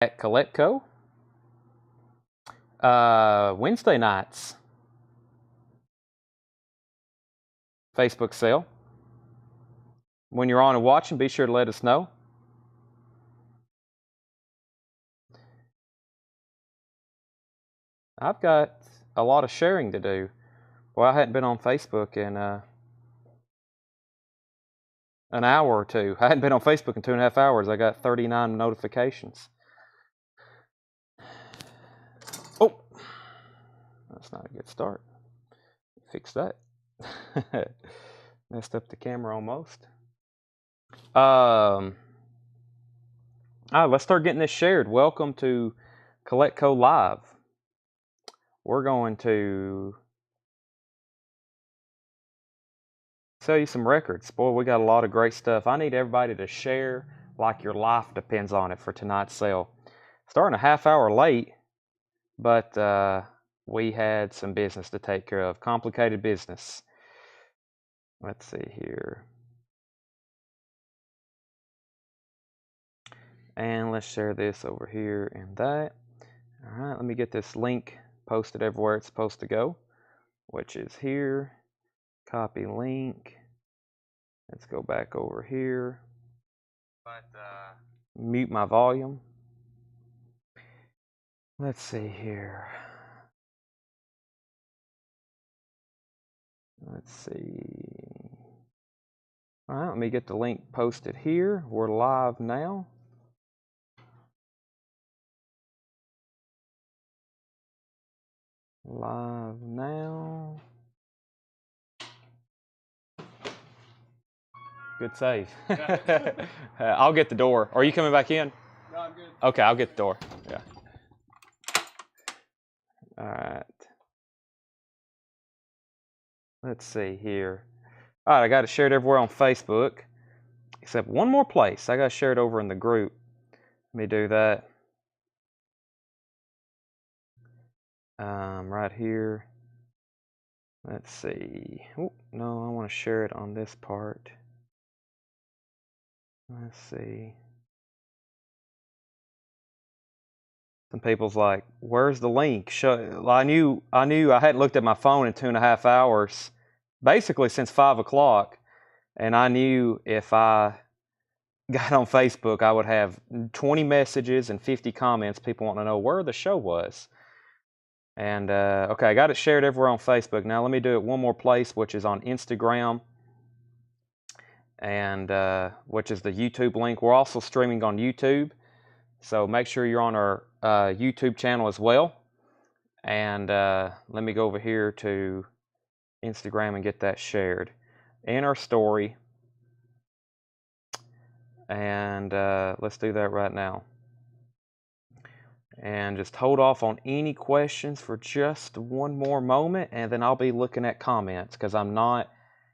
At Coletco. Wednesday nights. Facebook sale. When you're on and watching, be sure to let us know. I've got a lot of sharing to do. Well, I hadn't been on Facebook in an hour or two. I hadn't been on Facebook in 2.5 hours. I got 39 notifications. Oh, that's not a good start. Fix that. Messed up the camera almost. Let's start getting this shared. Welcome to Coletco Live. We're going to sell you some records. Boy, we got a lot of great stuff. I need everybody to share like your life depends on it for tonight's sale. Starting a half hour late, but we had some business to take care of. Complicated business. Let's see here. And let's share this over here and that. All right, let me get this link posted everywhere it's supposed to go, which is here. Copy link. Let's go back over here. Mute my volume. Let's see here. Let's see. All right, let me get the link posted here. We're live now. Live now. Good save. I'll get the door. Are you coming back in? No, I'm good. Okay, I'll get the door. Yeah. All right. Let's see here. All right, I got it shared everywhere on Facebook, except one more place. I got to share it over in the group. Let me do that. Right here. Let's see. Oh, no, I want to share it on this part. Let's see. Some people's like, "Where's the link?" I knew I hadn't looked at my phone in 2.5 hours, basically since 5 o'clock, and I knew if I got on Facebook, I would have 20 messages and 50 comments. People want to know where the show was. And okay, I got it shared everywhere on Facebook. Now let me do it one more place, which is on Instagram, and which is the YouTube link. We're also streaming on YouTube, so make sure you're on our YouTube channel as well. And let me go over here to Instagram and get that shared in our story. And let's do that right now. And just hold off on any questions for just one more moment, and then I'll be looking at comments, because I'm not,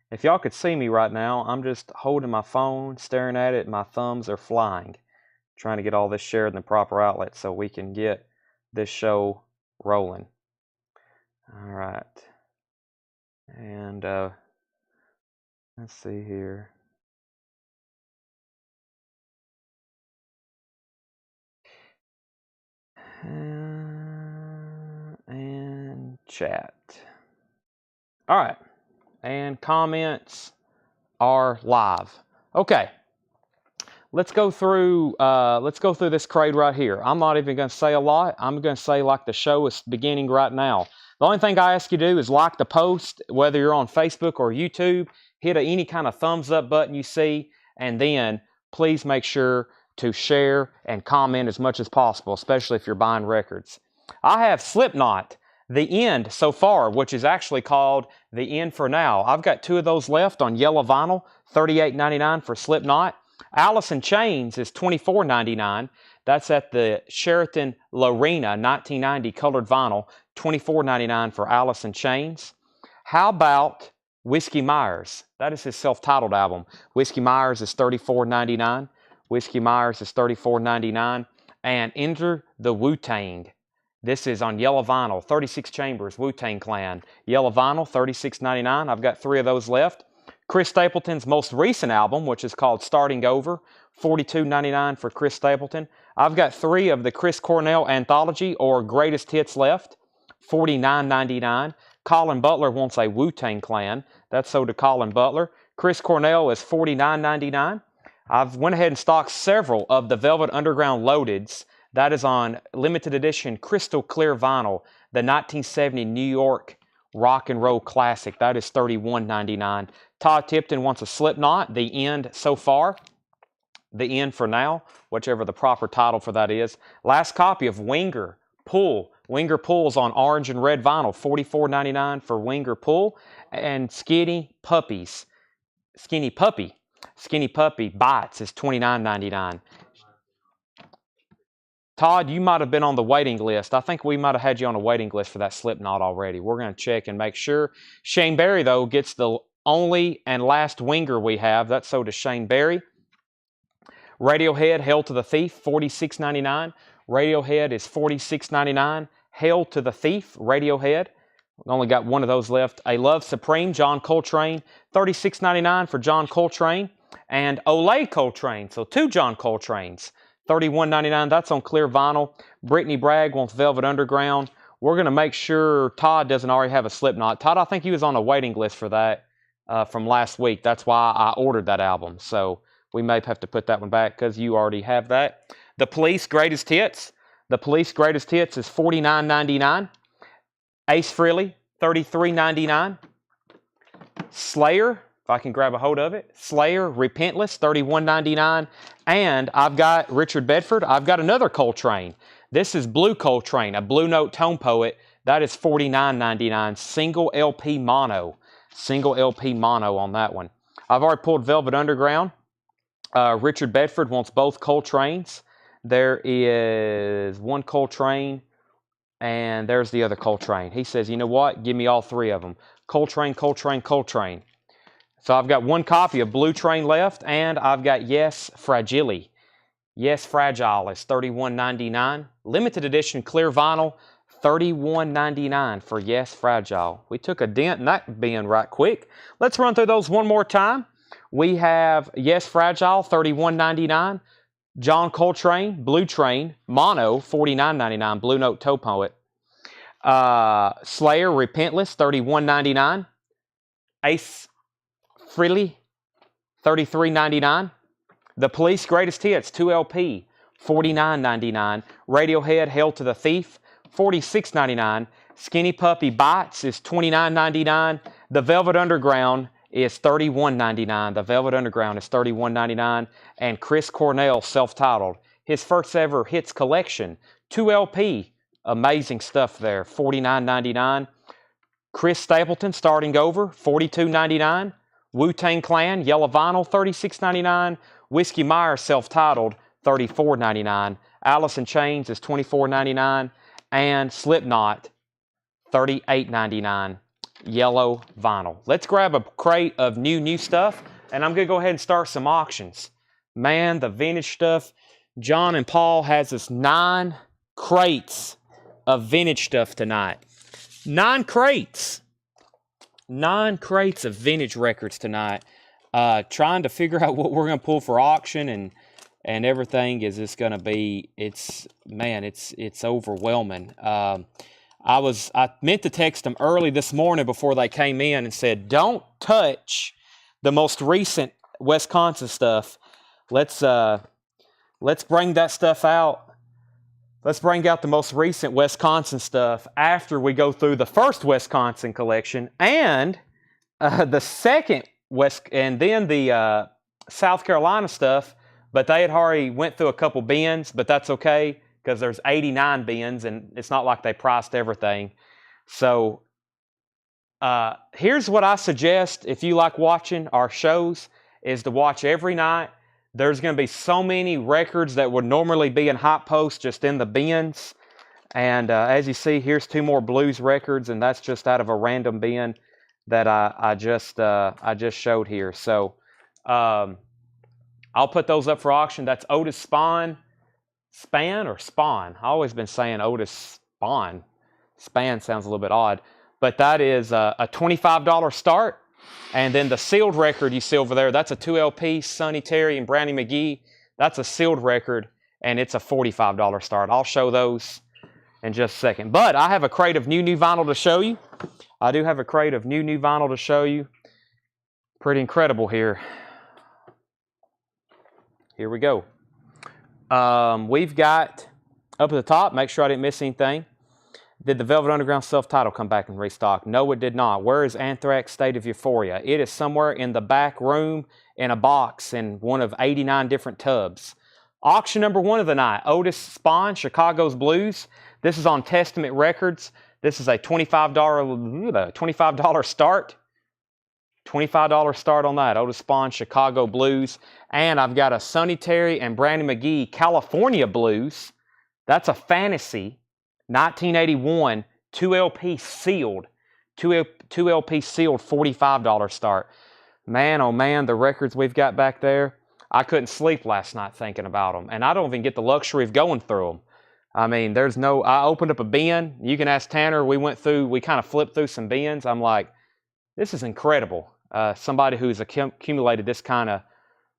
if y'all could see me right now, I'm just holding my phone, staring at it, and my thumbs are flying, trying to get all this shared in the proper outlet so we can get this show rolling. All right. And let's see here. And chat. All right. And comments are live. Okay. Let's go through this crate right here. I'm not even going to say a lot. I'm going to say like the show is beginning right now. The only thing I ask you to do is like the post, whether you're on Facebook or YouTube. Hit any kind of thumbs up button you see, and then please make sure to share and comment as much as possible, especially if you're buying records. I have Slipknot, The End so far, which is actually called The End for Now. I've got 2 of those left on yellow vinyl, $38.99 for Slipknot. Alice in Chains is $24.99. That's at the Sheraton Lorena 1990 colored vinyl, $24.99 for Alice in Chains. How about Whiskey Myers? That is his self-titled album. Whiskey Myers is $34.99. Whiskey Myers is $34.99. And Enter the Wu-Tang. This is on yellow vinyl, 36 chambers, Wu-Tang Clan. Yellow vinyl, $36.99. I've got 3 of those left. Chris Stapleton's most recent album, which is called Starting Over, $42.99 for Chris Stapleton. I've got 3 of the Chris Cornell Anthology or Greatest Hits left, $49.99. Colin Butler wants a Wu-Tang Clan. That's sold to Colin Butler. Chris Cornell is $49.99. I've went ahead and stocked several of the Velvet Underground Loadeds. That is on limited edition crystal clear vinyl, the 1970 New York rock and roll classic. That is $31.99. Todd Tipton wants a Slipknot, The End So Far. The End for Now, whichever the proper title for that is. Last copy of Winger Pull. Winger Pull's on orange and red vinyl, $44.99 for Winger Pull. And Skinny Puppy Bites is $29.99. Todd, you might have been on the waiting list. I think we might have had you on the waiting list for that Slipknot already. We're going to check and make sure. Shane Berry, though, gets the only and last Winger we have. That's sold to Shane Berry. Radiohead, Hail to the Thief, $46.99. Radiohead is $46.99. Hail to the Thief, Radiohead. We only got one of those left. A Love Supreme, John Coltrane, $36.99 for John Coltrane. And Olay Coltrane, so 2 John Coltranes, $31.99. That's on clear vinyl. Brittany Bragg wants Velvet Underground. We're going to make sure Todd doesn't already have a Slipknot. Todd, I think he was on a waiting list for that from last week. That's why I ordered that album. So we may have to put that one back because you already have that. The Police Greatest Hits. The Police Greatest Hits is $49.99. Ace Frehley, $33.99. Slayer, if I can grab a hold of it. Slayer, Repentless, $31.99. And I've got Richard Bedford. I've got another Coltrane. This is Blue Coltrane, a Blue Note Tone Poet. That is $49.99. Single LP mono. Single LP mono on that one. I've already pulled Velvet Underground. Richard Bedford wants both Coltranes. There is one Coltrane, and there's the other Coltrane. He says, you know what? Give me all 3 of them. Coltrane, Coltrane, Coltrane. So I've got one copy of Blue Train left, and I've got Yes Fragile. Yes Fragile is $31.99. Limited edition clear vinyl, $31.99 for Yes Fragile. We took a dent in that bin right quick. Let's run through those one more time. We have Yes Fragile, $31.99. John Coltrane, Blue Train, mono, $49.99. Blue Note Toe Poet. Slayer, Repentless, $31.99. Ace Frehley, $33.99. The Police Greatest Hits, 2 LP, $49.99. Radiohead, Hail to the Thief, $46.99. Skinny Puppy Bites is $29.99. The Velvet Underground is $31.99. The Velvet Underground is $31.99. And Chris Cornell, self-titled, his first ever hits collection, 2 LP, amazing stuff there, $49.99. Chris Stapleton, Starting Over, $42.99. Wu-Tang Clan, yellow vinyl, $36.99. Whiskey Myers, self-titled, $34.99. Alice in Chains is $24.99. And Slipknot, $38.99. Yellow vinyl. Let's grab a crate of new stuff, and I'm going to go ahead and start some auctions. Man, the vintage stuff. John and Paul has us 9 crates of vintage stuff tonight. 9 crates. 9 crates of vintage records tonight. Trying to figure out what we're going to pull for auction and everything is just going to be, it's overwhelming. I meant to text them early this morning before they came in and said, don't touch the most recent Wisconsin stuff. Let's bring that stuff out. Let's bring out the most recent Wisconsin stuff after we go through the first Wisconsin collection and the second and then the South Carolina stuff. But they had already went through a couple bins, but that's okay because there's 89 bins and it's not like they priced everything. So here's what I suggest if you like watching our shows is to watch every night. There's going to be so many records that would normally be in hot posts just in the bins. And as you see, here's 2 more blues records, and that's just out of a random bin that I just showed here. So I'll put those up for auction. That's Otis Spann. Span or Spawn? I've always been saying Otis Spawn. Span sounds a little bit odd. But that is a $25 start. And then the sealed record you see over there, that's a 2 LP, Sonny Terry and Brownie McGee. That's a sealed record. and it's a $45 start. I'll show those in just a second. But I have a crate of new vinyl to show you. I do have a crate of new vinyl to show you. Pretty incredible here. Here we go. We've got, up at the top, make sure I didn't miss anything. Did the Velvet Underground self-title come back and restock? No, it did not. Where is Anthrax State of Euphoria? It is somewhere in the back room in a box in one of 89 different tubs. Auction number 1 of the night, Otis Spawn, Chicago's Blues. This is on Testament Records. This is a $25 start. $25 start on that, Otis Spawn, Chicago Blues. And I've got a Sonny Terry and Brandon McGee, California Blues. That's a fantasy. 1981, 2 LP sealed. 2 LP sealed, $45 start. Man, oh man, the records we've got back there. I couldn't sleep last night thinking about them. And I don't even get the luxury of going through them. I mean, I opened up a bin. You can ask Tanner. We kind of flipped through some bins. I'm like, this is incredible. Somebody who's accumulated this kind of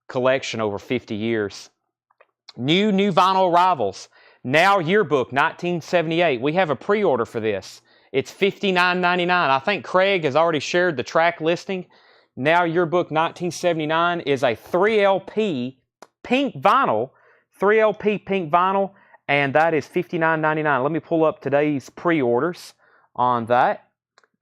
collection over 50 years. New vinyl arrivals. Now Yearbook 1978. We have a pre-order for this. It's $59.99. I think Craig has already shared the track listing. Now Yearbook 1979 is a 3LP pink vinyl. 3LP pink vinyl, and that is $59.99. Let me pull up today's pre-orders on that.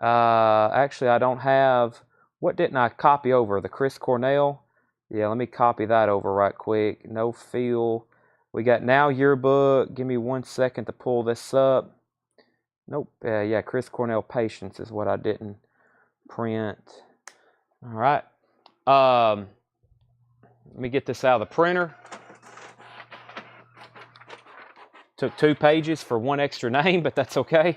Actually, I don't have... What didn't I copy over? The Chris Cornell? Yeah, let me copy that over right quick. No feel... We got Now Yearbook. Give me 1 second to pull this up. Nope. Yeah, Chris Cornell Patience is what I didn't print. All right. Let me get this out of the printer. Took 2 pages for 1 extra name, but that's okay.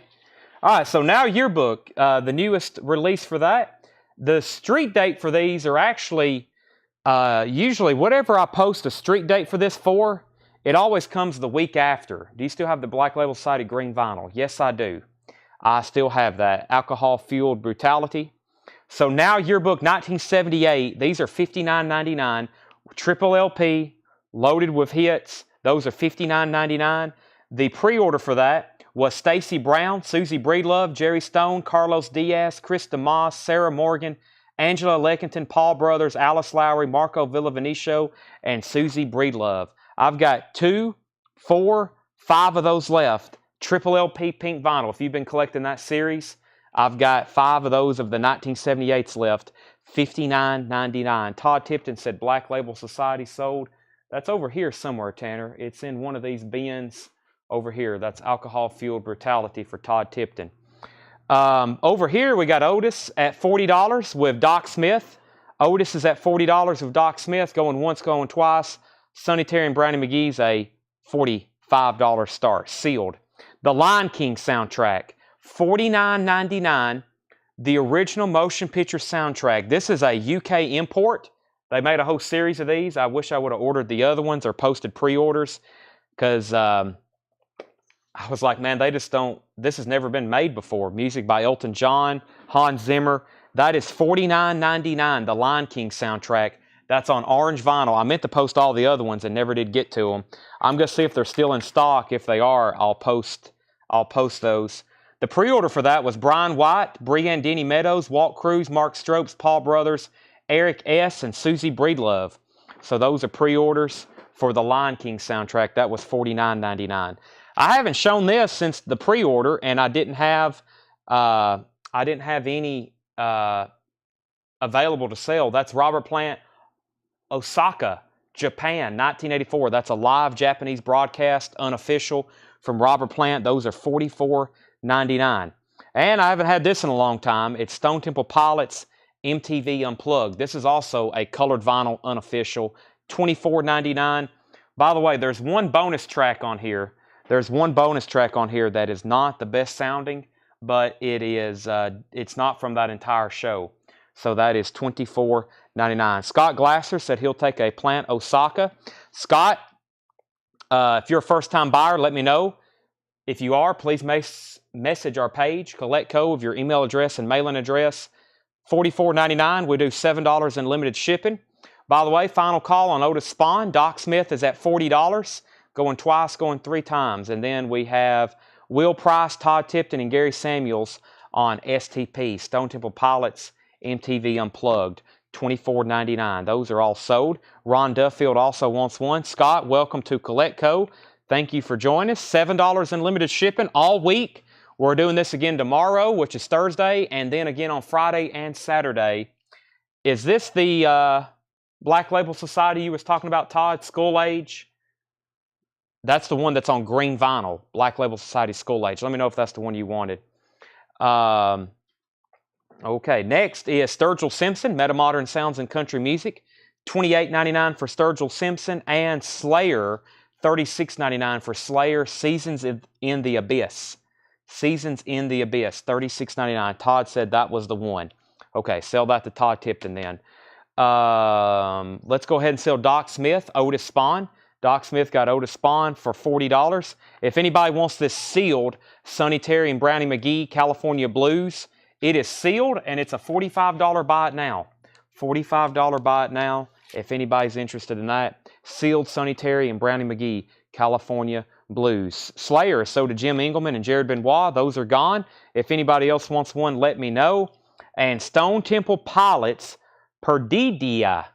All right, so Now Yearbook, the newest release for that. The street date for these are actually, usually whatever I post a street date for this for, it always comes the week after. Do you still have the Black Label Sided green vinyl? Yes, I do. I still have that. Alcohol Fueled Brutality. So Now Yearbook 1978, these are $59.99. Triple LP, loaded with hits. Those are $59.99. The pre-order for that was Stacy Brown, Susie Breedlove, Jerry Stone, Carlos Diaz, Chris DeMoss, Sarah Morgan, Angela Leckington, Paul Brothers, Alice Lowry, Marco Villavenicio, and Susie Breedlove. I've got 2, 4, 5 of those left. Triple LP pink vinyl. If you've been collecting that series, I've got 5 of those of the 1978s left. $59.99. Todd Tipton said Black Label Society sold. That's over here somewhere, Tanner. It's in one of these bins over here. That's Alcohol Fueled Brutality for Todd Tipton. Over here, we got Otis at $40 with Doc Smith. Otis is at $40 with Doc Smith, going once, going twice. Sonny Terry and Brandon McGee's a $45 start, sealed. The Lion King soundtrack, $49.99. The original motion picture soundtrack. This is a UK import. They made a whole series of these. I wish I would have ordered the other ones or posted pre-orders, because I was like, man, they just don't, this has never been made before. Music by Elton John, Hans Zimmer. That is $49.99, the Lion King soundtrack. That's on orange vinyl. I meant to post all the other ones and never did get to them. I'm going to see if they're still in stock. If they are, I'll post those. The pre-order for that was Brian White, Brianne Denny Meadows, Walt Cruz, Mark Stropes, Paul Brothers, Eric S., and Susie Breedlove. So those are pre-orders for the Lion King soundtrack. That was $49.99. I haven't shown this since the pre-order, and I didn't have any available to sell. That's Robert Plant, Osaka, Japan, 1984. That's a live Japanese broadcast, unofficial, from Robert Plant. Those are $44.99. And I haven't had this in a long time. It's Stone Temple Pilots MTV Unplugged. This is also a colored vinyl, unofficial, $24.99. By the way, there's one bonus track on here. There's one bonus track on here that is not the best sounding, but it is. It's not from that entire show. So that is $24.99. Scott Glasser said he'll take a Plant Osaka. Scott, if you're a first-time buyer, let me know. If you are, please message our page, Collectco, of your email address and mailing address. $44.99. We do $7 in limited shipping. By the way, final call on Otis Spawn. Doc Smith is at $40. going twice, going 3 times. And then we have Will Price, Todd Tipton, and Gary Samuels on STP, Stone Temple Pilots, MTV Unplugged, $24.99. Those are all sold. Ron Duffield also wants one. Scott, welcome to CollectCo. Thank you for joining us. $7 in limited shipping all week. We're doing this again tomorrow, which is Thursday, and then again on Friday and Saturday. Is this the Black Label Society you was talking about, Todd? School Age? That's the one that's on green vinyl. Black Label Society School Age. Let me know if that's the one you wanted. Okay, next is Sturgill Simpson, Metamodern Sounds and Country Music. $28.99 for Sturgill Simpson, and Slayer, $36.99 for Slayer, Seasons in the Abyss. Seasons in the Abyss, $36.99. Todd said that was the one. Okay, sell that to Todd Tipton then. Let's go ahead and sell Doc Smith, Otis Spawn. Doc Smith got Otis Spawn for $40. If anybody wants this sealed, Sonny Terry and Brownie McGee, California Blues, it is sealed and it's a $45 buy it now. $45 buy it now if anybody's interested in that. Sealed Sonny Terry and Brownie McGee, California Blues. Slayer is sold to Jim Engelman and Jared Benoit. Those are gone. If anybody else wants one, let me know. And Stone Temple Pilots, Perdidia.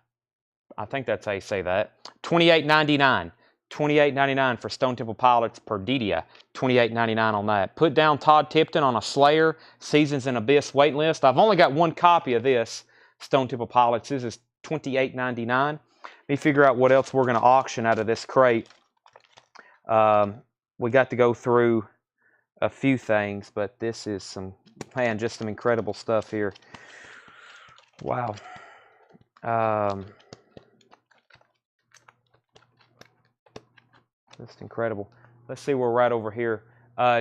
I think that's how you say that. $28.99. $28.99 for Stone Temple Pilots, Perdidia. $28.99 on that. Put down Todd Tipton on a Slayer, Seasons in Abyss wait list. I've only got one copy of this Stone Temple Pilots. This is $28.99. Let me figure out what else we're going to auction out of this crate. We got to go through a few things, but this is some, man, just some incredible stuff here. Wow. Just incredible. Let's see, we're right over here.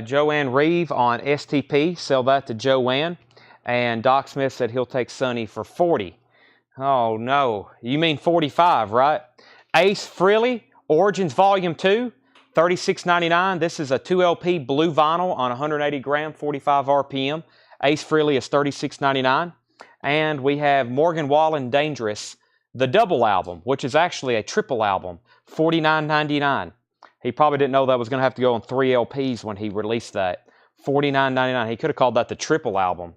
Joanne Reeve on STP, sell that to Joanne. And Doc Smith said he'll take Sonny for $40. Oh no, you mean 45, right? Ace Frehley, Origins Volume 2, $36.99. This is a 2LP blue vinyl on 180 gram, 45 RPM. Ace Frehley is $36.99. And we have Morgan Wallen Dangerous, the double album, which is actually a triple album, $49.99. He probably didn't know that was going to have to go on 3 LPs when he released that. $49.99. He could have called that the triple album.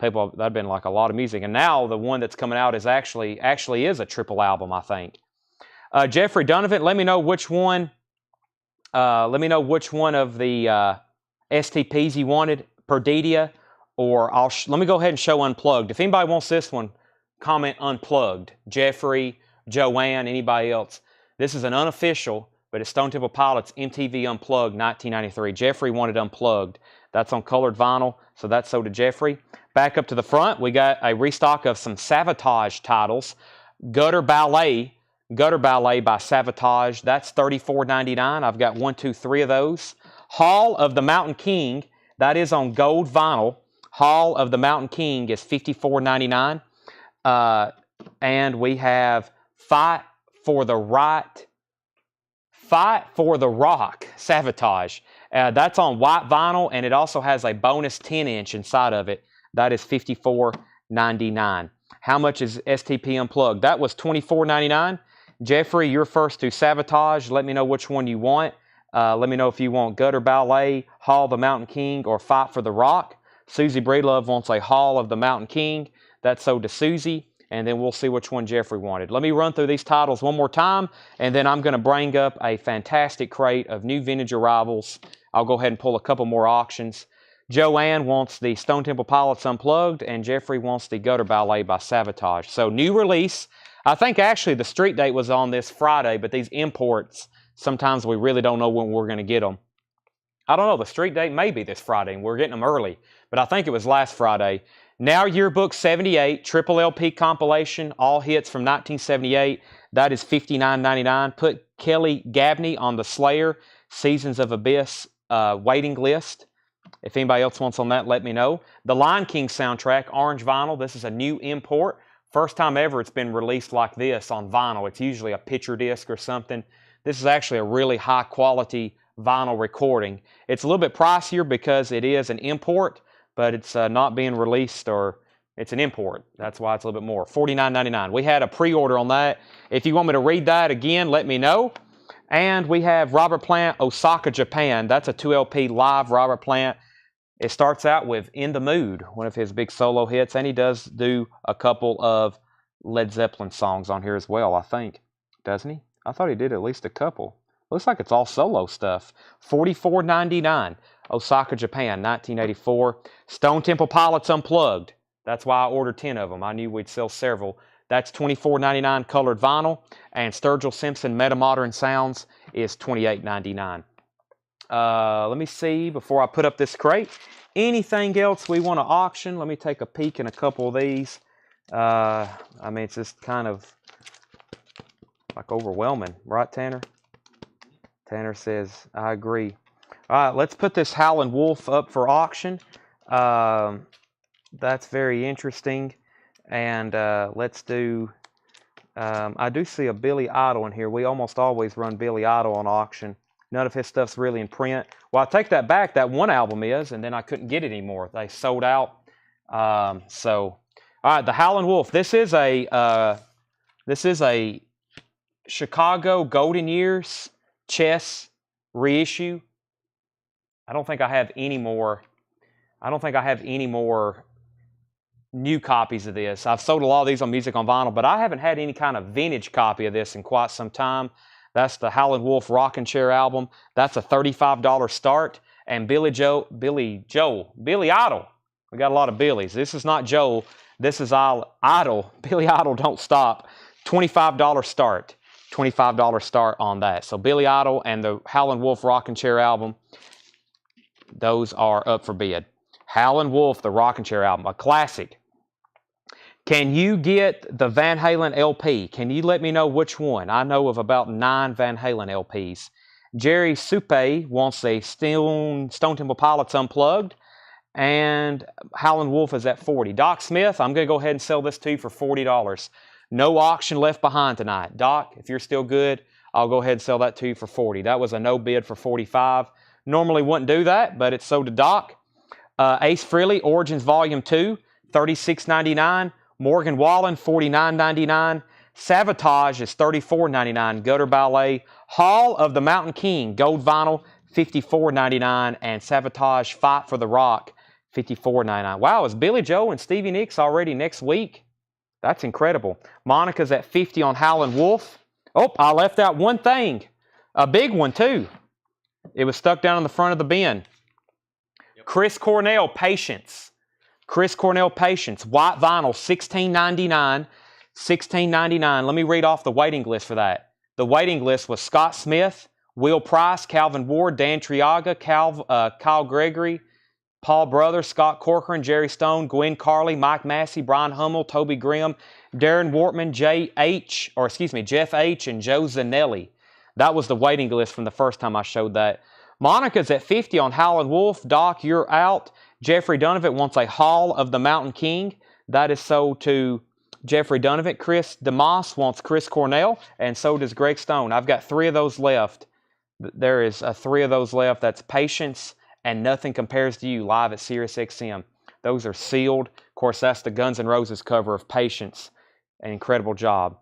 People, that'd been like a lot of music. And now the one that's coming out is actually is a triple album, I think. Jeffrey Donovan, let me know which one. Let me know which one of the STPs you wanted, Perdidia, or let me go ahead and show Unplugged. If anybody wants this one, comment Unplugged. Jeffrey, Joanne, anybody else. This is an unofficial, but it's Stone Temple Pilots MTV Unplugged 1993. Jeffrey wanted Unplugged. That's on colored vinyl, so that's sold to Jeffrey. Back up to the front, we got a restock of some Savatage titles. Gutter Ballet by Savatage. That's $34.99. I've got 1, 2, 3 of those. Hall of the Mountain King. That is on gold vinyl. Hall of the Mountain King is $54.99. And we have Fight for the Rock, Savatage. That's on white vinyl, and it also has a bonus 10-inch inside of it. That is $54.99. How much is STP Unplugged? That was $24.99. Jeffrey, you're first to Savatage. Let me know which one you want. Let me know if you want Gutter Ballet, Hall of the Mountain King, or Fight for the Rock. Susie Breedlove wants a Hall of the Mountain King. That's sold to Susie. And then we'll see which one Jeffrey wanted. Let me run through these titles one more time, and then I'm going to bring up a fantastic crate of new vintage arrivals. I'll go ahead and pull a couple more auctions. Joanne wants the Stone Temple Pilots Unplugged, and Jeffrey wants the Gutter Ballet by Savatage. So new release. I think actually the street date was on this Friday, but these imports, sometimes we really don't know when we're going to get them. I don't know, the street date may be this Friday, and we're getting them early, but I think it was last Friday. Now Yearbook 78, Triple LP compilation, all hits from 1978. That is $59.99. Put Kelly Gabney on the Slayer, Seasons of Abyss waiting list. If anybody else wants on that, let me know. The Lion King soundtrack, orange vinyl. This is a new import. First time ever it's been released like this on vinyl. It's usually a picture disc or something. This is actually a really high quality vinyl recording. It's a little bit pricier because it is an import, but it's not being released, or it's an import. That's why it's a little bit more. $49.99. We had a pre-order on that. If you want me to read that again, let me know. And we have Robert Plant, Osaka, Japan. That's a 2LP live Robert Plant. It starts out with In the Mood, one of his big solo hits, and he does do a couple of Led Zeppelin songs on here as well, I think. Doesn't he? I thought he did at least a couple. Looks like it's all solo stuff. $44.99. Osaka, Japan, 1984. Stone Temple Pilots Unplugged. That's why I ordered 10 of them. I knew we'd sell several. That's $24.99 colored vinyl. And Sturgill Simpson Metamodern Sounds is $28.99. Let me see before I put up this crate. Anything else we want to auction? Let me take a peek in a couple of these. I mean, it's just kind of like overwhelming, right, Tanner? Tanner says, I agree. All right, let's put this Howlin' Wolf up for auction. That's very interesting. And let's do, I do see a Billy Idol in here. We almost always run Billy Idol on auction. None of his stuff's really in print. Well, I take that back. That one album is, and then I couldn't get it anymore. They sold out. All right, the Howlin' Wolf. This is a Chicago Golden Years chess reissue. I don't think I have any more. I don't think I have any more new copies of this. I've sold a lot of these on Music on Vinyl, but I haven't had any kind of vintage copy of this in quite some time. That's the Howlin' Wolf Rockin' Chair album. That's a $35 start. And Billy Idol. We got a lot of Billies. This is not Joel. This is Idol. Billy Idol Don't Stop. $25 start. $25 start on that. So Billy Idol and the Howlin' Wolf Rockin' Chair album, those are up for bid. Howlin' Wolf, the Rockin' Chair album, a classic. Can you get the Van Halen LP? Can you let me know which one? I know of about 9 Van Halen LPs. Jerry Supe wants a Stone Temple Pilots Unplugged, and Howlin' Wolf is at $40. Doc Smith, I'm going to go ahead and sell this to you for $40. No auction left behind tonight. Doc, if you're still good, I'll go ahead and sell that to you for $40. That was a no bid for $45. Normally wouldn't do that, but it's sold to Doc. Ace Frehley, Origins Volume 2, $36.99. Morgan Wallen, $49.99. Savatage is $34.99. Gutter Ballet. Hall of the Mountain King, gold vinyl, $54.99. And Savatage Fight for the Rock, $54.99. Wow, is Billy Joe and Stevie Nicks already next week? That's incredible. Monica's at $50 on Howlin' Wolf. Oh, I left out one thing. A big one, too. It was stuck down in the front of the bin. Yep. Chris Cornell, Patience. Chris Cornell, Patience. White vinyl, $16.99. $16.99. Let me read off the waiting list for that. The waiting list was Scott Smith, Will Price, Calvin Ward, Dan Triaga, Kyle Gregory, Paul Brothers, Scott Corcoran, Jerry Stone, Gwen Carley, Mike Massey, Brian Hummel, Toby Grimm, Darren Wortman, Jeff H., and Joe Zanelli. That was the waiting list from the first time I showed that. Monica's at $50 on Howlin' Wolf. Doc, you're out. Jeffrey Donovan wants a Hall of the Mountain King. That is sold to Jeffrey Donovan. Chris DeMoss wants Chris Cornell, and so does Greg Stone. I've got 3 of those left. There is 3 of those left. That's Patience and Nothing Compares to You live at SiriusXM. Those are sealed. Of course, that's the Guns N' Roses cover of Patience. An incredible job.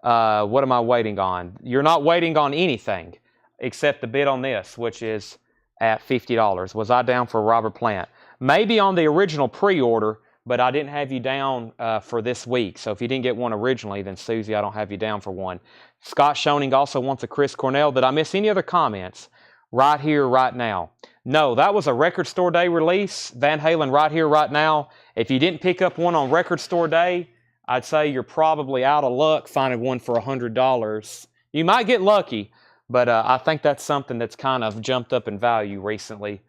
What am I waiting on? You're not waiting on anything except the bid on this, which is at $50. Was I down for Robert Plant? Maybe on the original pre-order, but I didn't have you down for this week. So if you didn't get one originally, then Susie, I don't have you down for one. Scott Schoening also wants a Chris Cornell. Did I miss any other comments? Right Here, Right Now. No, that was a Record Store Day release. Van Halen, Right Here, Right Now. If you didn't pick up one on Record Store Day, I'd say you're probably out of luck finding one for $100. You might get lucky, but I think that's something that's kind of jumped up in value recently,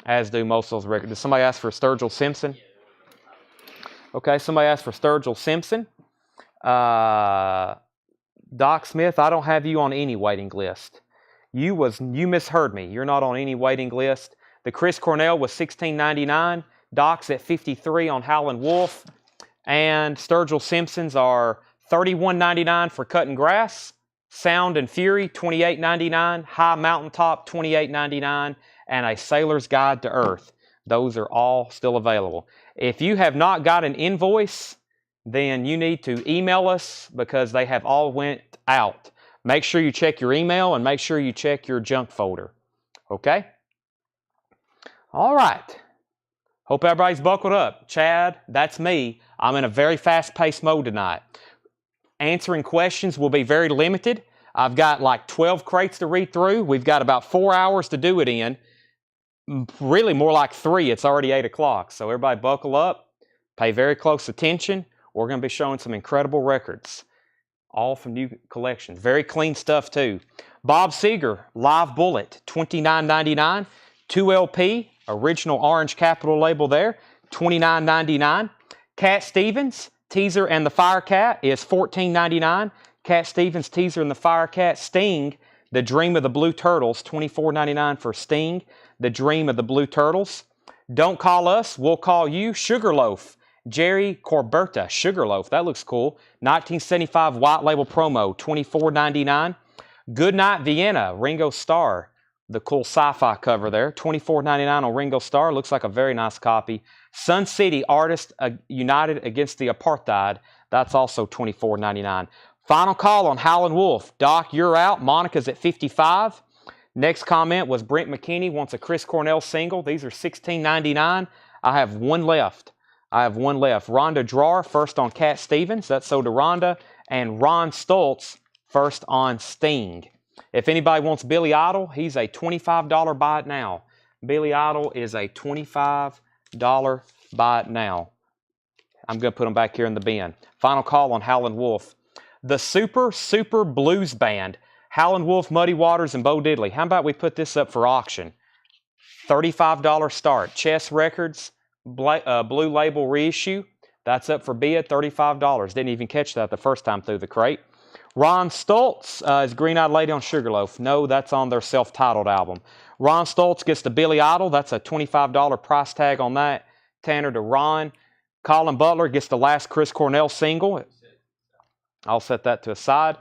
as do most of those records. Did somebody ask for Sturgill Simpson? Okay, somebody asked for Sturgill Simpson. Doc Smith, I don't have you on any waiting list. You misheard me. You're not on any waiting list. The Chris Cornell was $16.99. Doc's at $53 on Howlin' Wolf. And Sturgill Simpsons are $31.99 for Cutting Grass. Sound and Fury, $28.99. High Mountaintop, $28.99. And a Sailor's Guide to Earth. Those are all still available. If you have not got an invoice, then you need to email us because they have all went out. Make sure you check your email and make sure you check your junk folder. Okay? All right. Hope everybody's buckled up. Chad, that's me. I'm in a very fast-paced mode tonight. Answering questions will be very limited. I've got like 12 crates to read through. We've got about 4 hours to do it in. Really more like 3. It's already 8 o'clock. So everybody buckle up. Pay very close attention. We're going to be showing some incredible records. All from new collections. Very clean stuff too. Bob Seger, Live Bullet, $29.99. 2LP, original orange capital label there, $29.99. Cat Stevens, Teaser and the Firecat is $14.99. Cat Stevens, Teaser and the Firecat. Sting, The Dream of the Blue Turtles, $24.99 for Sting, The Dream of the Blue Turtles. Don't Call Us, We'll Call You. Sugarloaf, Jerry Corberta, Sugarloaf, that looks cool. 1975 white label promo, $24.99. Goodnight Vienna, Ringo Starr, the cool sci-fi cover there, $24.99 on Ringo Starr, looks like a very nice copy. Sun City, Artists United Against the Apartheid, that's also $24.99. Final call on Howlin' Wolf, Doc, you're out, Monica's at 55. Next comment was Brent McKinney wants a Chris Cornell single, these are $16.99. I have one left. Rhonda Drawer, first on Cat Stevens. That's sold to Rhonda. And Ron Stoltz, first on Sting. If anybody wants Billy Idol, he's a $25 buy it now. Billy Idol is a $25 buy it now. I'm going to put them back here in the bin. Final call on Howlin' Wolf. The Super Blues Band. Howlin' Wolf, Muddy Waters, and Bo Diddley. How about we put this up for auction? $35 start. Chess Records. Blue Label reissue, that's up for bid, $35. Didn't even catch that the first time through the crate. Ron Stoltz is Green Eyed Lady on Sugarloaf. No, that's on their self-titled album. Ron Stoltz gets the Billy Idol. That's a $25 price tag on that. Tanner to Ron. Colin Butler gets the last Chris Cornell single. I'll set that to a side.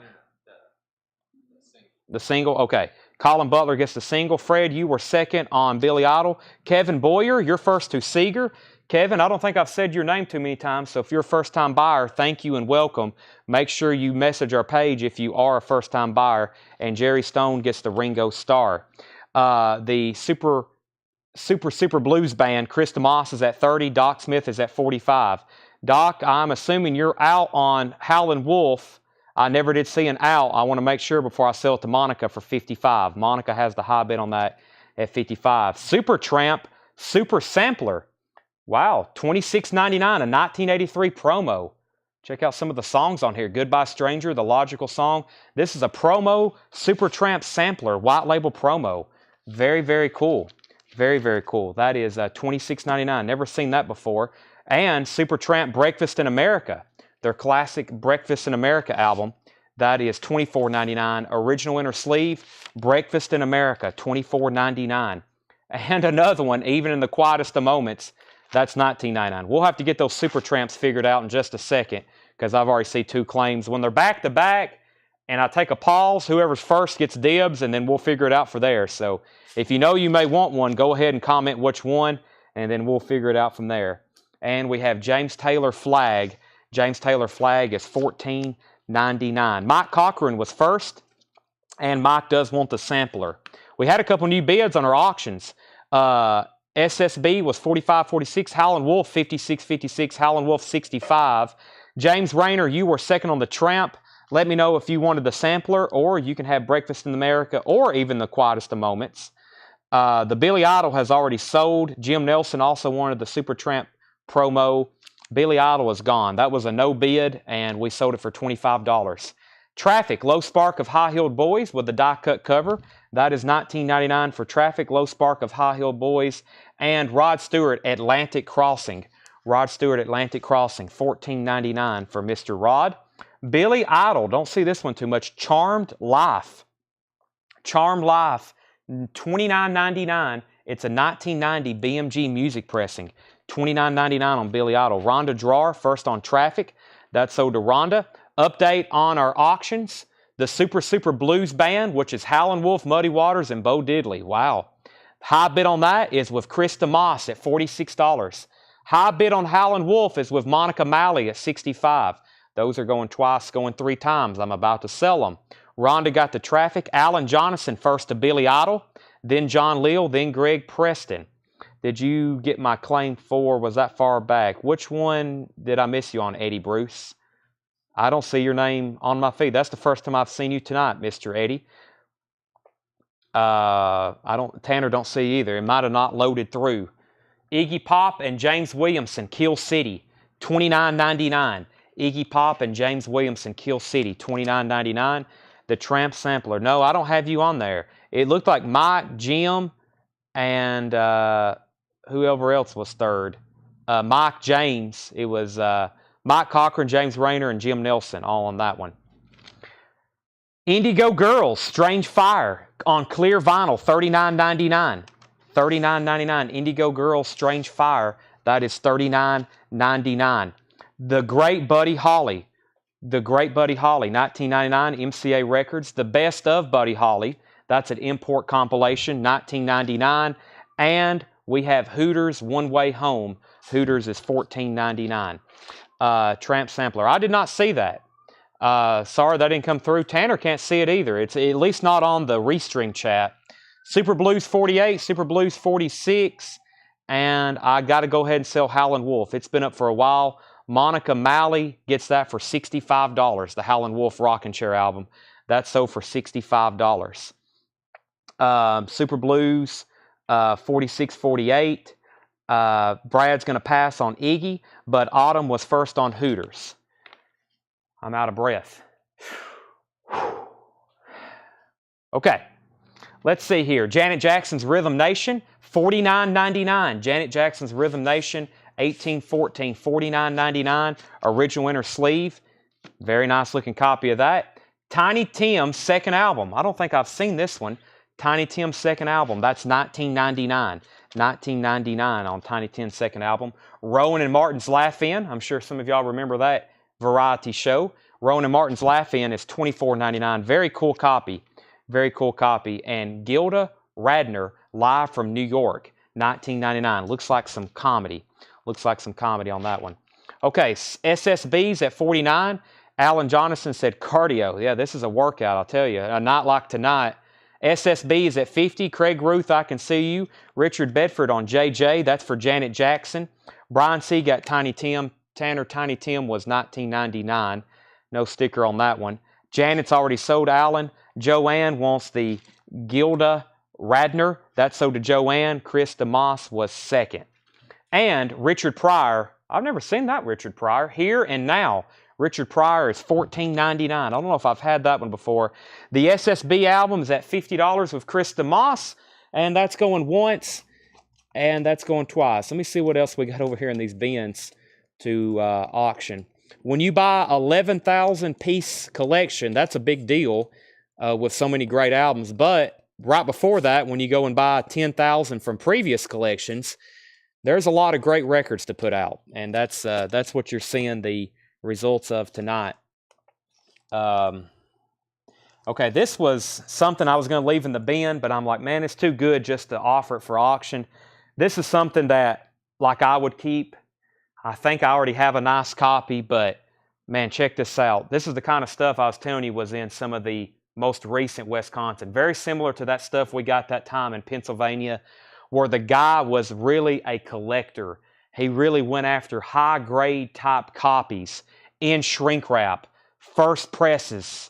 The single, okay. Colin Butler gets the single. Fred, you were second on Billy Idol. Kevin Boyer, you're first to Seeger. Kevin, I don't think I've said your name too many times, so if you're a first-time buyer, thank you and welcome. Make sure you message our page if you are a first-time buyer. And Jerry Stone gets the Ringo Starr. The Super Blues Band, Chris DeMoss is at 30. Doc Smith is at 45. Doc, I'm assuming you're out on Howlin' Wolf. I never did see an out. I want to make sure before I sell it to Monica for 55. Monica has the high bid on that at 55. Super Tramp, Super Sampler. Wow, $26.99, a 1983 promo. Check out some of the songs on here. Goodbye Stranger, the logical song. This is a promo Super Tramp sampler, white label promo. Very, very cool. Very, very cool. That is $26.99. Never seen that before. And Super Tramp Breakfast in America. Their classic Breakfast in America album, that is $24.99. Original inner sleeve, Breakfast in America, $24.99. And another one, Even in the Quietest of Moments, that's $19.99. We'll have to get those Super Tramps figured out in just a second because I've already seen 2 claims. When they're back-to-back and I take a pause, whoever's first gets dibs, and then we'll figure it out for there. So if you know you may want one, go ahead and comment which one, and then we'll figure it out from there. And we have James Taylor Flag. James Taylor Flag is $14.99. Mike Cochran was first, and Mike does want the sampler. We had a couple new bids on our auctions. SSB was $45.46. Howlin' Wolf, $56.56. Howlin' Wolf, $65. James Rayner, you were second on the Tramp. Let me know if you wanted the sampler, or you can have Breakfast in America, or even the Quietest of Moments. The Billy Idol has already sold. Jim Nelson also wanted the Super Tramp promo. Billy Idol is gone. That was a no bid, and we sold it for $25. Traffic, Low Spark of High Heeled Boys with the die-cut cover. That is $19.99 for Traffic, Low Spark of High Heeled Boys. And Rod Stewart, Atlantic Crossing. Rod Stewart, Atlantic Crossing, $14.99 for Mr. Rod. Billy Idol, don't see this one too much. Charmed Life. Charmed Life, $29.99. It's a 1990 BMG music pressing. $29.99 on Billy Idol. Rhonda Drawer, first on Traffic. That's sold to Rhonda. Update on our auctions. The Super Blues Band, which is Howlin' Wolf, Muddy Waters, and Bo Diddley. Wow. High bid on that is with Chris DeMoss at $46. High bid on Howlin' Wolf is with Monica Malley at $65. Those are going twice, going 3 times. I'm about to sell them. Rhonda got the Traffic. Alan Jonathan first to Billy Idol, then John Leal, then Greg Preston. Did you get my claim for, was that far back? Which one did I miss you on, Eddie Bruce? I don't see your name on my feed. That's the first time I've seen you tonight, Mr. Eddie. Tanner don't see either. It might have not loaded through. Iggy Pop and James Williamson, Kill City, $29.99. Iggy Pop and James Williamson, Kill City, $29.99. The Tramp Sampler. No, I don't have you on there. It looked like Mike, Jim, and whoever else was third. Mike James. It was Mike Cochran, James Rayner, and Jim Nelson all on that one. Indigo Girls, Strange Fire on clear vinyl, $39.99. $39.99. Indigo Girls, Strange Fire. That is $39.99. The Great Buddy Holly. The Great Buddy Holly, $19.99. MCA Records. The Best of Buddy Holly. That's an import compilation, $19.99. And we have Hooters One Way Home. Hooters is $14.99. Tramp Sampler. I did not see that. Sorry that didn't come through. Tanner can't see it either. It's at least not on the Restream chat. Super Blues 48, Super Blues 46, and I got to go ahead and sell Howlin' Wolf. It's been up for a while. Monica Malley gets that for $65, the Howlin' Wolf Rockin' Chair album. That's sold for $65. Super Blues 46, 48. Brad's going to pass on Iggy, but Autumn was first on Hooters. I'm out of breath. Okay. Let's see here. Janet Jackson's Rhythm Nation, $49.99. Janet Jackson's Rhythm Nation, 1814, $49.99. Original inner sleeve. Very nice looking copy of that. Tiny Tim's second album. I don't think I've seen this one. Tiny Tim's second album. That's $19.99. $19.99 on Tiny Tim's second album. Rowan and Martin's Laugh-In. I'm sure some of y'all remember that variety show. Rowan and Martin's Laugh-In is $24.99. Very cool copy. Very cool copy. And Gilda Radner, live from New York, $19.99. Looks like some comedy. Looks like some comedy on that one. Okay, SSB's at $49. Alan Jonathan said cardio. Yeah, this is a workout, I'll tell you. A night like tonight. SSB is at $50. Craig Ruth, I Can See You. Richard Bedford on JJ. That's for Janet Jackson. Brian C. got Tiny Tim. Tanner, Tiny Tim was $19.99. No sticker on that one. Janet's already sold Alan. Joanne wants the Gilda Radner. That's sold to Joanne. Chris DeMoss was second. And Richard Pryor. I've never seen that Richard Pryor. Here and Now. Richard Pryor is $14.99. I don't know if I've had that one before. The SSB album is at $50 with Chris DeMoss. And that's going once. And that's going twice. Let me see what else we got over here in these bins to auction. When you buy 11,000 piece collection, that's a big deal. With so many great albums. But right before that, when you go and buy 10,000 from previous collections, there's a lot of great records to put out. And that's what you're seeing the results of tonight. Okay, this was something I was going to leave in the bin, but I'm like, man, it's too good just to offer it for auction. This is something that, like, I would keep. I think I already have a nice copy, but, man, check this out. This is the kind of stuff I was telling you was in some of the most recent Wisconsin. Very similar to that stuff we got that time in Pennsylvania, where the guy was really a collector. He really went after high-grade type copies in shrink wrap, first presses,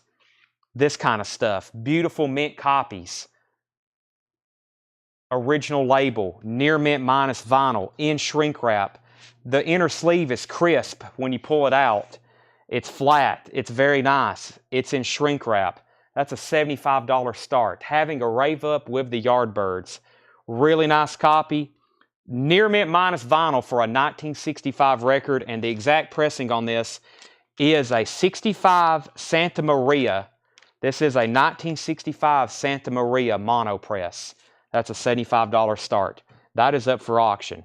this kind of stuff. Beautiful mint copies. Original label, near mint minus vinyl, in shrink wrap. The inner sleeve is crisp when you pull it out. It's flat. It's very nice. It's in shrink wrap. That's a $75 start. Having a Rave Up with the Yardbirds. Really nice copy. Near mint minus vinyl for a 1965 record. And the exact pressing on this is a 65 Santa Maria. This is a 1965 Santa Maria mono press. That's a $75 start. That is up for auction.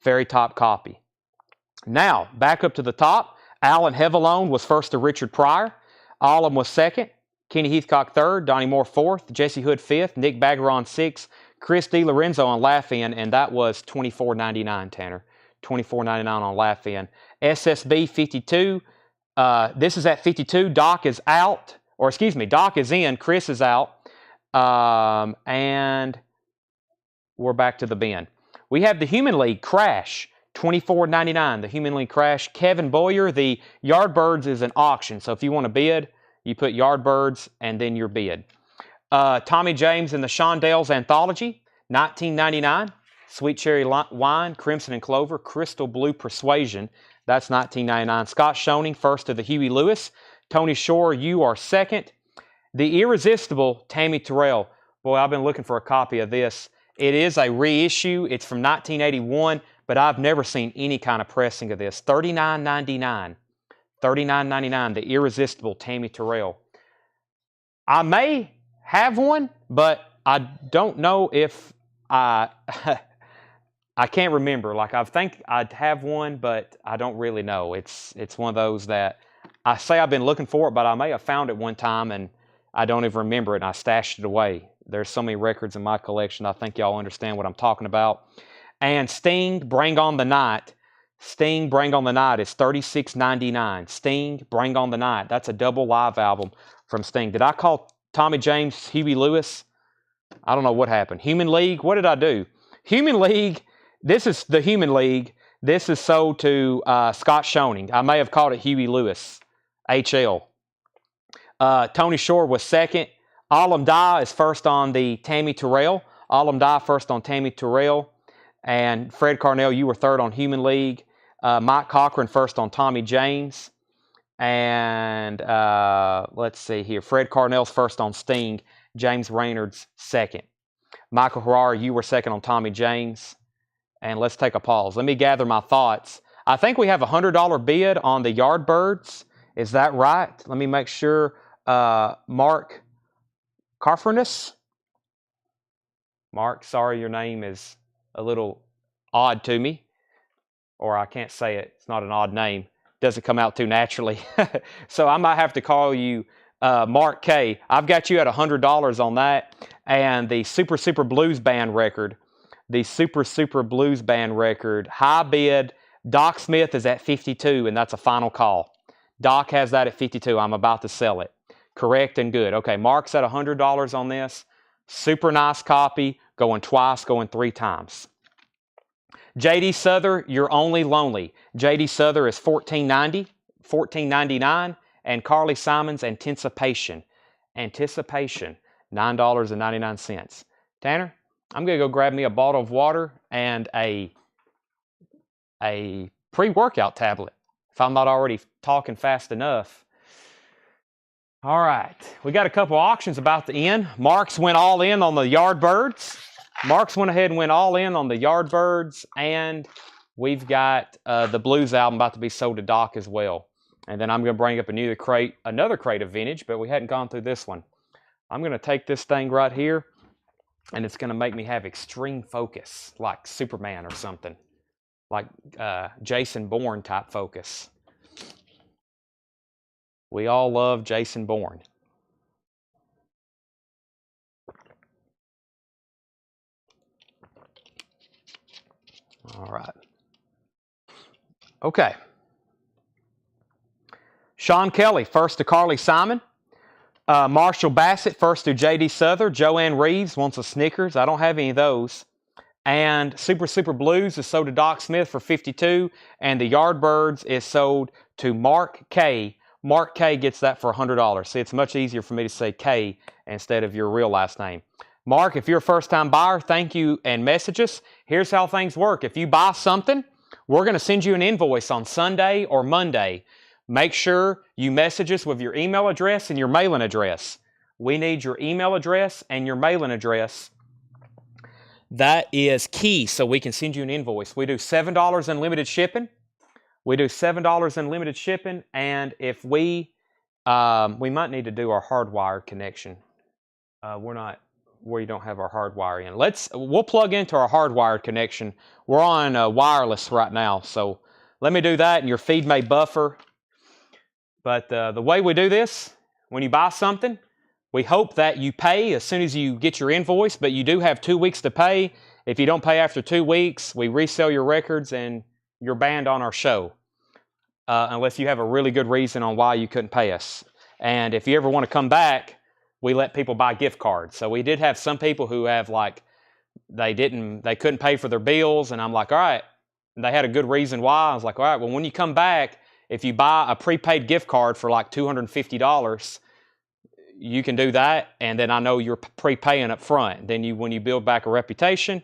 Very top copy. Now, back up to the top. Alan Heavalone was first to Richard Pryor. Allen was second. Kenny Heathcock third, Donnie Moore fourth, Jesse Hood fifth, Nick Baggeron sixth, Chris DiLorenzo on Laugh-In, and that was $24.99, Tanner. $24.99 on Laugh-In. SSB 52. This is at 52. Doc is out. or excuse me, Doc is in, Chris is out, and we're back to the bin. We have the Human League Crash, $24.99. The Human League Crash, Kevin Boyer. The Yardbirds is an auction, so if you want to bid, you put Yardbirds and then your bid. Tommy James and the Shondales Anthology, $19.99. Sweet Cherry Wine, Crimson and Clover, Crystal Blue Persuasion, that's $19.99. Scott Schoening, first of the Huey Lewis. Tony Shore, you are second. The Irresistible Tammy Terrell. Boy, I've been looking for a copy of this. It is a reissue. It's from 1981, but I've never seen any kind of pressing of this. $39.99. $39.99, the Irresistible Tammy Terrell. I may have one, but I don't know if I can't remember. Like, I think I'd have one, but I don't really know. It's one of those that I say I've been looking for it, but I may have found it one time and I don't even remember it, and I stashed it away. There's so many records in my collection. I think y'all understand what I'm talking about. And Sting, Bring On the Night. Sting, Bring On the Night is $36.99. Sting, Bring On the Night. That's a double live album from Sting. Did I call Tommy James Huey Lewis? I don't know what happened. Human League, what did I do? Human League, this is the Human League. This is sold to Scott Schoening. I may have called it Huey Lewis, HL. Tony Shore was second. Alam Da is first on the Tammy Terrell. Alam Da first on Tammy Terrell. And Fred Carnell, you were third on Human League. Mike Cochran first on Tommy James. And let's see here. Fred Carnell's first on Sting. James Raynard's second. Michael Harrar, you were second on Tommy James. And let's take a pause. Let me gather my thoughts. I think we have a $100 bid on the Yardbirds. Is that right? Let me make sure. Mark Carfernus. Mark, sorry, your name is a little odd to me. Or I can't say it. It's not an odd name. Doesn't come out too naturally. So I might have to call you Mark K. I've got you at $100 on that. And the Super Super Blues Band record. The Super Super Blues Band record. High bid. Doc Smith is at 52, and that's a final call. Doc has that at 52. I'm about to sell it. Correct and good. Okay, Mark's at $100 on this. Super nice copy. Going twice, going 3 times. J.D. Souther, You're Only Lonely. J.D. Souther is $14.99. And Carly Simon's Anticipation. Anticipation, $9.99. Tanner, I'm going to go grab me a bottle of water and a pre-workout tablet, if I'm not already talking fast enough. All right, we got a couple auctions about to end. Mark's went all in on the Yardbirds. Mark's went ahead and went all in on the Yardbirds, and we've got the Blues album about to be sold to Doc as well. And then I'm going to bring up another crate of vintage, but we hadn't gone through this one. I'm going to take this thing right here, and it's going to make me have extreme focus, like Superman or something, like Jason Bourne type focus. We all love Jason Bourne. All right. Okay. Sean Kelly, first to Carly Simon. Marshall Bassett, first to J.D. Souther. Joanne Reeves wants a Snickers. I don't have any of those. And Super Super Blues is sold to Doc Smith for $52. And the Yardbirds is sold to Mark K. Mark K gets that for $100. See, it's much easier for me to say K instead of your real last name. Mark, if you're a first-time buyer, thank you and message us. Here's how things work. If you buy something, we're going to send you an invoice on Sunday or Monday. Make sure you message us with your email address and your mailing address. We need your email address and your mailing address. That is key so we can send you an invoice. We do $7 unlimited shipping. We do $7 unlimited shipping, and if we might need to do our hardwired connection. We don't have our hardwire in. We'll plug into our hardwired connection. We're on wireless right now, so let me do that, and your feed may buffer. But the way we do this, when you buy something, we hope that you pay as soon as you get your invoice, but you do have 2 weeks to pay. If you don't pay after 2 weeks, we resell your records and you're banned on our show, unless you have a really good reason on why you couldn't pay us. And if you ever want to come back, we let people buy gift cards. So we did have some people who have like, they couldn't pay for their bills. And I'm like, all right, they had a good reason why. I was like, all right, well, when you come back, if you buy a prepaid gift card for like $250, you can do that. And then I know you're prepaying up front. Then when you build back a reputation,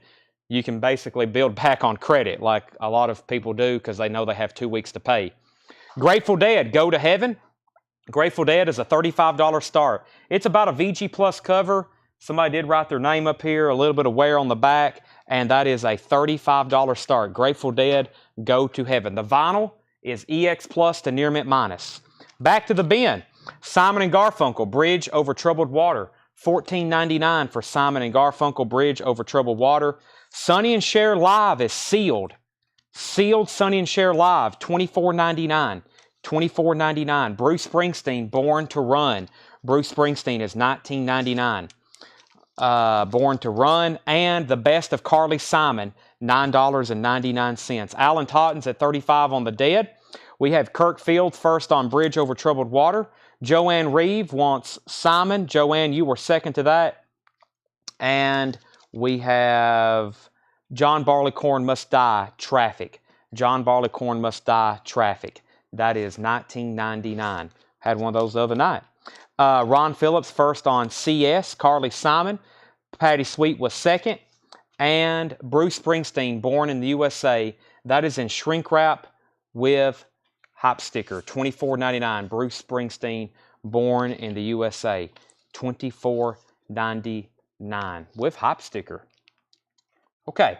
you can basically build back on credit like a lot of people do because they know they have 2 weeks to pay. Grateful Dead, Go to Heaven. Grateful Dead is a $35 start. It's about a VG Plus cover. Somebody did write their name up here, a little bit of wear on the back, and that is a $35 start. Grateful Dead, Go to Heaven. The vinyl is EX Plus to Near Mint Minus. Back to the bin. Simon & Garfunkel, Bridge Over Troubled Water. $14.99 for Simon & Garfunkel, Bridge Over Troubled Water. Sonny & Cher Live is sealed. Sealed Sonny & Cher Live, $24.99. $24.99. Bruce Springsteen, Born to Run. Bruce Springsteen is $19.99. Born to Run. And The Best of Carly Simon, $9.99. Alan Totten's at $35 on The Dead. We have Kirk Fields first on Bridge Over Troubled Water. Joanne Reeve wants Simon. Joanne, you were second to that. And we have John Barleycorn Must Die, Traffic. John Barleycorn Must Die, Traffic. That is $19.99. Had one of those the other night. Ron Phillips first on CS. Carly Simon. Patty Sweet was second. And Bruce Springsteen, Born in the USA. That is in shrink wrap with Hop Sticker. $24.99. Bruce Springsteen, Born in the USA. $24.99 with Hop Sticker. Okay.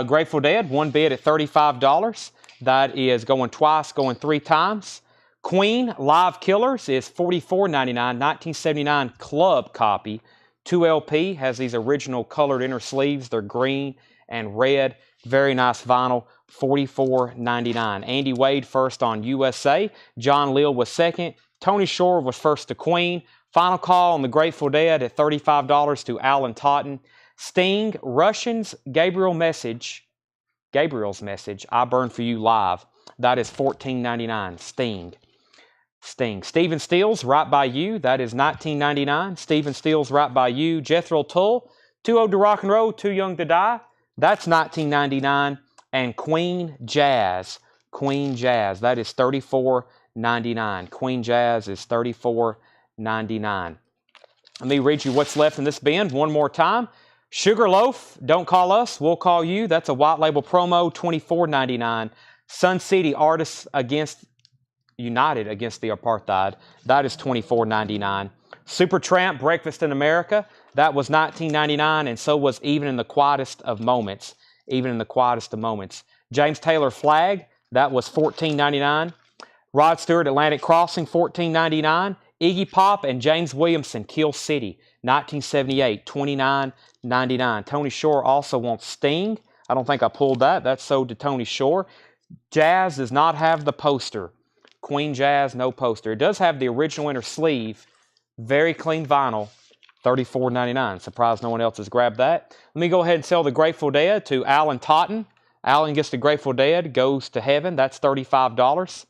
Grateful Dead, one bid at $35. That is going twice, going 3 times. Queen Live Killers is $44.99, 1979 club copy. 2LP, has these original colored inner sleeves. They're green and red. Very nice vinyl, $44.99. Andy Wade first on USA. John Lill was second. Tony Shore was first to Queen. Final call on the Grateful Dead at $35 to Alan Totten. Sting, Russians, Gabriel's Message, I Burn For You Live. That is $14.99. Sting. Stephen Stills, Right By You. That is $19.99. Stephen Stills, Right By You. Jethro Tull, Too Old to Rock and Roll, Too Young to Die. That's $19.99. And Queen Jazz. That is $34.99. Queen Jazz is $34.99. Let me read you what's left in this bin one more time. Sugarloaf, Don't Call Us, We'll Call You. That's a white label promo, $24.99. Sun City, Artists United Against the Apartheid. That is $24.99. Supertramp, Breakfast in America. That was $19.99, and so was Even in the Quietest of Moments. James Taylor, Flag. That was $14.99. Rod Stewart, Atlantic Crossing, $14.99. Iggy Pop and James Williamson, Kill City, 1978, $29.99. Tony Shore also wants Sting. I don't think I pulled that. That's sold to Tony Shore. Jazz does not have the poster. Queen Jazz, no poster. It does have the original inner sleeve. Very clean vinyl, $34.99. Surprised no one else has grabbed that. Let me go ahead and sell the Grateful Dead to Alan Totten. Alan gets the Grateful Dead, Goes to Heaven. That's $35.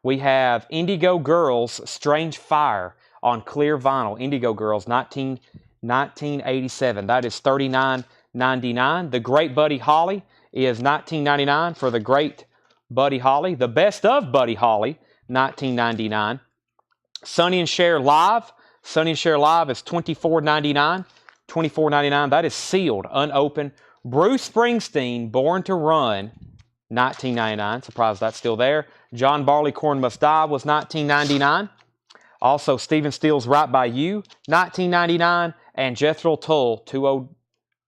We have Indigo Girls, Strange Fire on clear vinyl. Indigo Girls, 1987. That is $39.99. The Great Buddy Holly is $19.99 for the Great Buddy Holly. The Best of Buddy Holly, $19.99. Sonny & Cher Live. Sonny & Cher Live is $24.99. $24.99. That is sealed, unopened. Bruce Springsteen, Born to Run, $19.99. Surprised that's still there. John Barleycorn Must Die was $19.99. Also, Stephen Stills, Right By You, $19.99. And Jethro Tull, Too Old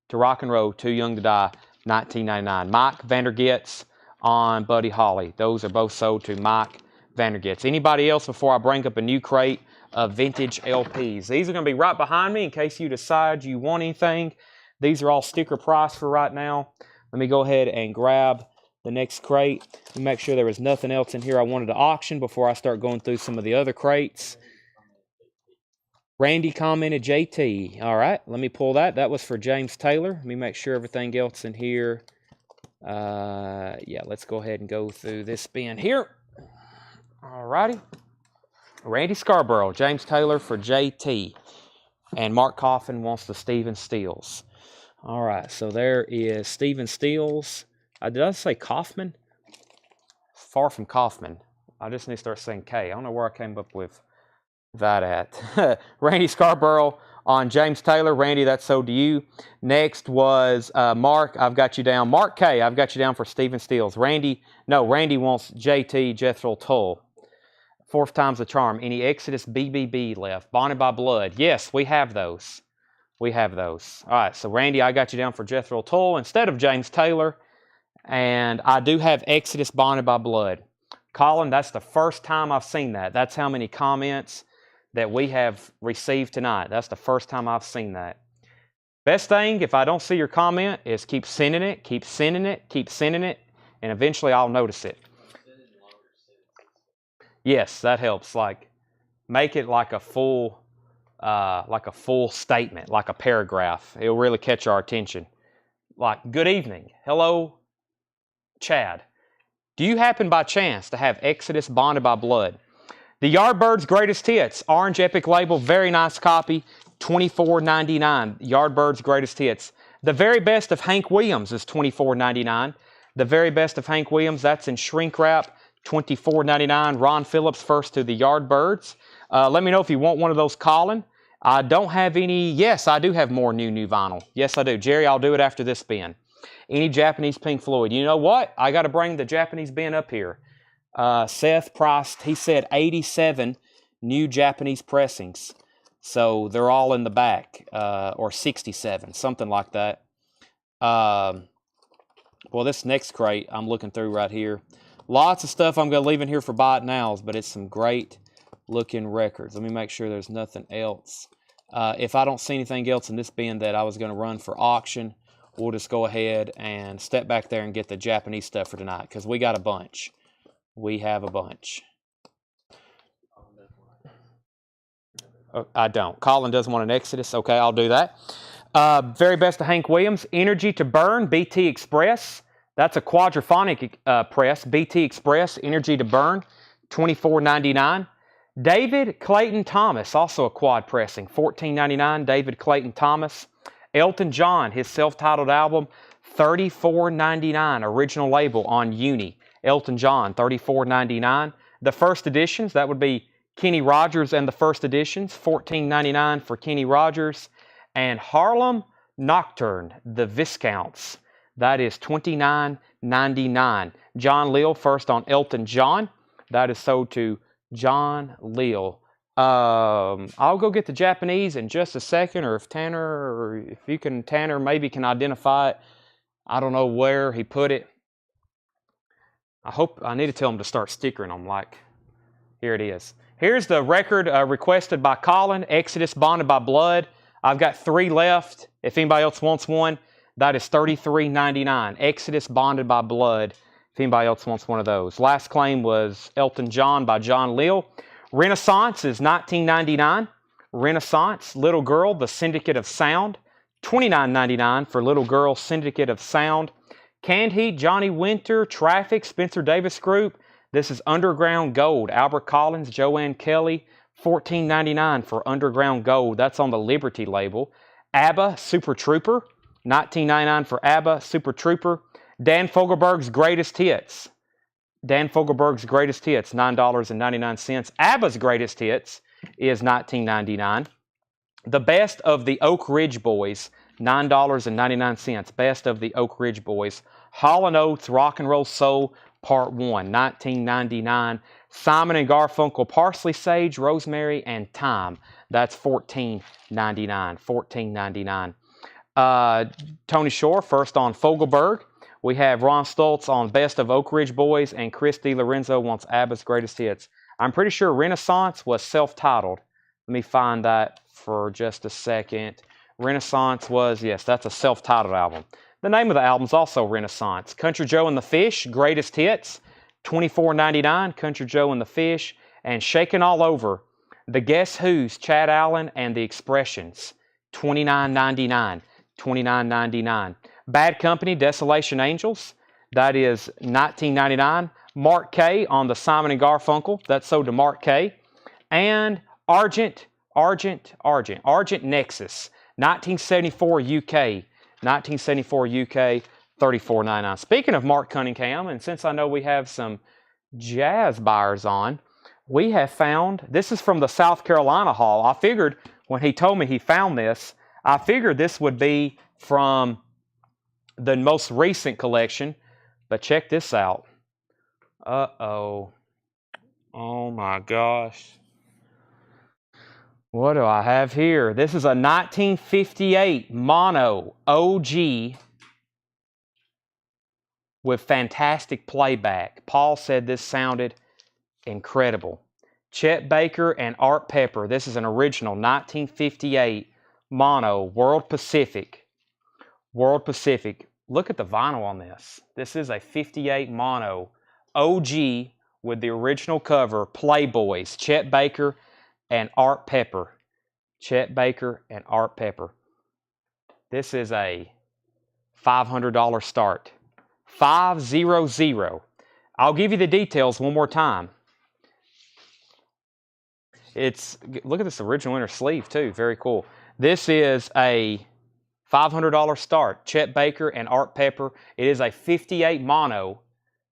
to Rock and Roll, Too Young to Die, $19.99. Mike Vandergets on Buddy Holly. Those are both sold to Mike Vandergets. Anybody else before I bring up a new crate of vintage LPs? These are going to be right behind me in case you decide you want anything. These are all sticker price for right now. Let me go ahead and grab the next crate and make sure there was nothing else in here I wanted to auction before I start going through some of the other crates. Randy commented JT. All right, let me pull that. That was for James Taylor. Let me make sure everything else in here. Yeah, let's go ahead and go through this bin here. All righty. Randy Scarborough, James Taylor for JT. And Mark Coffin wants the Stephen Steels. All right, so there is Stephen Steels. Did I say Kaufman? Far from Kaufman. I just need to start saying K. I don't know where I came up with that at. Randy Scarborough on James Taylor. Randy, that's sold to you. Next was Mark. I've got you down. Mark K. I've got you down for Stephen Steels. Randy wants JT Jethro Tull. Fourth time's the charm. Any Exodus BBB left? Bonded by Blood. Yes, we have those. We have those. All right, so Randy, I got you down for Jethro Tull instead of James Taylor. And I do have Exodus Bonded by Blood. Colin, that's the first time I've seen that. That's how many comments that we have received tonight. That's the first time I've seen that. Best thing, if I don't see your comment, is keep sending it, keep sending it, keep sending it, and eventually I'll notice it. Yes, that helps. Like, make it like a full statement, like a paragraph. It'll really catch our attention. Like, good evening. Hello, Chad. Do you happen by chance to have Exodus Bonded by Blood? The Yardbirds Greatest Hits, orange epic label, very nice copy, $24.99. Yardbirds Greatest Hits. The Very Best of Hank Williams is $24.99. The Very Best of Hank Williams, that's in shrink wrap, $24.99. Ron Phillips first to the Yardbirds. Let me know if you want one of those, Colin. I don't have any. Yes, I do have more new vinyl. Yes, I do. Jerry, I'll do it after this bin. Any Japanese Pink Floyd. You know what? I got to bring the Japanese bin up here. Seth priced, he said 87 new Japanese pressings. So they're all in the back, or 67, something like that. Well, this next crate I'm looking through right here. Lots of stuff I'm going to leave in here for buy it nows, but it's some great looking records. Let me make sure there's nothing else. If I don't see anything else in this bin that I was going to run for auction, we'll just go ahead and step back there and get the Japanese stuff for tonight, because we got a bunch. We have a bunch. Oh, I don't. Colin doesn't want an Exodus. Okay, I'll do that. Very Best of Hank Williams. Energy to Burn, BT Express. That's a quadraphonic press. BT Express, Energy to Burn, $24.99. David Clayton Thomas, also a quad pressing, $14.99. David Clayton Thomas. Elton John, his self-titled album, $34.99. Original label on Uni. Elton John, $34.99. The first editions, that would be Kenny Rogers and the first editions, $14.99 for Kenny Rogers. And Harlem Nocturne, the Viscounts, that is $29.99. John Leal, first on Elton John. That is sold to John Leal. I'll go get the Japanese in just a second, or if Tanner, or if you can, Tanner maybe can identify it. I don't know where he put it. I need to tell him to start stickering them. Like, here it is. Here's the record requested by Colin, Exodus Bonded by Blood. I've got 3 left. If anybody else wants one, that is $33.99. Exodus Bonded by Blood, if anybody else wants one of those. Last claim was Elton John by John Leal. Renaissance is $19.99. Renaissance, Little Girl, The Syndicate of Sound, $29.99 for Little Girl, Syndicate of Sound. Canned Heat, Johnny Winter, Traffic, Spencer Davis Group. This is Underground Gold, Albert Collins, Joanne Kelly, $14.99 for Underground Gold. That's on the Liberty label. ABBA, Super Trooper, $19.99 for ABBA, Super Trooper. Dan Fogelberg's Greatest Hits. Dan Fogelberg's Greatest Hits, $9.99. ABBA's Greatest Hits is $19.99. The Best of the Oak Ridge Boys, $9.99. Best of the Oak Ridge Boys. Hall & Oates Rock and Roll Soul Part 1, $19.99. Simon and Garfunkel Parsley, Sage, Rosemary, and Thyme. That's $14.99. $14.99. Tony Shore, first on Fogelberg. We have Ron Stoltz on Best of Oak Ridge Boys, and Chris DiLorenzo wants ABBA's Greatest Hits. I'm pretty sure Renaissance was self-titled. Let me find that for just a second. Renaissance was, yes, that's a self-titled album. The name of the album is also Renaissance. Country Joe and the Fish, Greatest Hits, $24.99. Country Joe and the Fish. And Shakin' All Over, The Guess Who's, Chad Allen and the Expressions, $29.99. $29.99. Bad Company, Desolation Angels, that is $19.99. Mark K on the Simon and Garfunkel, that's sold to Mark K. And Argent Nexus, 1974 UK, 1974 UK, $34.99. Speaking of Mark Cunningham, and since I know we have some jazz buyers on, we have found, this is from the South Carolina haul. I figured when he told me he found this, I figured this would be from the most recent collection, but check this out. Uh-oh. Oh my gosh. What do I have here? This is a 1958 mono OG with fantastic playback. Paul said this sounded incredible. Chet Baker and Art Pepper. This is an original 1958 mono World Pacific. World Pacific. Look at the vinyl on this. This is a 58 mono OG with the original cover, Playboys, Chet Baker and Art Pepper. Chet Baker and Art Pepper. This is a $500 start. 500. I'll give you the details one more time. Look at this original inner sleeve too, very cool. This is a $500 start. Chet Baker and Art Pepper. It is a 58 mono.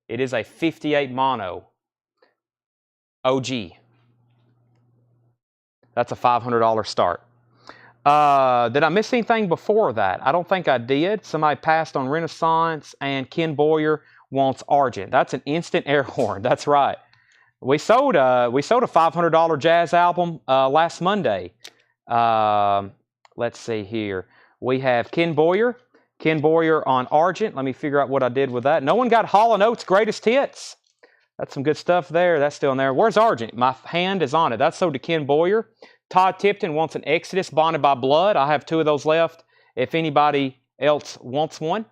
It is a 58 mono OG. That's a $500 start. Did I miss anything before that? I don't think I did. Somebody passed on Renaissance, and Ken Boyer wants Argent. That's an instant air horn. That's right. We sold a $500 jazz album last Monday. Let's see here. We have Ken Boyer on Argent. Let me figure out what I did with that. No one got Hall & Oates Greatest Hits. That's some good stuff there. That's still in there. Where's Argent? My hand is on it. That's sold to Ken Boyer. Todd Tipton wants an Exodus Bonded by Blood. I have 2 of those left if anybody else wants one.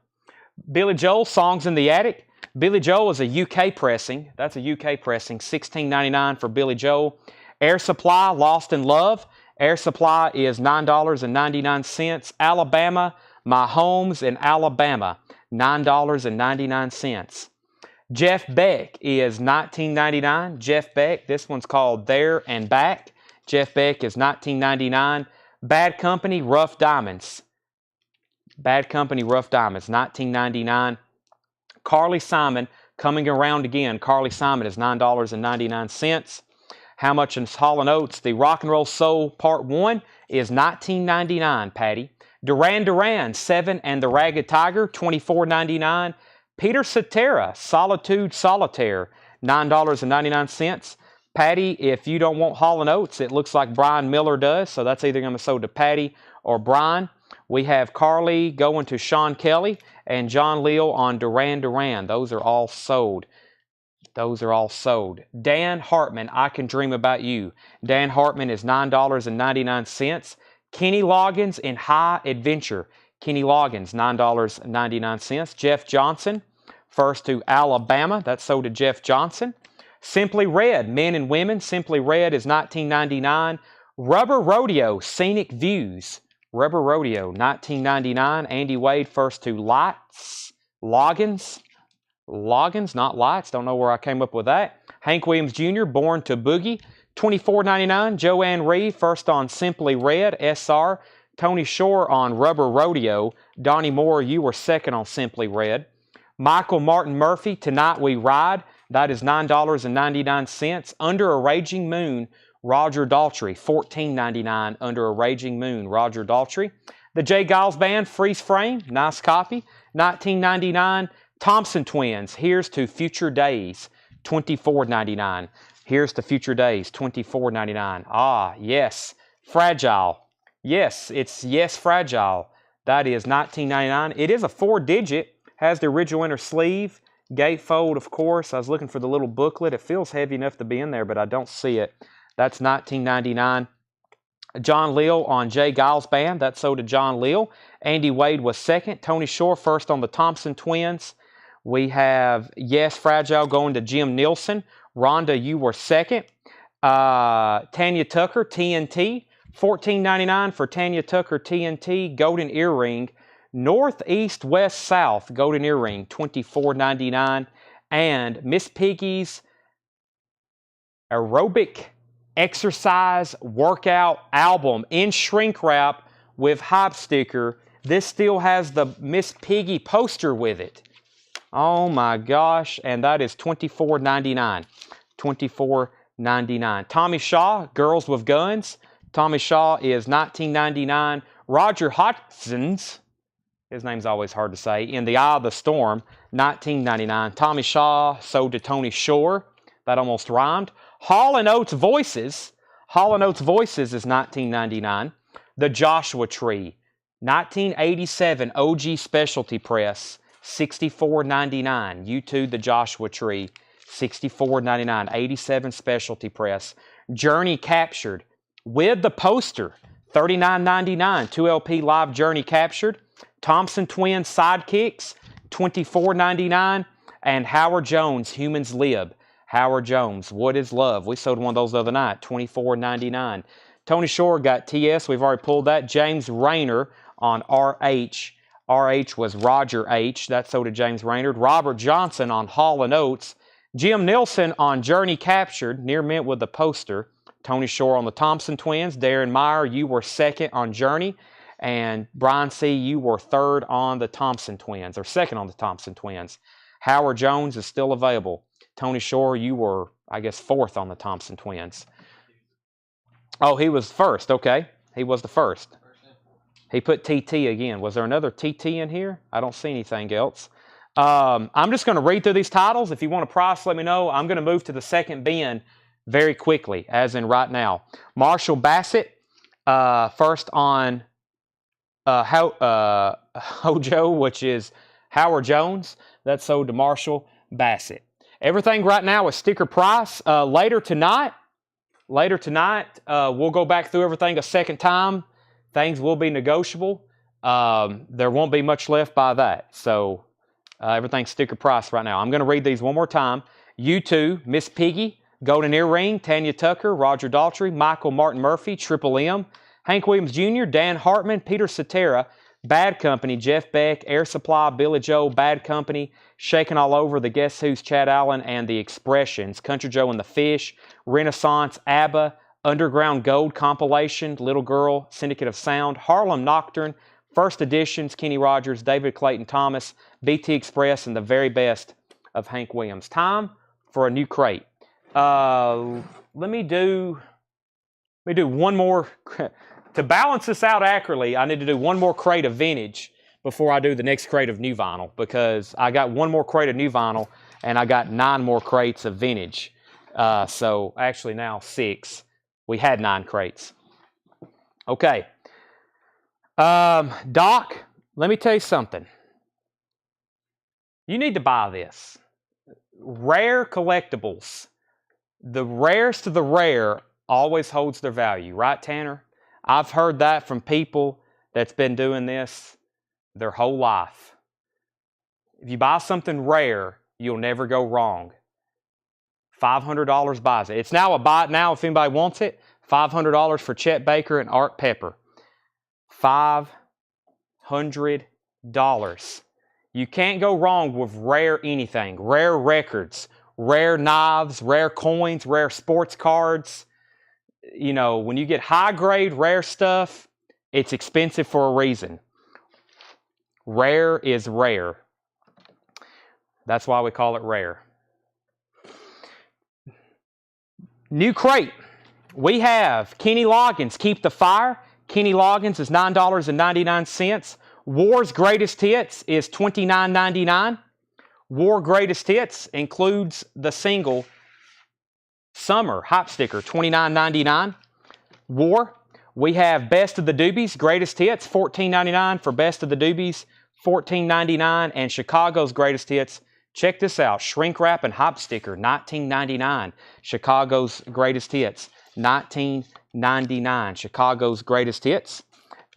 Billy Joel, Songs in the Attic. Billy Joel is a UK pressing. That's a UK pressing. $16.99 for Billy Joel. Air Supply, Lost in Love. Air Supply is $9.99. Alabama, My Home's in Alabama. $9.99. Jeff Beck is $19.99. Jeff Beck, this one's called There and Back. Jeff Beck is $19.99. Bad Company, Rough Diamonds. Bad Company, Rough Diamonds, $19.99. Carly Simon, Coming Around Again. Carly Simon is $9.99. How much is Hall & Oates? The Rock and Roll Soul Part 1 is $19.99, Patty. Duran Duran, Seven and the Ragged Tiger, $24.99. Peter Cetera, Solitude Solitaire, $9.99. Patty, if you don't want Hall & Oates, it looks like Brian Miller does, so that's either going to be sold to Patty or Brian. We have Carly going to Sean Kelly and John Leal on Duran Duran. Those are all sold. Those are all sold. Dan Hartman, I Can Dream About You. Dan Hartman is $9.99. Kenny Loggins in High Adventure. Kenny Loggins, $9.99. Jeff Johnson, First to Alabama. That's sold to Jeff Johnson. Simply Red, Men and Women. Simply Red is $19.99. Rubber Rodeo, Scenic Views. Rubber Rodeo, $19.99. Andy Wade, First to Lights. Loggins, not Lights. Don't know where I came up with that. Hank Williams Jr., Born to Boogie, $24.99. Joanne Reed, First on Simply Red. SR. Tony Shore on Rubber Rodeo. Donnie Moore, you were second on Simply Red. Michael Martin Murphy, Tonight We Ride. That is $9.99. Under a Raging Moon, Roger Daltrey, $14.99. Under a Raging Moon, Roger Daltrey. The J. Giles Band, Freeze Frame, nice copy, $19.99. Thompson Twins, Here's to Future Days, $24.99. Here's to Future Days, $24.99. Ah, yes, Fragile. Yes, it's Yes Fragile. That is $19.99. It is a 4-digit, has the original inner sleeve, gatefold, of course. I was looking for the little booklet. It feels heavy enough to be in there, but I don't see it. That's $19.99. John Leal on J. Giles Band. That's sold to John Leal. Andy Wade was second. Tony Shore first on the Thompson Twins. We have Yes Fragile going to Jim Nielsen. Rhonda, you were second. Tanya Tucker, TNT. $14.99 for Tanya Tucker, TNT. Golden Earring. Northeast, West, South. Golden Earring, $24.99. And Miss Piggy's Aerobic exercise workout album in shrink wrap with hype sticker. This still has the Miss Piggy poster with it. Oh my gosh, and that is $24.99. $24.99. Tommy Shaw, Girls with Guns. Tommy Shaw is $19.99. Roger Hodgson's, his name's always hard to say, In the Eye of the Storm, $19.99. Tommy Shaw sold to Tony Shore. That almost rhymed. Hall & Oates Voices. Hall & Oates Voices is $19.99. The Joshua Tree, 1987 OG Specialty Press, $64.99. U2 The Joshua Tree, $64.99. 87 Specialty Press. Journey Captured with the poster, $39.99. 2LP Live Journey Captured. Thompson Twins Sidekicks, $24.99. And Howard Jones Humans Live. Howard Jones, What is Love? We sold one of those the other night, $24.99. Tony Shore got TS. We've already pulled that. James Rayner on RH. RH was Roger H. That sold to James Rayner. Robert Johnson on Hall & Oates. Jim Nilsson on Journey Captured, near mint with the poster. Tony Shore on the Thompson Twins. Darren Meyer, you were second on Journey. And Brian C., you were third on the Thompson Twins, or second on the Thompson Twins. Howard Jones is still available. Tony Shore, you were, I guess, fourth on the Thompson Twins. Oh, he was first. Okay. He was the first. He put TT again. Was there another TT in here? I don't see anything else. I'm just going to read through these titles. If you want a price, let me know. I'm going to move to the second bin very quickly, as in right now. Marshall Bassett, first on Hojo, which is Howard Jones. That's sold to Marshall Bassett. Everything right now is sticker price. Later tonight, we'll go back through everything a second time. Things will be negotiable. There won't be much left by that. So everything's sticker price right now. I'm going to read these one more time. U2, Miss Piggy, Golden Earring, Tanya Tucker, Roger Daltrey, Michael Martin Murphy, Triple M, Hank Williams Jr., Dan Hartman, Peter Cetera, Bad Company, Jeff Beck, Air Supply, Billy Joe, Bad Company, Shaking All Over, The Guess Who's, Chad Allen, and The Expressions, Country Joe and the Fish, Renaissance, ABBA, Underground Gold Compilation, Little Girl, Syndicate of Sound, Harlem Nocturne, First Editions, Kenny Rogers, David Clayton Thomas, BT Express, and the very best of Hank Williams. Time for a new crate. Let me do one more. To balance this out accurately, I need to do one more crate of vintage before I do the next crate of new vinyl, because I got one more crate of new vinyl and I got 9 more crates of vintage. So actually now 6. We had 9 crates. Okay. Doc, let me tell you something. You need to buy this. Rare collectibles. The rarest of the rare always holds their value. Right, Tanner? I've heard that from people that's been doing this their whole life. If you buy something rare, you'll never go wrong. $500 buys it. It's now a buy it now if anybody wants it. $500 for Chet Baker and Art Pepper. $500. You can't go wrong with rare anything. Rare records, rare knives, rare coins, rare sports cards. You know, when you get high-grade rare stuff, it's expensive for a reason. Rare is rare. That's why we call it rare. New crate. We have Kenny Loggins, Keep the Fire. Kenny Loggins is $9.99. War's Greatest Hits is $29.99. War Greatest Hits includes the single Summer Hype Sticker, $29.99. War. We have Best of the Doobies, Greatest Hits, $14.99 for Best of the Doobies, $14.99. And Chicago's Greatest Hits, check this out, Shrink Wrap and Hype Sticker, $19.99. Chicago's Greatest Hits, $19.99. Chicago's Greatest Hits.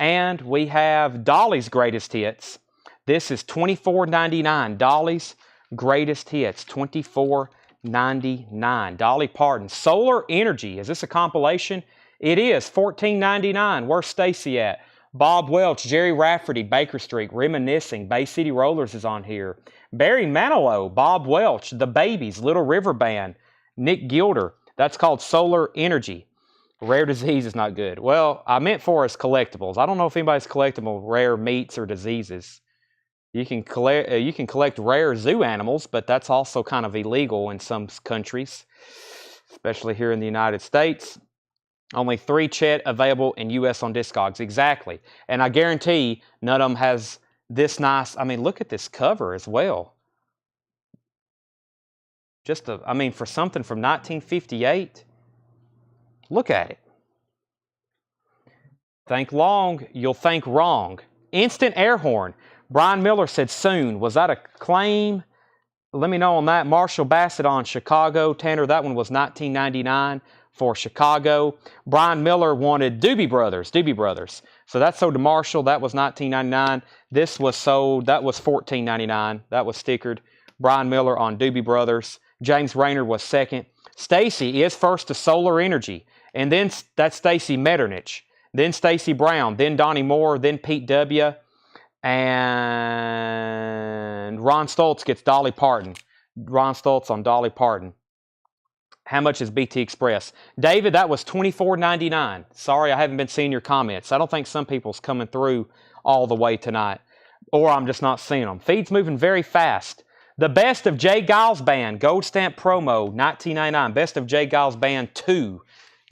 And we have Dolly's Greatest Hits. This is $24.99. Dolly's Greatest Hits, $24.99. Dolly Parton. Solar Energy. Is this a compilation? It is. $14.99. Where's Stacy at? Bob Welch, Jerry Rafferty, Baker Street, Reminiscing. Bay City Rollers is on here. Barry Manilow, Bob Welch, The Babies, Little River Band, Nick Gilder, That's called solar energy. Rare disease is not good. Well, I meant for as collectibles. I don't know if anybody's collectible rare meats or diseases. You can collect rare zoo animals, but that's also kind of illegal in some countries, especially here in the United States. Only 3 Chet available in U.S. on Discogs. Exactly. And I guarantee none of them has this nice. I mean, look at this cover as well. I mean, for something from 1958, look at it. Think long, you'll think wrong. Instant air horn. Brian Miller said soon. Was that a claim? Let me know on that. Marshall Bassett on Chicago. Tanner, that one was 1999 for Chicago. Brian Miller wanted Doobie Brothers. So that sold to Marshall. That was 1999. This was sold. That was $14.99. That was stickered. Brian Miller on Doobie Brothers. James Rayner was second. Stacy is first to Solar Energy. And then that's Stacy Metternich. Then Stacy Brown. Then Donnie Moore. Then Pete W. And Ron Stoltz gets Dolly Parton. Ron Stoltz on Dolly Parton. How much is BT Express? David, that was $24.99. Sorry, I haven't been seeing your comments. I don't think some people's coming through all the way tonight. Or I'm just not seeing them. Feed's moving very fast. The Best of Jay Giles Band. Gold Stamp Promo, $19.99. Best of Jay Giles Band 2.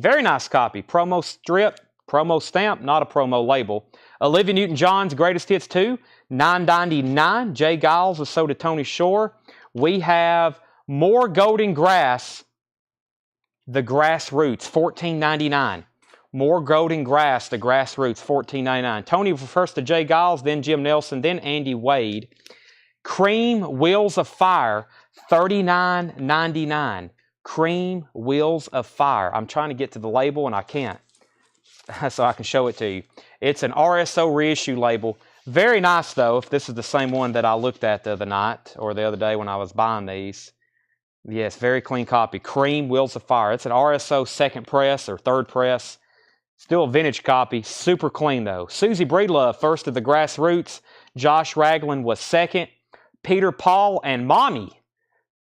Very nice copy. Promo strip. Promo stamp, not a promo label. Olivia Newton-John's Greatest Hits 2, $9.99. Jay Giles was sold to Tony Shore. We have More Golden Grass, The Grassroots, $14.99. More Golden Grass, The Grassroots, $14.99. Tony first to Jay Giles, then Jim Nelson, then Andy Wade. Cream Wheels of Fire, $39.99. Cream Wheels of Fire. I'm trying to get to the label and I can't. So I can show it to you. It's an RSO reissue label. Very nice though, if this is the same one that I looked at the other night or the other day when I was buying these. Yes, very clean copy. Cream Wheels of Fire. It's an RSO second press or third press. Still a vintage copy. Super clean though. Susie Breedlove, first of the Grassroots. Josh Ragland was second. Peter Paul and Mommy.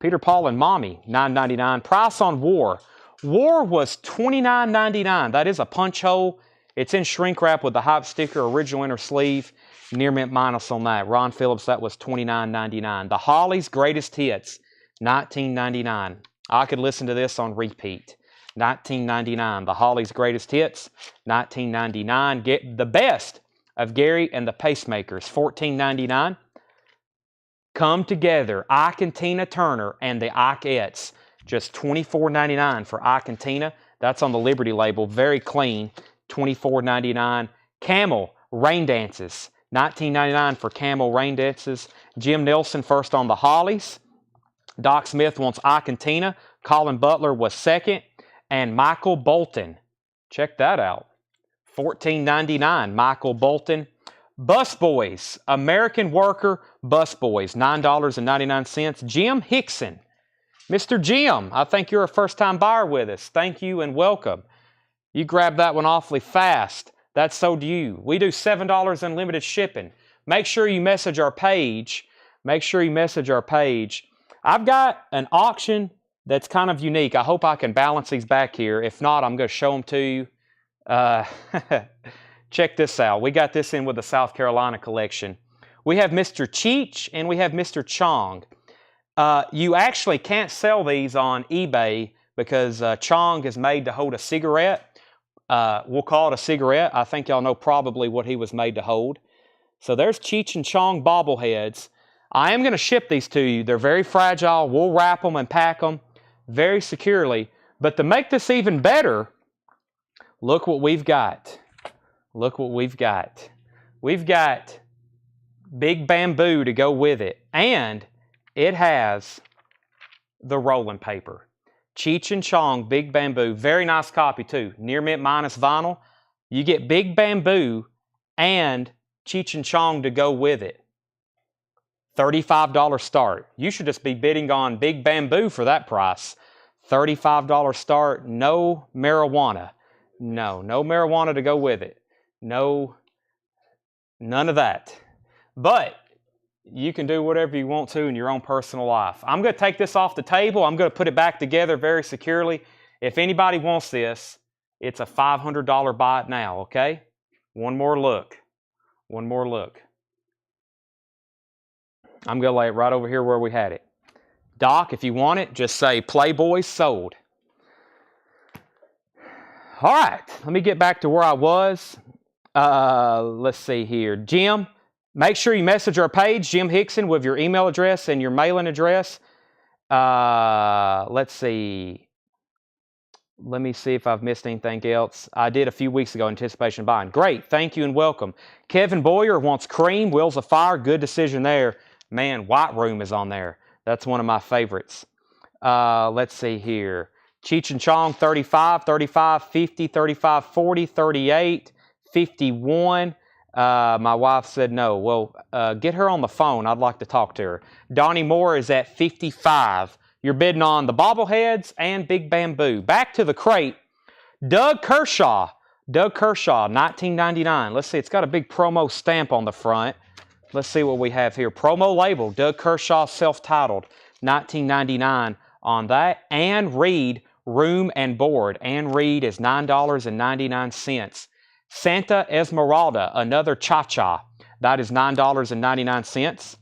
$9.99. Price on War. War was $29.99. That is a punch hole. It's in shrink wrap with the hype sticker, original inner sleeve, near mint minus on that. Ron Phillips, that was $29.99. The Hollies Greatest Hits, $19.99. I could listen to this on repeat. $19.99. The Hollies Greatest Hits, $19.99. Get the Best of Gary and the Pacemakers, $14.99. Come Together, Ike and Tina Turner and the Ikeettes. Just $24.99 for Ike and Tina. That's on the Liberty label. Very clean. $24.99. Camel Rain Dances. $19.99 for Camel Rain Dances. Jim Nelson first on the Hollies. Doc Smith wants Ike and Tina. Colin Butler was second. And Michael Bolton. Check that out. $14.99. Michael Bolton. Busboys. American Worker Busboys. $9.99. Jim Hickson. Mr. Jim, I think you're a first-time buyer with us. Thank you and welcome. You grabbed that one awfully fast. That's sold to you. We do $7 unlimited shipping. Make sure you message our page. I've got an auction that's kind of unique. I hope I can balance these back here. If not, I'm going to show them to you. Check this out. We got this in with the South Carolina collection. We have Mr. Cheech and we have Mr. Chong. You actually can't sell these on eBay because Chong is made to hold a cigarette. We'll call it a cigarette. I think y'all know probably what he was made to hold. So there's Cheech and Chong bobbleheads. I am going to ship these to you. They're very fragile. We'll wrap them and pack them very securely. But to make this even better, look what we've got. We've got big bamboo to go with it. And it has the rolling paper. Cheech and Chong, Big Bamboo. Very nice copy too. Near mint minus vinyl. You get Big Bamboo and Cheech and Chong to go with it. $35 start. You should just be bidding on Big Bamboo for that price. $35 start. No marijuana. No marijuana to go with it. No, none of that. But you can do whatever you want to in your own personal life. I'm going to take this off the table. I'm going to put it back together very securely If anybody wants this, it's a $500 buy it now, okay? One more look. One more look. I'm going to lay it right over here where we had it. Doc, if you want it, just say Playboy sold. All right, let me get back to where I was. Let's see here. Jim, make sure you message our page, Jim Hickson, with your email address and your mailing address. Let's see. Let me see if I've missed anything else. I did a few weeks ago, anticipation buying. Great, thank you and welcome. Kevin Boyer wants cream, Wheels of Fire, good decision there. Man, White Room is on there. That's one of my favorites. Let's see here. Cheech and Chong, 35, 35, 50, 35, 40, 38, 51. My wife said no. Well, get her on the phone. I'd like to talk to her. Donnie Moore is at 55. You're bidding on the bobbleheads and Big Bamboo. Back to the crate. Doug Kershaw. Doug Kershaw, 1999. Let's see. It's got a big promo stamp on the front. Let's see what we have here. Promo label. Doug Kershaw, self-titled. 1999 on that. Ann Reed, room and board. Ann Reed is $9.99. Santa Esmeralda, another cha-cha. That is $9.99.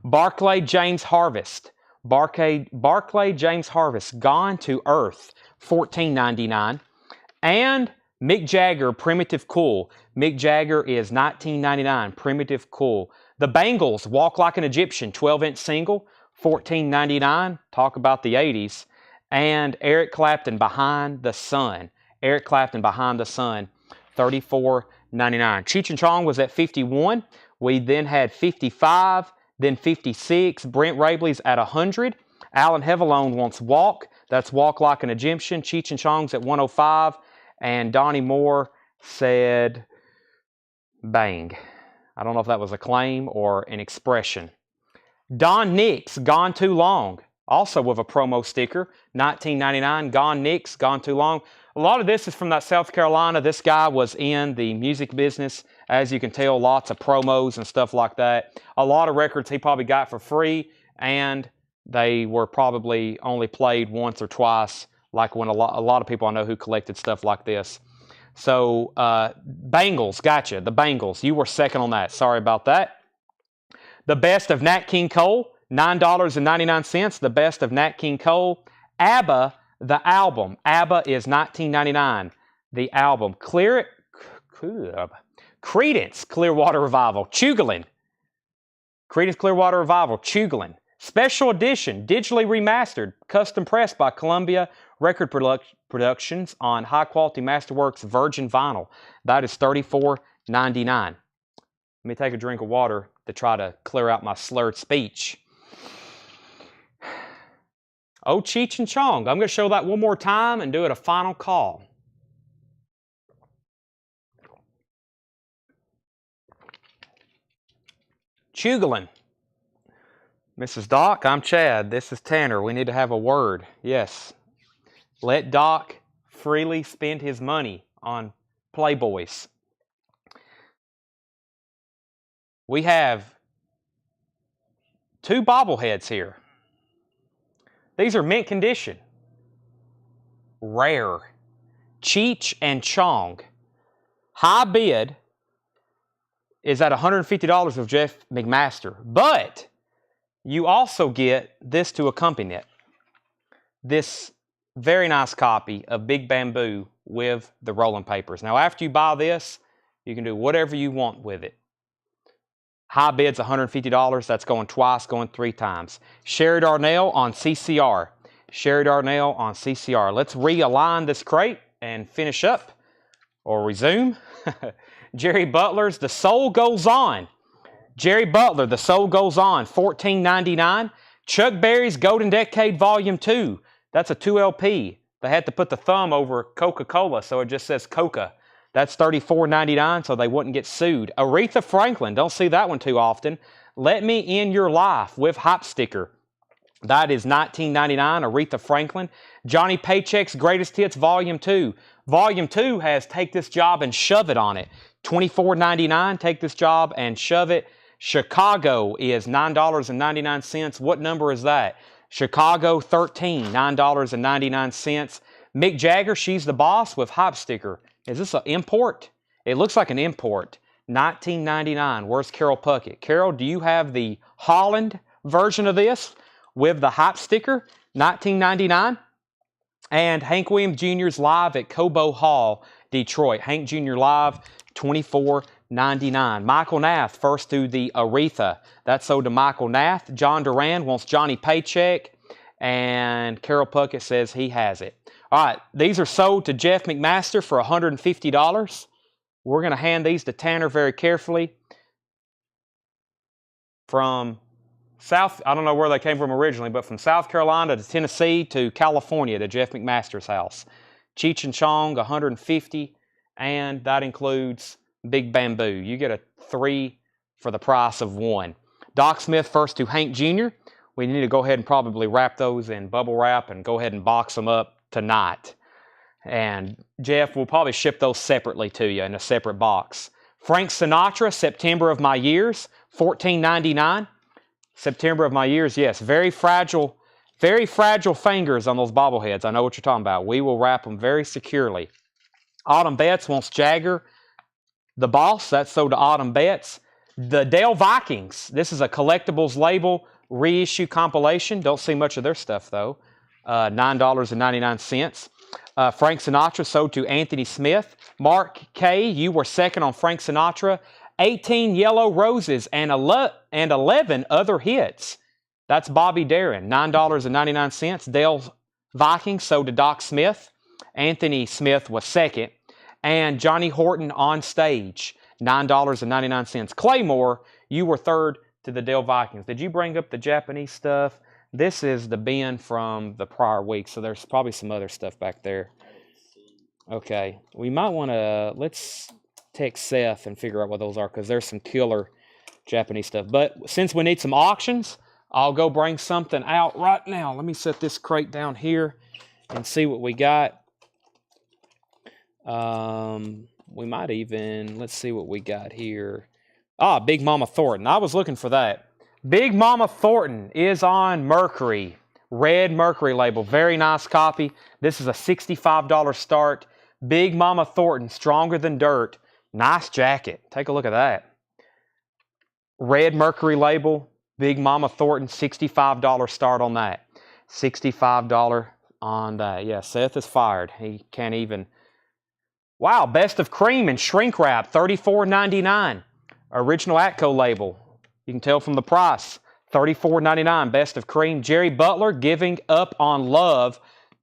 Barclay James Harvest. Barclay James Harvest, Gone to Earth, $14.99. And Mick Jagger, Primitive Cool. Mick Jagger is $19.99, Primitive Cool. The Bangles, Walk Like an Egyptian, 12-inch single, $14.99. Talk about the 80s. And Eric Clapton, Behind the Sun. Eric Clapton, Behind the Sun, $34.99. Cheech and Chong was at 51. We then had 55. Then 56, Brent Rabley's at 100. Alan Hevelone wants Walk. That's Walk Like an Egyptian. Cheech and Chong's at 105. And Donnie Moore said, bang. I don't know if that was a claim or an expression. Don Nix, Gone Too Long. Also with a promo sticker, $19.99. Gone Nix, Gone Too Long. A lot of this is from that South Carolina. This guy was in the music business. As you can tell, lots of promos and stuff like that. A lot of records he probably got for free, and they were probably only played once or twice, like when a lot of people I know who collected stuff like this. So, Bangles, gotcha. The Bangles. You were second on that. Sorry about that. The Best of Nat King Cole, $9.99. The Best of Nat King Cole. ABBA, the album. ABBA is $19.99. The album. Creedence Clearwater Revival. Chugolin. Creedence Clearwater Revival. Chugolin. Special edition. Digitally remastered. Custom pressed by Columbia Record Productions on high-quality Masterworks Virgin Vinyl. That is $34.99. Let me take a drink of water to try to clear out my slurred speech. Oh, Cheech and Chong. I'm going to show that one more time and do it a final call. Chugolin. Mrs. Doc, I'm Chad. This is Tanner. We need to have a word. Yes. Let Doc freely spend his money on Playboys. We have 2 bobbleheads here. These are mint condition. Rare. Cheech and Chong. High bid is at $150 with Jeff McMaster. But you also get this to accompany it. This very nice copy of Big Bamboo with the rolling papers. Now, after you buy this, you can do whatever you want with it. High bid's $150. That's going twice, going 3 times. Sherry Darnell on CCR. Sherry Darnell on CCR. Let's realign this crate and finish up or resume. Jerry Butler's The Soul Goes On. Jerry Butler, The Soul Goes On, $14.99. Chuck Berry's Golden Decade Volume 2. That's a 2 LP. They had to put the thumb over Coca-Cola, so it just says Coca. That's $34.99, so they wouldn't get sued. Aretha Franklin, don't see that one too often. Let Me In Your Life with Hop Sticker. That is $19.99, Aretha Franklin. Johnny Paycheck's Greatest Hits Volume 2. Volume 2 has Take This Job and Shove It on it. $24.99, Take This Job and Shove It. Chicago is $9.99. What number is that? Chicago 13, $9.99. Mick Jagger, She's the Boss with hype sticker. Is this an import? It looks like an import. $19.99. Where's Carol Puckett? Carol, do you have the Holland version of this with the hype sticker? $19.99. And Hank Williams Jr.'s live at Cobo Hall, Detroit. Hank Jr. live, $24.99. Michael Nath, first through the Aretha. That's sold to Michael Nath. John Duran wants Johnny Paycheck. And Carol Puckett says he has it. All right, these are sold to Jeff McMaster for $150. We're going to hand these to Tanner very carefully. From South, I don't know where they came from originally, but from South Carolina to Tennessee to California to Jeff McMaster's house. Cheech and Chong, $150, and that includes Big Bamboo. You get a 3 for the price of 1. Doc Smith first to Hank Jr. We need to go ahead and probably wrap those in bubble wrap and go ahead and box them up tonight. And Jeff, we'll probably ship those separately to you in a separate box. Frank Sinatra, September of My Years, $14.99. September of My Years, yes. Very fragile fingers on those bobbleheads. I know what you're talking about. We will wrap them very securely. Autumn Betts wants Jagger, the Boss. That's sold to Autumn Betts. The Dale Vikings. This is a collectibles label reissue compilation. Don't see much of their stuff, though. $9.99. Frank Sinatra sold to Anthony Smith. Mark K., you were second on Frank Sinatra. 18 Yellow Roses and 11 other hits. That's Bobby Darin, $9.99. Dale Vikings sold to Doc Smith. Anthony Smith was second. And Johnny Horton On Stage, $9.99. Claymore, you were third to the Dale Vikings. Did you bring up the Japanese stuff? This is the bin from the prior week, so there's probably some other stuff back there. Okay, we might want to, let's text Seth and figure out what those are, because there's some killer Japanese stuff. But since we need some auctions, I'll go bring something out right now. Let me set this crate down here and see what we got. We might even, let's see what we got here. Big Mama Thornton. I was looking for that. Big Mama Thornton is on Mercury. Red Mercury label. Very nice copy. This is a $65 start. Big Mama Thornton, Stronger Than Dirt. Nice jacket. Take a look at that. Red Mercury label. Big Mama Thornton, $65 start on that. $65 on that. Yeah, Seth is fired. He can't even. Wow, Best of Cream and Shrink Wrap, $34.99. Original Atco label. You can tell from the price. $34.99. Best of Cream. Jerry Butler, Giving Up on Love,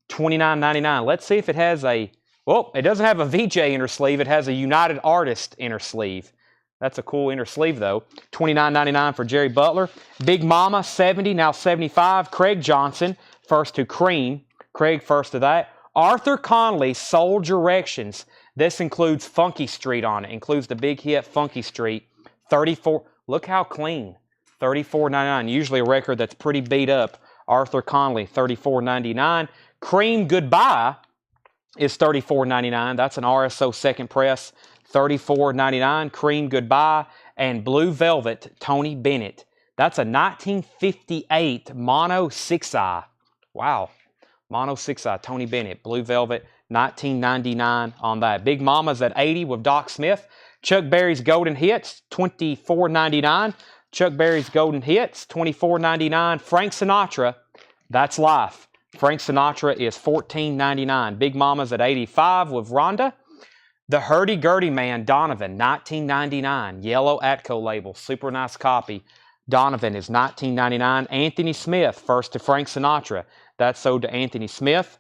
$29.99. Let's see if it has a. Well, it doesn't have a VJ inner sleeve. It has a United Artist inner sleeve. That's a cool inner sleeve, though. $29.99 for Jerry Butler. Big Mama, 70, now 75. Craig Johnson, first to Cream. Craig, first to that. Arthur Conley, Soul Directions. This includes Funky Street on it. Includes the big hit Funky Street. 34. Look how clean. $34.99. Usually a record that's pretty beat up. Arthur Conley, $34.99. Cream Goodbye is $34.99. That's an RSO second press. $34.99. Cream Goodbye. And Blue Velvet, Tony Bennett. That's a 1958 Mono 6-eye. Wow. Mono 6-eye, Tony Bennett. Blue Velvet, $19.99 on that. Big Mama's at 80 with Doc Smith. Chuck Berry's Golden Hits, $24.99. Chuck Berry's Golden Hits, $24.99. Frank Sinatra, That's Life. Frank Sinatra is $14.99. Big Mama's at 85 with Rhonda. The Hurdy-Gurdy Man, Donovan, $19.99. Yellow Atco label, super nice copy. Donovan is $19.99. Anthony Smith, first to Frank Sinatra. That's sold to Anthony Smith.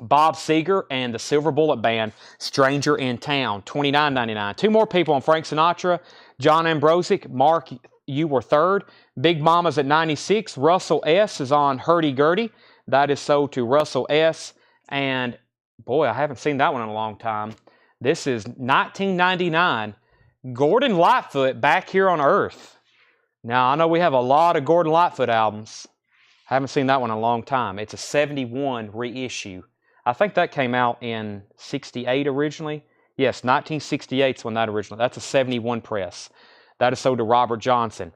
Bob Seger and the Silver Bullet Band, Stranger in Town, $29.99. Two more people on Frank Sinatra. John Ambrosic, Mark, you were third. Big Mama's at 96. Russell S. is on Hurdy-Gurdy. That is sold to Russell S. And, boy, I haven't seen that one in a long time. This is $19.99. Gordon Lightfoot, Back Here on Earth. Now, I know we have a lot of Gordon Lightfoot albums. I haven't seen that one in a long time. It's a 71 reissue. I think that came out in 68 originally. Yes, 1968 is when that originally. That's a 71 press. That is sold to Robert Johnson.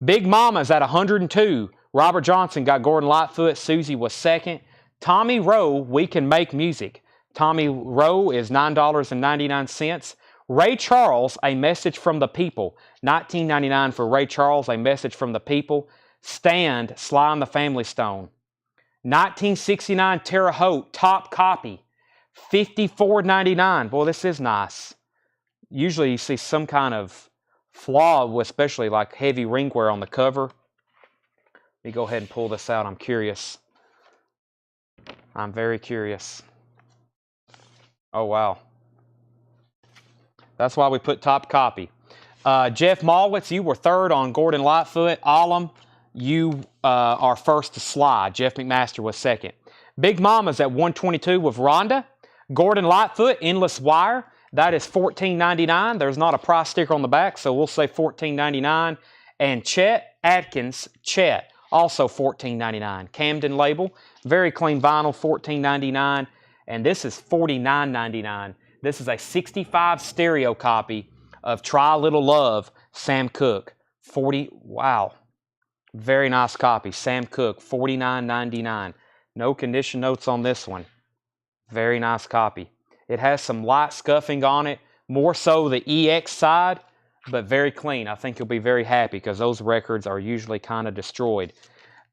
Big Mama's at 102 Robert Johnson got Gordon Lightfoot. Susie was second. Tommy Rowe, We Can Make Music. Tommy Rowe is $9.99. Ray Charles, A Message from the People. $19.99 for Ray Charles, A Message from the People. Stand, Sly and the Family Stone. 1969 Terre Haute, top copy. $54.99. Boy, this is nice. Usually you see some kind of flaw, especially like heavy ringwear on the cover. Let me go ahead and pull this out. I'm curious. I'm very curious. Oh, wow. That's why we put top copy. Jeff Malwitz, you were third on Gordon Lightfoot. Alum, you are first to Sly. Jeff McMaster was second. Big Mama's at 122 with Rhonda. Gordon Lightfoot, Endless Wire. That is $14.99. There's not a price sticker on the back, so we'll say $14.99. And Chet Atkins, Chet, also $14.99. Camden label, very clean vinyl, $14.99. And this is $49.99. This is a 65 stereo copy of Try a Little Love, Sam Cooke. Wow. Very nice copy. Sam Cooke, $49.99. No condition notes on this one. Very nice copy. It has some light scuffing on it, more so the EX side, but very clean. I think you'll be very happy because those records are usually kind of destroyed.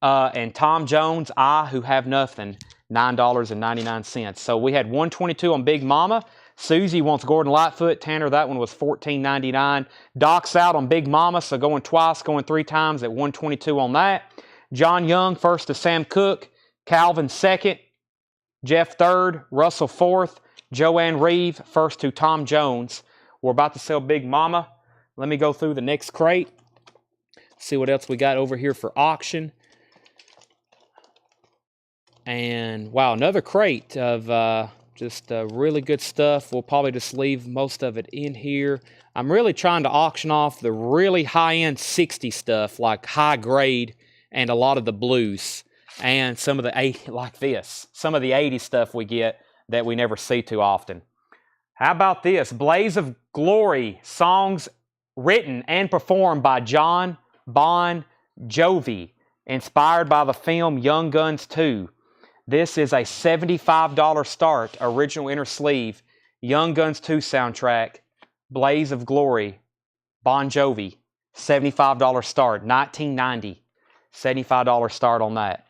And Tom Jones, I Who Have Nothing, $9.99. So we had 122 on Big Mama. Susie wants Gordon Lightfoot. Tanner, that one was $14.99. Doc's out on Big Mama, so going twice, going three times at 122 on that. John Young first to Sam Cooke. Calvin second. Jeff third. Russell fourth. Joanne Reeve first to Tom Jones. We're about to sell Big Mama. Let me go through the next crate. See what else we got over here for auction. And wow, another crate of just really good stuff. We'll probably just leave most of it in here. I'm really trying to auction off the really high-end 60 stuff, like high grade, and a lot of the blues, and some of the 80, like this, some of the 80 stuff we get that we never see too often. How about this? Blaze of Glory, songs written and performed by John Bon Jovi, inspired by the film Young Guns 2. This is a $75 start, original inner sleeve, Young Guns 2 soundtrack, Blaze of Glory, Bon Jovi, $75 start, 1990, $75 start on that.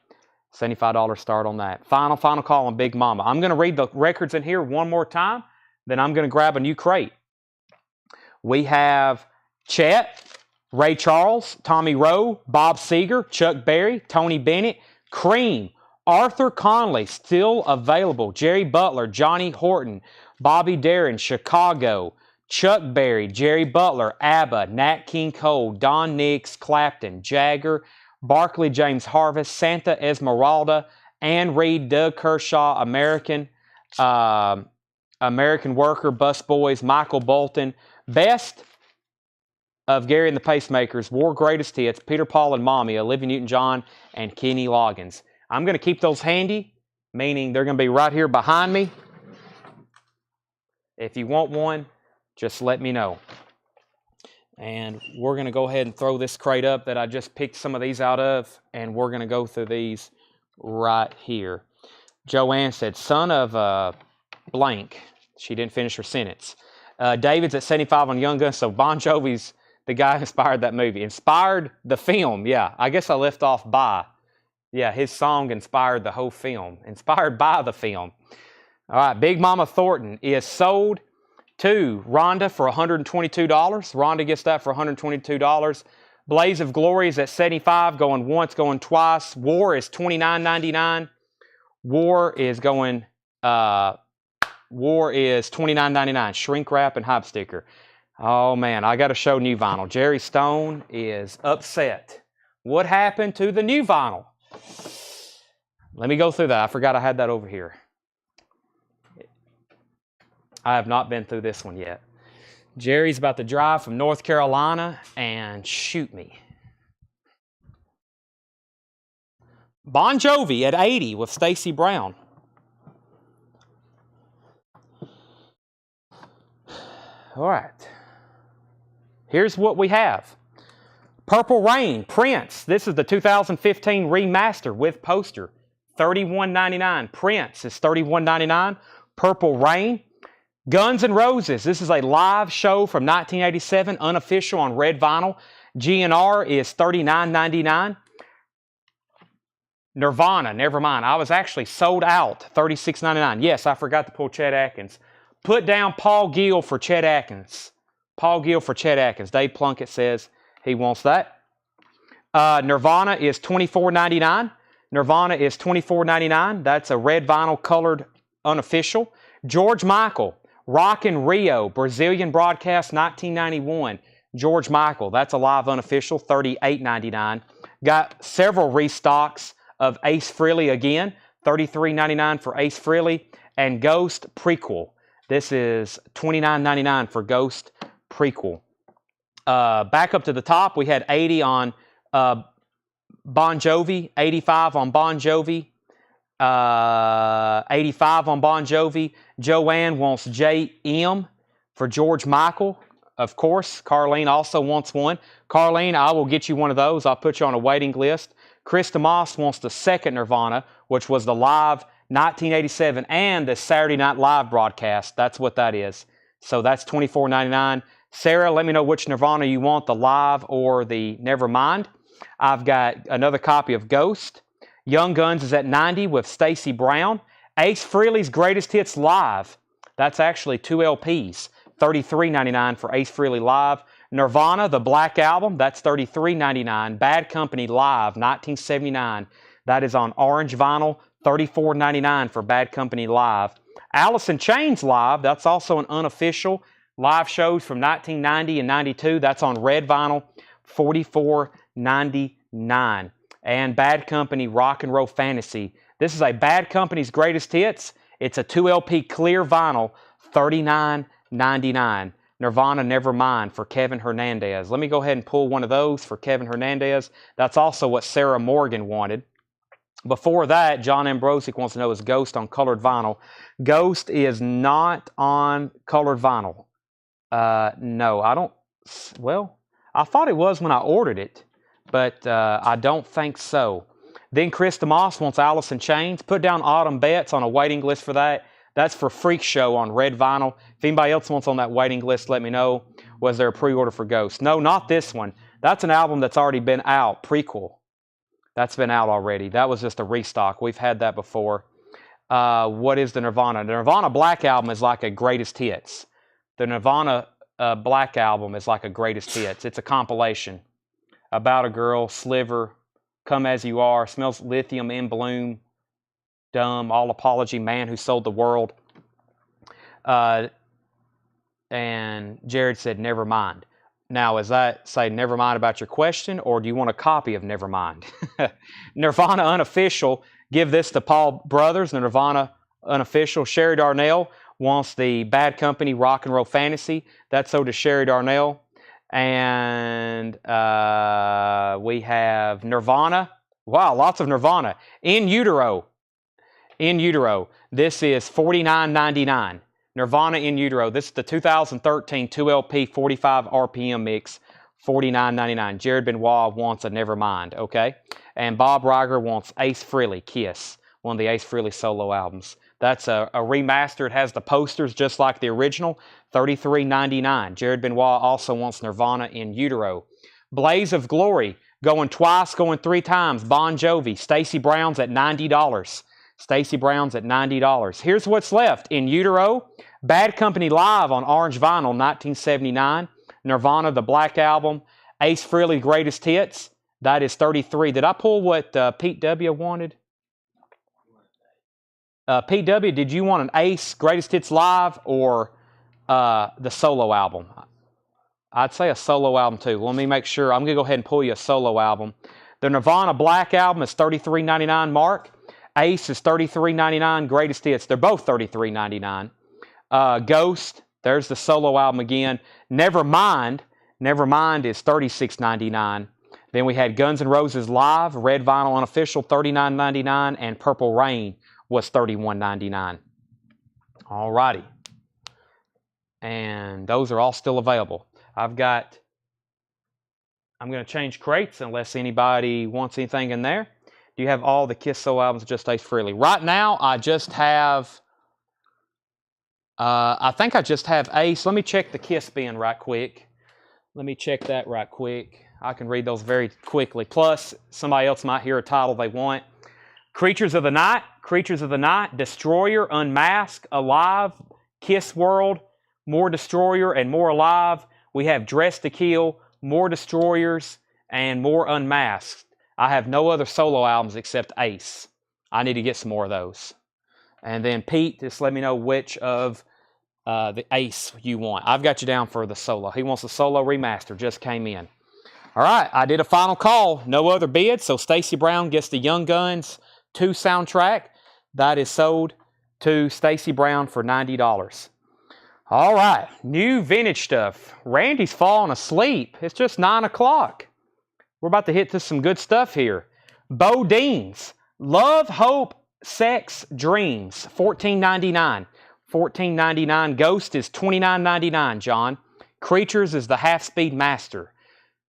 $75 start on that. Final call on Big Mama. I'm going to read the records in here one more time, then I'm going to grab a new crate. We have Chet, Ray Charles, Tommy Rowe, Bob Seger, Chuck Berry, Tony Bennett, Cream, Arthur Conley, still available, Jerry Butler, Johnny Horton, Bobby Darin, Chicago, Chuck Berry, Jerry Butler, ABBA, Nat King Cole, Don Nix, Clapton, Jagger, Barkley James Harvest, Santa Esmeralda, Ann Reed, Doug Kershaw, American Worker, Busboys, Michael Bolton, Best of Gary and the Pacemakers, War Greatest Hits, Peter Paul and Mommy, Olivia Newton-John, and Kenny Loggins. I'm going to keep those handy, meaning they're going to be right here behind me. If you want one, just let me know. And we're going to go ahead and throw this crate up that I just picked some of these out of, and we're going to go through these right here. Joanne said, son of blank. She didn't finish her sentence. David's at 75 on Young Guns, so Bon Jovi's the guy who inspired that movie. Inspired the film, yeah. I guess I left off by. Yeah, his song inspired the whole film. Inspired by the film. All right, Big Mama Thornton is sold to Rhonda for $122. Rhonda gets that for $122. Blaze of Glory is at $75, going once, going twice. War is $29.99. War is $29.99. Shrink wrap and hype sticker. Oh man, I got to show new vinyl. Jerry Stone is upset. What happened to the new vinyl? Let me go through that. I forgot I had that over here. I have not been through this one yet. Jerry's about to drive from North Carolina and shoot me. Bon Jovi at 80 with Stacey Brown. All right. Here's what we have. Purple Rain, Prince. This is the 2015 remaster with poster. $31.99. Prince is $31.99. Purple Rain. Guns N' Roses. This is a live show from 1987, unofficial on red vinyl. GNR is $39.99. Nirvana, never mind. I was actually sold out, $36.99. Yes, I forgot to pull Chet Atkins. Put down Paul Gill for Chet Atkins. Paul Gill for Chet Atkins. Dave Plunkett says he wants that. Nirvana is $24.99. Nirvana is $24.99. That's a red vinyl colored unofficial. George Michael, Rock in Rio, Brazilian broadcast 1991. George Michael, that's a live unofficial, $38.99. Got several restocks of Ace Frehley again, $33.99 for Ace Frehley. And Ghost Prequel. This is $29.99 for Ghost Prequel. Back up to the top, we had 80 on Bon Jovi, 85 on Bon Jovi, 85 on Bon Jovi. Joanne wants JM for George Michael. Of course, Carlene also wants one. Carlene, I will get you one of those. I'll put you on a waiting list. Krista Moss wants the second Nirvana, which was the live 1987 and the Saturday Night Live broadcast. That's what that is. So that's $24.99. Sarah, let me know which Nirvana you want, the live or the Nevermind. I've got another copy of Ghost. Young Guns is at 90 with Stacey Brown. Ace Frehley's Greatest Hits Live. That's actually 2 LPs. $33.99 for Ace Frehley Live. Nirvana, the Black Album, that's $33.99. Bad Company Live, 1979. That is on orange vinyl, $34.99 for Bad Company Live. Alice in Chains Live, that's also an unofficial. Live shows from 1990 and 92, that's on red vinyl, $44.99. And Bad Company Rock and Roll Fantasy. This is a Bad Company's Greatest Hits. It's a 2 LP clear vinyl, $39.99. Nirvana Nevermind for Kevin Hernandez. Let me go ahead and pull one of those for Kevin Hernandez. That's also what Sarah Morgan wanted. Before that, John Ambrosic wants to know, is Ghost on colored vinyl? Ghost is not on colored vinyl. No, I don't. Well, I thought it was when I ordered it, but I don't think so. Then Krista Moss wants Alice in Chains. Put down Autumn Betts on a waiting list for that. That's for Freak Show on red vinyl. If anybody else wants on that waiting list, let me know. Was there a pre-order for Ghost? No, not this one. That's an album that's already been out, Prequel. That's been out already. That was just a restock. We've had that before. What is the Nirvana? The Nirvana Black Album is like a greatest hits. The Nirvana Black Album is like a greatest hits. It's a compilation about a girl, Sliver, Come As You Are, Smells Lithium, In Bloom, Dumb, All Apology, Man Who Sold the World. And Jared said, never mind. Now, is that say never mind about your question, or do you want a copy of Nevermind? Nirvana Unofficial, give this to Paul Brothers, the Nirvana Unofficial. Sherry Darnell wants the Bad Company Rock and Roll Fantasy. That's so to Sherry Darnell. And we have Nirvana. Wow, lots of Nirvana. In Utero. In Utero. This is $49.99. Nirvana In Utero. This is the 2013 2LP 45 RPM mix, $49.99. Jared Benoit wants a Nevermind, okay? And Bob Riger wants Ace Frehley, Kiss, one of the Ace Frehley solo albums. That's a remaster. It has the posters just like the original, $33.99. Jared Benoit also wants Nirvana In Utero. Blaze of Glory, going twice, going 3 times. Bon Jovi, Stacey Brown's at $90. Stacey Brown's at $90. Here's what's left. In Utero, Bad Company Live on orange vinyl, 1979. Nirvana, the Black Album. Ace Frehley Greatest Hits, that is $33. Did I pull what Pete W. wanted? Pete W., did you want an Ace Greatest Hits Live or the solo album? I'd say a solo album too. Let me make sure. I'm going to go ahead and pull you a solo album. The Nirvana Black Album is $33.99, Mark. Ace is $33.99. Greatest Hits, they're both $33.99. Ghost, there's the solo album again. Nevermind is $36.99. Then we had Guns N' Roses Live, red vinyl unofficial, $39.99, and Purple Rain was $31.99. All righty. And those are all still available. I've got I'm going to change crates unless anybody wants anything in there. Do you have all the Kiss solo albums of Just Ace Frehley? Right now, I just have, I think I just have Ace. Let me check the Kiss bin right quick. Let me check that right quick. I can read those very quickly. Plus, somebody else might hear a title they want. Creatures of the Night, Destroyer, Unmasked, Alive, Kiss World, More Destroyer, and More Alive. We have Dress to Kill, More Destroyers, and More Unmasked. I have no other solo albums except Ace. I need to get some more of those. And then Pete, just let me know which of the Ace you want. I've got you down for the solo. He wants the solo remaster, just came in. All right, I did a final call. No other bids, so Stacy Brown gets the Young Guns 2 soundtrack. That is sold to Stacy Brown for $90. All right, new vintage stuff. Randy's falling asleep. It's just 9 o'clock. We're about to hit to some good stuff here. Bodine's Love, Hope, Sex, Dreams, $14.99. $14.99. Ghost is $29.99, John. Creatures is the half-speed master,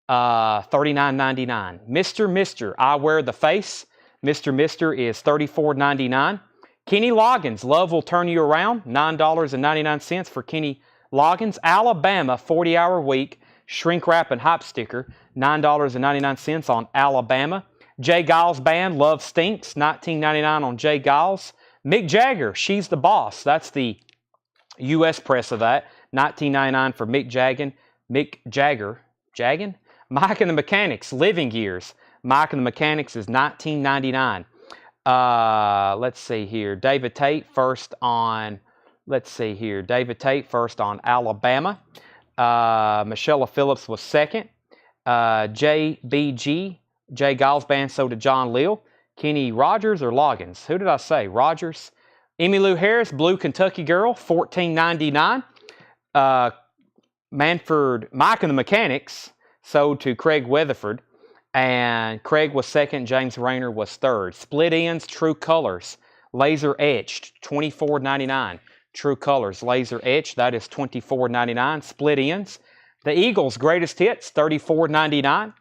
$39.99. Mr. I Wear the Face. Mr. is $34.99. Kenny Loggins, Love Will Turn You Around, $9.99 for Kenny Loggins. Alabama, 40-hour week, shrink wrap and hop sticker, $9.99 on Alabama. Jay Giles Band, Love Stinks, $19.99 on Jay Giles. Mick Jagger, She's the Boss. That's the U.S. press of that, $19.99 for Mick Jagger. Mike and the Mechanics, Living Years. Mike and the Mechanics is $19.99. Let's see here. David Tate first on Alabama. Michelle Phillips was second. JBG, Jay Giles Band, so did John Leal. Kenny Rogers or Loggins? Who did I say? Rogers. Emmylou Harris, Blue Kentucky Girl, $14.99. Mike and the Mechanics, sold to Craig Weatherford. And Craig was second, James Rayner was third. Split Ends, True Colors, Laser Etched, $24.99. True Colors, Laser Etched, that is $24.99. Split Ends. The Eagles' Greatest Hits, $34.99.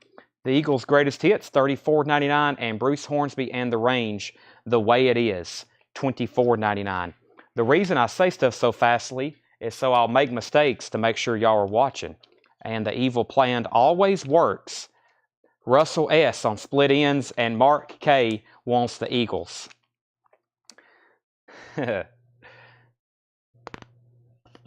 The Eagles' Greatest Hits, $34.99. And Bruce Hornsby and the Range, The Way It Is, $24.99. The reason I say stuff so fastly is so I'll make mistakes to make sure y'all are watching. And the evil plan always works. Russell S. on Split Ends, and Mark K. wants the Eagles. I'm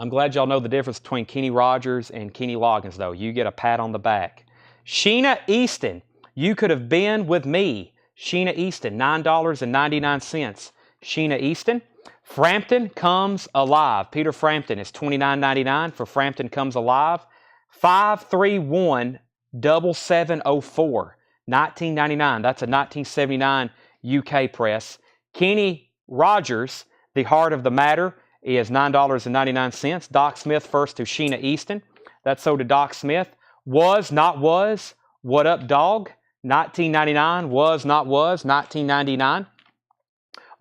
glad y'all know the difference between Kenny Rogers and Kenny Loggins, though. You get a pat on the back. Sheena Easton, You Could Have Been With Me. Sheena Easton, $9.99. Sheena Easton. Frampton Comes Alive. Peter Frampton is $29.99 for Frampton Comes Alive. 531 7704, $19.99. That's a 1979 UK press. Kenny Rogers, The Heart of the Matter, is $9.99. Doc Smith first to Sheena Easton. That's sold to Doc Smith. Was, Not Was, What Up Dog, $19.99. Was, Not Was, $19.99.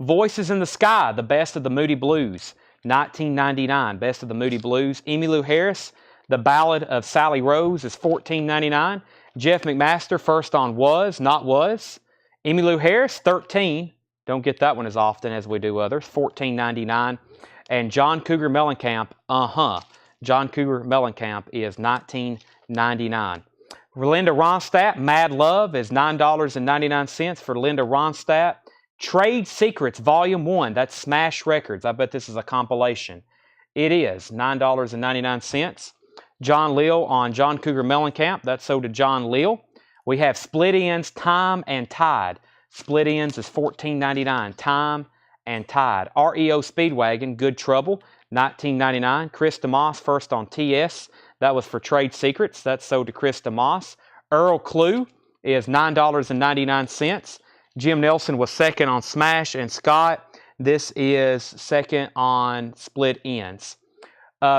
Voices in the Sky, The Best of the Moody Blues, $19.99. Best of the Moody Blues. Emmylou Harris, The Ballad of Sally Rose is $14.99. Jeff McMaster first on Was, Not Was. Emmylou Harris, $13. Don't get that one as often as we do others, $14.99. And John Cougar Mellencamp, John Cougar Mellencamp is $19.99. Linda Ronstadt, Mad Love is $9.99 for Linda Ronstadt. Trade Secrets Volume 1, that's Smash Records. I bet this is a compilation. It is $9.99. John Leal on John Cougar Mellencamp, that's sold to John Leal. We have Split Ends, Time and Tide. Split Ends is $14.99. Time and Tide. REO Speedwagon, Good Trouble, $19.99. Chris DeMoss first on TS. That was for Trade Secrets. That's sold to Chris DeMoss. Earl Clue is $9.99. Jim Nelson was second on Smash and Scott. This is second on Split Ends.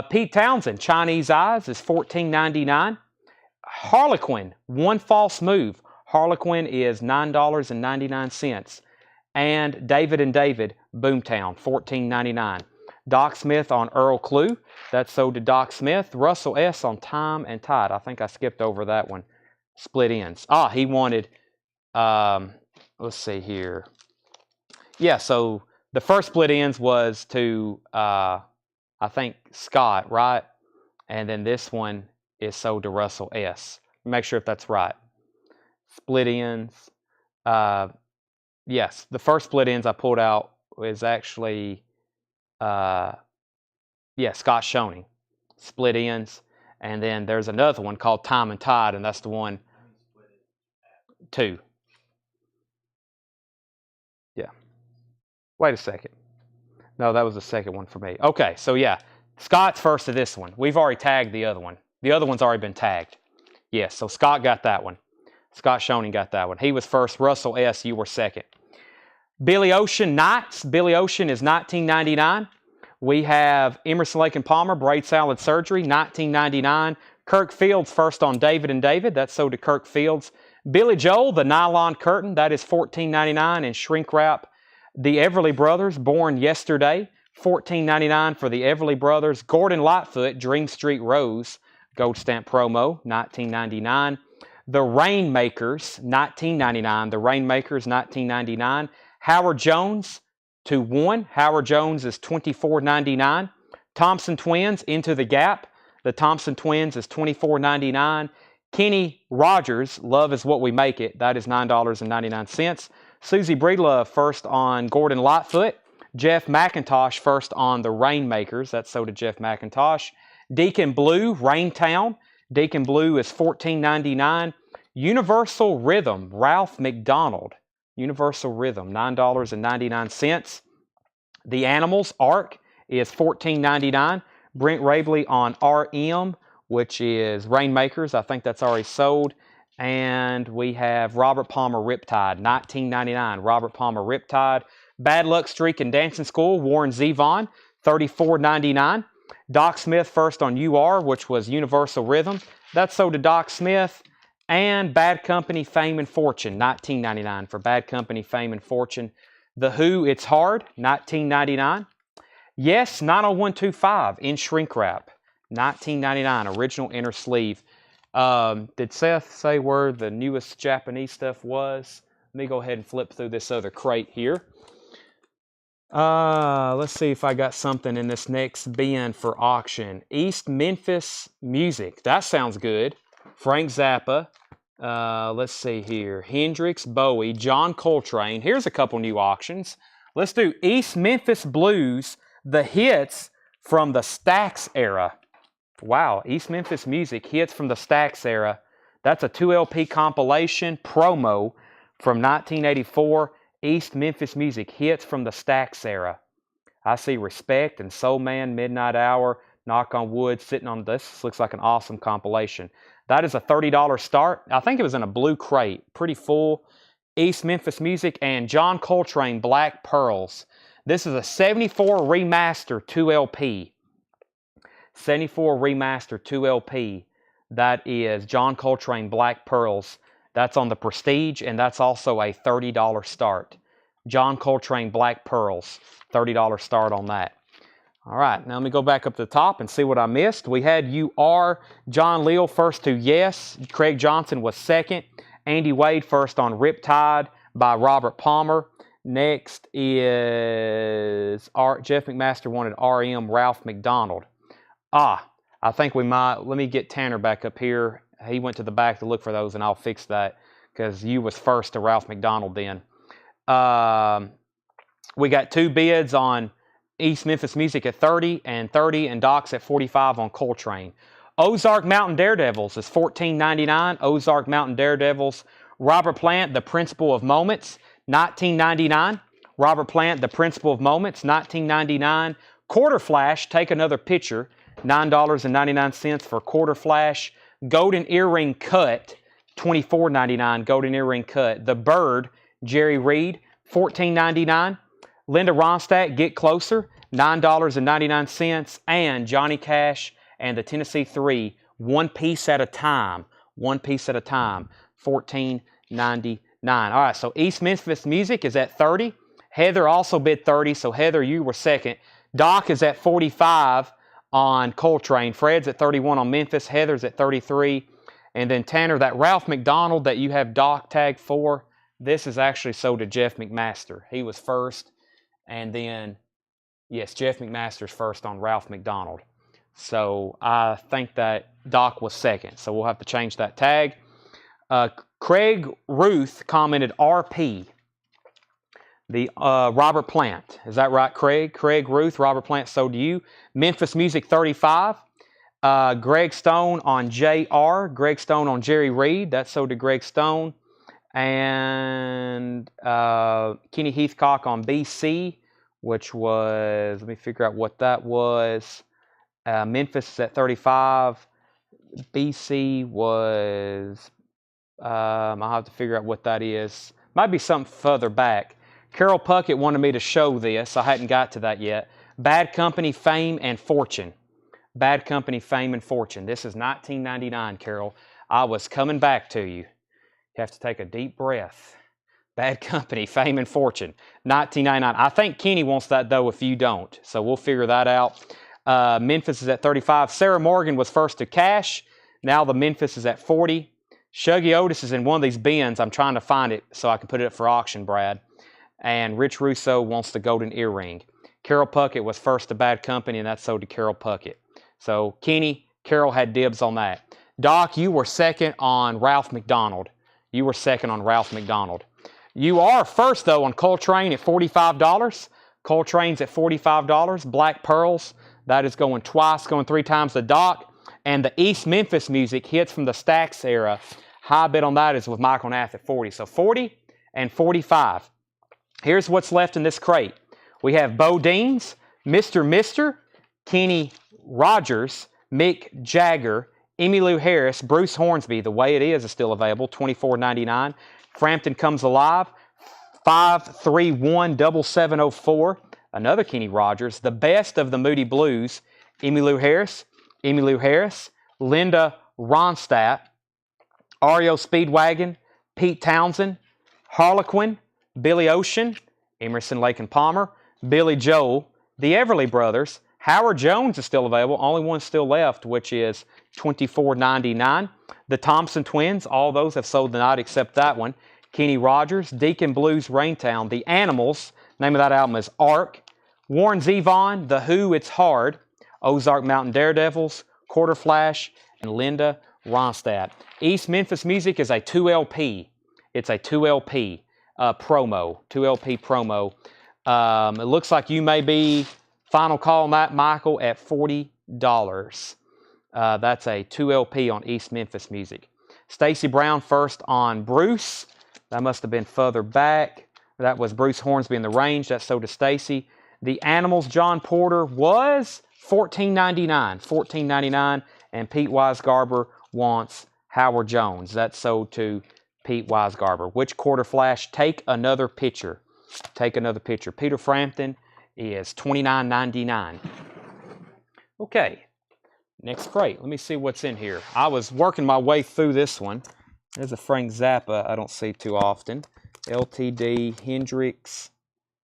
Pete Townsend, Chinese Eyes is $14.99. Harlequin, One False Move. Harlequin is $9.99. And David and David, Boomtown, $14.99. Doc Smith on Earl Clue. That's sold to Doc Smith. Russell S. on Time and Tide. I think I skipped over that one. split ends. He wanted, let's see here. Yeah, so the first split ends was to, I think, Scott, right? And then this one is sold to Russell S. Make sure if that's right. Split ends. Yes, the first split ends I pulled out was actually, Scott Schoening. Split ends. And then there's another one called Time and Tide, and that's the one, 2. Yeah. Wait a second. No, that was the second one for me. Okay, so yeah, Scott's first to this one. We've already tagged the other one. The other one's already been tagged. Yes, so Scott got that one. Scott Schoening got that one. He was first. Russell S., you were second. Billy Ocean Nights. Billy Ocean is 1999. We have Emerson, Lake and Palmer, Braid Salad Surgery, 1999. Kirk Fields first on David and David. That's sold to Kirk Fields. Billy Joel, The Nylon Curtain. That is $14.99. And Shrink Wrap, The Everly Brothers, Born Yesterday. $14.99 for The Everly Brothers. Gordon Lightfoot, Dream Street Rose, Gold Stamp Promo, $19.99. The Rainmakers, $19.99. The Rainmakers, $19.99. Howard Jones, 2-1. Howard Jones is $24.99. Thompson Twins, Into the Gap. The Thompson Twins is $24.99. Kenny Rogers, Love Is What We Make It. That is $9.99. Susie Breedlove first on Gordon Lightfoot. Jeff McIntosh first on The Rainmakers. That's sold to Jeff McIntosh. Deacon Blue, Raintown. Deacon Blue is $14.99. Universal Rhythm, Ralph McDonald. Universal Rhythm, $9.99. The Animals, Ark, is $14.99. Brent Rabley on RM, which is Rainmakers. I think that's already sold. And we have Robert Palmer Riptide, $19.99. Robert Palmer Riptide. Bad Luck Streak and Dancing School, Warren Zevon, $34.99. Doc Smith first on UR, which was Universal Rhythm. That's sold to Doc Smith. And Bad Company, Fame and Fortune, $19.99 for Bad Company, Fame and Fortune. The Who, It's Hard, $19.99. Yes, 90125 in Shrink Wrap, $19.99, original inner sleeve. Did Seth say where the newest Japanese stuff was? Let me go ahead and flip through this other crate here. Let's see if I got something in this next bin for auction. East Memphis Music, that sounds good. Frank Zappa. Let's see here. Hendrix, Bowie, John Coltrane. Here's a couple new auctions. Let's do East Memphis Blues, the hits from the Stax era. Wow, East Memphis Music, hits from the Stax era. That's a 2 LP compilation promo from 1984. East Memphis Music, hits from the Stax era. I see Respect and Soul Man, Midnight Hour, Knock on Wood, sitting on this. This looks like an awesome compilation. That is a $30 start. I think it was in a blue crate. Pretty full. East Memphis Music and John Coltrane, Black Pearls. This is a 74 remaster 2 LP. 74 remaster 2 LP. That is John Coltrane, Black Pearls. That's on the Prestige, and that's also a $30 start. John Coltrane, Black Pearls. $30 start on that. All right, now let me go back up to the top and see what I missed. We had You Are, John Leal first to Yes. Craig Johnson was second. Andy Wade first on Riptide by Robert Palmer. Next is Jeff McMaster wanted RM, Ralph McDonald. I think we might, let me get Tanner back up here. He went to the back to look for those, and I'll fix that because you was first to Ralph McDonald then. We got 2 bids on East Memphis Music at 30 and Doc's at 45 on Coltrane. Ozark Mountain Daredevils is $14.99. Ozark Mountain Daredevils. Robert Plant, The Principle of Moments, $19.99. Robert Plant, The Principle of Moments, $19.99. Quarter Flash, Take Another Picture, $9.99 for Quarter Flash. Golden Earring Cut, $24.99. Golden Earring Cut. The Bird, Jerry Reed, $14.99. Linda Ronstadt, Get Closer, $9.99. And Johnny Cash and the Tennessee 3, One Piece at a Time. One Piece at a Time, $14.99. All right, so East Memphis Music is at 30. Heather also bid 30, so Heather, you were second. Doc is at 45 on Coltrane. Fred's at 31 on Memphis. Heather's at 33. And then Tanner, that Ralph McDonald that you have doc tagged for, this is actually sold to Jeff McMaster. He was first, and then, yes, Jeff McMaster's first on Ralph McDonald. So I think that doc was second, so we'll have to change that tag. Craig Ruth commented RP. The Robert Plant. Is that right, Craig? Craig Ruth, Robert Plant sold to you. Memphis Music 35. Greg Stone on JR. Greg Stone on Jerry Reed. That's sold to Greg Stone. And Kenny Heathcock on BC, which was, let me figure out what that was. Memphis is at 35. BC was, I'll have to figure out what that is. Might be something further back. Carol Puckett wanted me to show this. I hadn't got to that yet. Bad Company, Fame, and Fortune. Bad Company, Fame, and Fortune. This is 1999, Carol. I was coming back to you. You have to take a deep breath. Bad Company, Fame, and Fortune. 1999. I think Kenny wants that, though, if you don't. So we'll figure that out. Memphis is at 35. Sarah Morgan was first to cash. Now the Memphis is at 40. Shuggy Otis is in one of these bins. I'm trying to find it so I can put it up for auction, Brad. And Rich Russo wants the golden earring. Carol Puckett was first to Bad Company, and that's sold to Carol Puckett. So Kenny, Carol had dibs on that. Doc, you were second on Ralph McDonald. You were second on Ralph McDonald. You are first, though, on Coltrane at $45. Coltrane's at $45. Black Pearls, that is going twice, going 3 times the Doc. And the East Memphis Music hits from the Stax era. High bid on that is with Michael Nath at 40. So 40 and 45. Here's what's left in this crate. We have Bo Deans, Mr. Mister, Kenny Rogers, Mick Jagger, Emmylou Harris, Bruce Hornsby. The Way It Is still available, $24.99. Frampton Comes Alive, 531-7704. Another Kenny Rogers. The Best of the Moody Blues, Emmylou Harris, Linda Ronstadt, REO Speedwagon, Pete Townsend, Harlequin, Billy Ocean, Emerson, Lake and Palmer, Billy Joel, the Everly Brothers. Howard Jones is still available. Only one still left, which is $24.99. The Thompson Twins, all those have sold tonight except that one. Kenny Rogers, Deacon Blues, Raintown. The Animals, name of that album is Ark. Warren Zevon, The Who, It's Hard. Ozark Mountain Daredevils, Quarter Flash, and Linda Ronstadt. East Memphis Music is a 2LP. It's a 2LP. Promo, 2LP promo. It looks like you may be final call on that, Michael, at $40. That's a 2LP on East Memphis Music. Stacy Brown first on Bruce. That must have been further back. That was Bruce Hornsby in the Range. That's sold to Stacy. The Animals, John Porter, was $14.99. $14.99. And Pete Weisgarber wants Howard Jones. That's sold to Pete Weisgarber. Which Quarter Flash? Take Another Picture. Take Another Picture. Peter Frampton is $29.99. Okay, next crate. Let me see what's in here. I was working my way through this one. There's a Frank Zappa I don't see too often. LTD, Hendrix.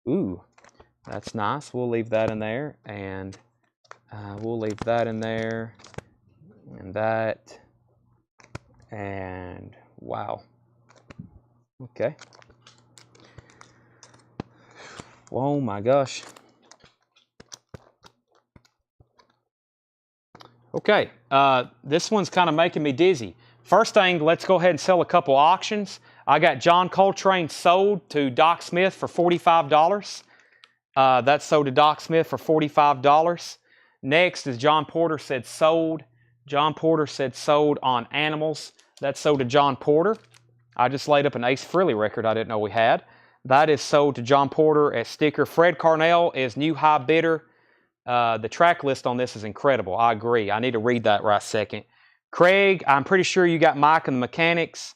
Ooh, that's nice. We'll leave that in there. And we'll leave that in there. And that. And wow. Okay. Oh my gosh. Okay, this one's kind of making me dizzy. First thing, let's go ahead and sell a couple auctions. I got John Coltrane sold to Doc Smith for $45. That's sold to Doc Smith for $45. Next is John Porter said sold. John Porter said sold on Animals. That's sold to John Porter. I just laid up an Ace Frehley record I didn't know we had. That is sold to John Porter as sticker. Fred Carnell is new high bidder. The track list on this is incredible. I agree. I need to read that right second. Craig, I'm pretty sure you got Mike and the Mechanics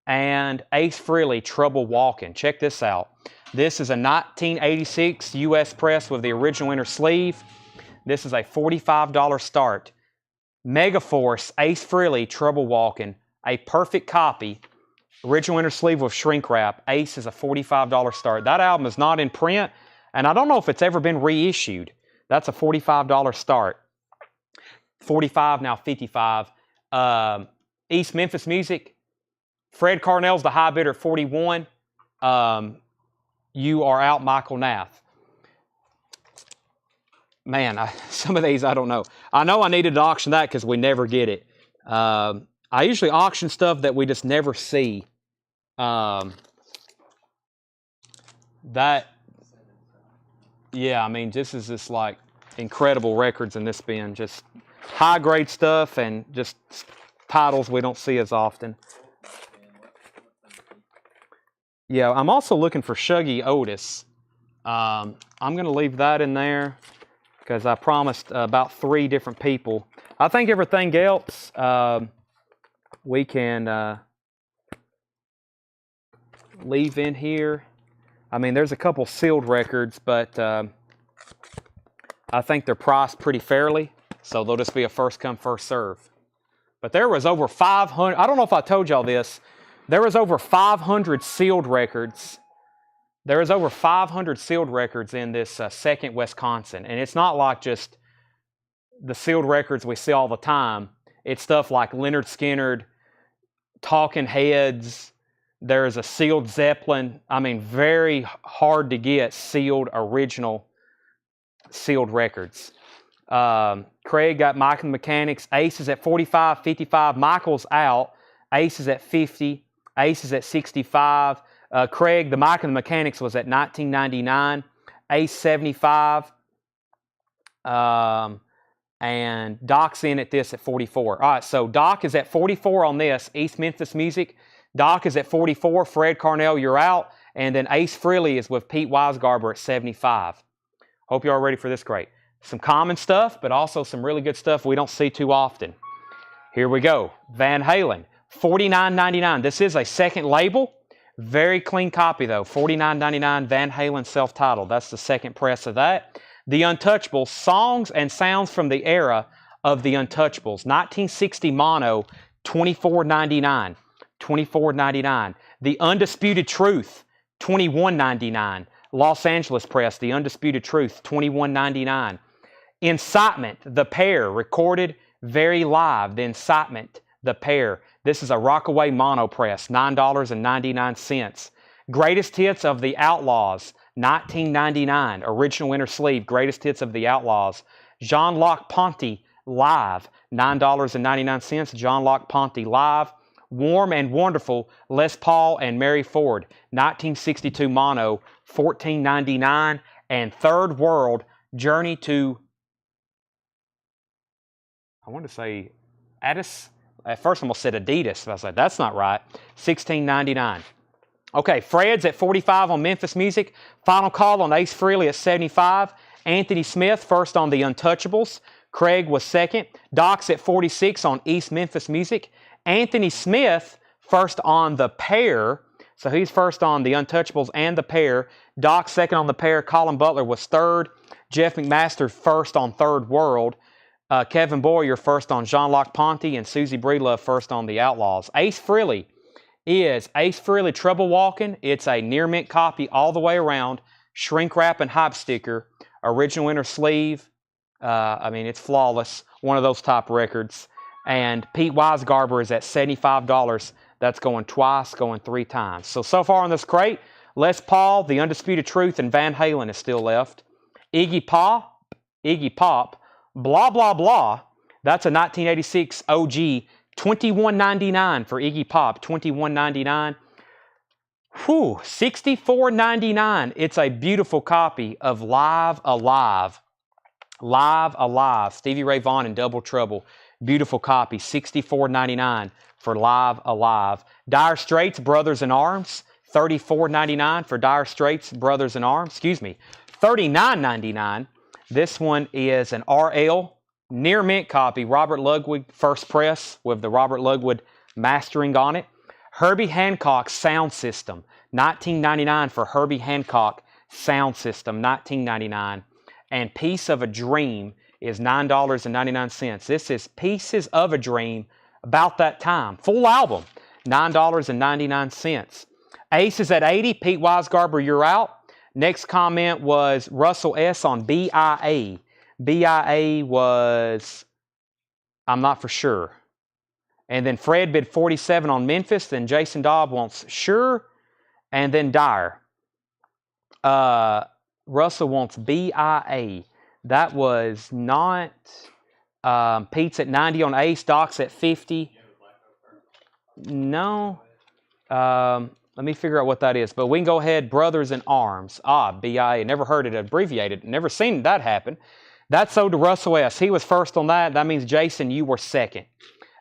and Ace Frehley, Trouble Walking. Check this out. This is a 1986 U.S. press with the original inner sleeve. This is a $45 start. Megaforce, Ace Frehley, Trouble Walking, a perfect copy. Original inner sleeve with shrink wrap. Ace is a $45 start. That album is not in print, and I don't know if it's ever been reissued. That's a $45 start. $45, now $55. East Memphis Music. Fred Carnell's the high bidder at 41. You are out, Michael Nath. Man, some of these I don't know. I know I needed to auction that because we never get it. I usually auction stuff that we just never see. Yeah, I mean, this is just like incredible records in this bin. Just high grade stuff and just titles we don't see as often. Yeah, I'm also looking for Shuggy Otis. I'm going to leave that in there because I promised about 3 different people. I think everything else we can leave in here. I mean, there's a couple sealed records, but I think they're priced pretty fairly, so they'll just be a first come, first serve. But there was over 500, I don't know if I told y'all this, there was over 500 sealed records. There is over 500 sealed records in this second Wisconsin, and it's not like just the sealed records we see all the time. It's stuff like Leonard Skinner, Talking Heads. There's a sealed Zeppelin. I mean, very hard to get sealed, original sealed records. Craig got Mike and the Mechanics. Ace is at 45, 55. Michael's out. Ace is at 50. Ace is at 65. Craig, the Mike and the Mechanics was at $19.99. Ace 75. And Doc's in at this at 44. All right, so Doc is at 44 on this, East Memphis Music. Doc is at 44. Fred Carnell, you're out. And then Ace Frehley is with Pete Weisgarber at 75. Hope you are ready for this great. Some common stuff, but also some really good stuff we don't see too often. Here we go. Van Halen, $49.99. This is a second label. Very clean copy, though. $49.99 Van Halen self-titled. That's the second press of that. The Untouchables, songs and sounds from the era of the Untouchables. 1960 mono, $24.99. $24.99. The Undisputed Truth, $21.99. Los Angeles Press, The Undisputed Truth, $21.99. Incitement, The Pair, recorded very live. The Incitement, The Pair. This is a Rockaway mono press, $9.99. Greatest Hits of the Outlaws, $19.99. Original inner sleeve, Greatest Hits of the Outlaws. Jean-Luc Ponty, live, $9.99. Jean-Luc Ponty, live. Warm and Wonderful, Les Paul and Mary Ford, 1962 mono, $14.99. And Third World, Journey to, I want to say Addis. At first I almost said Adidas, but I was like, that's not right. $16.99. Okay, Fred's at 45 on Memphis Music. Final call on Ace Frehley at 75. Anthony Smith first on The Untouchables. Craig was second. Doc's at 46 on East Memphis Music. Anthony Smith first on The Pair. So he's first on The Untouchables and The Pair. Doc second on The Pair. Colin Butler was third. Jeff McMaster first on Third World. Kevin Boyer first on Jean-Luc Ponty. And Susie Breedlove first on The Outlaws. Ace Frehley is Ace Frehley Trouble Walking. It's a near mint copy all the way around. Shrink wrap and hype sticker. Original inner sleeve. I mean, it's flawless. One of those top records. And Pete Weisgarber is at $75. That's going twice, going 3 times. So far on this crate, Les Paul, The Undisputed Truth, and Van Halen is still left. Iggy Pop, Blah Blah Blah. That's a 1986 OG, $21.99 for Iggy Pop, $21.99. Whew, $64.99. It's a beautiful copy of Live Alive. Live Alive, Stevie Ray Vaughan and Double Trouble. Beautiful copy, $64.99 for Live Alive. Dire Straits, Brothers in Arms, $34.99 for Dire Straits, Brothers in Arms. Excuse me, $39.99. This one is an RL, near mint copy, Robert Ludwig, first press with the Robert Ludwig mastering on it. Herbie Hancock Sound System, $19.99 for Herbie Hancock Sound System, $19.99. And Piece of a Dream is $9.99. This is Pieces of a Dream, about that time. Full album, $9.99. Ace is at 80. Pete Weisgarber, you're out. Next comment was Russell S. on BIA. BIA was, I'm not for sure. And then Fred bid 47 on Memphis. Then Jason Dobb wants Sure. And then Dyer. Russell wants BIA. That was not... Pete's at 90 on Ace. Doc's at 50. No. Let me figure out what that is. But we can go ahead. Brothers in Arms. BIA. Never heard it abbreviated. Never seen that happen. That sold to Russell S. He was first on that. That means, Jason, you were second.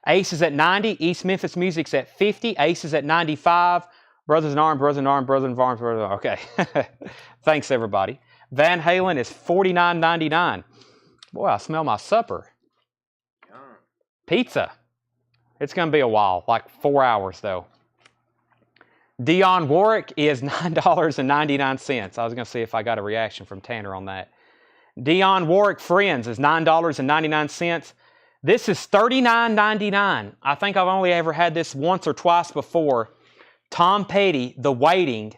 Ace is at 90. East Memphis Music's at 50. Ace is at 95. Brothers in Arms, Brothers in Arms, Brothers in Arms, Brothers in Arms. Okay. Thanks, everybody. Van Halen is $49.99. Boy, I smell my supper. Pizza. It's going to be a while, like 4 hours, though. Dionne Warwick is $9.99. I was going to see if I got a reaction from Tanner on that. Dionne Warwick Friends is $9.99. This is $39.99. I think I've only ever had this once or twice before. Tom Petty, The Waiting,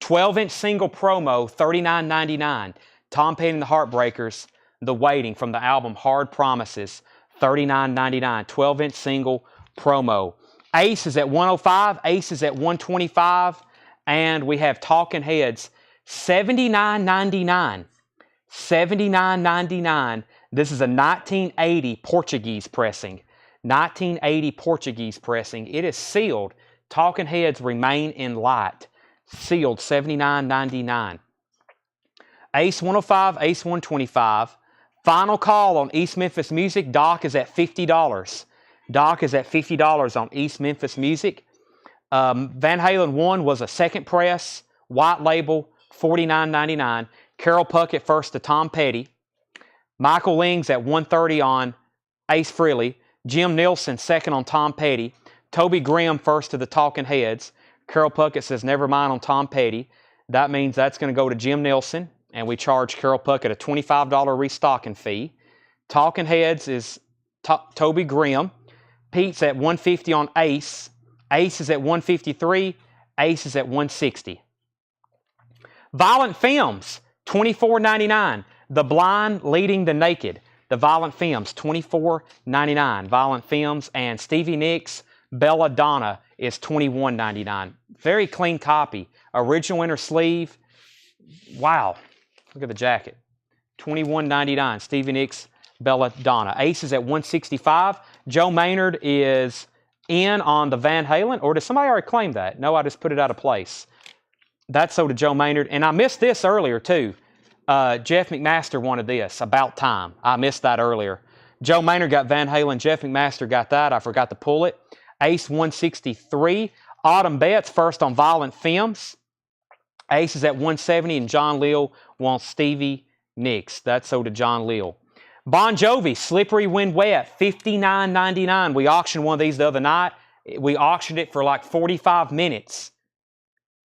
12-inch single promo, $39.99. Tom Petty and the Heartbreakers, The Waiting, from the album Hard Promises, $39.99. 12-inch single promo. Ace is at 105. Ace is at 125. And we have Talking Heads, $79.99. $79.99. This is a 1980 Portuguese pressing. 1980 Portuguese pressing. It is sealed. Talking Heads Remain in Light. Sealed, $79.99. Ace 105, Ace 125. Final call on East Memphis Music. Doc is at $50. Doc is at $50 on East Memphis Music. Van Halen 1 was a second press. White label, $49.99. Carol Puckett first to Tom Petty. Michael Lings at 130 on Ace Frehley. Jim Nielsen second on Tom Petty. Toby Grimm first to the Talking Heads. Carol Puckett says never mind on Tom Petty. That means that's going to go to Jim Nielsen, and we charge Carol Puckett a $25 restocking fee. Talking Heads is Toby Grimm. Pete's at 150 on Ace. Ace is at 153. Ace is at 160. Violent Femmes, $24.99. The Blind Leading the Naked. The Violent Femmes, $24.99. Violent Femmes. And Stevie Nicks, Belladonna is $21.99. Very clean copy. Original inner sleeve. Wow. Look at the jacket. $21.99. Stevie Nicks, Belladonna. Ace is at 165. Joe Maynard is in on the Van Halen. Or did somebody already claim that? No, I just put it out of place. That's sold to Joe Maynard. And I missed this earlier, too. Jeff McMaster wanted this, About Time. I missed that earlier. Joe Maynard got Van Halen. Jeff McMaster got that. I forgot to pull it. Ace 163. Autumn Betts first on Violent Femmes. Ace is at 170, and John Leal wants Stevie Nicks. That's sold to John Leal. Bon Jovi, Slippery When Wet, $59.99. We auctioned one of these the other night. We auctioned it for like 45 minutes.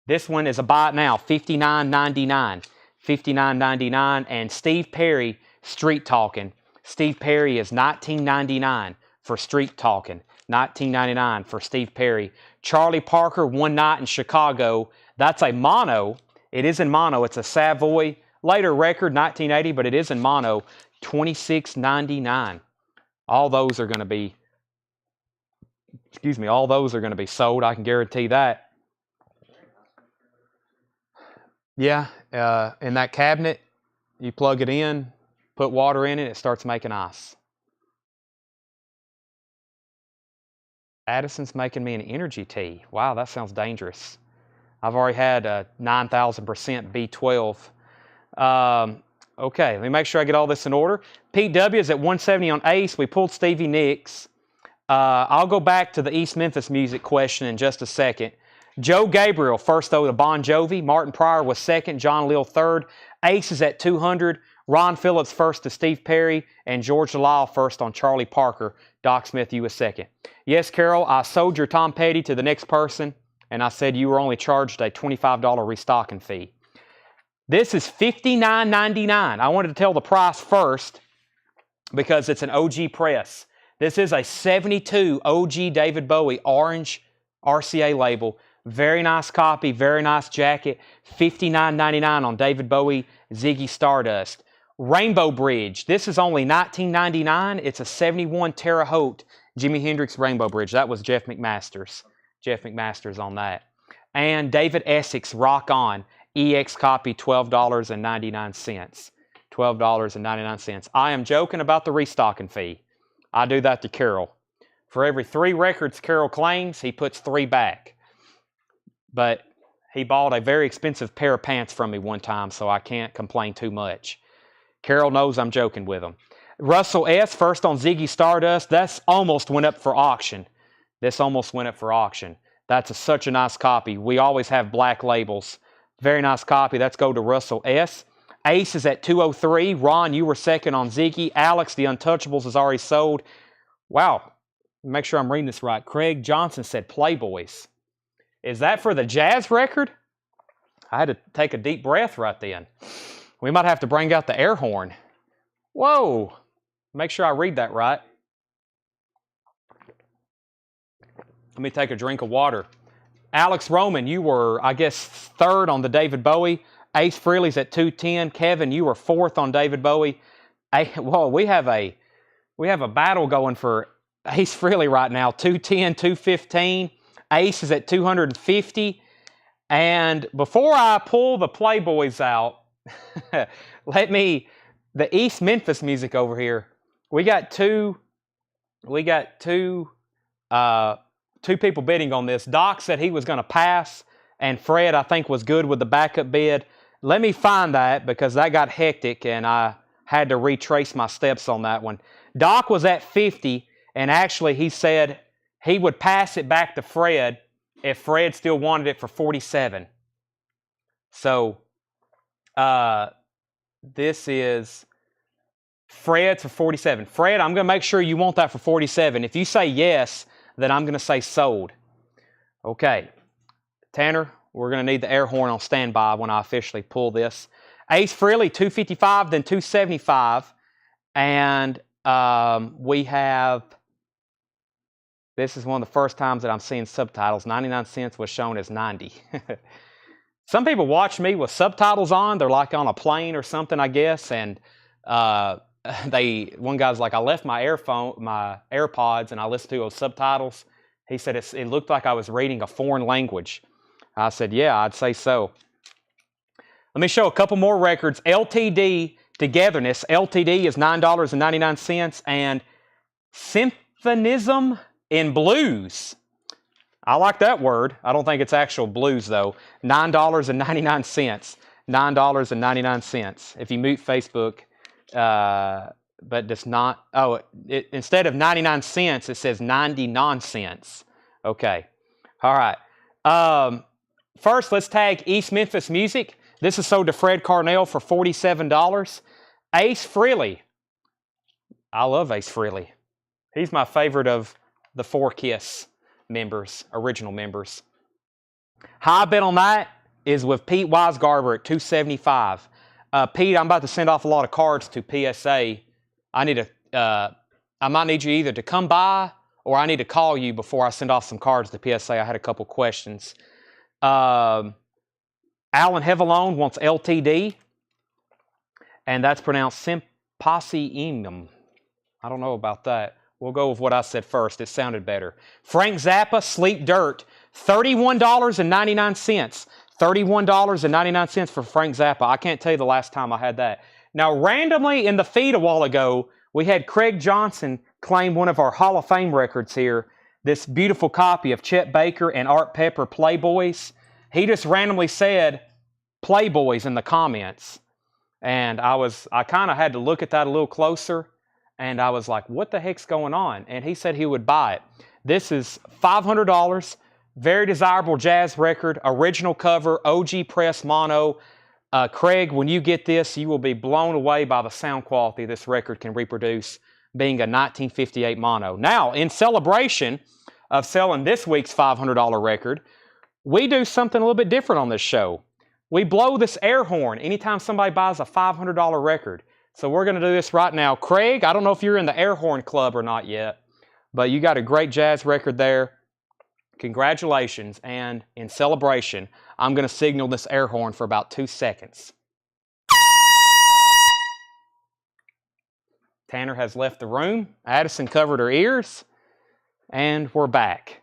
This one is a buy it now, $59.99. $59.99. And Steve Perry, Street Talking. Steve Perry is $19.99 for Street Talking. $19.99 for Steve Perry. Charlie Parker, One Night in Chicago. That's a mono. It is in mono. It's a Savoy. Later record, 1980, but it is in mono. $26.99. All those are going to be, all those are going to be sold. I can guarantee that. Yeah, in that cabinet, you plug it in, put water in it, it starts making ice. Addison's making me an energy tea. Wow, that sounds dangerous. I've already had a 9,000% B12. Okay, let me make sure I get all this in order. Pete W. is at 170 on Ace. We pulled Stevie Nicks. I'll go back to the East Memphis Music question in just a second. Joe Gabriel, first though, to Bon Jovi. Martin Pryor was second. John Leal third. Ace is at 200. Ron Phillips first to Steve Perry. And George Delisle first on Charlie Parker. Doc Smith, you was second. Yes, Carol, I sold your Tom Petty to the next person, and I said you were only charged a $25 restocking fee. This is $59.99. I wanted to tell the price first because it's an OG press. This is a 72 OG David Bowie orange RCA label. Very nice copy, very nice jacket. $59.99 on David Bowie Ziggy Stardust. Rainbow Bridge. This is only $19.99. It's a 71 Terre Haute Jimi Hendrix Rainbow Bridge. That was Jeff McMaster's. Jeff McMaster's on that. And David Essex Rock On. EX copy, $12.99. $12.99. I am joking about the restocking fee. I do that to Carol. For every 3 records Carol claims, he puts 3 back. But he bought a very expensive pair of pants from me one time, so I can't complain too much. Carol knows I'm joking with him. Russell S., first on Ziggy Stardust. That's almost went up for auction. This almost went up for auction. That's such a nice copy. We always have black labels. Very nice copy. Let's go to Russell S. Ace is at 203. Ron, you were second on Ziggy. Alex, the Untouchables is already sold. Wow. Make sure I'm reading this right. Craig Johnson said Playboys. Is that for the jazz record? I had to take a deep breath right then. We might have to bring out the air horn. Whoa. Make sure I read that right. Let me take a drink of water. Alex Roman, you were, I guess, third on the David Bowie. Ace Frehley's at 210. Kevin, you were fourth on David Bowie. Whoa, we have a battle going for Ace Frehley right now. 210, 215. Ace is at 250. And before I pull the Playboys out, the East Memphis music over here. We got two people bidding on this. Doc said he was going to pass, and Fred, I think, was good with the backup bid. Let me find that because that got hectic, and I had to retrace my steps on that one. Doc was at 50, and actually he said he would pass it back to Fred if Fred still wanted it for 47. So this is Fred's for 47. Fred, I'm going to make sure you want that for 47. If you say yes, then I'm going to say sold. Okay. Tanner, we're going to need the air horn on standby when I officially pull this. Ace Frehley, 255, then 275. And we have, this is one of the first times that I'm seeing subtitles. 99 cents was shown as 90. Some people watch me with subtitles on. They're like on a plane or something, I guess. And one guy's like, I left my AirPods, and I listened to those subtitles. He said it looked like I was reading a foreign language. I said, yeah, I'd say so. Let me show a couple more records. LTD Togetherness. LTD is $9.99, and Symphonism in Blues. I like that word. I don't think it's actual blues, though. $9.99. $9.99. If you mute Facebook, but does not, instead of 99 cents, it says 90 nonsense. Okay. All right. First, let's tag East Memphis Music. This is sold to Fred Carnell for $47. Ace Frehley. I love Ace Frehley. He's my favorite of the 4KISS members, original members. High bid on that is with Pete Weisgarber at $275. Pete, I'm about to send off a lot of cards to PSA. I might need you either to come by or I need to call you before I send off some cards to PSA. I had a couple questions. Alan Hevelone wants LTD, and that's pronounced Symposium. I don't know about that. We'll go with what I said first. It sounded better. Frank Zappa, Sleep Dirt, $31.99. $31.99 for Frank Zappa. I can't tell you the last time I had that. Now, randomly in the feed a while ago, we had Craig Johnson claim one of our Hall of Fame records here, this beautiful copy of Chet Baker and Art Pepper Playboys. He just randomly said Playboys in the comments. And I kind of had to look at that a little closer. And I was like, what the heck's going on? And he said he would buy it. This is $500. Very desirable jazz record. Original cover. OG press mono. Craig, when you get this, you will be blown away by the sound quality this record can reproduce, being a 1958 mono. Now, in celebration of selling this week's $500 record, we do something a little bit different on this show. We blow this air horn anytime somebody buys a $500 record. So we're going to do this right now. Craig, I don't know if you're in the air horn club or not yet, but you got a great jazz record there. Congratulations. And in celebration, I'm going to signal this air horn for about 2 seconds. Tanner has left the room. Addison covered her ears. And we're back.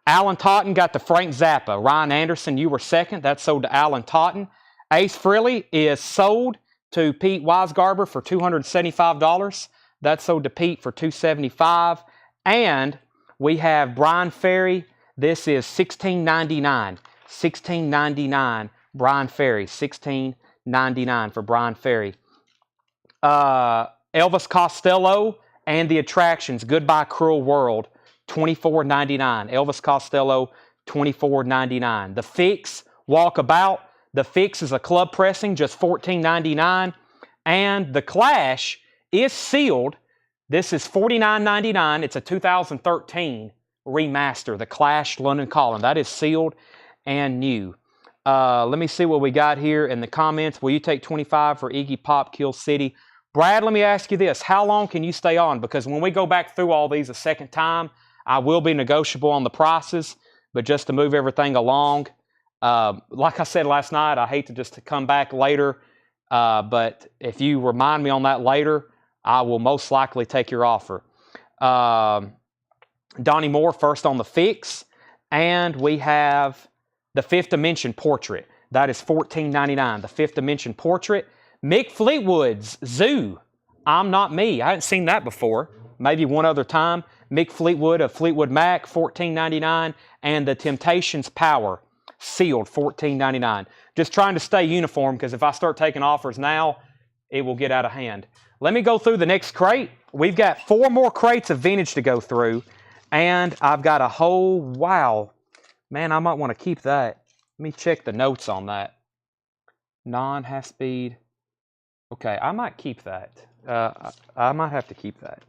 Alan Totten got the Frank Zappa. Ryan Anderson, you were second. That's sold to Alan Totten. Ace Frehley is sold to Pete Weisgarber for $275. That's sold to Pete for $275. And we have Brian Ferry. This is $16.99. $16.99. Brian Ferry. $16.99 for Brian Ferry. Elvis Costello and the Attractions. Goodbye Cruel World. $24.99. Elvis Costello. $24.99. The Fix. Walkabout. The Fix is a club pressing, just $14.99. And The Clash is sealed. This is $49.99. It's a 2013 remaster. The Clash London Calling. That is sealed and new. Let me see what we got here in the comments. Will you take 25 for Iggy Pop, Kill City? Brad, let me ask you this. How long can you stay on? Because when we go back through all these a second time, I will be negotiable on the prices. But just to move everything along, like I said last night, I hate to just come back later, but if you remind me on that later, I will most likely take your offer. Donnie Moore first on The Fix, and we have the Fifth Dimension Portrait. That is $14.99. The Fifth Dimension Portrait. Mick Fleetwood's Zoo. I'm Not Me. I hadn't seen that before. Maybe one other time. Mick Fleetwood of Fleetwood Mac, $14.99, and The Temptations' Power. Sealed, $14.99. Just trying to stay uniform because if I start taking offers now, it will get out of hand. Let me go through the next crate. We've got 4 more crates of vintage to go through, and I've got a whole, wow. Man, I might want to keep that. Let me check the notes on that. Non-half-speed. Okay, I might keep that. I might have to keep that.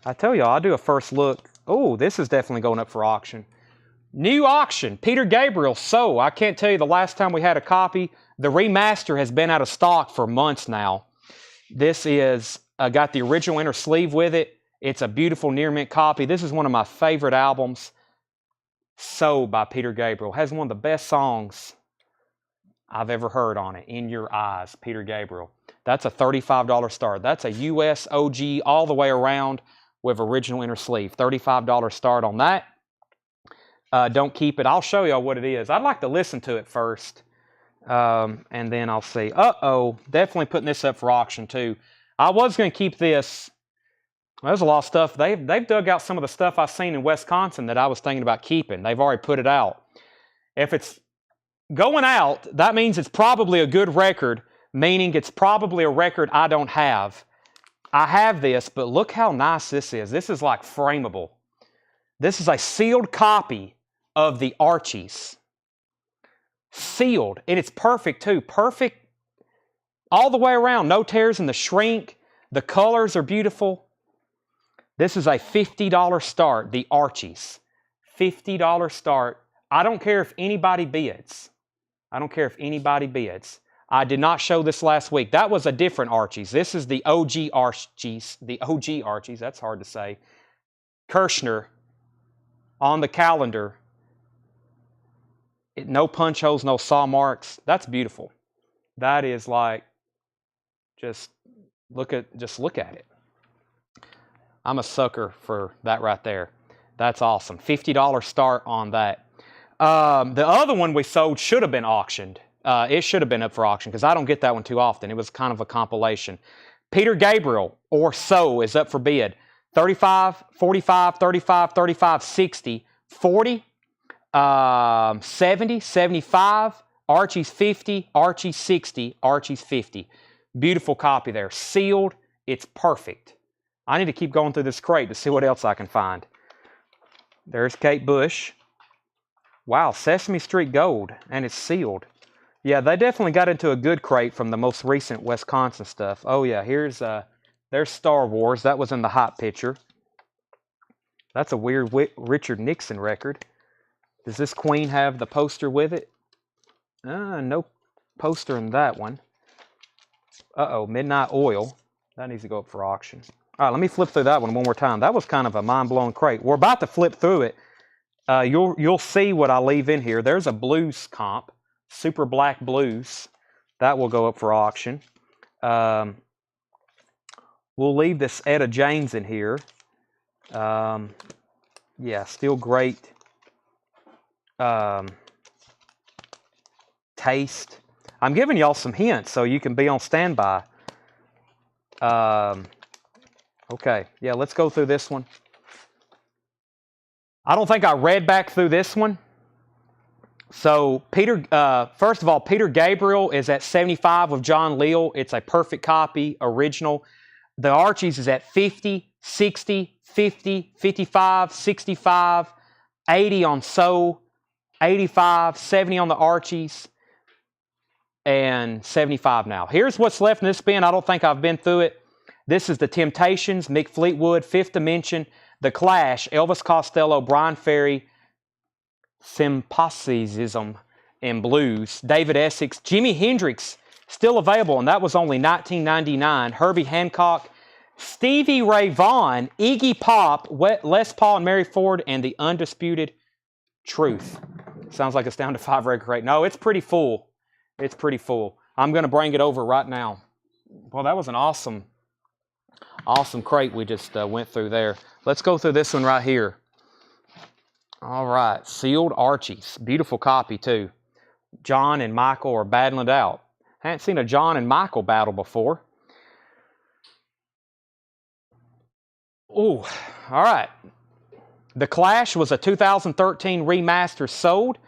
I tell y'all, I'll do a first look. Oh, this is definitely going up for auction. New auction, Peter Gabriel. So, I can't tell you the last time we had a copy. The remaster has been out of stock for months now. This is, got the original inner sleeve with it. It's a beautiful near mint copy. This is one of my favorite albums. So by Peter Gabriel. Has one of the best songs I've ever heard on it. In Your Eyes, Peter Gabriel. That's a $35 start. That's a US OG all the way around with original inner sleeve. $35 start on that. Don't keep it. I'll show y'all what it is. I'd like to listen to it first. And then I'll see. Uh-oh. Definitely putting this up for auction too. I was going to keep this. There's a lot of stuff. They've dug out some of the stuff I've seen in Wisconsin that I was thinking about keeping. They've already put it out. If it's going out, that means it's probably a good record, meaning it's probably a record I don't have. I have this, but look how nice this is. This is like frameable. This is a sealed copy of the Archies. Sealed. And it's perfect too. Perfect all the way around. No tears in the shrink. The colors are beautiful. This is a $50 start, the Archies. $50 start. I don't care if anybody bids. I don't care if anybody bids. I did not show this last week. That was a different Archies. This is the OG Archies. The OG Archies. That's hard to say. Kirshner on the calendar. No punch holes, no saw marks. That's beautiful. That is like, just look at it. I'm a sucker for that right there. That's awesome. $50 start on that. The other one we sold should have been auctioned. It should have been up for auction because I don't get that one too often. It was kind of a compilation. Peter Gabriel, or So, is up for bid. 35, 45, 35, 35, 60, 40, 70, 75, Archie's 50, Archie's 60, Archie's 50. Beautiful copy there. Sealed. It's perfect. I need to keep going through this crate to see what else I can find. There's Kate Bush. Wow, Sesame Street Gold, and it's sealed. Yeah, they definitely got into a good crate from the most recent Wisconsin stuff. Oh yeah, there's Star Wars. That was in the hot picture. That's a weird Richard Nixon record. Does this Queen have the poster with it? No poster in that one. Uh-oh, Midnight Oil. That needs to go up for auction. All right, let me flip through that one more time. That was kind of a mind-blowing crate. We're about to flip through it. You'll see what I leave in here. There's a blues comp, Super Black Blues. That will go up for auction. We'll leave this Etta James in here. Yeah, still great taste. I'm giving y'all some hints so you can be on standby. Okay, yeah, let's go through this one. I don't think I read back through this one. So first of all, Peter Gabriel is at 75 with John Leal. It's a perfect copy, original. The Archies is at 50, 60, 50, 55, 65, 80 on So, 85, 70 on the Archies, and 75 now. Here's what's left in this bin. I don't think I've been through it. This is The Temptations, Mick Fleetwood, Fifth Dimension, The Clash, Elvis Costello, Brian Ferry, Symposiism and Blues, David Essex, Jimi Hendrix, still available, and that was only $19.99. Herbie Hancock, Stevie Ray Vaughan, Iggy Pop, Les Paul and Mary Ford, and The Undisputed Truth. Sounds like it's down to 5 record crate. No, it's pretty full. It's pretty full. I'm going to bring it over right now. Well, that was an awesome crate we just went through there. Let's go through this one right here. All right, Sealed Archies. Beautiful copy, too. John and Michael are battling it out. I haven't seen a John and Michael battle before. Ooh, all right. The Clash was a 2013 remaster sold.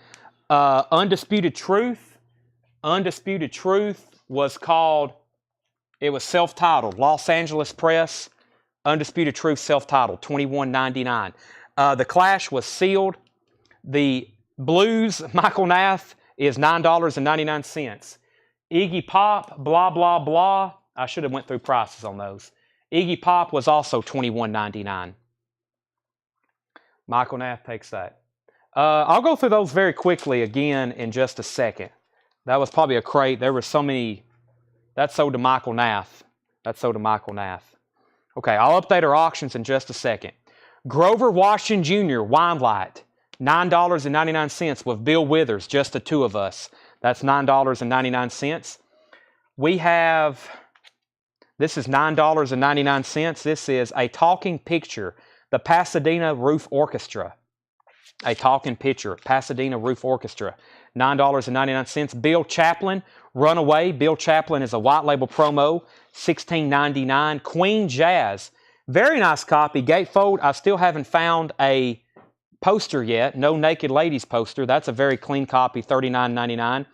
Undisputed Truth. Undisputed Truth was called, it was self-titled, Los Angeles Press. Undisputed Truth self-titled, $21.99. The Clash was sealed. The Blues, Michael Nath, is $9.99. Iggy Pop, blah, blah, blah. I should have went through prices on those. Iggy Pop was also $21.99. Michael Nath takes that. I'll go through those very quickly again in just a second. That was probably a crate. There were so many. That sold to Michael Nath. That sold to Michael Nath. Okay, I'll update our auctions in just a second. Grover Washington Jr., Wine Light, $9.99 with Bill Withers, just the two of us. That's $9.99. We have, this is $9.99. This is A Talking Picture, the Pasadena Roof Orchestra. A Talking Picture, Pasadena Roof Orchestra, $9.99. Bill Chaplin, Runaway. Bill Chaplin is a white label promo, $16.99. Queen Jazz, very nice copy. Gatefold, I still haven't found a poster yet. No Naked Ladies poster. That's a very clean copy, $39.99.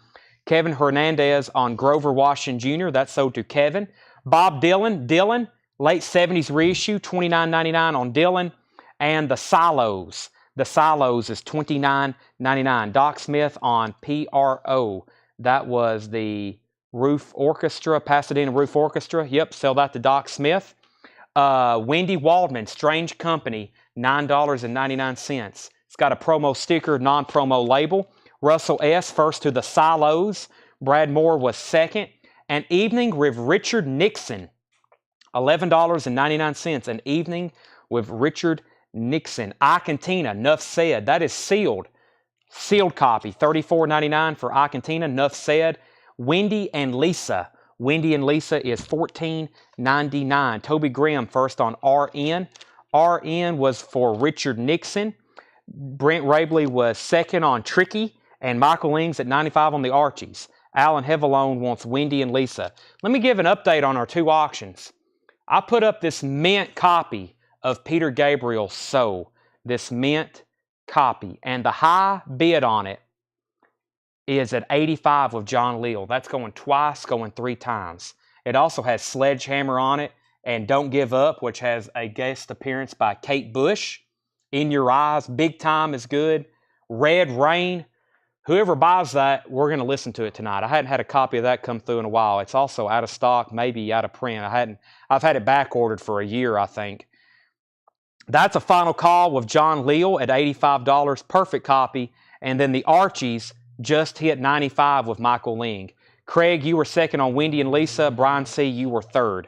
Kevin Hernandez on Grover Washington Jr. That's sold to Kevin. Bob Dylan, late 70s reissue, $29.99 on Dylan. And the Silos. The Silos is $29.99. Doc Smith on PRO. That was the Roof Orchestra, Pasadena Roof Orchestra. Yep, sell that to Doc Smith. Wendy Waldman, Strange Company, $9.99. It's got a promo sticker, non-promo label. Russell S., first to the Silos. Brad Moore was second. An Evening with Richard Nixon, $11.99. An Evening with Richard Nixon. Icantina, Nuff Said. That is sealed. Sealed copy, $34.99 for Icantina, Nuff Said. Wendy and Lisa. Wendy and Lisa is $14.99. Toby Graham first on RN. RN was for Richard Nixon. Brent Rabley was second on Tricky. And Michael Ings at 95 on the Archies. Alan Hevelone wants Wendy and Lisa. Let me give an update on our two auctions. I put up this mint copy of Peter Gabriel's So. This mint copy. And the high bid on it is at 85 with John Leal. That's going twice, going 3 times. It also has Sledgehammer on it and Don't Give Up, which has a guest appearance by Kate Bush. In Your Eyes, Big Time is good. Red Rain. Whoever buys that, we're going to listen to it tonight. I hadn't had a copy of that come through in a while. It's also out of stock, maybe out of print. I've had it back ordered for a year, I think. That's a final call with John Leal at $85. Perfect copy. And then the Archies just hit 95 with Michael Ling. Craig, you were second on Wendy and Lisa. Brian C., you were third.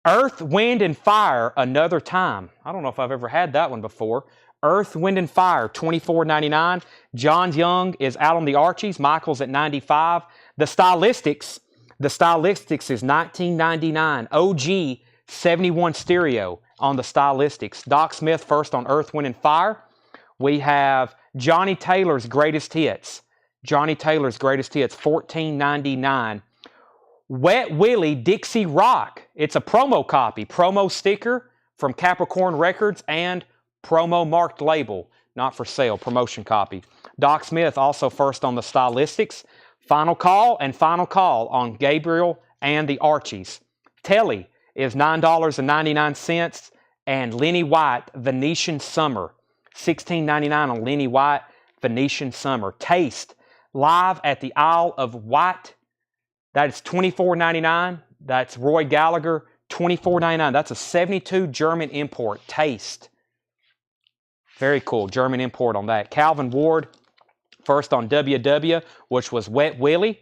Earth, Wind, and Fire, Another Time. I don't know if I've ever had that one before. Earth, Wind, and Fire, $24.99. John Young is out on the Archies. Michael's at $95. The Stylistics is $19.99. OG, 71 stereo, on the stylistics. Doc Smith first on Earth, Wind, and Fire. We have Johnny Taylor's Greatest Hits. Johnny Taylor's Greatest Hits, $14.99. Wet Willie Dixie Rock. It's a promo copy, promo sticker from Capricorn Records and promo marked label. Not for sale, promotion copy. Doc Smith also first on the stylistics. Final Call and Final Call on Gabriel and the Archies. Telly is $9.99. And Lenny White, Venetian Summer. $16.99 on Lenny White, Venetian Summer. Taste, live at the Isle of Wight. That is $24.99. That's Roy Gallagher, $24.99. That's a 72 German import. Taste. Very cool. German import on that. Calvin Ward, first on WW, which was Wet Willie.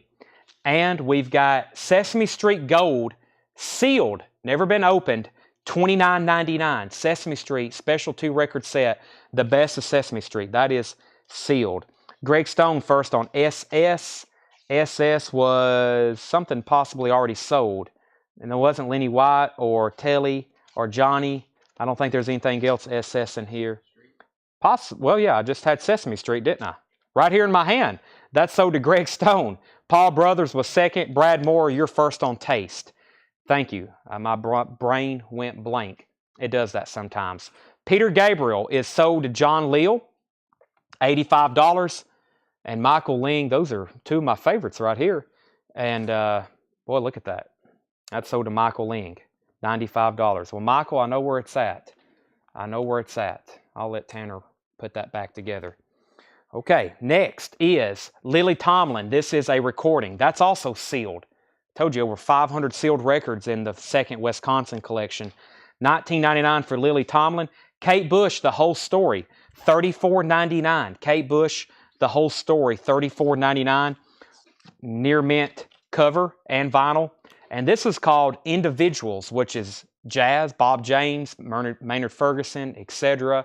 And we've got Sesame Street Gold, sealed, never been opened, $29.99. Sesame Street Special 2 record set, the best of Sesame Street. That is sealed. Greg Stone first on SS. SS was something possibly already sold. And there wasn't Lenny White or Telly or Johnny. I don't think there's anything else SS in here. Well, yeah, I just had Sesame Street, didn't I? Right here in my hand. That's sold to Greg Stone. Paul Brothers was second. Brad Moore, you're first on Taste. Thank you. My brain went blank. It does that sometimes. Peter Gabriel is sold to John Leal, $85. And Michael Ling, those are two of my favorites right here. And boy, look at that. That's sold to Michael Ling, $95. Well, Michael, I know where it's at. I know where it's at. I'll let Tanner put that back together. Okay, next is Lily Tomlin. This is a recording. That's also sealed. Told you over 500 sealed records in the second Wisconsin collection. $19.99 for Lily Tomlin. Kate Bush, The Whole Story, $34.99. Kate Bush, The Whole Story, $34.99. Near mint cover and vinyl. And this is called Individuals, which is jazz, Bob James, Maynard Ferguson, etc.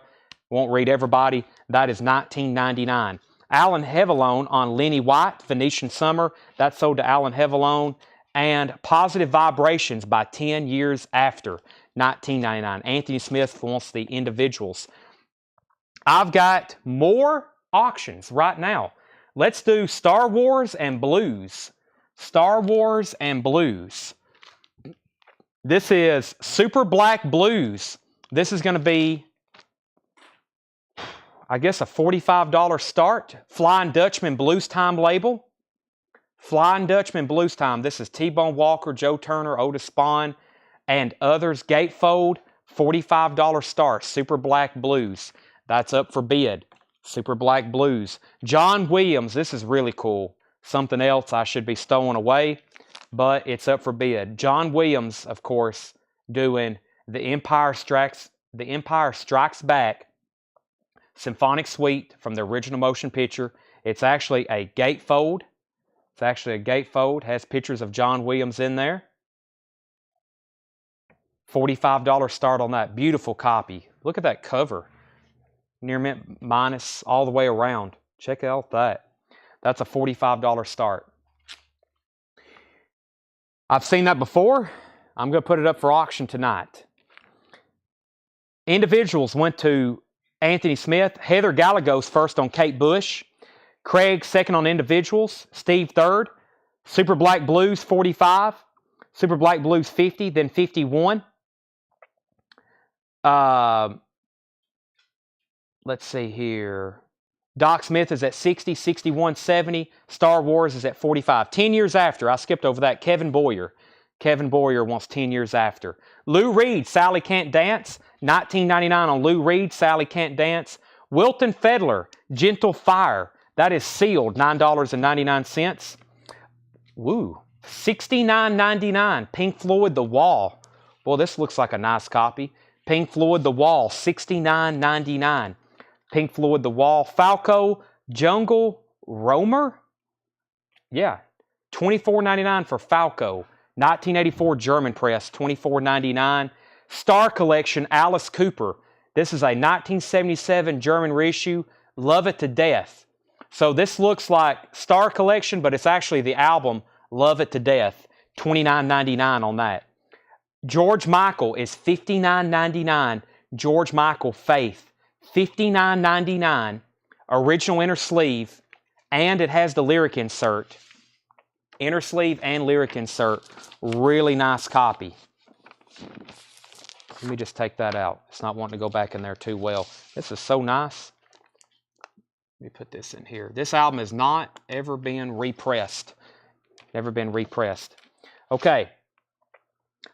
Won't read everybody. That is $19.99. Alan Hevelone on Lenny White, Venetian Summer. That's sold to Alan Hevelone. And Positive Vibrations by 10 Years After, $19.99. Anthony Smith wants the Individuals. I've got more auctions right now. Let's do Star Wars and Blues. Star Wars and Blues. This is Super Black Blues. This is going to be, I guess, a $45 start. Flying Dutchman Blues Time label. Flying Dutchman Blues Time. This is T-Bone Walker, Joe Turner, Otis Spawn, and others. Gatefold, $45 start. Super Black Blues. That's up for bid. Super Black Blues. John Williams. This is really cool. Something else I should be stowing away, but it's up for bid. John Williams, of course, doing The Empire Strikes Back Symphonic Suite from the original motion picture. It's actually a gatefold. It's actually a gatefold. Has pictures of John Williams in there. $45 start on that. Beautiful copy. Look at that cover. Near mint minus all the way around. Check out that. That's a $45 start. I've seen that before. I'm going to put it up for auction tonight. Individuals went to Anthony Smith. Heather Gallegos first on Kate Bush. Craig second on Individuals. Steve third. Super Black Blues 45. Super Black Blues 50. Then 51. Let's see here. Doc Smith is at 60, 61, 70. Star Wars is at 45. 10 Years After. I skipped over that. Kevin Boyer. Kevin Boyer wants 10 Years After. Lou Reed, Sally Can't Dance. $19.99 on Lou Reed, Sally Can't Dance. Wilton Fedler, Gentle Fire. That is sealed, $9.99. Woo. $69.99. Pink Floyd, The Wall. Boy, this looks like a nice copy. Pink Floyd, The Wall, $69.99. Pink Floyd, The Wall. Falco, Jungle Roamer? Yeah, $24.99 for Falco. 1984 German press, $24.99. Star Collection, Alice Cooper. This is a 1977 German reissue, Love It to Death. So this looks like Star Collection, but it's actually the album Love It to Death, $29.99 on that. George Michael is $59.99. George Michael Faith, $59.99. Original inner sleeve, and it has the lyric insert. Inner sleeve and lyric insert. Really nice copy. Let me just take that out. It's not wanting to go back in there too well. This is so nice. Let me put this in here. This album has not ever been repressed. Never been repressed. Okay.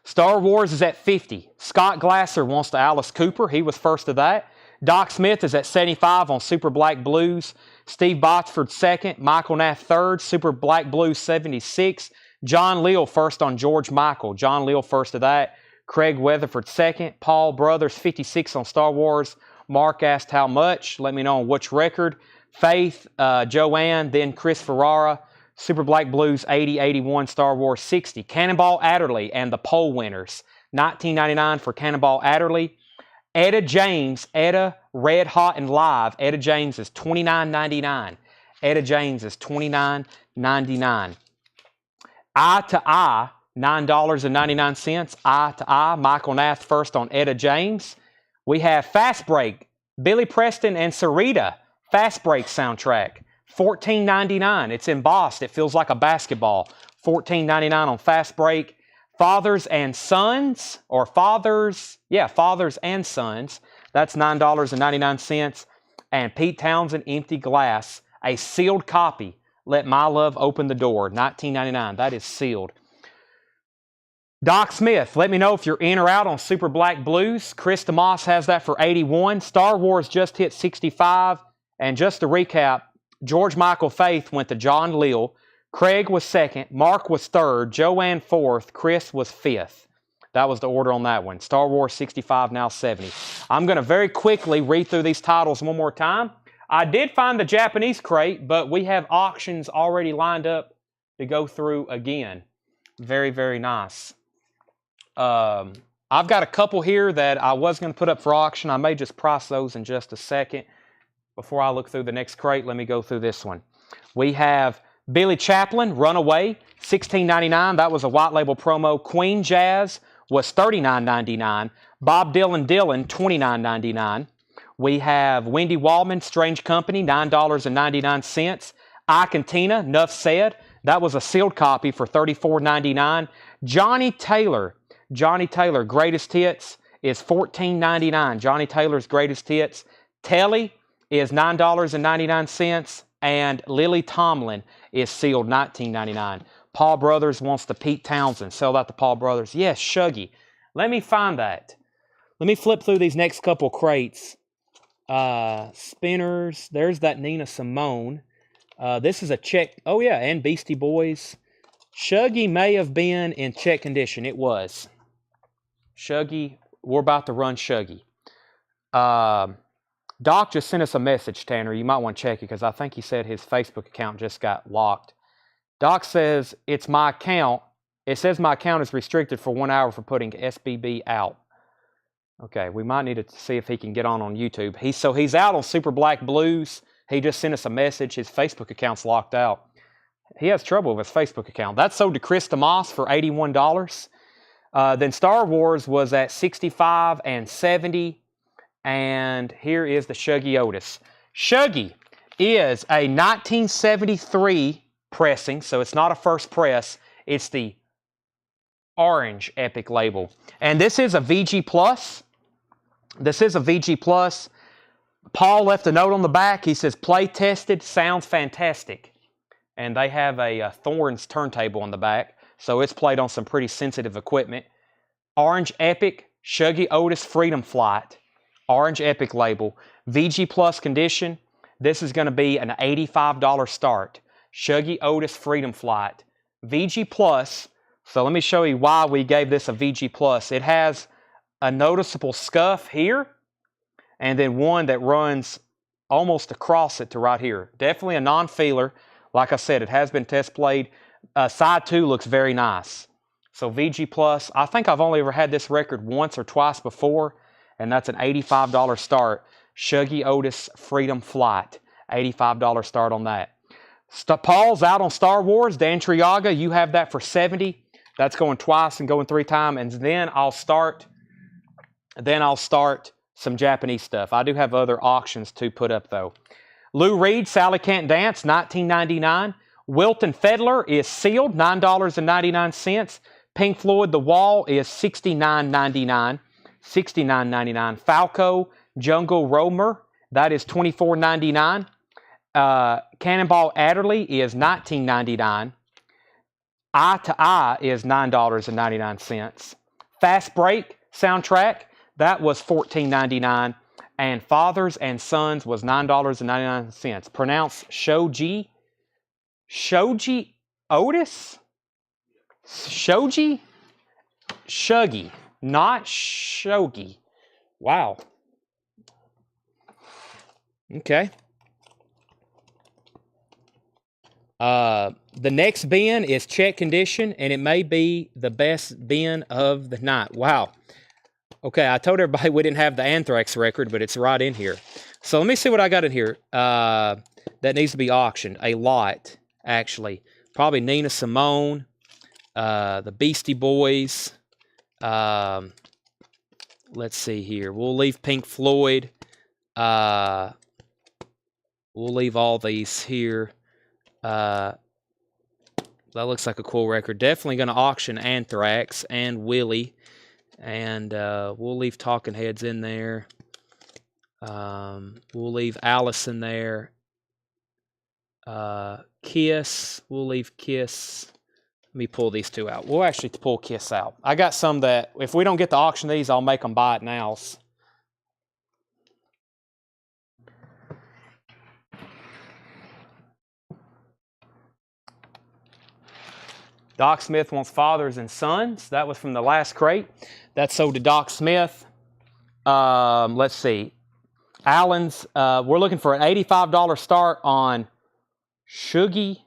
Star Wars is at 50. Scott Glasser wants to Alice Cooper. He was first of that. Doc Smith is at 75 on Super Black Blues. Steve Botsford second. Michael Nath third. Super Black Blues 76. John Leal first on George Michael. John Leal first of that. Craig Weatherford second. Paul Brothers 56 on Star Wars. Mark asked how much. Let me know on which record. Faith, Joanne, then Chris Ferrara. Super Black Blues 80, 81, Star Wars 60. Cannonball Adderley and the poll winners. $19.99 for Cannonball Adderley. Etta James, Etta Red Hot and Live. Etta James is $29.99. Etta James is $29.99. Eye to Eye, $9.99. Eye to Eye, Michael Nath first on Etta James. We have Fast Break, Billy Preston and Sarita. Fast Break soundtrack. $14.99. It's embossed. It feels like a basketball. $14.99 on Fast Break. Fathers and Sons, or Fathers and Sons. That's $9.99. And Pete Townsend, Empty Glass, a sealed copy. Let My Love Open the Door. $19.99. That is sealed. Doc Smith, let me know if you're in or out on Super Black Blues. Chris DeMoss has that for $81. Star Wars just hit $65. And just to recap, George Michael Faith went to John Leal. Craig was second. Mark was third. Joanne fourth. Chris was fifth. That was the order on that one. Star Wars 65, now 70. I'm going to very quickly read through these titles one more time. I did find the Japanese crate, but we have auctions already lined up to go through again. Very, very nice. I've got a couple here that I was going to put up for auction. I may just price those in just a second. Before I look through the next crate, let me go through this one. We have Billy Chaplin, Runaway, $16.99. That was a white label promo. Queen Jazz was $39.99. Bob Dylan, $29.99. We have Wendy Wallman, Strange Company, $9.99. Ike and Tina, Nuff Said. That was a sealed copy for $34.99. Johnny Taylor, Greatest Hits is $14.99. Johnny Taylor's Greatest Hits. Telly is $9.99, and Lily Tomlin is sealed $19.99. Paul Brothers wants the Pete Townsend. Sell that to Paul Brothers. Yes, Shuggy. Let me find that. Let me flip through these next couple crates. Spinners. There's that Nina Simone. This is a check. Oh, yeah, and Beastie Boys. Shuggy may have been in check condition. It was. Shuggy. We're about to run Shuggy. Doc just sent us a message, Tanner. You might want to check it because I think he said his Facebook account just got locked. Doc says, it's my account. It says my account is restricted for 1 hour for putting SBB out. Okay, we might need to see if he can get on YouTube. He's out on Super Black Blues. He just sent us a message. His Facebook account's locked out. He has trouble with his Facebook account. That's sold to Chris DeMoss for $81. Then Star Wars was at $65 and $70. And here is the Shuggy Otis. Shuggy is a 1973 pressing, so it's not a first press. It's the orange Epic label. And this is a VG Plus. This is a VG Plus. Paul left a note on the back. He says, play tested, sounds fantastic. And they have a Thorns turntable on the back, so it's played on some pretty sensitive equipment. Orange Epic, Shuggy Otis Freedom Flight. Orange Epic label. VG Plus condition. This is going to be an $85 start. Shuggy Otis Freedom Flight. VG Plus. So let me show you why we gave this a VG Plus. It has a noticeable scuff here, and then one that runs almost across it to right here. Definitely a non-feeler. Like I said, it has been test played. Side 2 looks very nice. So VG Plus. I think I've only ever had this record once or twice before, and that's an $85 start. Shuggy Otis Freedom Flight. $85 start on that. Paul's out on Star Wars. Dan Triaga, you have that for $70. That's going twice and going 3 times, and then I'll start some Japanese stuff. I do have other auctions to put up though. Lou Reed, Sally Can't Dance, $19.99. Wilton Fedler is sealed, $9.99. Pink Floyd, The Wall is $69.99. $69.99. Falco, Jungle Roamer, that is $24.99. Cannonball Adderley is $19.99. Eye to Eye is $9.99. Fast Break soundtrack, that was $14.99. And Fathers and Sons was $9.99. Pronounced Shoji. Shoji Otis? Shoji? Shuggy. Not Shogi. Wow. Okay. The next bin is check condition, and it may be the best bin of the night. Wow. Okay, I told everybody we didn't have the Anthrax record, but it's right in here. So let me see what I got in here that needs to be auctioned. A lot, actually. Probably Nina Simone, the Beastie Boys. Let's see here. We'll leave Pink Floyd. We'll leave all these here. That looks like a cool record. Definitely going to auction Anthrax and Willie. And we'll leave Talking Heads in there. We'll leave Alice in there. Kiss. We'll leave Kiss. Let me pull these two out. We'll actually pull Kiss out. I got some that, if we don't get to auction these, I'll make them buy it now. Doc Smith wants Fathers and Sons. That was from the last crate. That sold to Doc Smith. Let's see. Allen's, we're looking for an $85 start on Shuggy.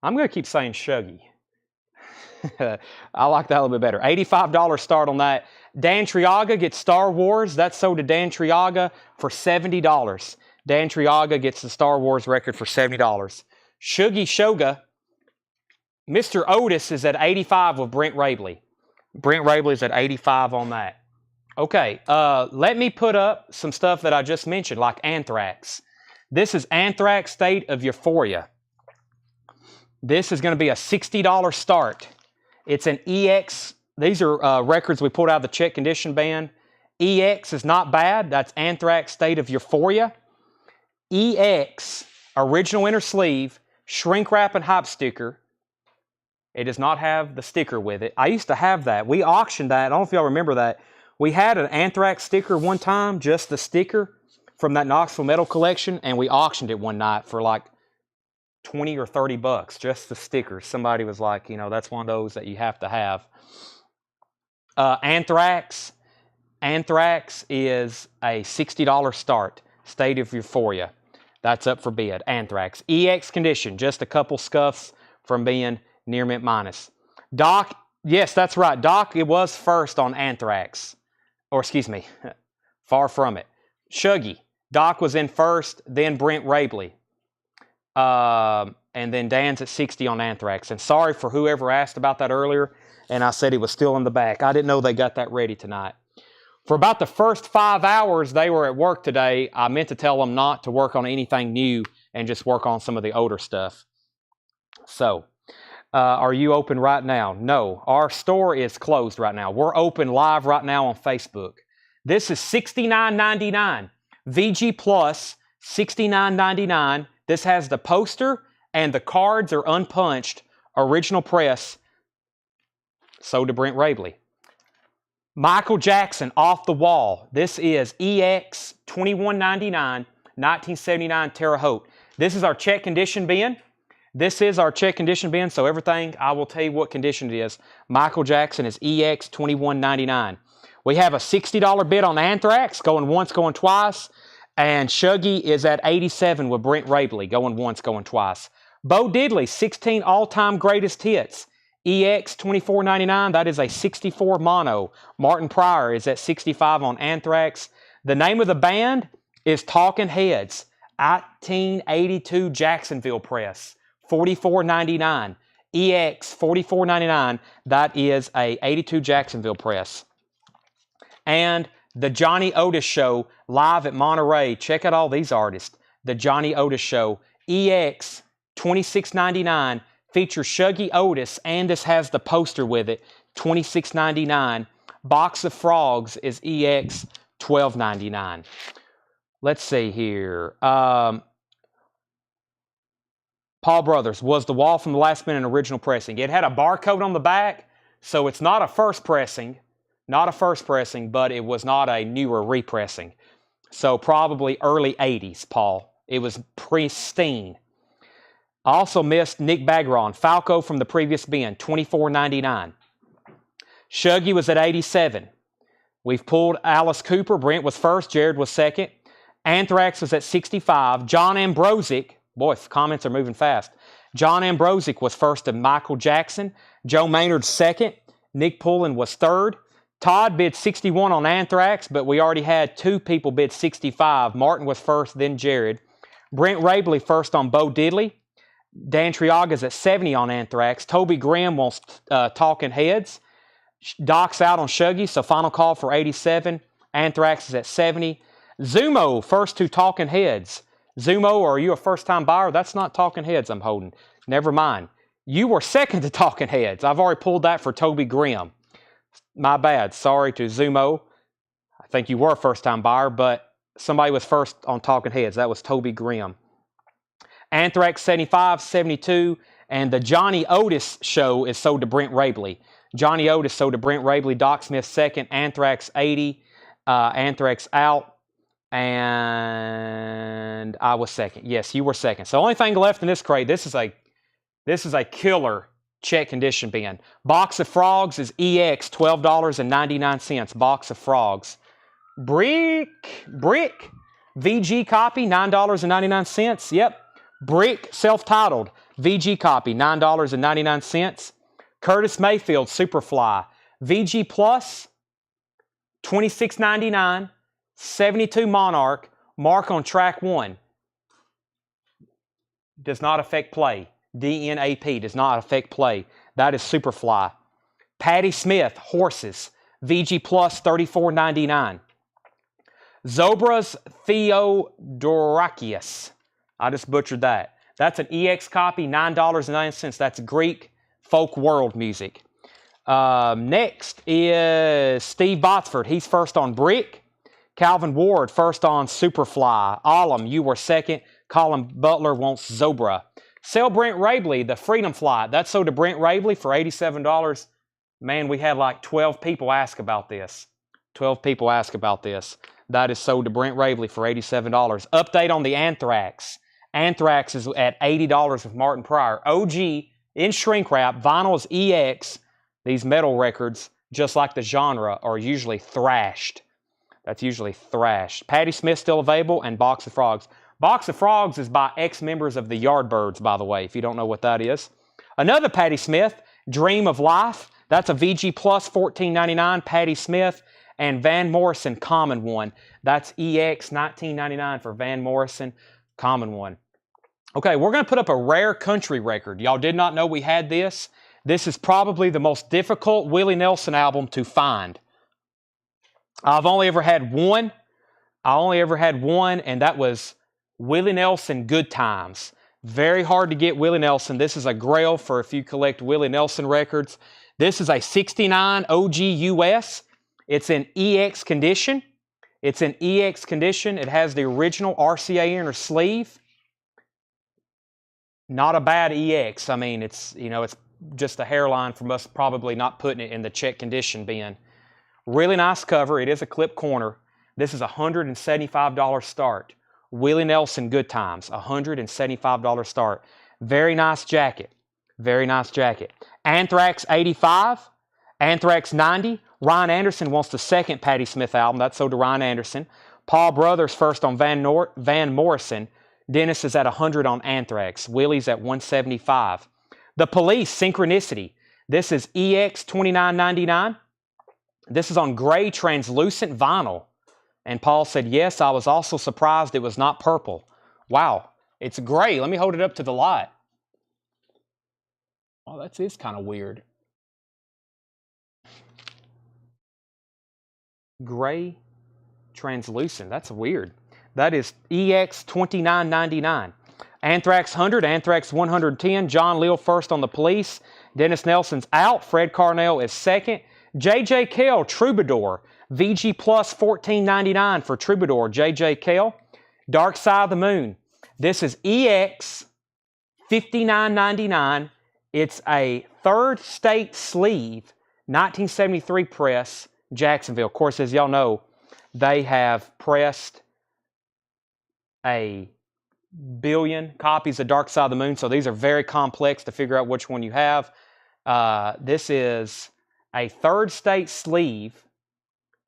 I'm going to keep saying Shuggy. I like that a little bit better. $85 start on that. Dan Triaga gets Star Wars. That's sold to Dan Triaga for $70. Dan Triaga gets the Star Wars record for $70. Shuggy Shoga, Mr. Otis is at 85 with Brent Rabley. Brent Rabley is at 85 on that. Okay, let me put up some stuff that I just mentioned, like Anthrax. This is Anthrax State of Euphoria. This is going to be a $60 start. It's an EX. These are records we pulled out of the check condition band. EX is not bad. That's Anthrax State of Euphoria. EX, original inner sleeve, shrink wrap and hype sticker. It does not have the sticker with it. I used to have that. We auctioned that. I don't know if y'all remember that. We had an Anthrax sticker one time, just the sticker from that Knoxville Metal collection, and we auctioned it one night for like 20 or 30 bucks, just the stickers. Somebody was like, you know, that's one of those that you have to have. Anthrax is a $60 start. State of Euphoria. That's up for bid. Anthrax. EX condition, just a couple scuffs from being near mint minus. Doc, yes, that's right. Doc, it was first on Anthrax. Or excuse me, far from it. Shuggy. Doc was in first, then Brent Rabley. And then Dan's at 60 on Anthrax. And sorry for whoever asked about that earlier, and I said he was still in the back. I didn't know they got that ready tonight. For about the first 5 hours they were at work today, I meant to tell them not to work on anything new and just work on some of the older stuff. So, are you open right now? No, our store is closed right now. We're open live right now on Facebook. This is $69.99. VG Plus, $69.99. This has the poster and the cards are unpunched. Original press. Sold to Brent Rabley. Michael Jackson, Off the Wall. This is EX 2199, 1979 Terre Haute. This is our check condition bin. This is our check condition bin, so everything, I will tell you what condition it is. Michael Jackson is EX 2199. We have a $60 bid on Anthrax, going once, going twice. And Shuggy is at 87 with Brent Rabley, going once, going twice. Bo Diddley, 16 all-time greatest hits. EX 2499, that is a 64 mono. Martin Pryor is at 65 on Anthrax. The name of the band is Talking Heads, 1982 Jacksonville press, $44.99. EX $44.99. That is a 82 Jacksonville press. And the Johnny Otis Show live at Monterey. Check out all these artists. The Johnny Otis Show, EX $26.99, features Shuggy Otis, and this has the poster with it, $26.99. Box of Frogs is EX $12.99. Let's see here. Paul Brothers, was the wall from the last minute original pressing. It had a barcode on the back, so it's not a first pressing, but it was not a newer repressing. So probably early 80s, Paul. It was pristine. I also missed Nick Bagron, Falco from the previous bin, $24.99. Shuggy was at 87. We've pulled Alice Cooper. Brent was first. Jared was second. Anthrax was at 65. John Ambrosic, boy, comments are moving fast. John Ambrosic was first to Michael Jackson. Joe Maynard second. Nick Pullen was third. Todd bid 61 on Anthrax, but we already had two people bid 65. Martin was first, then Jared. Brent Rabley first on Bo Diddley. Dan Triaga's at 70 on Anthrax. Toby Graham wants Talking Heads. Doc's out on Shuggy, so final call for 87. Anthrax is at 70. Zumo, first to Talking Heads. Zumo, are you a first-time buyer? That's not Talking Heads I'm holding. Never mind. You were second to Talking Heads. I've already pulled that for Toby Graham. My bad. Sorry to Zumo. I think you were a first-time buyer, but somebody was first on Talking Heads. That was Toby Graham. Anthrax 75, 72, and the Johnny Otis Show is sold to Brent Rabley. Johnny Otis sold to Brent Rabley. Doc Smith second. Anthrax 80. Anthrax out. And I was second. Yes, you were second. So the only thing left in this crate, this is a killer check condition bin. Box of Frogs is EX $12.99. Box of Frogs. Brick VG copy $9.99. Yep. Brick self-titled VG copy $9.99. Curtis Mayfield Superfly VG Plus $26.99. 72 Monarch, mark on track 1. Does not affect play. DNAP does not affect play. That is Superfly. Patti Smith, Horses, VG Plus $34.99. Zobra's Theodorakis. I just butchered that. That's an EX copy, $9.09. That's Greek folk world music. Next is Steve Botsford. He's first on Brick. Calvin Ward, first on Superfly. Alam, you were second. Colin Butler wants Zobra. Sell Brent Rabley, the Freedom Flight. That's sold to Brent Rabley for $87. Man, we had like 12 people ask about this. 12 people ask about this. That is sold to Brent Rabley for $87. Update on the Anthrax. Anthrax is at $80 with Martin Pryor. OG in shrink wrap. Vinyl is EX. These metal records, just like the genre, are usually thrashed. That's usually thrashed. Patti Smith still available, and Box of Frogs. Box of Frogs is by ex-members of the Yardbirds, by the way, if you don't know what that is. Another Patti Smith, Dream of Life. That's a VG Plus $14.99. Patti Smith and Van Morrison, Common One. That's EX $19.99 for Van Morrison, Common One. Okay, we're going to put up a rare country record. Y'all did not know we had this. This is probably the most difficult Willie Nelson album to find. I've only ever had one. And that was Willie Nelson Good Times. Very hard to get Willie Nelson. This is a grail for if you collect Willie Nelson records. This is a 69 OG US. It's in EX condition. It has the original RCA inner sleeve. Not a bad EX. I mean, it's just a hairline from us probably not putting it in the check condition bin. Really nice cover. It is a clip corner. This is a $175 start. Willie Nelson Good Times, $175 start. Very nice jacket. Anthrax 85, Anthrax 90. Ryan Anderson wants the second Patti Smith album. That's sold to Ryan Anderson. Paul Brothers first on Van Morrison. Dennis is at 100 on Anthrax. Willie's at 175. The Police, Synchronicity. This is EX $29.99. This is on gray translucent vinyl. And Paul said, yes, I was also surprised it was not purple. Wow, it's gray. Let me hold it up to the light. Oh, that is kind of weird. Gray translucent. That's weird. That is EX 29.99. Anthrax 100, Anthrax 110. John Leal first on the Police. Dennis Nelson's out. Fred Carnell is second. J.J. Kell, Troubadour. VG Plus 14.99 for Troubadour. J.J. Kell. Dark Side of the Moon. This is EX 59.99. It's a third state sleeve, 1973 press, Jacksonville. Of course, as y'all know, they have pressed a billion copies of Dark Side of the Moon, so these are very complex to figure out which one you have. This is a third state sleeve,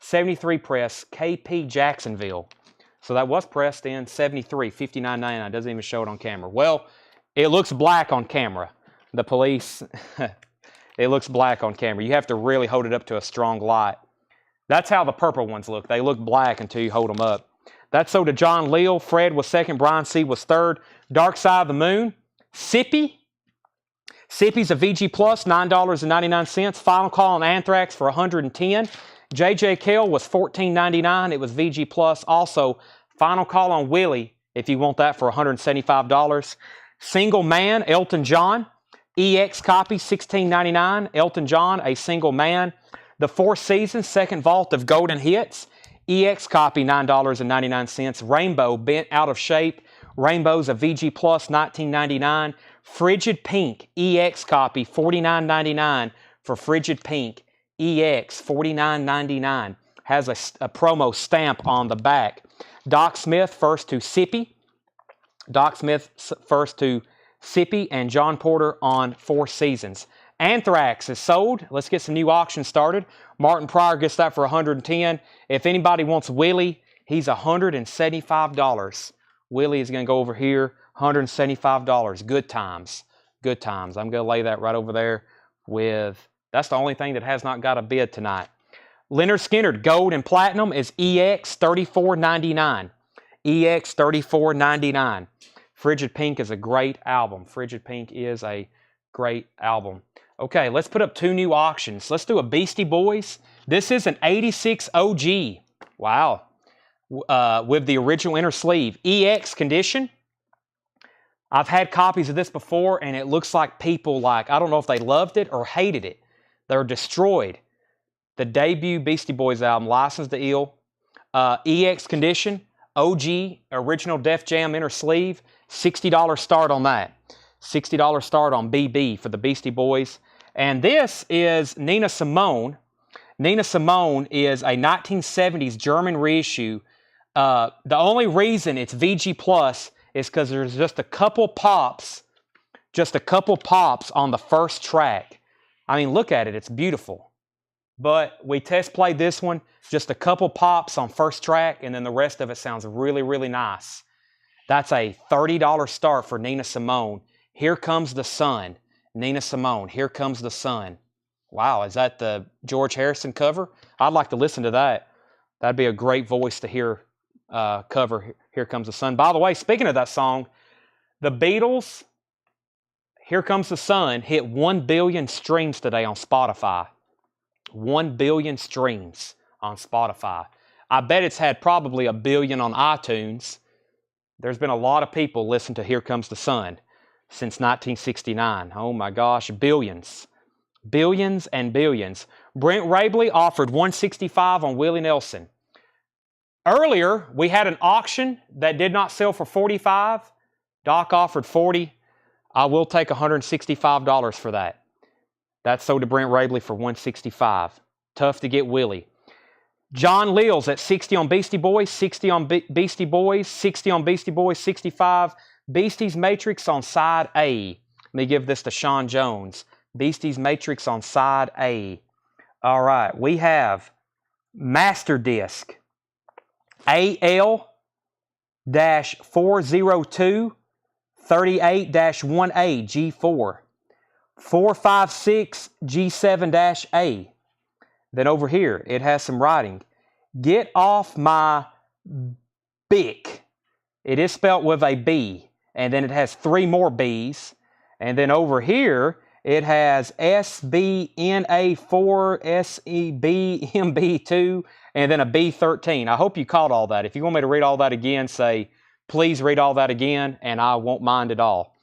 73 press, KP Jacksonville. So that was pressed in 73, 59.99. Doesn't even show it on camera. Well, it looks black on camera. The Police, it looks black on camera. You have to really hold it up to a strong light. That's how the purple ones look. They look black until you hold them up. That's sold to John Leal. Fred was second. Brian C. was third. Dark Side of the Moon. Sippy. Sippy's a VG Plus, $9.99. Final Call on Anthrax for $110. J.J. Kell was $14.99. It was VG Plus. Also, Final Call on Willie, if you want that, for $175. Single Man, Elton John. EX copy, $16.99. Elton John, a single man. The Four Seasons, second vault of Golden Hits. EX copy, $9.99. Rainbow, bent out of shape. Rainbow's a VG Plus, $19.99. Frigid Pink, EX copy, $49.99 for Frigid Pink. EX, $49.99. Has a promo stamp on the back. Doc Smith, first to Sippy. Doc Smith, first to Sippy, and John Porter on Four Seasons. Anthrax is sold. Let's get some new auctions started. Martin Pryor gets that for $110. If anybody wants Willie, he's $175. Willie is going to go over here, $175. Good times. Good times. I'm going to lay that right over there with, that's the only thing that has not got a bid tonight. Leonard Skinner, gold and platinum, is EX $34.99. EX $34.99. Frigid Pink is a great album. Frigid Pink is a great album. Okay, let's put up two new auctions. Let's do a Beastie Boys. This is an 86 OG. Wow. With the original inner sleeve. EX condition. I've had copies of this before, and it looks like people I don't know if they loved it or hated it. They're destroyed. The debut Beastie Boys album, License to Ill. EX condition. OG, original Def Jam inner sleeve. $60 start on that. $60 start on BB for the Beastie Boys. And this is Nina Simone. Nina Simone is a 1970s German reissue. The only reason it's VG Plus is because there's just a couple pops on the first track. I mean, look at it. It's beautiful. But we test played this one, just a couple pops on first track, and then the rest of it sounds really, really nice. That's a $30 start for Nina Simone. Here Comes the Sun. Nina Simone, Here Comes the Sun. Wow, is that the George Harrison cover? I'd like to listen to that. That'd be a great voice to hear cover Here Comes the Sun. By the way, speaking of that song, the Beatles, Here Comes the Sun, hit 1 billion streams today on Spotify. 1 billion streams on Spotify. I bet it's had probably 1 billion on iTunes. There's been a lot of people listen to Here Comes the Sun since 1969. Oh my gosh, billions. Billions and billions. Brent Rabley offered $165 on Willie Nelson. Earlier, we had an auction that did not sell for $45. Doc offered $40. I will take $165 for that. That sold to Brent Rabley for $165. Tough to get Willie. John Leal's at 60 on Beastie Boys, 60 on Beastie Boys, 60 on Beastie Boys, 65. Beastie's Matrix on side A. Let me give this to Sean Jones. Beastie's Matrix on side A. All right, we have Master Disc AL-402 38-1A G4. 456 G7-A. Then over here, it has some writing. Get off my bick. It is spelt with a B. And then it has 3 more B's. And then over here, It has SBNA4, SEBMB2, and then a B13. I hope you caught all that. If you want me to read all that again, say, please read all that again, and I won't mind at all.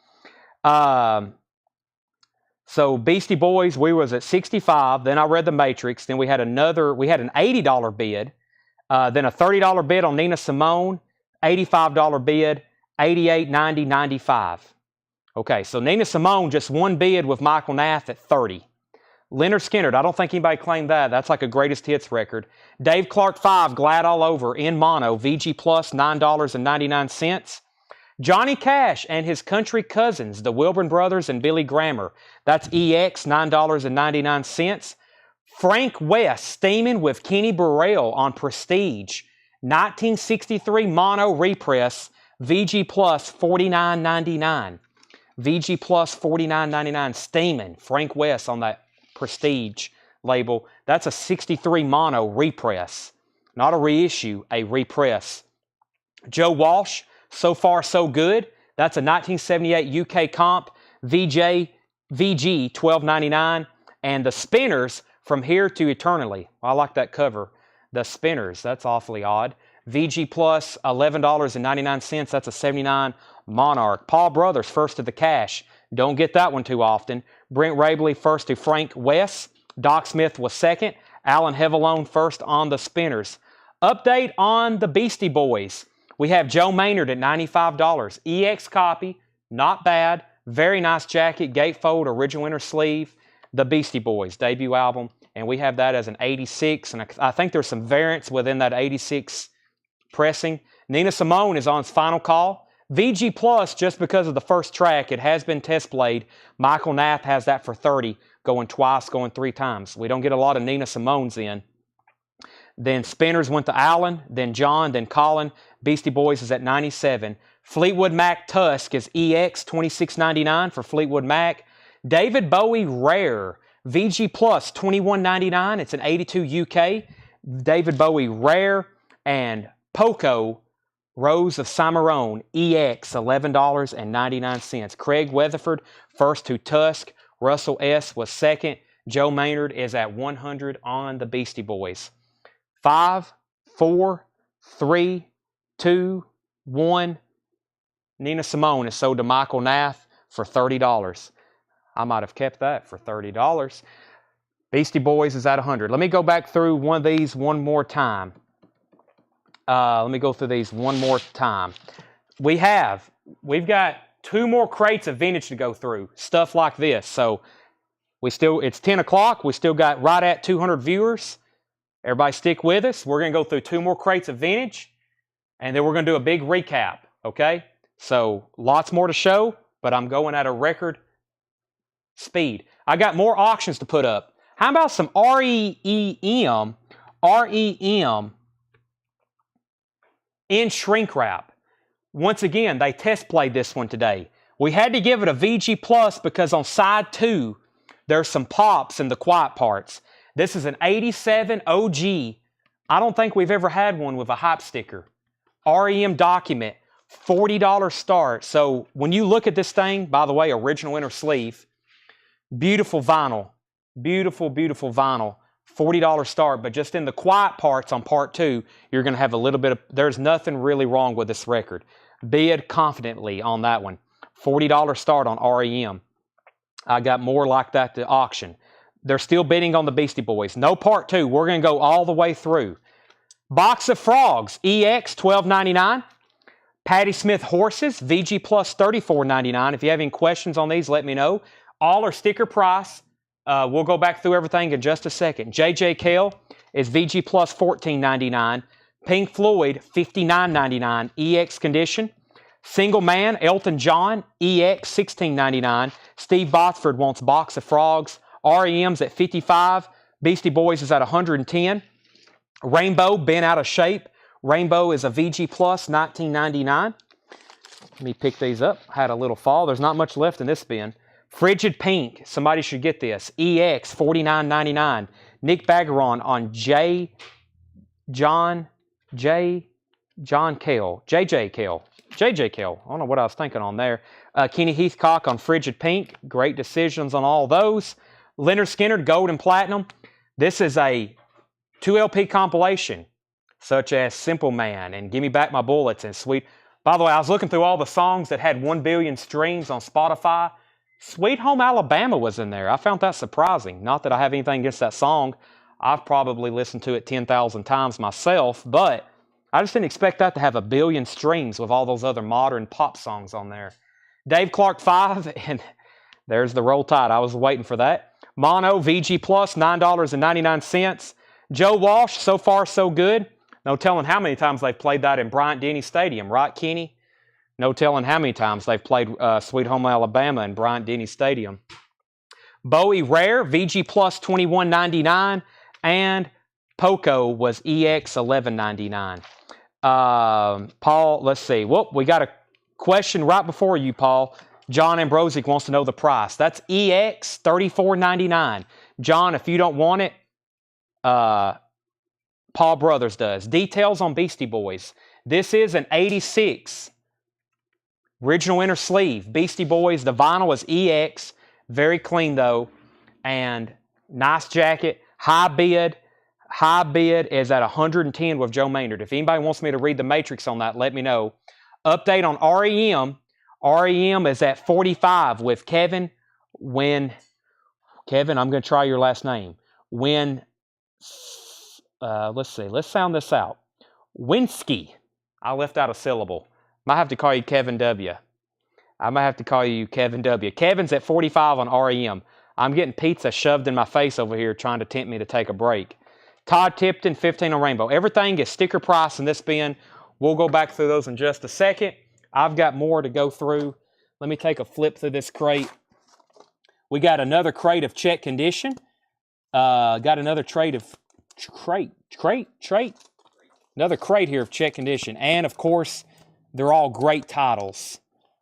So Beastie Boys, we was at 65. Then I read The Matrix. Then we had an $80 bid. Then a $30 bid on Nina Simone, $85 bid, $88, $90, $95. Okay, so Nina Simone, just one bid with Michael Nath at $30. Leonard Skinner, I don't think anybody claimed that. That's like a greatest hits record. Dave Clark 5, Glad All Over, in mono, VG Plus, $9.99. Johnny Cash and his country cousins, the Wilburn Brothers and Billy Grammer. That's EX, $9.99. Frank West, steaming with Kenny Burrell on Prestige, 1963 mono repress, VG Plus, $49.99. VG Plus, $49.99, steaming. Frank West on that Prestige label. That's a 63 mono repress. Not a reissue, a repress. Joe Walsh, So Far So Good. That's a 1978 UK comp. VG, $12.99. And the Spinners, From Here to Eternally. I like that cover. The Spinners, that's awfully odd. VG Plus, $11.99. That's a 79 Monarch. Paul Brothers, First to the Cash. Don't get that one too often. Brent Rabley, first to Frank West. Doc Smith was second. Alan Hevelone, first on the Spinners. Update on the Beastie Boys. We have Joe Maynard at $95. EX copy, not bad. Very nice jacket, gatefold, original inner sleeve. The Beastie Boys debut album. And we have that as an 86. And I think there's some variants within that 86 pressing. Nina Simone is on its final call. VG Plus, just because of the first track, it has been test played. Michael Nath has that for 30, going twice, going 3 times. We don't get a lot of Nina Simone's in. Then Spinners went to Alan, then John, then Colin. Beastie Boys is at 97. Fleetwood Mac Tusk is EX, $26.99 for Fleetwood Mac. David Bowie Rare, VG Plus, $21.99. It's an 82 UK. David Bowie Rare. And Poco Rose of Cimarron, EX, $11.99. Craig Weatherford, first to Tusk. Russell S. was second. Joe Maynard is at 100 on the Beastie Boys. 5, 4, 3, 2, 1. Nina Simone is sold to Michael Nath for $30. I might have kept that for $30. Beastie Boys is at 100. Let me go back through one of these one more time. We've got 2 more crates of vintage to go through. Stuff like this. So it's 10 o'clock. We still got right at 200 viewers. Everybody stick with us. We're going to go through 2 more crates of vintage. And then we're going to do a big recap. Okay? So lots more to show. But I'm going at a record speed. I got more auctions to put up. How about some REM in shrink wrap? Once again, they test played this one today. We had to give it a VG Plus because on side 2, there's some pops in the quiet parts. This is an 87 OG. I don't think we've ever had one with a hype sticker. REM document, $40 start. So when you look at this thing, by the way, original inner sleeve, beautiful vinyl, beautiful, beautiful vinyl. $40 start, but just in the quiet parts on part 2, you're going to have a little bit of, there's nothing really wrong with this record. Bid confidently on that one. $40 start on REM. I got more like that to auction. They're still bidding on the Beastie Boys. No part 2. We're going to go all the way through. Box of Frogs, EX, $12.99. Patti Smith Horses, VG Plus, $34.99. If you have any questions on these, let me know. All are sticker price. We'll go back through everything in just a second. J.J. Cale is VG Plus, $14.99. Pink Floyd, $59.99. EX condition. Single Man, Elton John, EX, $16.99. Steve Botsford wants Box of Frogs. REM's at $55. Beastie Boys is at $110. Rainbow, Been Out of Shape. Rainbow is a VG Plus, $19.99. Let me pick these up. Had a little fall. There's not much left in this bin. Frigid Pink, somebody should get this. EX, $49.99. Nick Bagaron on JJ Cale. I don't know what I was thinking on there. Kenny Heathcock on Frigid Pink. Great decisions on all those. Leonard Skinner, Gold and Platinum. This is a 2 LP compilation, such as Simple Man and Gimme Back My Bullets and Sweet. By the way, I was looking through all the songs that had 1 billion streams on Spotify. Sweet Home Alabama was in there. I found that surprising. Not that I have anything against that song. I've probably listened to it 10,000 times myself, but I just didn't expect that to have 1 billion streams with all those other modern pop songs on there. Dave Clark 5, and there's the Roll Tide. I was waiting for that. Mono, VG Plus, $9.99. Joe Walsh, So Far So Good. No telling how many times they've played that in Bryant-Denny Stadium, right, Kenny? No telling how many times they've played Sweet Home Alabama in Bryant-Denny Stadium. Bowie Rare, VG Plus, $21.99. And Poco was EX, $11.99. Paul, let's see. Whoop, we got a question right before you, Paul. John Ambrosic wants to know the price. That's EX, $34.99. John, if you don't want it, Paul Brothers does. Details on Beastie Boys. This is an 86 original inner sleeve. Beastie Boys, the vinyl is EX. Very clean though. And nice jacket. High bid is at 110 with Joe Maynard. If anybody wants me to read the matrix on that, let me know. Update on REM. REM is at 45 with Kevin. Kevin, I'm going to try your last name. Let's see. Let's sound this out. Winsky. I left out a syllable. Might have to call you Kevin W. I might have to call you Kevin W. Kevin's at 45 on REM. I'm getting pizza shoved in my face over here trying to tempt me to take a break. Todd Tipton, 15 on Rainbow. Everything is sticker price in this bin. We'll go back through those in just a second. I've got more to go through. Let me take a flip through this crate. We got another crate of check condition. Got another crate of another crate here of check condition. And of course, they're all great titles.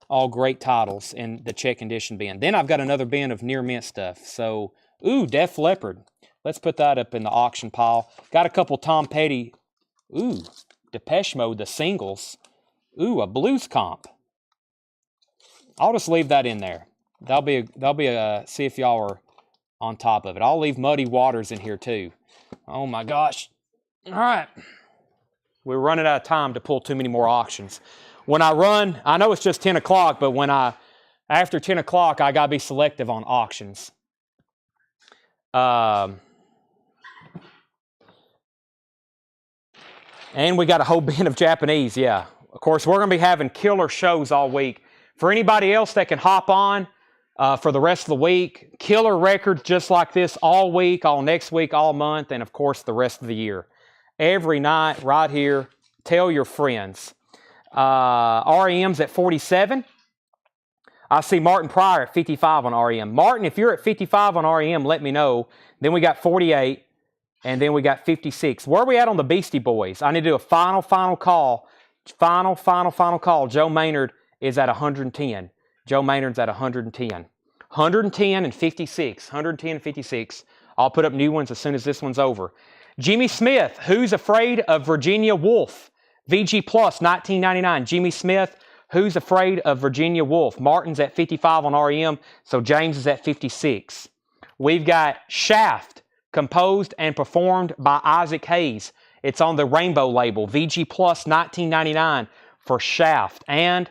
All great titles in the check condition bin. Then I've got another bin of near mint stuff. So, ooh, Def Leppard. Let's put that up in the auction pile. Got a couple Tom Petty. Ooh, Depeche Mode, the singles. Ooh, a blues comp. I'll just leave that in there. That'll be a see if y'all are on top of it. I'll leave Muddy Waters in here too. Oh my gosh. All right. We're running out of time to pull too many more auctions. When I run, I know it's just 10 o'clock, but after 10 o'clock, I got to be selective on auctions. And we got a whole bin of Japanese, yeah. Of course, we're going to be having killer shows all week. For anybody else that can hop on for the rest of the week, killer records just like this all week, all next week, all month, and of course the rest of the year. Every night right here, tell your friends. REM's at 47. I see Martin Pryor at 55 on REM. Martin, if you're at 55 on REM, let me know. Then we got 48, and then we got 56. Where are we at on the Beastie Boys? I need to do a final call. Final call. Joe Maynard is at 110. Joe Maynard's at 110. 110 and 56. 110 and 56. I'll put up new ones as soon as this one's over. Jimmy Smith, Who's Afraid of Virginia Woolf? VG Plus, $19.99. Jimmy Smith, Who's Afraid of Virginia Woolf? Martin's at 55 on REM, so James is at 56. We've got Shaft, composed and performed by Isaac Hayes. It's on the Rainbow label. VG Plus, $19.99 for Shaft. And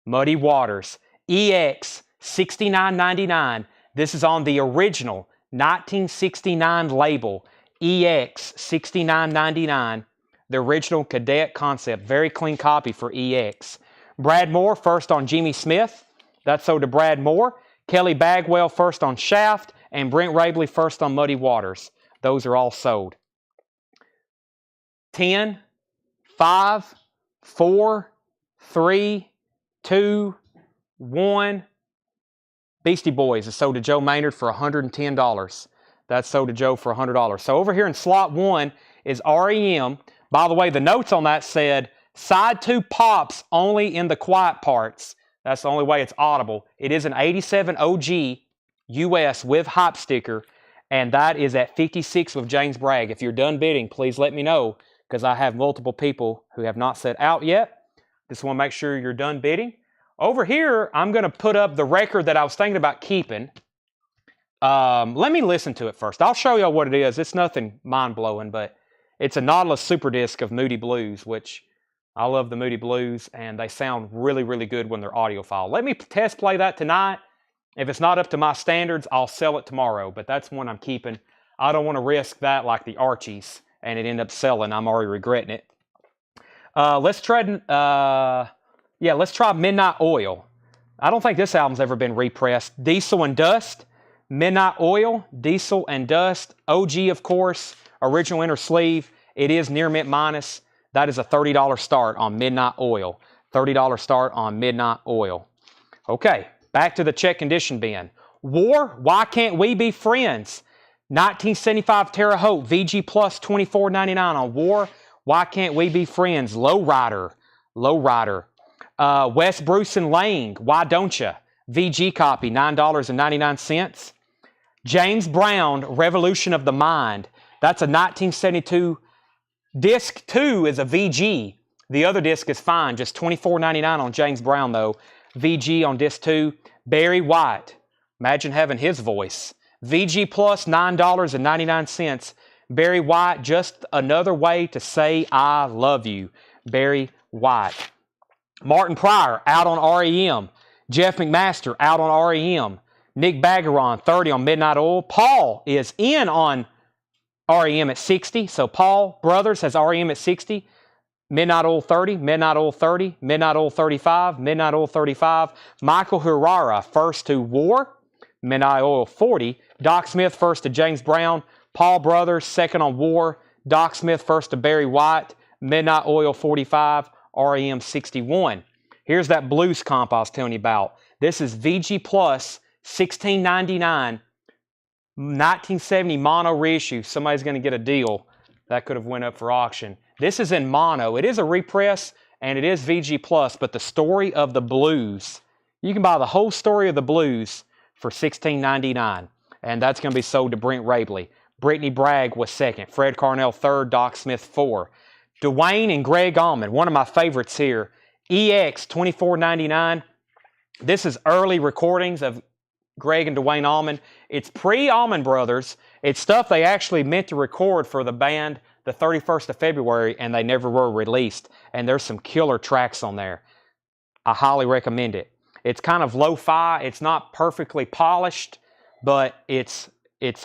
Muddy Waters, EX, $69.99. This is on the original 1969 label. EX, $69.99. The original Cadet concept. Very clean copy for EX. Brad Moore, first on Jimmy Smith. That's sold to Brad Moore. Kelly Bagwell, first on Shaft. And Brent Rabley, first on Muddy Waters. Those are all sold. 10, 5, 4, 3, 2, 1. Beastie Boys is sold to Joe Maynard for $110. That's sold to Joe for $100. So over here in slot 1 is REM. By the way, the notes on that said, side 2 pops only in the quiet parts. That's the only way it's audible. It is an 87 OG US with hype sticker, and that is at 56 with James Bragg. If you're done bidding, please let me know, because I have multiple people who have not said out yet. Just want to make sure you're done bidding. Over here, I'm going to put up the record that I was thinking about keeping. Let me listen to it first. I'll show y'all what it is. It's nothing mind-blowing, but it's a Nautilus Super Disc of Moody Blues, which I love the Moody Blues, and they sound really, really good when they're audiophile. Let me test play that tonight. If it's not up to my standards, I'll sell it tomorrow, but that's one I'm keeping. I don't want to risk that like the Archies, and it end up selling. I'm already regretting it. Let's try Midnight Oil. I don't think this album's ever been repressed. Diesel and Dust, Midnight Oil, Diesel and Dust, OG, of course, original inner sleeve. It is near mint minus. That is a $30 start on Midnight Oil. $30 start on Midnight Oil. Okay, back to the check condition bin. War, Why Can't We Be Friends? 1975 Terre Haute, VG Plus, $24.99 on War, Why Can't We Be Friends? Lowrider. Wes Bruce and Lang, Why Don't Ya? VG copy, $9.99. James Brown, Revolution of the Mind. That's a 1972. Disc 2 is a VG. The other disc is fine, just $24.99 on James Brown, though. VG on disc 2. Barry White. Imagine having his voice. VG Plus, $9.99. Barry White, Just Another Way to Say I Love You. Barry White. Martin Pryor, out on REM. Jeff McMaster, out on REM. Nick Bagaron, 30 on Midnight Oil. Paul is in on REM at 60. So Paul Brothers has REM at 60. Midnight Oil 30, Midnight Oil 30, Midnight Oil 35, Midnight Oil 35. Michael Herrera, first to War. Midnight Oil 40. Doc Smith, first to James Brown. Paul Brothers, second on War. Doc Smith, first to Barry White. Midnight Oil 45, REM 61. Here's that blues comp I was telling you about. This is VG Plus, $16.99. 1970 mono reissue. Somebody's going to get a deal. That could have went up for auction. This is in mono. It is a repress, and it is VG Plus, but the story of the blues, you can buy the whole story of the blues for $16.99, and that's going to be sold to Brent Rabley. Brittany Bragg was second. Fred Carnell third. Doc Smith 4. Dwayne and Greg Allman, one of my favorites here. EX, $24.99. This is early recordings of Greg and Dwayne Allman. It's pre-Allman Brothers. It's stuff they actually meant to record for the band the 31st of February, and they never were released. And there's some killer tracks on there. I highly recommend it. It's kind of lo-fi. It's not perfectly polished, but it's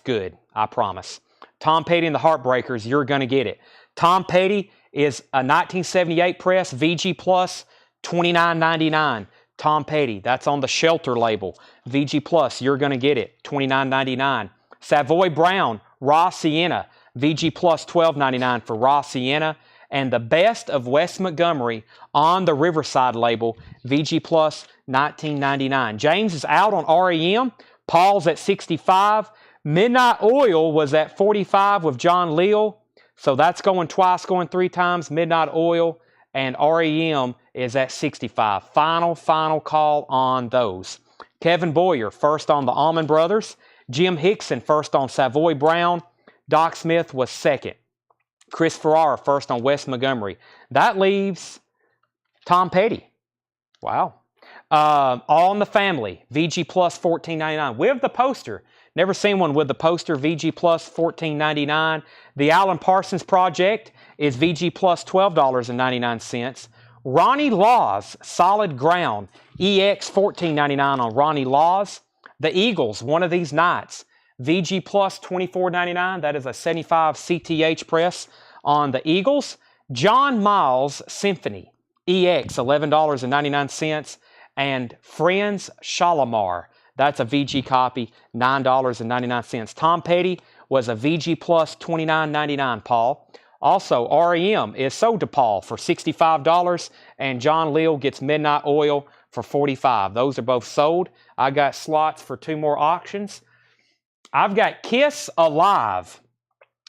good, I promise. Tom Petty and the Heartbreakers, you're going to get it. Tom Petty is a 1978 press, VG Plus, $29.99. Tom Petty, that's on the Shelter label. VG Plus, you're going to get it, $29.99. Savoy Brown, Raw Sienna, VG Plus, $12.99 for Raw Sienna. And the Best of Wes Montgomery on the Riverside label, VG Plus, $19.99. James is out on REM. Paul's at 65. Midnight Oil was at 45 with John Leal. So that's going twice, going 3 times. Midnight Oil and REM is at 65. Final call on those. Kevin Boyer, first on the Allman Brothers. Jim Hickson, first on Savoy Brown. Doc Smith was second. Chris Ferrara, first on Wes Montgomery. That leaves Tom Petty. Wow. All in the Family, VG Plus, $14.99. With the poster. Never seen one with the poster, VG Plus, $14.99. The Alan Parsons Project is VG Plus, $12.99. Ronnie Laws, Solid Ground, EX, $14.99 on Ronnie Laws. The Eagles, One of These Nights, VG Plus, $24.99. That is a 75 CTH press on the Eagles. John Miles Symphony, EX, $11.99. And Friends Shalimar, that's a VG copy, $9.99. Tom Petty was a VG Plus, $29.99, Paul. Also, REM is sold to Paul for $65, and John Leal gets Midnight Oil for $45. Those are both sold. I got slots for 2 more auctions. I've got Kiss Alive.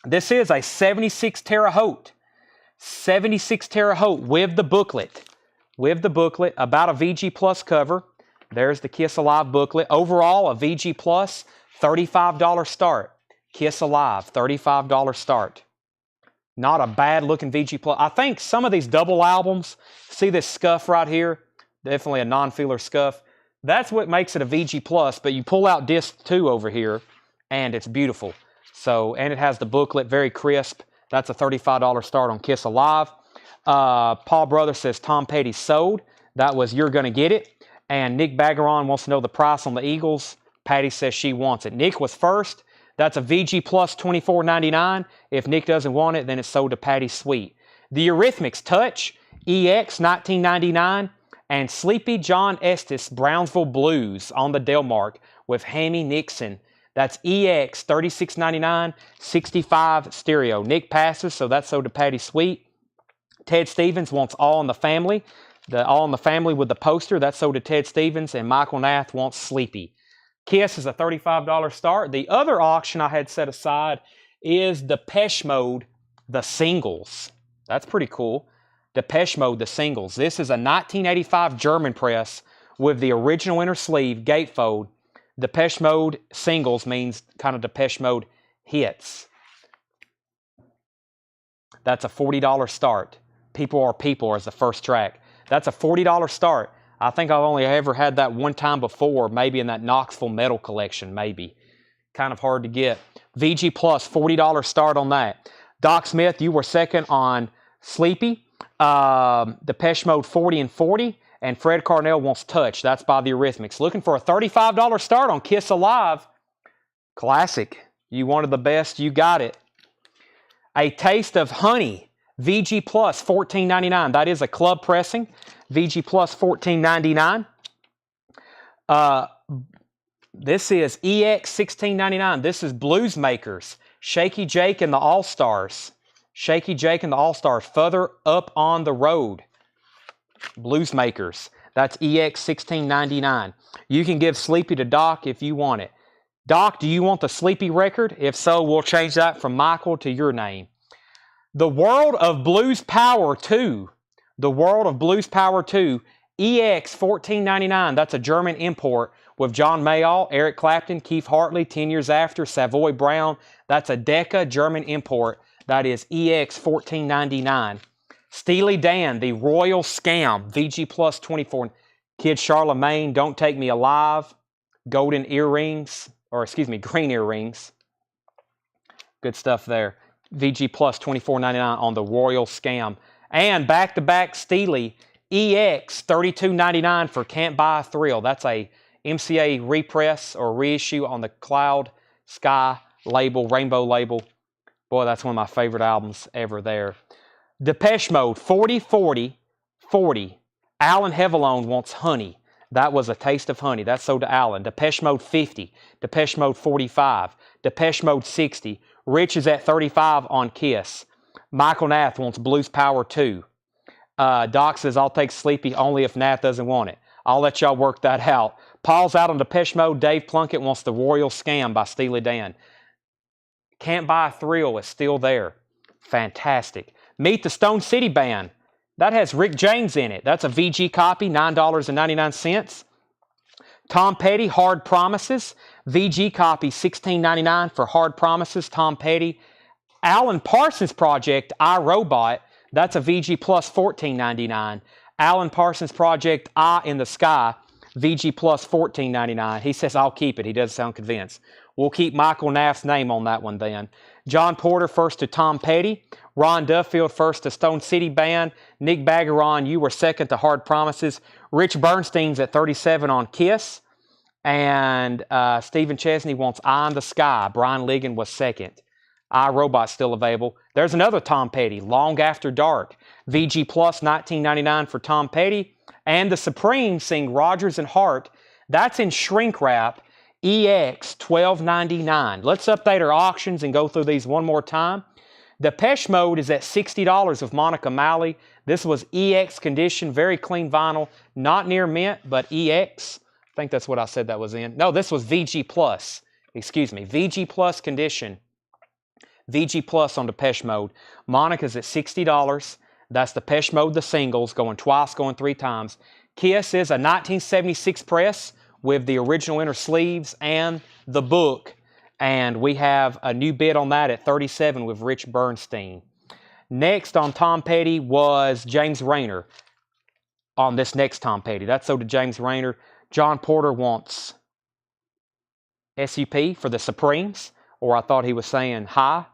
This is a 76 Terre Haute. 76 Terre Haute with the booklet. With the booklet, about a VG Plus cover. There's the Kiss Alive booklet. Overall, a VG Plus, $35 start. Kiss Alive, $35 start. Not a bad looking VG Plus. I think some of these double albums, see this scuff right here? Definitely a non-feeler scuff. That's what makes it a VG Plus, but you pull out disc 2 over here, and it's beautiful. So, and it has the booklet, very crisp. That's a $35 start on Kiss Alive. Paul Brother says Tom Petty sold. That was You're Gonna Get It. And Nick Bagaron wants to know the price on the Eagles. Patty says she wants it. Nick was first. That's a VG Plus $24.99. If Nick doesn't want it, then it's sold to Patty Sweet. The Eurythmics Touch, EX $19.99. And Sleepy John Estes Brownsville Blues on the Delmark with Hammy Nixon. That's EX $36.99, 65 stereo. Nick passes, so that's sold to Patty Sweet. Ted Stevens wants All in the Family. The All in the Family with the poster, that's sold to Ted Stevens. And Michael Nath wants Sleepy. Kiss is a $35 start. The other auction I had set aside is Depeche Mode, the singles. That's pretty cool. Depeche Mode, the singles. This is a 1985 German press with the original inner sleeve gatefold. Depeche Mode singles means kind of Depeche Mode hits. That's a $40 start. People Are People is the first track. That's a $40 start. I think I've only ever had that one time before, maybe in that Knoxville Metal collection, maybe. Kind of hard to get. VG Plus, $40 start on that. Doc Smith, you were second on Sleepy. Depeche Mode 40 and 40, and Fred Carnell wants Touch. That's by the Eurythmics. Looking for a $35 start on Kiss Alive. Classic. You wanted the best, you got it. A Taste of Honey, VG Plus $14.99. That is a club pressing. VG Plus $14.99. This is EX $16.99. This is Blues Makers. Shaky Jake and the All-Stars. Shaky Jake and the All-Stars, Further Up on the Road. Blues Makers. That's EX $16.99. You can give Sleepy to Doc if you want it. Doc, do you want the Sleepy record? If so, we'll change that from Michael to your name. The World of Blues Power 2. The World of Blues Power 2. EX $14.99. That's a German import with John Mayall, Eric Clapton, Keith Hartley, 10 Years After, Savoy Brown. That's a Decca German import. That is EX $14.99. Steely Dan, The Royal Scam, VG Plus 24. Kid Charlemagne, Don't Take Me Alive. Golden Earrings, or excuse me, Green Earrings. Good stuff there. VG Plus $24.99 on The Royal Scam. And back-to-back Steely, EX $32.99 for Can't Buy a Thrill. That's a MCA repress or reissue on the Cloud Sky label, Rainbow label. Boy, that's one of my favorite albums ever there. Depeche Mode, 40, 40, 40. Alan Hevelone wants Honey. That was A Taste of Honey. That's sold to Alan. Depeche Mode, 50. Depeche Mode, 45. Depeche Mode, 60. Rich is at 35 on Kiss. Michael Nath wants Blues Power 2. Doc says, I'll take Sleepy only if Nath doesn't want it. I'll let y'all work that out. Paul's out on Depeche Mode. Dave Plunkett wants The Royal Scam by Steely Dan. Can't Buy a Thrill is still there. Fantastic. Meet the Stone City Band. That has Rick James in it. That's a VG copy, $9.99. Tom Petty, Hard Promises. VG copy, $16.99 for Hard Promises, Tom Petty. Alan Parsons Project, I, Robot. That's a VG Plus $14.99. Alan Parsons Project, Eye in the Sky. VG Plus $14.99. He says, I'll keep it. He doesn't sound convinced. We'll keep Michael Naff's name on that one then. John Porter first to Tom Petty. Ron Duffield first to Stone City Band. Nick Bagaron, you were second to Hard Promises. Rich Bernstein's at 37 on Kiss. And Stephen Chesney wants Eye in the Sky. Brian Ligon was second. iRobot's still available. There's another Tom Petty, Long After Dark. VG Plus $19.99 for Tom Petty. And the Supremes sing Rodgers and Hart. That's in shrink wrap. EX $12.99. Let's update our auctions and go through these one more time. Depeche Mode is at $60 with Monica Malley. This was EX condition, very clean vinyl, not near mint, but EX. I think that's what I said that was in. No, this was VG Plus. Excuse me, VG Plus condition. VG Plus on Depeche Mode. Monica's at $60. That's Depeche Mode, the singles, going twice, going 3 times. Kiss is a 1976 press with the original inner sleeves and the book. And we have a new bid on that at 37 with Rich Bernstein. Next on Tom Petty was James Rayner. on this next Tom Petty. That's sold to James Rayner. John Porter wants SUP for the Supremes, or I thought he was saying hi.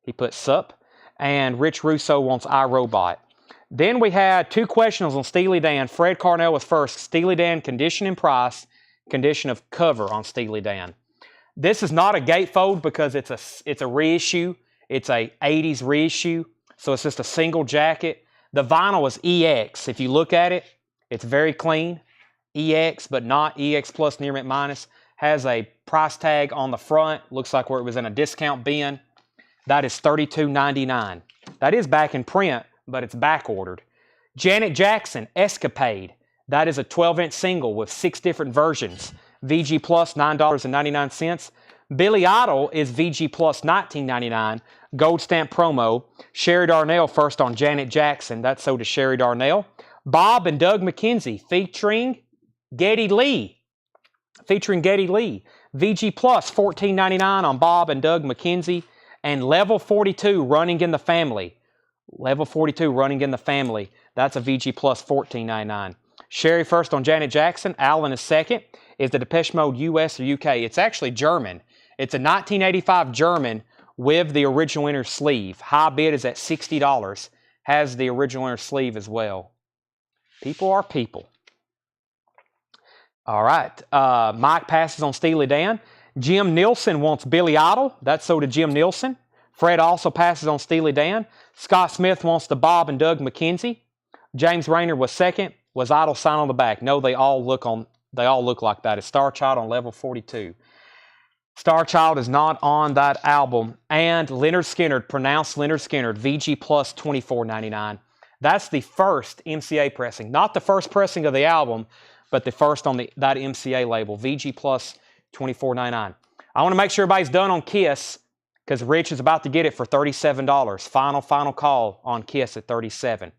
He put sup. And Rich Russo wants iRobot. Then we had 2 questionals on Steely Dan. Fred Carnell was first. Steely Dan, condition and price, condition of cover on Steely Dan. This is not a gatefold because it's a reissue. It's a 80s reissue, so it's just a single jacket. The vinyl is EX. If you look at it, it's very clean. EX, but not EX plus near mint minus. Has a price tag on the front. Looks like where it was in a discount bin. That is $32.99. That is back in print, but it's back ordered. Janet Jackson, Escapade. That is a 12-inch single with 6 different versions. VG Plus, $9.99. Billy Idol is VG Plus, $19.99. Gold stamp promo. Sherry Darnell first on Janet Jackson. That's sold to Sherry Darnell. Bob and Doug McKenzie featuring Geddy Lee. VG Plus, $14.99 on Bob and Doug McKenzie. And Level 42, Running in the Family. Level 42, Running in the Family. That's a VG Plus, $14.99. Sherry first on Janet Jackson. Alan is second. Is the Depeche Mode US or UK? It's actually German. It's a 1985 German with the original inner sleeve. High bid is at $60. Has the original inner sleeve as well. People are people. All right. Mike passes on Steely Dan. Jim Nielsen wants Billy Idol. That's sold to Jim Nielsen. Fred also passes on Steely Dan. Scott Smith wants the Bob and Doug McKenzie. James Rayner was second. Was Idol sign on the back? No, they all look like that. It's Star Child on Level 42. Star Child is not on that album. And Leonard Skinner, pronounced Leonard Skinner, VG Plus, $24.99. That's the first MCA pressing. Not the first pressing of the album, but the first on that MCA label. VG Plus, $24.99. I want to make sure everybody's done on Kiss because Rich is about to get it for $37. Final call on Kiss at $37.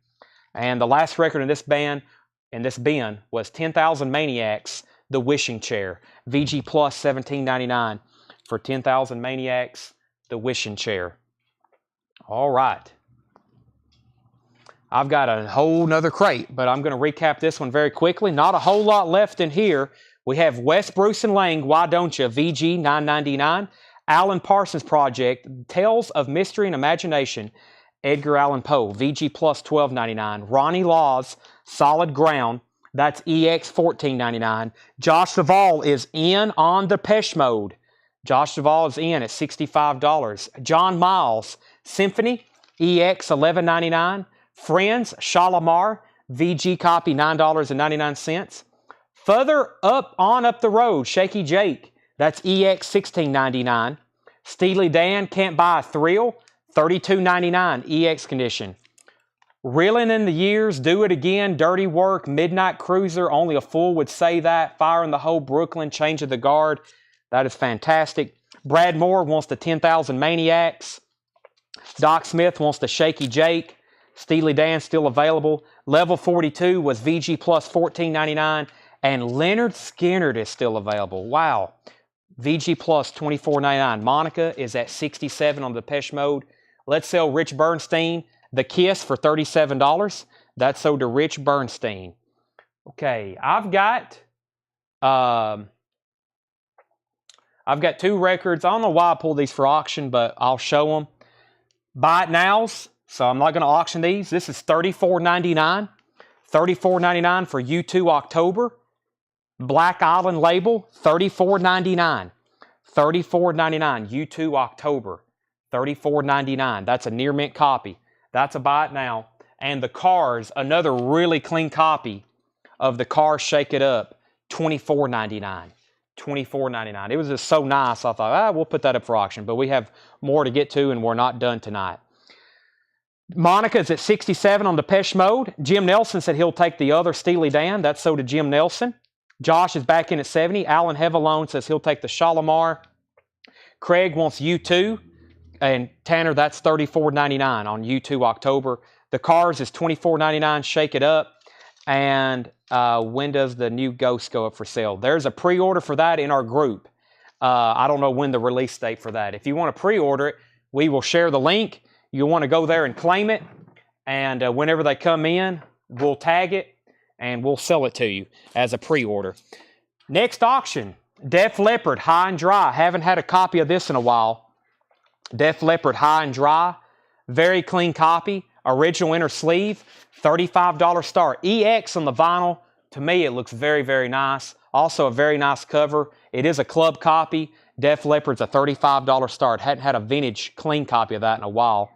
And the last record in this bin was 10,000 Maniacs, The Wishing Chair. VG Plus, $17.99 for 10,000 Maniacs, The Wishing Chair. All right. I've got a whole nother crate, but I'm going to recap this one very quickly. Not a whole lot left in here. We have Wes Bruce and Lang, Why Don't You? VG, $9.99. Alan Parsons Project, Tales of Mystery and Imagination, Edgar Allan Poe, VG Plus, $12.99. Ronnie Laws, Solid Ground, that's EX, $14.99. Josh Duvall is in on Depeche Mode. Josh Duvall is in at $65. John Miles, Symphony, EX, $11.99. Friends, Shalimar, VG copy, $9.99. Further up the road, Shaky Jake, that's EX, $16.99. Steely Dan, Can't Buy a Thrill, $32.99, EX condition. Reeling in the Years, Do It Again, Dirty Work, Midnight Cruiser, only a fool would say that. Fire in the Hole, Brooklyn, Change of the Guard, that is fantastic. Brad Moore wants the 10,000 Maniacs. Doc Smith wants the Shaky Jake. Steely Dan still available. Level 42 was VG Plus, $14.99. And Leonard Skinner is still available. Wow. VG Plus, $24.99. Monica is at $67 on Depeche Mode. Let's sell Rich Bernstein, The Kiss, for $37. That's sold to Rich Bernstein. Okay, I've got 2 records. I don't know why I pulled these for auction, but I'll show them. Buy it nows, so I'm not going to auction these. This is $34.99. $34.99 for U2 October. Black Island label, $34.99. $34.99. U2 October, $34.99. That's a near mint copy. That's a buy it now. And the Cars, another really clean copy of the Cars Shake It Up, $24.99. $24.99. It was just so nice, I thought, we'll put that up for auction. But we have more to get to, and we're not done tonight. Monica's at $67 on Depeche Mode. Jim Nelson said he'll take the other Steely Dan. That's sold to Jim Nelson. Josh is back in at $70. Alan Heavalone says he'll take the Shalimar. Craig wants U2. And Tanner, that's $34.99 on U2 October. The Cars is $24.99. Shake It Up. And when does the new Ghost go up for sale? There's a pre-order for that in our group. I don't know when the release date for that. If you want to pre-order it, we will share the link. You'll want to go there and claim it. And whenever they come in, we'll tag it. and we'll sell it to you as a pre-order. Next auction, Def Leppard High and Dry. Haven't had a copy of this in a while. Def Leppard High and Dry. Very clean copy. Original inner sleeve. $35 start. EX on the vinyl. To me, it looks very, very nice. Also a very nice cover. It is a club copy. Def Leppard's a $35 start. Hadn't had a vintage clean copy of that in a while.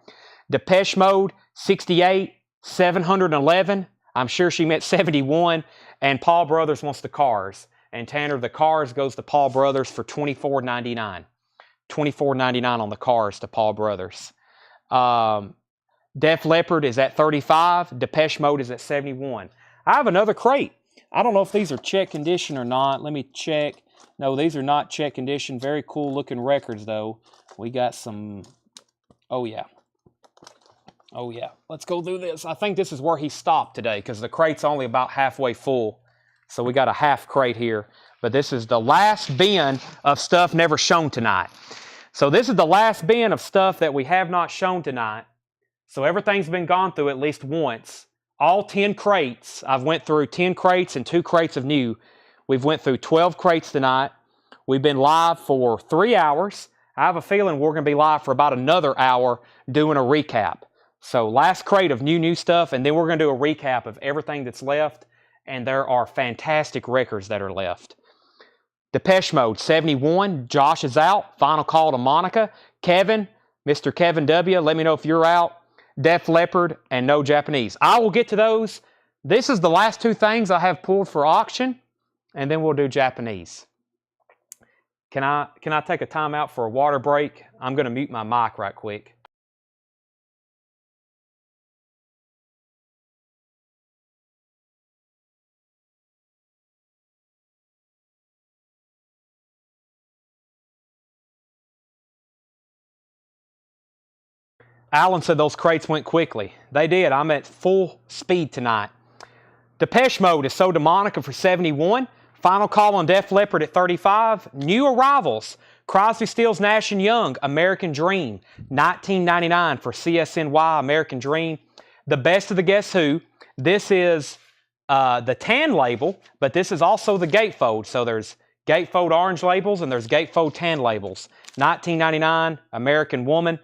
Depeche Mode, 68, 711. I'm sure she meant 71. And Paul Brothers wants the Cars. And Tanner, the Cars goes to Paul Brothers for $24.99. $24.99 on the Cars to Paul Brothers. Def Leppard is at 35. Depeche Mode is at 71. I have another crate. I don't know if these are check condition or not. Let me check. No, these are not check condition. Very cool looking records though. We got some, oh yeah. Oh yeah, let's go through this. I think this is where he stopped today because the crate's only about halfway full. So we got a half crate here. But this is the last bin of stuff never shown tonight. So this is the last bin of stuff that we have not shown tonight. So everything's been gone through at least once. All 10 crates. I've went through 10 crates and 2 crates of new. We've went through 12 crates tonight. We've been live for 3 hours. I have a feeling we're going to be live for about another hour doing a recap. So last crate of new stuff, and then we're going to do a recap of everything that's left. And there are fantastic records that are left. Depeche Mode, 71. Josh is out. Final call to Monica. Kevin, Mr. Kevin W., let me know if you're out. Def Leppard, and no Japanese. I will get to those. This is the last 2 things I have pulled for auction, and then we'll do Japanese. Can I take a time out for a water break? I'm going to mute my mic right quick. Alan said those crates went quickly. They did. I'm at full speed tonight. Depeche Mode is sold to Monica for 71. Final call on Def Leppard at 35. New arrivals. Crosby, Stills, Nash & Young, American Dream. $19.99 for CSNY, American Dream. The Best of the Guess Who. This is the tan label, but this is also the gatefold. So there's gatefold orange labels and there's gatefold tan labels. $19.99, American Woman.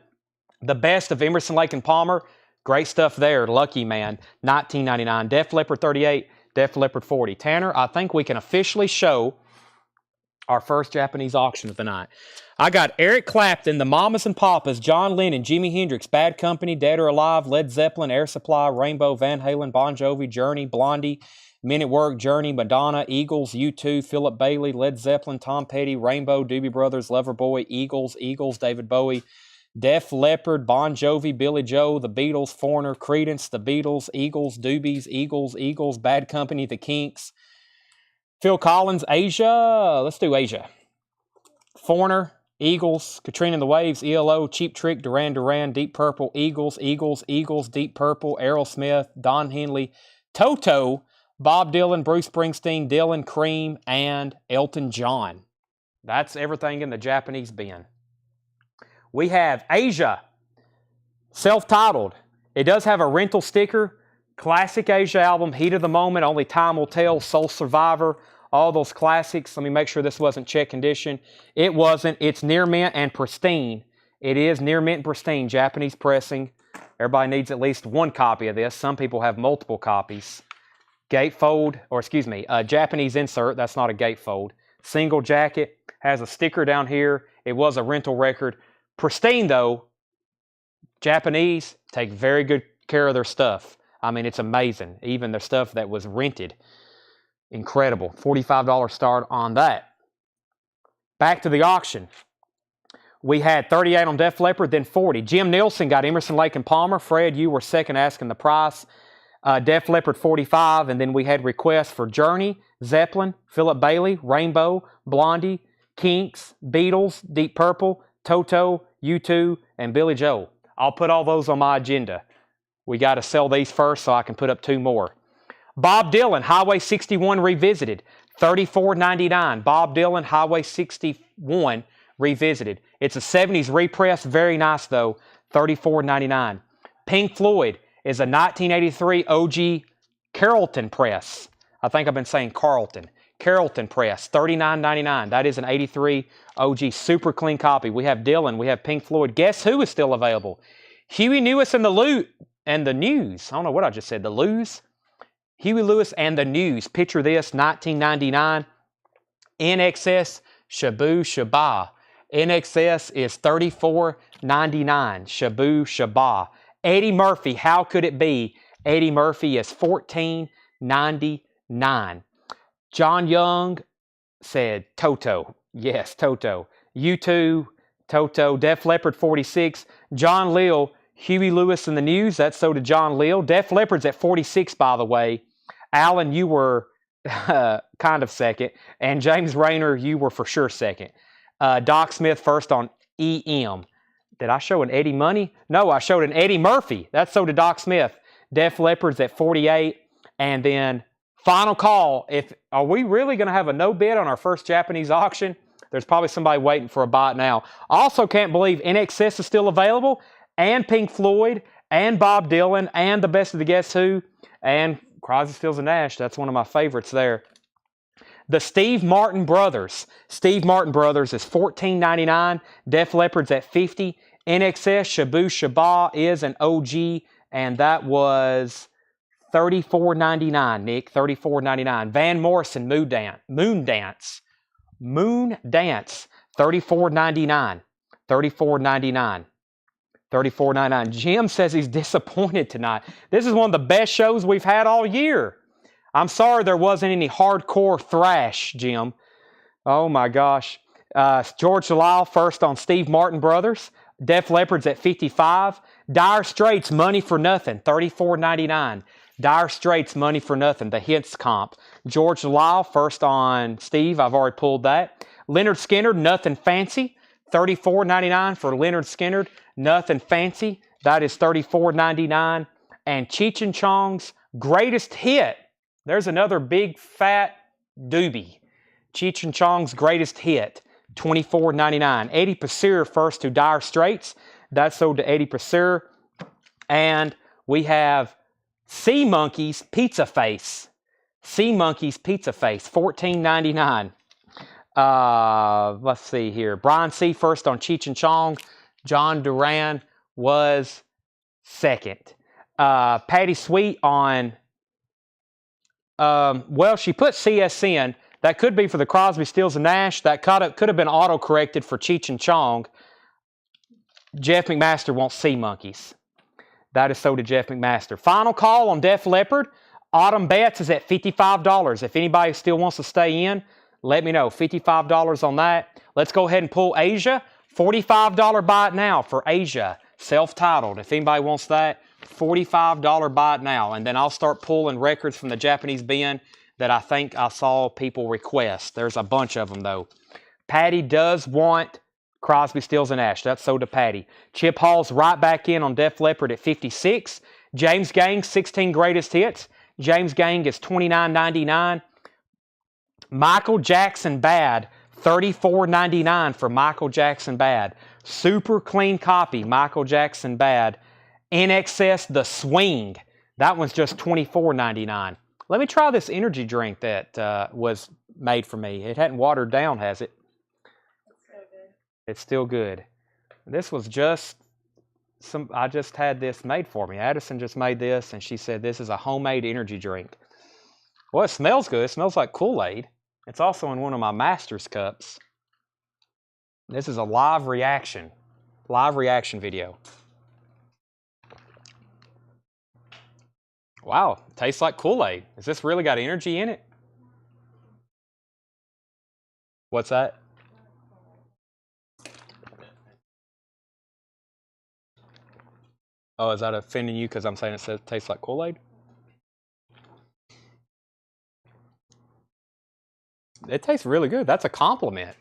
The Best of Emerson, Lake and Palmer. Great stuff there. Lucky Man. $19.99. Def Leppard 38. Def Leppard 40. Tanner, I think we can officially show our first Japanese auction of the night. I got Eric Clapton, the Mamas and Papas, John Lennon, Jimi Hendrix, Bad Company, Dead or Alive, Led Zeppelin, Air Supply, Rainbow, Van Halen, Bon Jovi, Journey, Blondie, Men at Work, Journey, Madonna, Eagles, U2, Philip Bailey, Led Zeppelin, Tom Petty, Rainbow, Doobie Brothers, Loverboy, Eagles, David Bowie, Def Leppard, Bon Jovi, Billy Joe, The Beatles, Foreigner, Creedence, The Beatles, Eagles, Doobies, Eagles, Bad Company, The Kinks, Phil Collins, Asia. Let's do Asia. Foreigner, Eagles, Katrina and the Waves, ELO, Cheap Trick, Duran Duran, Deep Purple, Eagles, Deep Purple, Aerosmith, Don Henley, Toto, Bob Dylan, Bruce Springsteen, Dylan, Cream, and Elton John. That's everything in the Japanese bin. We have Asia, self-titled. It does have a rental sticker. Classic Asia album, Heat of the Moment, Only Time Will Tell, Soul Survivor, all those classics. Let me make sure this wasn't check condition. It wasn't. It's near mint and pristine. It is near mint and pristine, Japanese pressing. Everybody needs at least one copy of this. Some people have multiple copies. Gatefold, or excuse me, a Japanese insert. That's not a gatefold. Single jacket, has a sticker down here. It was a rental record. Pristine though, Japanese take very good care of their stuff. I mean, it's amazing. Even the stuff that was rented. Incredible. $45 start on that. Back to the auction. We had 38 on Def Leppard, then 40. Jim Nielsen got Emerson, Lake and Palmer. Fred, you were second asking the price. Def Leppard 45, and then we had requests for Journey, Zeppelin, Philip Bailey, Rainbow, Blondie, Kinks, Beatles, Deep Purple, Toto, U2, and Billy Joel. I'll put all those on my agenda. We got to sell these first so I can put up 2 more. Bob Dylan, Highway 61 Revisited, $34.99. Bob Dylan, Highway 61 Revisited. It's a 70s repress, very nice though, $34.99. Pink Floyd is a 1983 OG Carrollton Press. I think I've been saying Carlton. Carrollton Press, $39.99. That is an 83 OG, super clean copy. We have Dylan. We have Pink Floyd. Guess who is still available? Huey Lewis and the News. I don't know what I just said. The Lose. Huey Lewis and the News. Picture this, 1999. NXS Shabu Shaba. NXS is $34.99. Shabu Shaba. Eddie Murphy, how could it be? Eddie Murphy is $14.99. John Young said Toto. Yes, Toto. U2, Toto. Def Leppard 46. John Lill, Huey Lewis and the News. That's so to John Lill. Def Leppard's at 46, by the way. Alan, you were kind of second. And James Rayner, you were for sure second. Doc Smith first on EM. Did I show an Eddie Money? No, I showed an Eddie Murphy. That's so to Doc Smith. Def Leppard's at 48. And then final call. Are we really going to have a no bid on our first Japanese auction? There's probably somebody waiting for a bite now. I also can't believe NXS is still available, and Pink Floyd, and Bob Dylan, and the best of the Guess Who, and Crosby, Stills, and Nash. That's one of my favorites there. The Steve Martin Brothers. Steve Martin Brothers is $14.99. Def Leppard's at $50. NXS Shabu Shaba is an OG, and that was $34.99, Nick. $34.99. Van Morrison, Moon Dance. $34.99. $34.99. $34.99. Jim says he's disappointed tonight. This is one of the best shows we've had all year. I'm sorry there wasn't any hardcore thrash, Jim. Oh my gosh. George Delisle first on Steve Martin Brothers. Def Leppard's at 55. Dire Straits, Money for Nothing, $34.99. Dire Straits, Money for Nothing, the hits comp. George Delisle first on Steve. I've already pulled that. Leonard Skinner, Nothing Fancy, $34.99 for Leonard Skinner. Nothing Fancy, that is $34.99. And Cheech and Chong's Greatest Hit. There's another big fat doobie. Cheech and Chong's Greatest Hit, $24.99. Eddie Pasir first to Dire Straits. That's sold to Eddie Pasir. And we have Sea Monkeys Pizza Face. Sea Monkeys Pizza Face, $14.99. Let's see here. Brian C. first on Cheech and Chong. John Duran was second. Patty Sweet on... well, she put CSN. That could be for the Crosby, Stills, and Nash. That could have been auto-corrected for Cheech and Chong. Jeff McMaster wants Sea Monkeys. That is so to Jeff McMaster. Final call on Def Leppard. Autumn Bets is at $55. If anybody still wants to stay in, let me know. $55 on that. Let's go ahead and pull Asia. $45 buy it now for Asia. Self-titled. If anybody wants that, $45 buy it now. And then I'll start pulling records from the Japanese bin that I think I saw people request. There's a bunch of them, though. Patty does want Crosby, Stills, and Nash. That's so to Patty. Chip Hall's right back in on Def Leppard at 56. James Gang, 16 Greatest Hits. James Gang is $29.99. Michael Jackson Bad, $34.99 for Michael Jackson Bad. Super clean copy, Michael Jackson Bad. NXS The Swing. That one's just $24.99. Let me try this energy drink that was made for me. It hadn't watered down, has it? It's still good. This was just I just had this made for me. Addison just made this, and she said this is a homemade energy drink. Well, it smells good. It smells like Kool-Aid. It's also in one of my Masters cups. This is a live reaction video. Wow, tastes like Kool-Aid. Has this really got energy in it? What's that? Oh, is that offending you because I'm saying it tastes like Kool-Aid? It tastes really good. That's a compliment.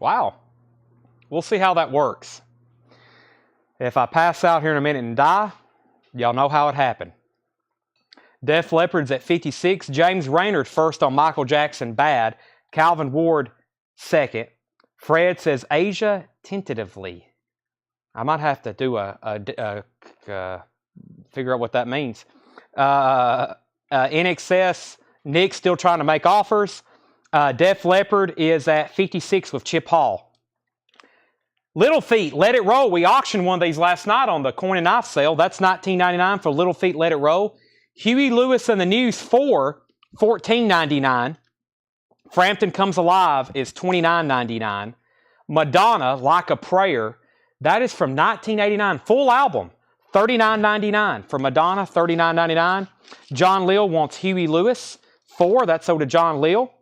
Wow. We'll see how that works. If I pass out here in a minute and die, y'all know how it happened. Def Leppard's at 56. James Raynard first on Michael Jackson Bad. Calvin Ward second. Fred says Asia tentatively. I might have to do figure out what that means. NXS, Nick's still trying to make offers. Def Leppard is at 56 with Chip Hall. Little Feet, Let It Roll. We auctioned one of these last night on the coin and knife sale. That's $19.99 for Little Feet, Let It Roll. Huey Lewis and the News 4, $14.99. Frampton Comes Alive is $29.99. Madonna, Like a Prayer, that is from 1989, full album, $39.99. For Madonna, $39.99. John Lill wants Huey Lewis, 4, that's sold to John Lill.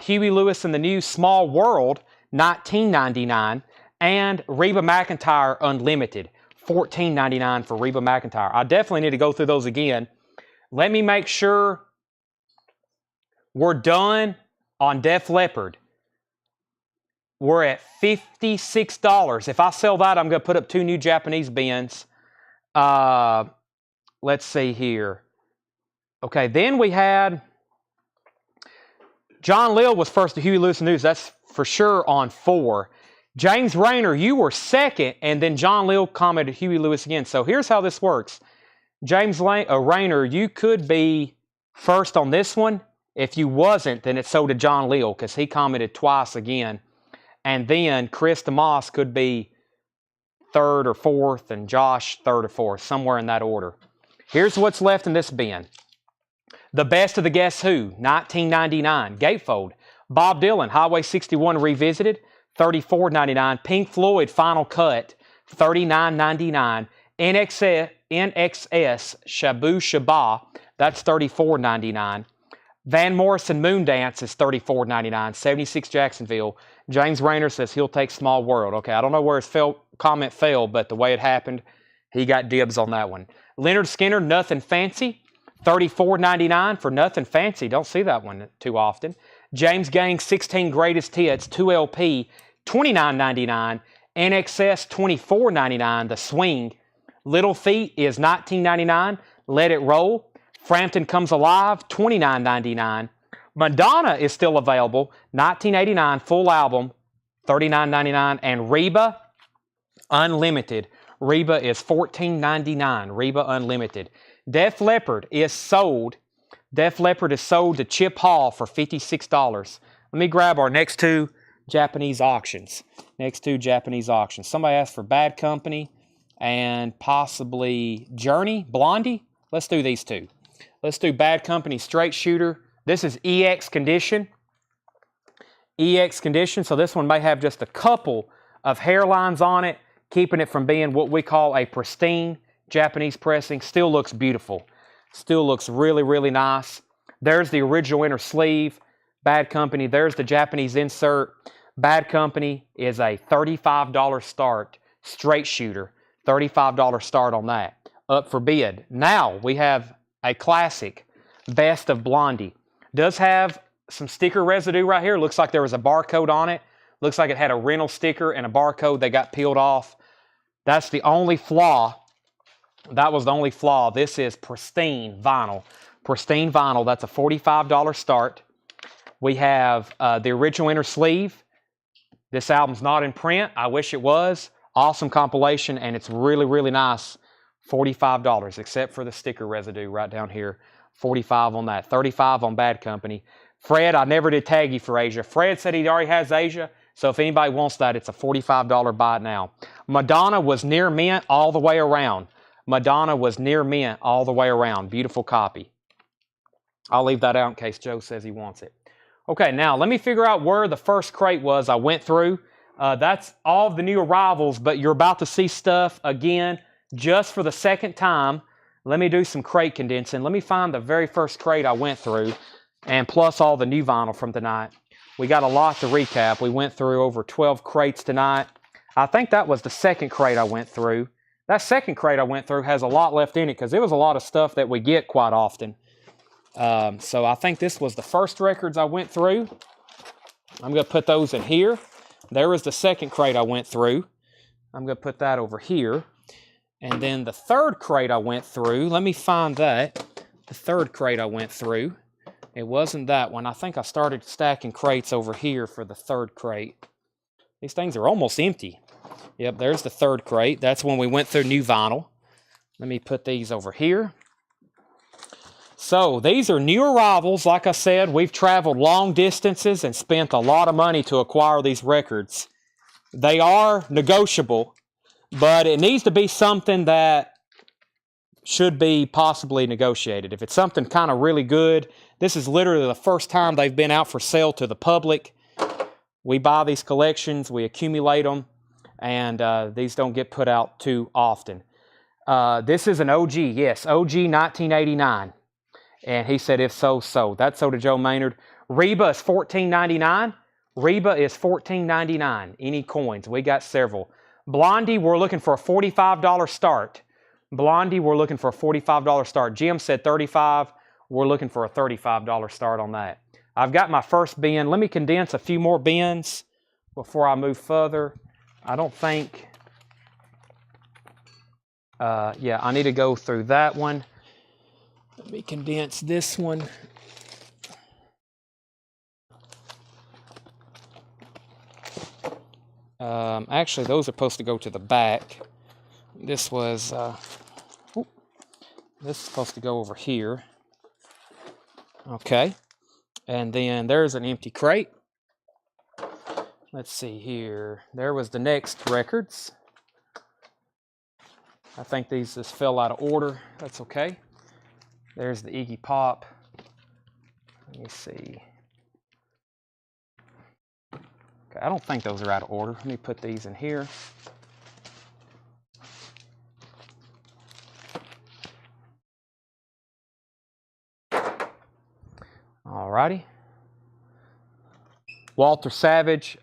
Huey Lewis and the News Small World, $19.99. And Reba McEntire Unlimited, $14.99 for Reba McEntire. I definitely need to go through those again. Let me make sure we're done on Def Leppard. We're at $56. If I sell that, I'm going to put up 2 new Japanese bins. Let's see here. Okay, then we had John Lill was first to Huey Lewis News. That's for sure on 4. James Rayner, you were second, and then John Lill commented Huey Lewis again. So here's how this works. James Rayner, you could be first on this one. If you wasn't, then it's sold to John Lill because he commented twice again. And then Chris DeMoss could be 3rd or 4th, and Josh 3rd or 4th, somewhere in that order. Here's what's left in this bin. The Best of the Guess Who, $19.99. Gatefold. Bob Dylan, Highway 61 Revisited, $34.99. Pink Floyd, Final Cut, $39.99. NXS, Shabu Shaba, that's $34.99. Van Morrison, Moondance is $34.99. 76 Jacksonville. James Rayner says he'll take Small World. Okay, I don't know where his comment fell, but the way it happened, he got dibs on that one. Leonard Skinner, Nothing Fancy, $34.99 for Nothing Fancy. Don't see that one too often. James Gang, 16 Greatest Hits, 2LP, $29.99. NXS, $24.99. The Swing. Little Feet is $19.99. Let It Roll. Frampton Comes Alive, $29.99. Madonna is still available, $19.89, full album, $39.99. And Reba Unlimited. Reba is $14.99. Reba Unlimited. Def Leppard is sold. Def Leppard is sold to Chip Hall for $56. Let me grab our next 2 Japanese auctions. Somebody asked for Bad Company and possibly Journey, Blondie. Let's do these 2. Let's do Bad Company Straight Shooter. This is EX condition. EX condition, so this one may have just a couple of hairlines on it, keeping it from being what we call a pristine Japanese pressing. Still looks beautiful. Still looks really, really nice. There's the original inner sleeve. Bad Company. There's the Japanese insert. Bad Company is a $35 start. Straight Shooter. $35 start on that. Up for bid. Now we have a classic, Best of Blondie. Does have some sticker residue right here. Looks like there was a barcode on it. Looks like it had a rental sticker and a barcode that got peeled off. That's the only flaw. That was the only flaw. This is pristine vinyl. Pristine vinyl. That's a $45 start. We have the original inner sleeve. This album's not in print. I wish it was. Awesome compilation, and it's really, really nice. $45, except for the sticker residue right down here. $45 on that. $35 on Bad Company. Fred, I never did tag you for Asia. Fred said he already has Asia, so if anybody wants that, it's a $45 buy it now. Madonna was near mint all the way around. Madonna was near mint all the way around. Beautiful copy. I'll leave that out in case Joe says he wants it. Okay, now let me figure out where the first crate was I went through. That's all of the new arrivals, but you're about to see stuff again just for the second time. Let me do some crate condensing. Let me find the very first crate I went through, and plus all the new vinyl from tonight. We got a lot to recap. We went through over 12 crates tonight. I think that was the second crate I went through. That second crate I went through has a lot left in it because it was a lot of stuff that we get quite often. So I think this was the first records I went through. I'm going to put those in here. There was the second crate I went through. I'm going to put that over here. And then the third crate I went through, let me find that. The third crate I went through. It wasn't that one. I think I started stacking crates over here for the third crate. These things are almost empty. Yep, there's the third crate. That's when we went through new vinyl. Let me put these over here. So these are new arrivals. Like I said, we've traveled long distances and spent a lot of money to acquire these records. They are negotiable, but it needs to be something that should be possibly negotiated. If it's something kind of really good, this is literally the first time they've been out for sale to the public. We buy these collections, we accumulate them, and these don't get put out too often. This is an OG, yes, OG 1989. And he said, if so, so. That's so to Joe Maynard. Reba is $14.99. Reba is $14.99. Any coins? We got several. Blondie, we're looking for a $45 start. Blondie, we're looking for a $45 start. Jim said $35. We're looking for a $35 start on that. I've got my first bin. Let me condense a few more bins before I move further. I don't think... yeah, I need to go through that one. Let me condense this one. Actually, those are supposed to go to the back. This was, this is supposed to go over here. Okay. And then there's an empty crate. Let's see here. There was the next records. I think these just fell out of order. That's okay. There's the Iggy Pop. Let me see. Okay, I don't think those are out of order. Let me put these in here. Alrighty. Walter Savage.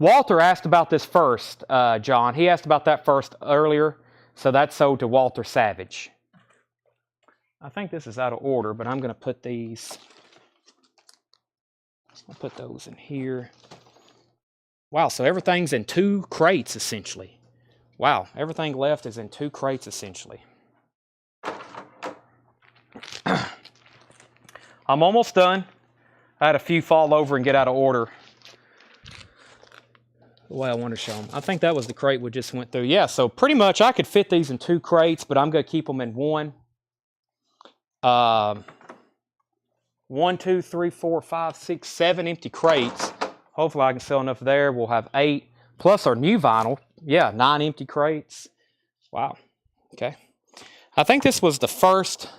Walter asked about this first, John. He asked about that first earlier, so that's sold to Walter Savage. I think this is out of order, but I'm going to put these, I'll put those in here. Wow, so everything's in 2 crates, essentially. Wow, everything left is in 2 crates, essentially. I'm almost done. I had a few fall over and get out of order. The way I want to show them. I think that was the crate we just went through. Yeah, so pretty much I could fit these in 2 crates, but I'm going to keep them in 1. 1, 2, 3, 4, 5, 6, 7 empty crates. Hopefully I can sell enough there. We'll have 8 plus our new vinyl. Yeah, 9 empty crates. Wow. Okay. I think this was the first.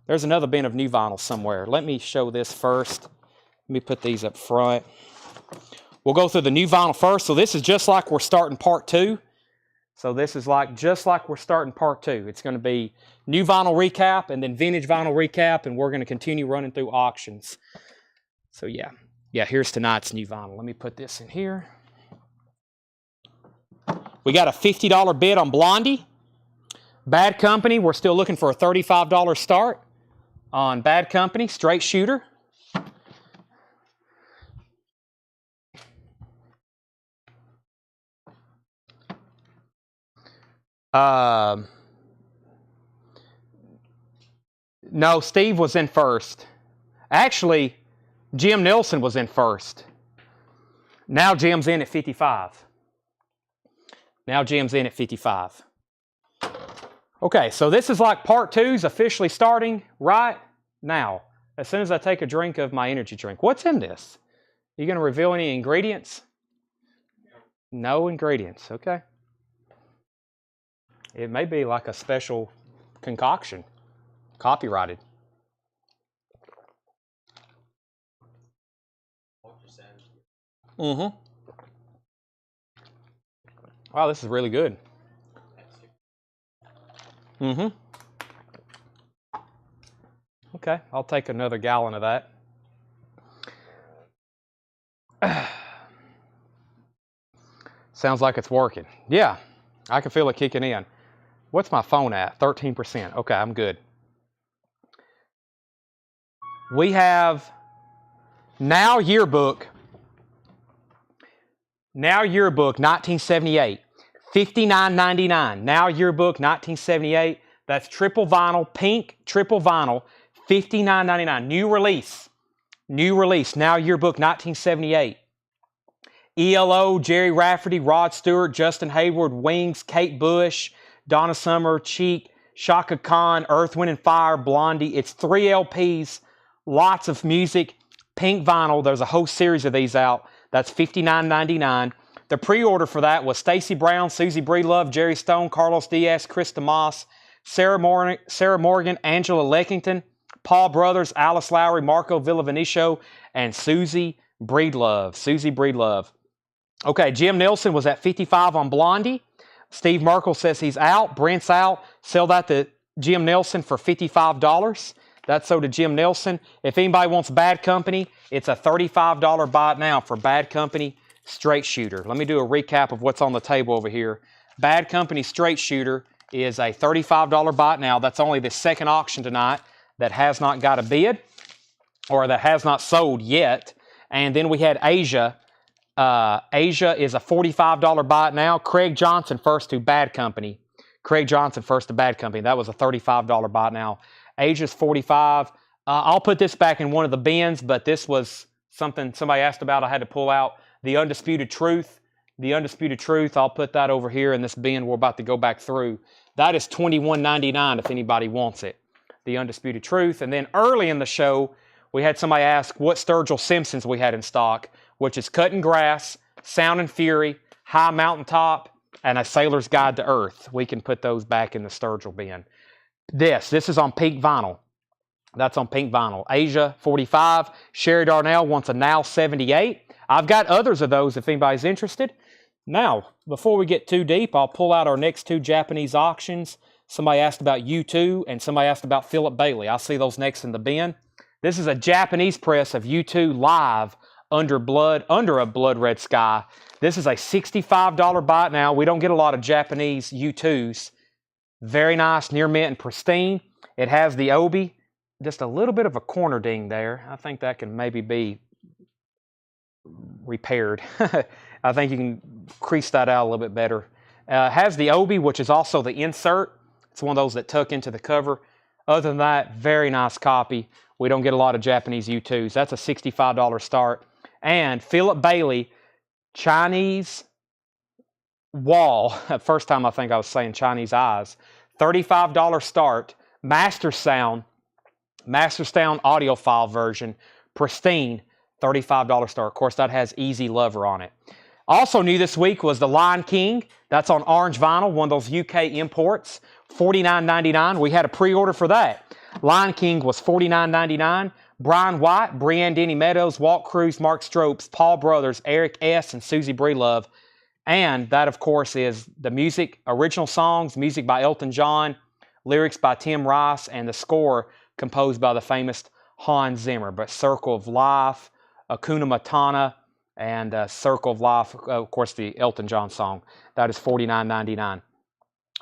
There's another bin of new vinyl somewhere. Let me show this first. Let me put these up front. We'll go through the new vinyl first. So this is just like we're starting part 2. So this is just like we're starting part 2. It's going to be new vinyl recap and then vintage vinyl recap, and we're going to continue running through auctions. So yeah, here's tonight's new vinyl. Let me put this in here. We got a $50 bid on Blondie. Bad Company, we're still looking for a $35 start on Bad Company, straight shooter. No, Steve was in first. Actually, Jim Nelson was in first. Now Jim's in at 55. Now Jim's in at 55. Okay, so this is like part 2's officially starting right now. As soon as I take a drink of my energy drink. What's in this? Are you going to reveal any ingredients? No ingredients, okay. It may be like a special concoction, copyrighted. Mm-hmm. Wow, this is really good. Mm-hmm. Okay, I'll take another gallon of that. Sounds like it's working. Yeah, I can feel it kicking in. What's my phone at? 13%. Okay, I'm good. We have Now Yearbook. Now Yearbook 1978. $59.99. Now Yearbook 1978. That's triple vinyl, pink triple vinyl. $59.99. New release. New release. Now Yearbook 1978. ELO, Jerry Rafferty, Rod Stewart, Justin Hayward, Wings, Kate Bush, Donna Summer, Cheek, Shaka Khan, Earth, Wind & Fire, Blondie. It's 3 LPs, lots of music, pink vinyl. There's a whole series of these out. That's $59.99. The pre-order for that was Stacey Brown, Susie Breedlove, Jerry Stone, Carlos Diaz, Chris DeMoss, Sarah Morgan, Angela Leckington, Paul Brothers, Alice Lowry, Marco Villavenicio, and Susie Breedlove. Okay, Jim Nelson was at 55 on Blondie. Steve Merkel says he's out. Brent's out. Sell that to Jim Nelson for $55. That's so to Jim Nelson. If anybody wants Bad Company, it's a $35 buy it now for Bad Company Straight Shooter. Let me do a recap of what's on the table over here. Bad Company Straight Shooter is a $35 buy it now. That's only the second auction tonight that has not got a bid or that has not sold yet. And then we had Asia. Asia is a $45 buy it now. Craig Johnson first to Bad Company. That was a $35 buy it now. Asia's $45. I'll put this back in one of the bins, but this was something somebody asked about. I had to pull out the Undisputed Truth. I'll put that over here in this bin we're about to go back through. That is $21.99 if anybody wants it. The Undisputed Truth. And then early in the show, we had somebody ask what Sturgill Simpsons we had in stock, which is Cutting Grass, Sound and Fury, High Mountaintop, and A Sailor's Guide to Earth. We can put those back in the Sturgill bin. This is on pink vinyl. That's on pink vinyl. Asia, 45. Sherry Darnell wants a Now 78. I've got others of those if anybody's interested. Now, before we get too deep, I'll pull out our next two Japanese auctions. Somebody asked about U2 and somebody asked about Philip Bailey. I'll see those next in the bin. This is a Japanese press of U2 live under a blood red sky. This is a $65 buy it now. We don't get a lot of Japanese U2s. Very nice, near mint and pristine. It has the obi, just a little bit of a corner ding there. I think that can maybe be repaired. I think you can crease that out a little bit better. Has the obi, which is also the insert. It's one of those that tuck into the cover. Other than that, very nice copy. We don't get a lot of Japanese U2s. That's a $65 start. And Philip Bailey, Chinese Wall. First time I think I was saying Chinese Eyes. $35 start. Master Sound audiophile version. Pristine. $35 start. Of course, that has Easy Lover on it. Also new this week was the Lion King. That's on orange vinyl, one of those UK imports. $49.99. We had a pre-order for that. Lion King was $49.99. Brian White, Brianne Denny Meadows, Walt Cruz, Mark Stropes, Paul Brothers, Eric S., and Susie Breedlove. And that, of course, is the music, original songs, music by Elton John, lyrics by Tim Rice, and the score composed by the famous Hans Zimmer. But Circle of Life, Hakuna Matata, and Circle of Life, of course, the Elton John song. That is $49.99.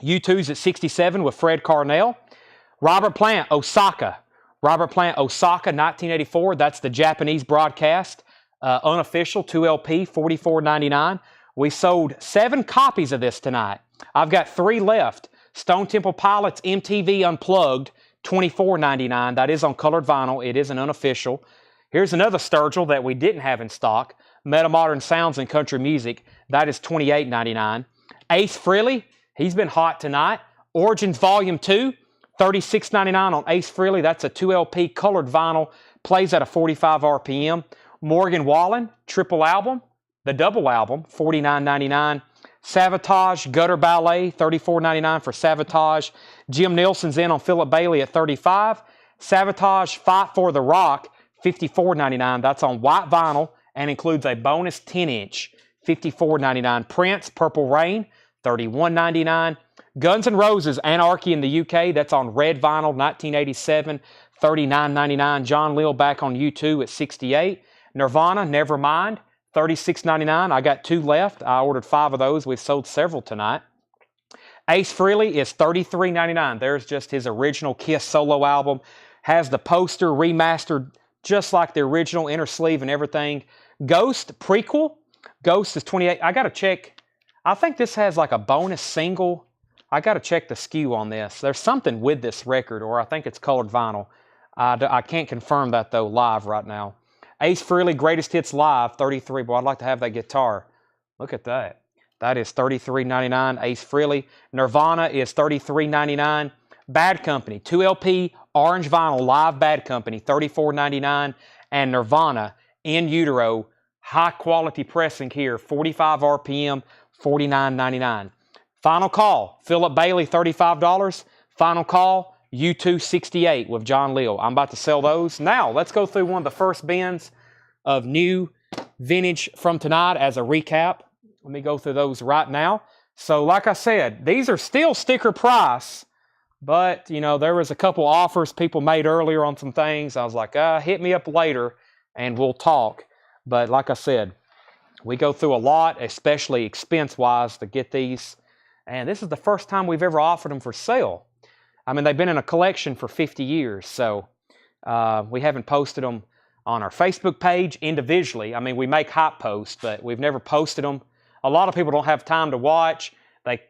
U2's at 67 with Fred Carnell. Robert Plant, Osaka. 1984. That's the Japanese broadcast. Unofficial, 2 LP, $44.99. We sold 7 copies of this tonight. I've got 3 left. Stone Temple Pilots MTV Unplugged, $24.99. That is on colored vinyl. It is an unofficial. Here's another Sturgill that we didn't have in stock. Metamodern Sounds and Country Music. That is $28.99. Ace Frehley, he's been hot tonight. Origins Volume 2, $36.99 on Ace Frehley. That's a 2 LP colored vinyl. Plays at a 45 RPM. Morgan Wallen, triple album. The double album, $49.99. Savatage, Gutter Ballet, $34.99 for Savatage. Jim Nelson's in on Philip Bailey at $35. Savatage, Fight for the Rock, $54.99. That's on white vinyl and includes a bonus 10-inch, $54.99. Prince, Purple Rain, $31.99. Guns N' Roses, Anarchy in the UK, that's on red vinyl, 1987, $39.99. John Lill back on U2 at $68. Nirvana, Nevermind, $36.99. I got 2 left. I ordered 5 of those. We've sold several tonight. Ace Frehley is $33.99. There's just his original Kiss solo album. Has the poster remastered just like the original, inner sleeve and everything. Ghost prequel. Ghost is $28. I got to check. I think this has like a bonus single. I got to check the SKU on this. There's something with this record, or I think it's colored vinyl. I can't confirm that, though, live right now. Ace Frehley, Greatest Hits Live, $33. Boy, I'd like to have that guitar. Look at that. That is $33.99. Ace Frehley. Nirvana is $33.99. Bad Company, 2LP orange vinyl, live Bad Company, $34.99. And Nirvana, In Utero, high quality pressing here, 45 RPM, $49.99. Final call, Philip Bailey, $35. Final call, U2 68 with John Leal. I'm about to sell those. Now, let's go through one of the first bins of new vintage from tonight as a recap. Let me go through those right now. So, like I said, these are still sticker price, but, you know, there was a couple offers people made earlier on some things. I was like, hit me up later and we'll talk. But like I said, we go through a lot, especially expense-wise, to get these. And this is the first time we've ever offered them for sale. I mean, they've been in a collection for 50 years, so we haven't posted them on our Facebook page individually. I mean, we make hype posts, but we've never posted them. A lot of people don't have time to watch.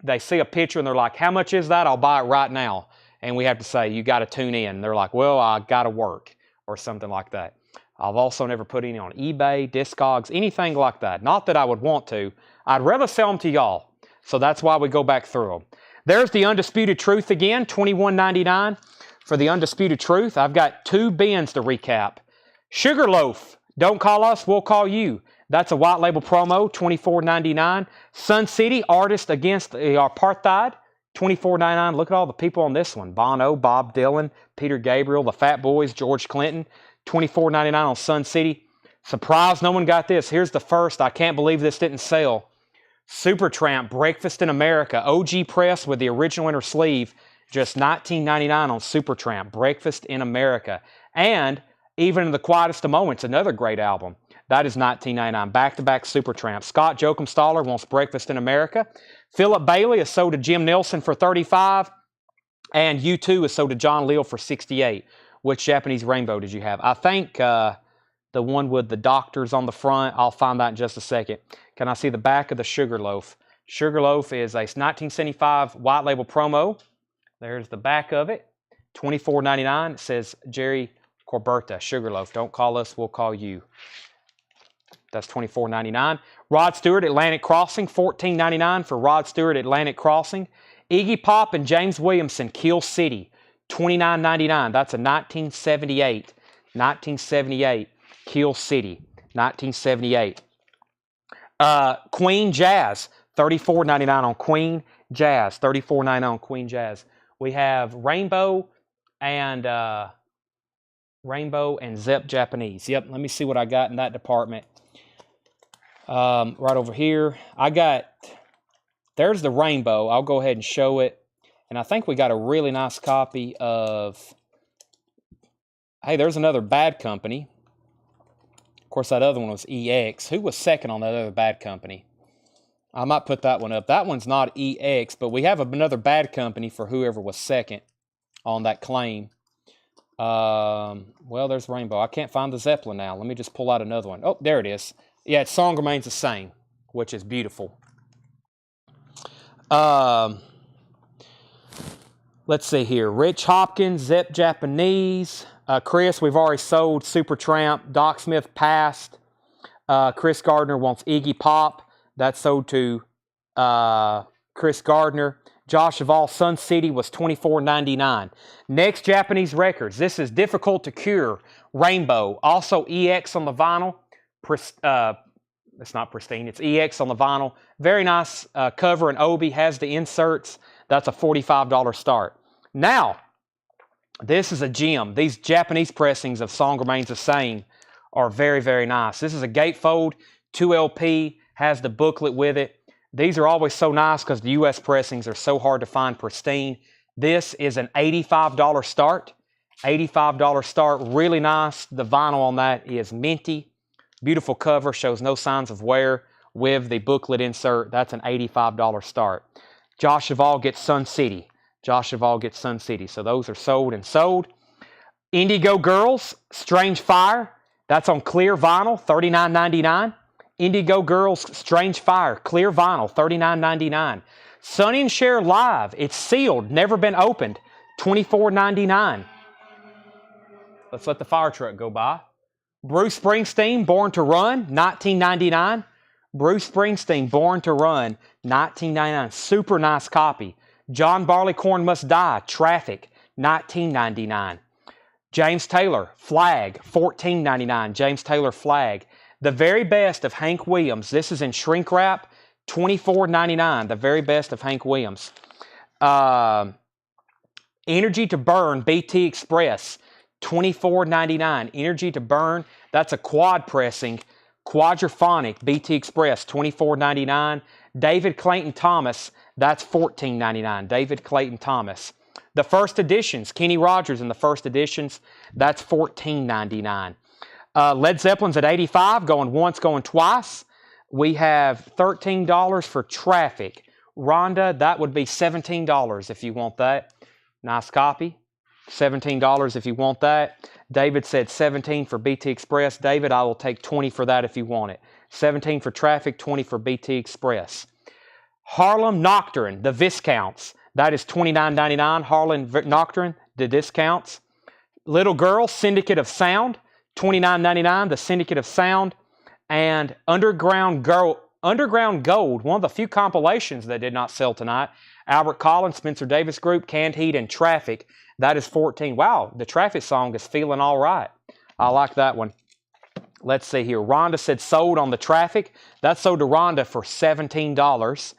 They see a picture and they're like, how much is that? I'll buy it right now. And we have to say, you got to tune in. They're like, well, I got to work or something like that. I've also never put any on eBay, Discogs, anything like that. Not that I would want to. I'd rather sell them to y'all. So that's why we go back through them. There's the Undisputed Truth again, $21.99 for the Undisputed Truth. I've got 2 bins to recap. Sugarloaf, don't call us, we'll call you. That's a white label promo, $24.99. Sun City, Artist Against the Apartheid, $24.99. Look at all the people on this one. Bono, Bob Dylan, Peter Gabriel, the Fat Boys, George Clinton. $24.99 on Sun City. Surprised no one got this. Here's the first. I can't believe this didn't sell. Supertramp, Breakfast in America. OG press with the original inner sleeve. Just $19.99 on Supertramp, Breakfast in America. And Even in the Quietest of Moments, another great album. That is $19.99. Back-to-back Supertramp. Scott Joachim-Staller wants Breakfast in America. Philip Bailey is sold to Jim Nelson for $35. And U2 is sold to John Leal for $68. Which Japanese rainbow did you have? I think the one with the doctors on the front. I'll find that in just a second. Can I see the back of the Sugarloaf? Sugarloaf is a 1975 white label promo. There's the back of it. $24.99. It says Jerry Corberta, Sugarloaf. Don't call us, we'll call you. That's $24.99. Rod Stewart, Atlantic Crossing. $14.99 for Rod Stewart, Atlantic Crossing. Iggy Pop and James Williamson, Kill City. $29.99. That's a 1978. 1978. Kill City. 1978. Queen Jazz. $34.99 on Queen Jazz. $34.99 on Queen Jazz. We have Rainbow and Zep Japanese. Yep, let me see what I got in that department. Right over here. There's the Rainbow. I'll go ahead and show it. And I think we got a really nice copy of, hey, there's another Bad Company. Of course, that other one was EX. Who was second on that other Bad Company? I might put that one up. That one's not EX, but we have another Bad Company for whoever was second on that claim. Well, there's Rainbow. I can't find the Zeppelin now. Let me just pull out another one. Oh, there it is. Yeah, its song remains the same, which is beautiful. Let's see here. Rich Hopkins, Zep Japanese. Chris, we've already sold Supertramp. Doc Smith passed. Chris Gardner wants Iggy Pop. That's sold to Chris Gardner. Josh of All, Sun City was $24.99. Next, Japanese records. This is Difficult to Cure. Rainbow. Also EX on the vinyl. It's not pristine. It's EX on the vinyl. Very nice cover, and Obi has the inserts. That's a $45 start. Now, this is a gem. These Japanese pressings of Song Remains the Same are very, very nice. This is a gatefold, 2LP, has the booklet with it. These are always so nice because the U.S. pressings are so hard to find pristine. This is an $85 start. $85 start, really nice. The vinyl on that is minty. Beautiful cover, shows no signs of wear with the booklet insert. That's an $85 start. Josh of All gets Sun City. Josh of All gets Sun City. So those are sold and sold. Indigo Girls, Strange Fire. That's on clear vinyl, $39.99. Indigo Girls, Strange Fire, clear vinyl, $39.99. Sonny and Cher Live, it's sealed, never been opened, $24.99. Let's let the fire truck go by. Bruce Springsteen, Born to Run, $19.99. Bruce Springsteen, Born to Run, $19.99. Super nice copy. John Barleycorn Must Die, Traffic, $19.99. James Taylor, Flag, $14.99. James Taylor, Flag. The Very Best of Hank Williams. This is in shrink wrap, $24.99. The Very Best of Hank Williams. Energy to Burn, BT Express, $24.99. Energy to Burn, that's a quad pressing, quadraphonic, BT Express, $24.99. David Clayton Thomas, that's $14.99. David Clayton Thomas. The first editions, Kenny Rogers in the first editions, that's $14.99. Led Zeppelin's at $85, going once, going twice. We have $13 for Traffic. Rhonda, that would be $17 if you want that. Nice copy. $17 if you want that. David said $17 for BT Express. David, I will take $20 for that if you want it. $17 for Traffic, $20 for BT Express. Harlem Nocturne, the Viscounts. That is $29.99. Harlem Nocturne, the Discounts. Little Girl, Syndicate of Sound, $29.99. The Syndicate of Sound. And Underground Gold, one of the few compilations that did not sell tonight. Albert Collins, Spencer Davis Group, Canned Heat, and Traffic. That is $14. Wow, the Traffic song is feeling all right. I like that one. Let's see here. Rhonda said sold on the Traffic. That sold to Rhonda for $17.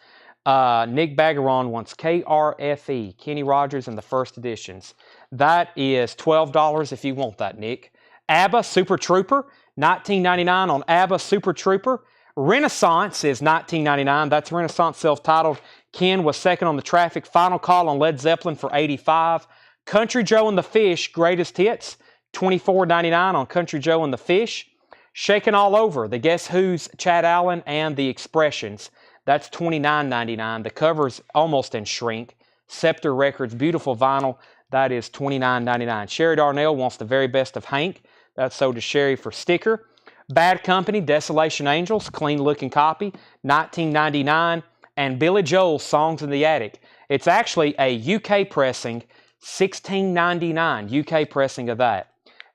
Nick Bagaron wants KRFE, Kenny Rogers in the first editions. That is $12 if you want that, Nick. ABBA Super Trooper, $19.99 on ABBA Super Trooper. Renaissance is $19.99. That's Renaissance self-titled. Ken was second on the Traffic. Final Call on Led Zeppelin for $85. Country Joe and the Fish, Greatest Hits, $24.99 on Country Joe and the Fish. Shakin' All Over, the Guess Who's, Chad Allen, and the Expressions. That's $29.99. The cover's almost in shrink. Scepter Records, beautiful vinyl. That is $29.99. Sherry Darnell wants the Very Best of Hank. That's sold to Sherry for sticker. Bad Company, Desolation Angels, clean looking copy, $19.99. And Billy Joel's Songs in the Attic. It's actually a UK pressing, $16.99, UK pressing of that.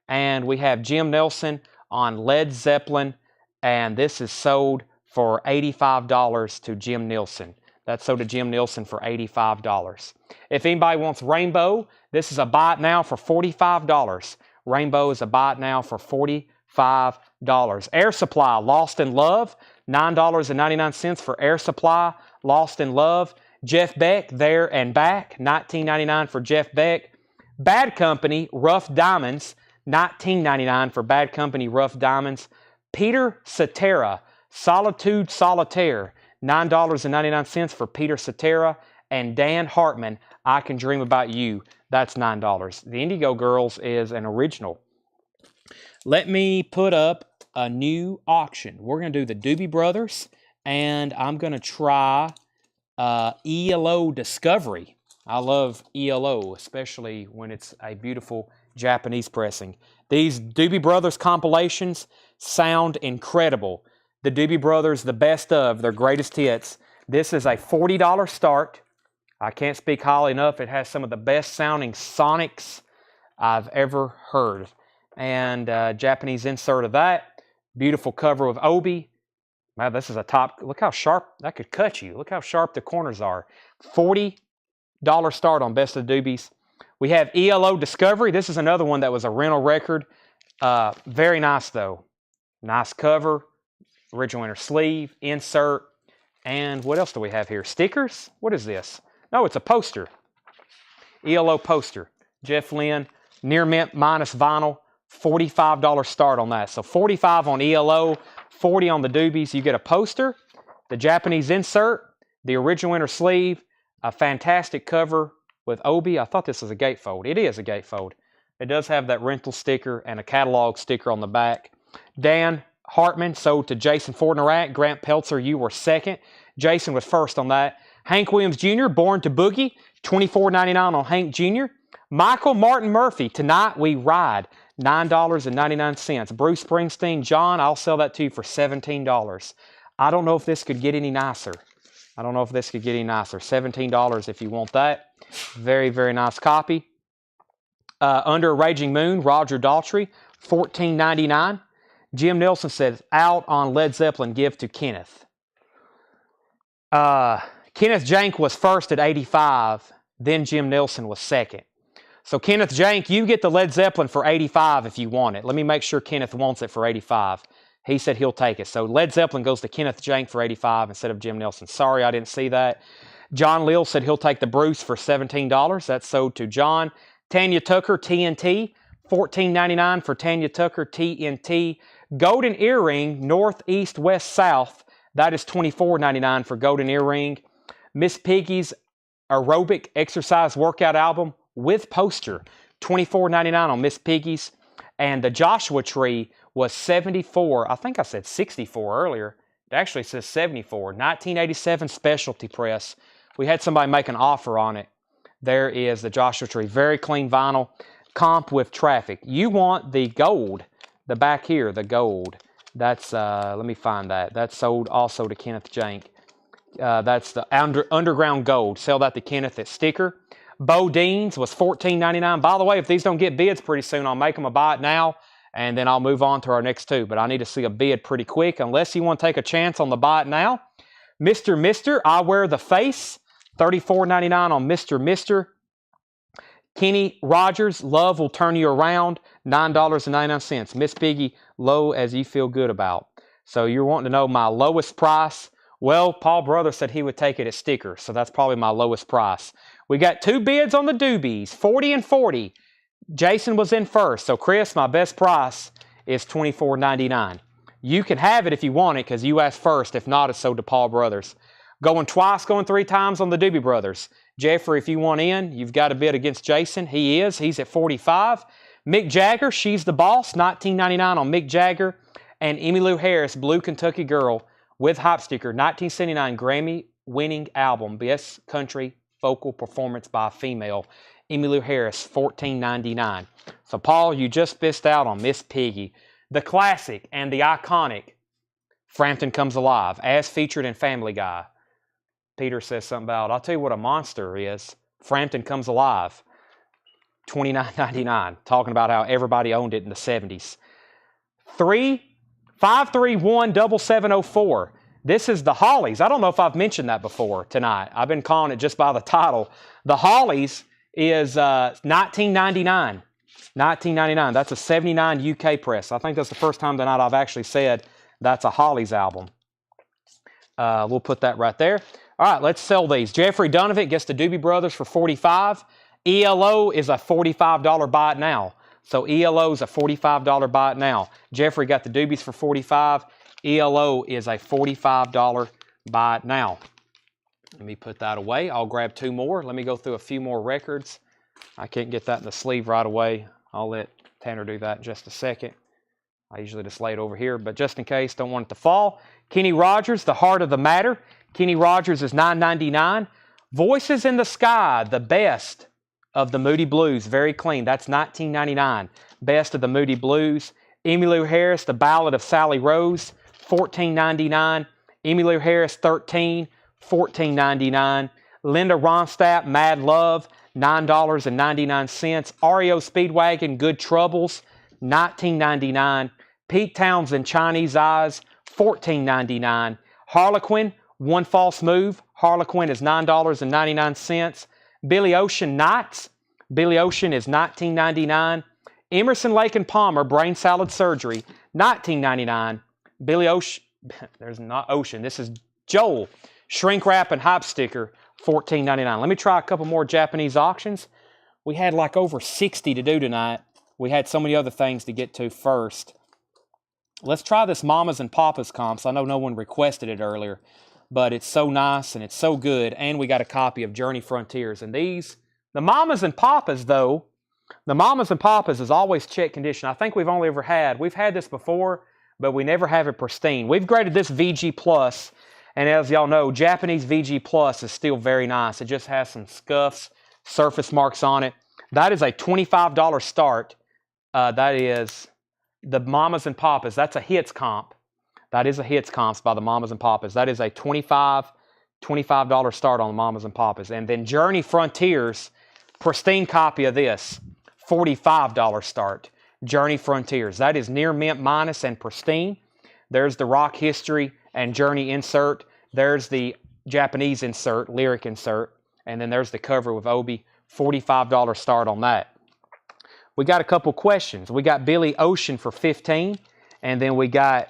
And we have Jim Nelson on Led Zeppelin, and this is sold for $85 to Jim Nelson. That's sold to Jim Nelson for $85. If anybody wants Rainbow, this is a buy it now for $45. Rainbow is a buy it now for $45. Air Supply, Lost in Love, $9.99 for Air Supply, Lost in Love. Jeff Beck, There and Back, $19.99 for Jeff Beck. Bad Company, Rough Diamonds, $19.99 for Bad Company, Rough Diamonds. Peter Cetera, Solitude Solitaire, $9.99 for Peter Cetera. And Dan Hartman, I Can Dream About You, that's $9. The Indigo Girls is an original. Let me put up a new auction. We're going to do the Doobie Brothers, and I'm going to try ELO Discovery. I love ELO, especially when it's a beautiful Japanese pressing. These Doobie Brothers compilations sound incredible. The Doobie Brothers, the best of, their greatest hits. This is a $40 start. I can't speak highly enough. It has some of the best sounding sonics I've ever heard. And Japanese insert of that. Beautiful cover of Obi. Wow, this is a top. Look how sharp that could cut you. Look how sharp the corners are. $40 start on Best of the Doobies. We have ELO Discovery. This is another one that was a rental record. Very nice though. Nice cover. Original inner sleeve. Insert. And what else do we have here? Stickers? What is this? No, it's a poster. ELO poster. Jeff Lynne. Near mint minus vinyl. $45 start on that. So $45 on ELO. $40 on the Doobies. You get a poster, the Japanese insert, the original inner sleeve, a fantastic cover with Obi. I thought this was a gatefold. It is a gatefold. It does have that rental sticker and a catalog sticker on the back. Dan Hartman sold to Jason Fortnerat. Grant Peltzer, you were second. Jason was first on that. Hank Williams Jr., Born to Boogie, $24.99 on Hank Jr. Michael Martin Murphy, Tonight We Ride, $9.99. Bruce Springsteen, John, I'll sell that to you for $17. I don't know if this could get any nicer. $17 if you want that. Very, very nice copy. Under a Raging Moon, Roger Daltrey, $14.99. Jim Nelson says, out on Led Zeppelin, give to Kenneth. Kenneth Kenneth Jank was first at 85, then Jim Nelson was second. So Kenneth Jank, you get the Led Zeppelin for 85 if you want it. Let me make sure Kenneth wants it for 85. He said he'll take it. So Led Zeppelin goes to Kenneth Jank for 85 instead of Jim Nelson. Sorry, I didn't see that. John Lill said he'll take the Bruce for $17. That's sold to John. Tanya Tucker, TNT, $14.99 for Tanya Tucker, TNT. Golden Earring, North, East, West, South. That is $24.99 for Golden Earring. Miss Piggy's Aerobic Exercise Workout Album with poster, $24.99 on Miss Piggy's. And the Joshua Tree was $74. I think I said 64 earlier. It actually says 74. 1987 Specialty Press. We had somebody make an offer on it. There is the Joshua Tree. Very clean vinyl. Comp with Traffic. You want the gold. The back here, the gold. That's, let me find that. That's sold also to Kenneth Jank. That's the Underground Gold. Sell that to Kenneth at sticker. Bodine's was $14.99. By the way, if these don't get bids pretty soon, I'll make them a buy it now, and then I'll move on to our next two. But I need to see a bid pretty quick, unless you want to take a chance on the buy it now. Mr. I Wear the Face, $34.99 on Mr. Kenny Rogers, Love Will Turn You Around, $9.99. Miss Piggy, low as you feel good about. So you're wanting to know my lowest price. Well, Paul Brother said he would take it at sticker, so that's probably my lowest price. We got two bids on the doobies, 40 and 40. Jason was in first, so Chris, my best price is $24.99. You can have it if you want it, because you asked first. If not, it's sold to Paul Brothers. Going twice, going three times on the Doobie Brothers. Jeffrey, if you want in, you've got a bid against Jason. He's at 45. Mick Jagger, She's the Boss, $19.99 on Mick Jagger. And Emmylou Harris, Blue Kentucky Girl, with Hype Sticker, 1979 Grammy-winning album, Best Country Vocal Performance by a Female. Emmylou Harris, $14.99. So, Paul, you just missed out on Miss Piggy. The classic and the iconic Frampton Comes Alive, as featured in Family Guy. Peter says something about, I'll tell you what a monster is. Frampton Comes Alive, $29.99. Talking about how everybody owned it in the 70s. 531-7704. This is the Hollies. I don't know if I've mentioned that before tonight. I've been calling it just by the title. The Hollies is $19.99. $19.99. That's a 79 UK press. I think that's the first time tonight I've actually said that's a Hollies album. We'll put that right there. All right, let's sell these. Jeffrey Donovan gets the Doobie Brothers for $45. ELO is a $45 buy it now. So ELO is a $45 buy it now. Jeffrey got the Doobies for $45. ELO is a $45 buy it now. Let me put that away. I'll grab two more. Let me go through a few more records. I can't get that in the sleeve right away. I'll let Tanner do that in just a second. I usually just lay it over here, but just in case, don't want it to fall. Kenny Rogers, The Heart of the Matter. Kenny Rogers is $9.99. Voices in the Sky, the best of the Moody Blues. Very clean. That's $19.99. Best of the Moody Blues. Emmylou Harris, The Ballad of Sally Rose, $14.99. Emmylou Harris, 13, $14.99. Linda Ronstadt, Mad Love, $9.99. REO Speedwagon, Good Troubles, $19.99. Pete Townsend, Chinese Eyes, $14.99. Harlequin, One False Move. Harlequin is $9.99. Billy Ocean, Nights. Billy Ocean is $19.99. Emerson, Lake and Palmer, Brain Salad Surgery, $19.99. Billy Ocean, there's not Ocean, this is Joel. Shrink Wrap and Hype Sticker, $14.99. Let me try a couple more Japanese auctions. We had like over 60 to do tonight. We had so many other things to get to first. Let's try this Mamas and Papas comps. I know no one requested it earlier, but it's so nice and it's so good. And we got a copy of Journey Frontiers. And these, the Mamas and Papas though, the Mamas and Papas is always check condition. I think we've had this before, but we never have it pristine. We've graded this VG Plus, and as y'all know, Japanese VG Plus is still very nice. It just has some scuffs, surface marks on it. That is a $25 start. That is the Mamas and Papas. That's a hits comp. That is a hits comps by the Mamas and Papas. That is a $25 start on the Mamas and Papas. And then Journey Frontiers, pristine copy of this, $45 start. Journey Frontiers. That is near mint minus and pristine. There's the Rock History and Journey insert. There's the Japanese insert, lyric insert, and then there's the cover with Obi. $45 start on that. We got a couple questions. We got Billy Ocean for 15, and then we got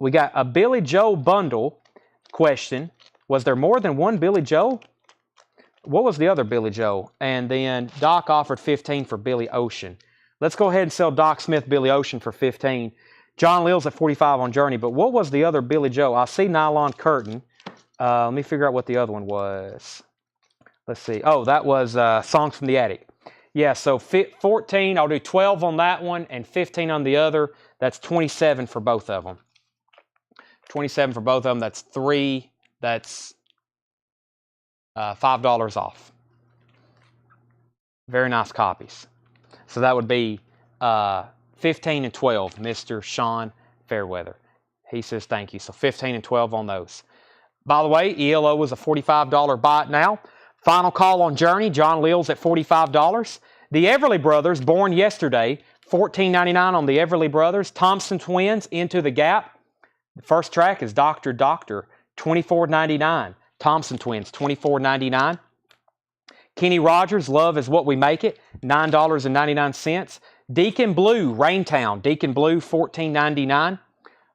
a Billy Joel bundle question. Was there more than one Billy Joel? What was the other Billy Joel? And then Doc offered 15 for Billy Ocean. Let's go ahead and sell Doc Smith Billy Ocean for 15. John Lil's at 45 on Journey, but what was the other Billy Joel? I see Nylon Curtain. Let me figure out what the other one was. Let's see. Oh, that was Songs from the Attic. Yeah, so 14, I'll do 12 on that one and 15 on the other. That's 27 for both of them. 27 for both of them. That's $5 off. Very nice copies. So that would be 15 and 12, Mr. Sean Fairweather. He says thank you. So 15 and 12 on those. By the way, ELO is a $45 buy it now. Final call on Journey. John Lil's at $45. The Everly Brothers, born yesterday, $14.99 on the Everly Brothers. Thompson Twins, Into the Gap. The first track is Doctor, $24.99. Thompson Twins, $24.99. Kenny Rogers, Love Is What We Make It, $9.99. Deacon Blue, Raintown, Deacon Blue, $14.99.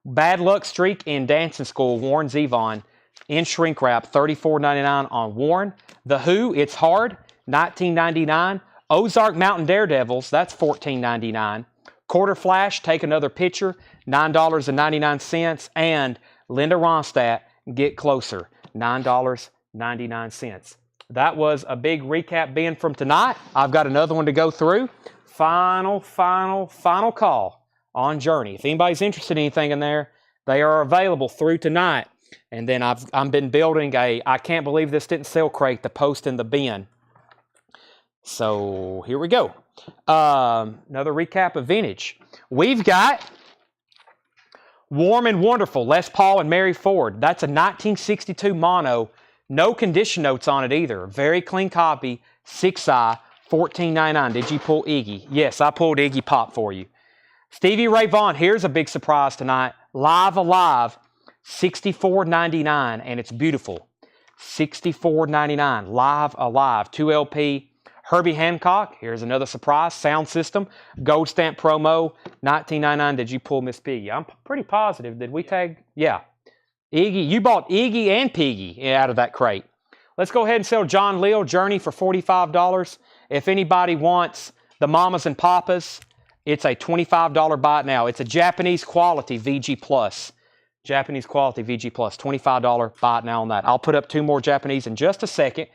Bad Luck Streak in Dancing School, Warren Zevon, in shrink wrap, $34.99 on Warren. The Who, It's Hard, $19.99. Ozark Mountain Daredevils, that's $14.99. Quarter Flash, Take Another Picture, $9.99. And Linda Ronstadt, Get Closer, $9.99. That was a big recap bin from tonight. I've got another one to go through. Final call on Journey. If anybody's interested in anything in there, they are available through tonight. And then I've been building a I can't believe this didn't sell crate to post in the bin. So here we go. Another recap of vintage. We've got Warm and Wonderful, Les Paul and Mary Ford. That's a 1962 mono. No condition notes on it either. Very clean copy. 6i, $14.99. Did you pull Iggy? Yes, I pulled Iggy Pop for you. Stevie Ray Vaughan, here's a big surprise tonight. Live Alive, $64.99, and it's beautiful. $64.99. Live Alive, 2LP. Herbie Hancock, here's another surprise. Sound System, Gold Stamp Promo, $19.99. Did you pull Miss Piggy? I'm pretty positive. Did we tag? Yeah. Iggy, you bought Iggy and Piggy out of that crate. Let's go ahead and sell John Lil Journey for $45. If anybody wants the Mamas and Papas, it's a $25 buy it now. It's a Japanese quality VG Plus. Japanese quality VG Plus, $25 buy it now on that. I'll put up two more Japanese in just a second.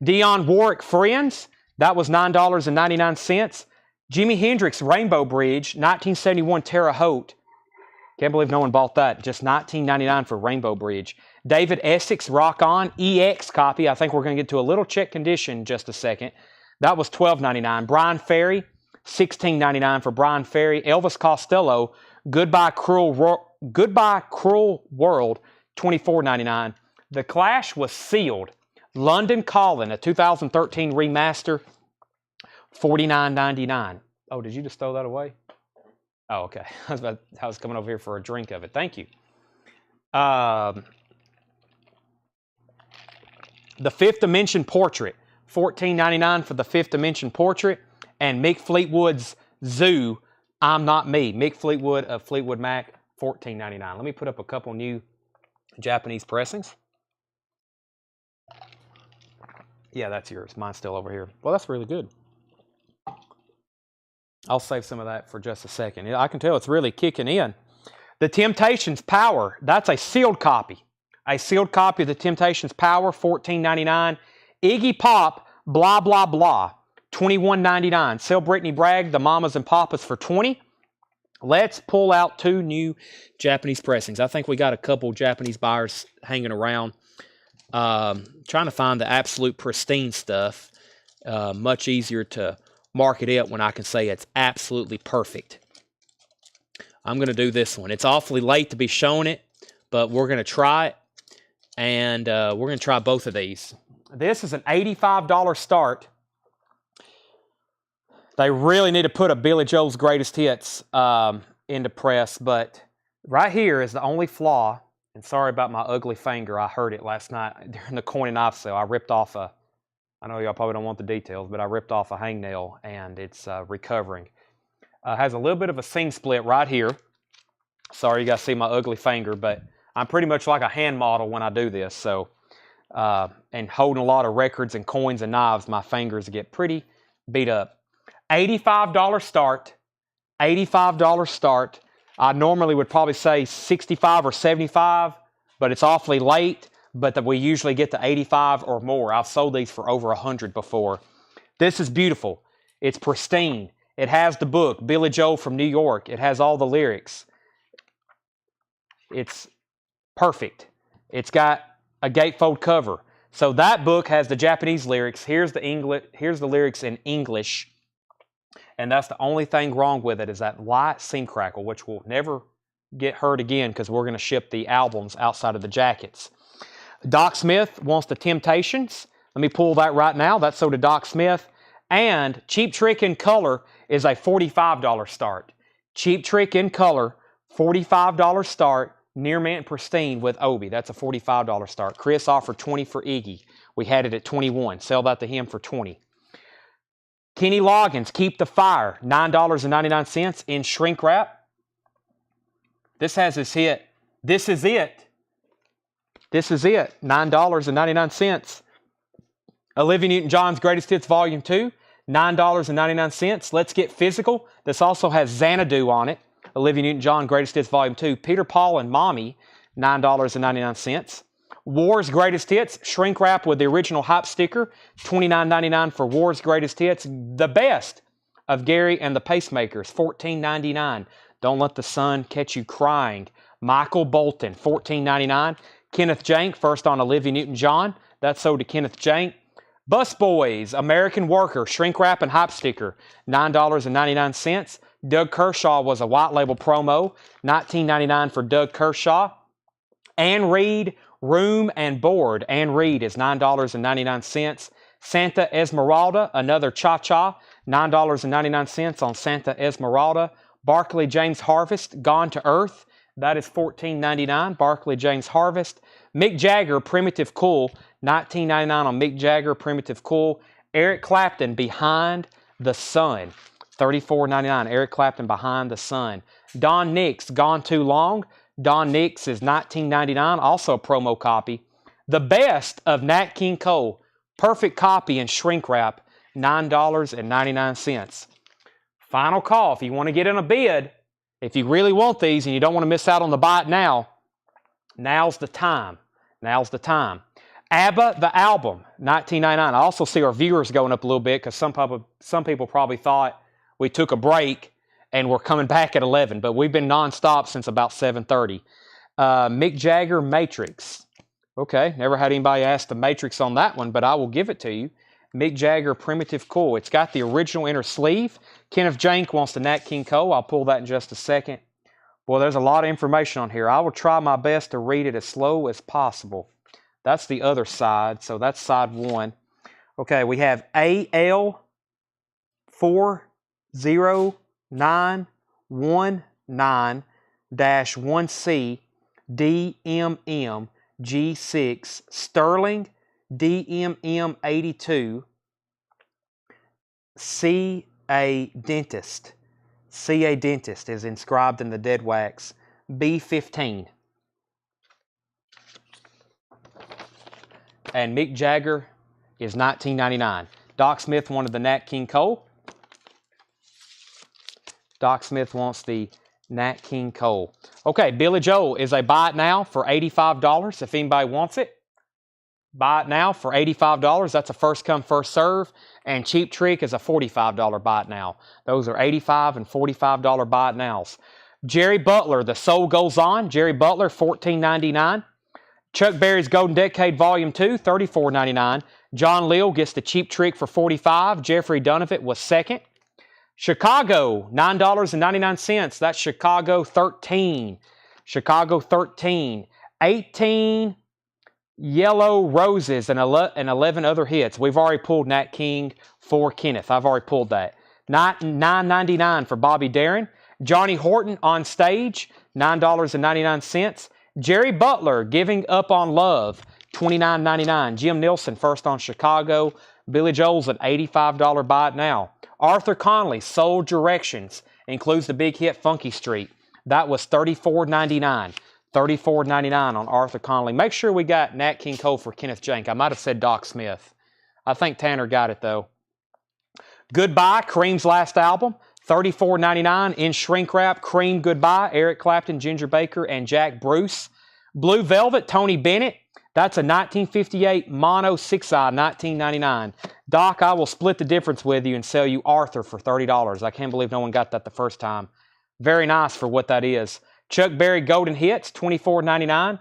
Dionne Warwick Friends, that was $9.99. Jimi Hendrix Rainbow Bridge, 1971 Terre Haute. Can't believe no one bought that. Just $19.99 for Rainbow Bridge. David Essex Rock On EX copy. I think we're going to get to a little check condition in just a second. That was $12.99. Brian Ferry, $16.99 for Brian Ferry. Elvis Costello, Goodbye Cruel World, $24.99. The Clash was sealed. London Calling, a 2013 remaster, $49.99. Oh, did you just throw that away? Oh, okay. I was coming over here for a drink of it. Thank you. The Fifth Dimension Portrait, $14.99 for the Fifth Dimension Portrait. And Mick Fleetwood's Zoo, I'm Not Me. Mick Fleetwood of Fleetwood Mac, $14.99. Let me put up a couple new Japanese pressings. Yeah, that's yours. Mine's still over here. Well, that's really good. I'll save some of that for just a second. I can tell it's really kicking in. The Temptations Power, that's a sealed copy. A sealed copy of the Temptations Power, $14.99. Iggy Pop, Blah, Blah, Blah, $21.99. Sell Brittany Bragg, the Mamas and Papas for $20. Let's pull out two new Japanese pressings. I think we got a couple Japanese buyers hanging around. Trying to find the absolute pristine stuff. Much easier to mark it up when I can say it's absolutely perfect. I'm going to do this one. It's awfully late to be showing it, but we're going to try it, and we're going to try both of these. This is an $85 start. They really need to put a Billy Joel's Greatest Hits into press, but right here is the only flaw, And sorry about my ugly finger. I hurt it last night during the coin and knife sale. I ripped off I know y'all probably don't want the details, but I ripped off a hangnail and it's recovering. Has a little bit of a seam split right here. Sorry you guys see my ugly finger, but I'm pretty much like a hand model when I do this. So, and holding a lot of records and coins and knives, my fingers get pretty beat up. $85 start. $85 start. I normally would probably say 65 or 75, but it's awfully late, but we usually get to 85 or more. I've sold these for over 100 before. This is beautiful. It's pristine. It has the book, Billy Joel from New York. It has all the lyrics. It's perfect. It's got a gatefold cover. So that book has the Japanese lyrics. Here's the lyrics in English. And that's the only thing wrong with it is that light seam crackle, which will never get hurt again because we're going to ship the albums outside of the jackets. Doc Smith wants the Temptations. Let me pull that right now. That's sold to Doc Smith. And Cheap Trick in color is a $45 start. Cheap Trick in color, $45 start, near mint pristine with Obi. That's a $45 start. Chris offered $20 for Iggy. We had it at $21. Sell that to him for $20. Kenny Loggins, Keep the Fire, $9.99 in shrink wrap. This has his hit. This is it. This is it. $9.99. Olivia Newton-John's Greatest Hits Volume 2, $9.99. Let's Get Physical. This also has Xanadu on it. Olivia Newton-John Greatest Hits Volume 2. Peter, Paul, and Mommy, $9.99. War's Greatest Hits, shrink wrap with the original hype sticker, $29.99 for War's Greatest Hits. The Best of Gary and the Pacemakers, $14.99. Don't Let the Sun Catch You Crying. Michael Bolton, $14.99. Kenneth Jank, first on Olivia Newton-John. That's sold to Kenneth Jank. Busboys, American Worker, shrink wrap and hype sticker, $9.99. Doug Kershaw was a white label promo, $19.99 for Doug Kershaw. Ann Reed, Room and Board. Ann Reed is $9.99. Santa Esmeralda, another cha-cha, $9.99 on Santa Esmeralda. Barclay James Harvest, Gone to Earth. That is $14.99. Barclay James Harvest. Mick Jagger, Primitive Cool, $19.99 on Mick Jagger, Primitive Cool. Eric Clapton, Behind the Sun, $34.99. Eric Clapton, Behind the Sun. Don Nix, Gone Too Long. Don Nix is $19.99, also a promo copy. The Best of Nat King Cole, perfect copy in shrink wrap, $9.99. Final call. If you want to get in a bid, if you really want these and you don't want to miss out on the buy it now, now's the time. Now's the time. ABBA, the album, $19.99. I also see our viewers going up a little bit because some people probably thought we took a break and we're coming back at 11, but we've been nonstop since about 7:30. Mick Jagger, Matrix. Okay, never had anybody ask the Matrix on that one, but I will give it to you. Mick Jagger, Primitive Cool. It's got the original inner sleeve. Kenneth Jank wants the Nat King Cole. I'll pull that in just a second. Boy, there's a lot of information on here. I will try my best to read it as slow as possible. That's the other side, so that's side one. Okay, we have AL 40919-1C DMM G6 Sterling DMM 82 CA Dentist. CA Dentist is inscribed in the dead wax. B15. And Mick Jagger is $19.99. Doc Smith wanted the Nat King Cole. Doc Smith wants the Nat King Cole. Okay, Billy Joel is a buy it now for $85 if anybody wants it. Buy it now for $85. That's a first come, first serve. And Cheap Trick is a $45 buy it now. Those are $85 and $45 buy it nows. Jerry Butler, The Soul Goes On. Jerry Butler, $14.99. Chuck Berry's Golden Decade Volume 2, $34.99. John Lill gets the Cheap Trick for $45. Jeffrey Donovan was second. Chicago, $9.99. That's Chicago 13. Chicago 13. 18 Yellow Roses and 11 other hits. We've already pulled Nat King for Kenneth. I've already pulled that. $9.99 for Bobby Darin. Johnny Horton on Stage, $9.99. Jerry Butler, Giving Up on Love, $29.99. Jim Nielsen, First on Chicago. Billy Joel's an $85 buy it now. Arthur Conley, Soul Directions, includes the big hit Funky Street. That was $34.99. $34.99 on Arthur Conley. Make sure we got Nat King Cole for Kenneth Jank. I might have said Doc Smith. I think Tanner got it, though. Goodbye, Cream's last album, $34.99 in shrink wrap. Cream, Goodbye, Eric Clapton, Ginger Baker, and Jack Bruce. Blue Velvet, Tony Bennett. That's a 1958 mono 6-eye, $19.99. Doc, I will split the difference with you and sell you Arthur for $30. I can't believe no one got that the first time. Very nice for what that is. Chuck Berry Golden Hits, $24.99.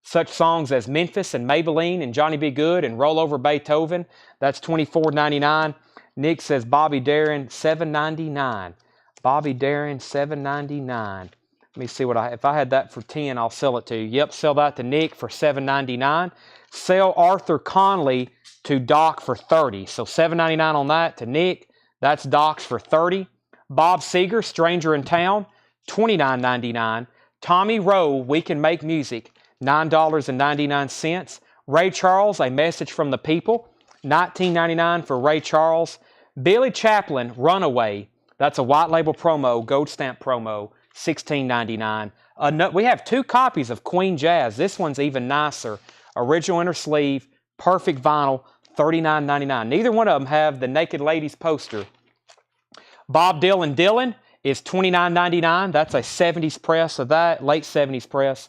Such songs as Memphis and Maybelline and Johnny B. Good and Roll Over Beethoven, that's $24.99. Nick says Bobby Darin, $7.99. Bobby Darin, $7.99. Let me see if I had that for $10, I'll sell it to you. Yep, sell that to Nick for $7.99. Sell Arthur Conley to Doc for $30. So $7.99 on that to Nick. That's Doc's for $30. Bob Seger, Stranger in Town, $29.99. Tommy Rowe, We Can Make Music, $9.99. Ray Charles, A Message from the People, $19.99 for Ray Charles. Billy Chaplin, Runaway, that's a white label promo, gold stamp promo, $16.99. We have 2 copies of Queen Jazz. This one's even nicer. Original inner sleeve, perfect vinyl, $39.99. Neither one of them have the Naked Ladies poster. Bob Dylan Dylan is $29.99. That's a 70s press of that, late 70s press.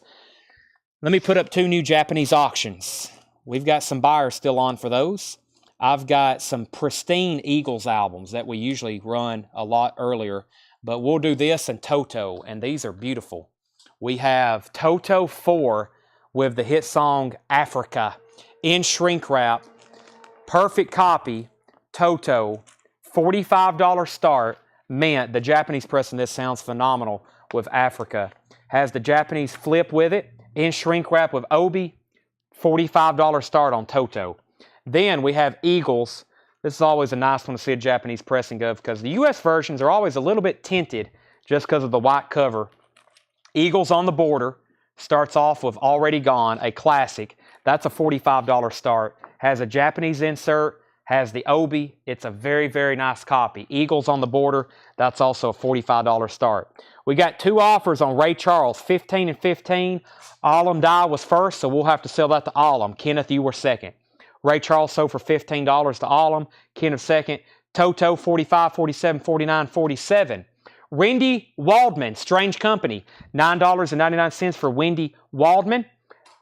Let me put up 2 new Japanese auctions. We've got some buyers still on for those. I've got some pristine Eagles albums that we usually run a lot earlier, but we'll do this and Toto, and these are beautiful. We have Toto 4 with the hit song Africa in shrink wrap, perfect copy, Toto, $45 start, mint. The Japanese press in this sounds phenomenal with Africa. Has the Japanese flip with it, in shrink wrap with Obi, $45 start on Toto. Then we have Eagles. This is always a nice one to see a Japanese pressing of because the U.S. versions are always a little bit tinted just because of the white cover. Eagles on the Border starts off with Already Gone, a classic. That's a $45 start. Has a Japanese insert, has the Obi. It's a very, very nice copy. Eagles on the Border, that's also a $45 start. We got 2 offers on Ray Charles, 15 and 15. Alum Die was first, so we'll have to sell that to Alum. Kenneth, you were second. Ray Charles sold for $15 to Alum. Kenneth second. Toto, 45, 47, 49, 47. Wendy Waldman, Strange Company, $9.99 for Wendy Waldman.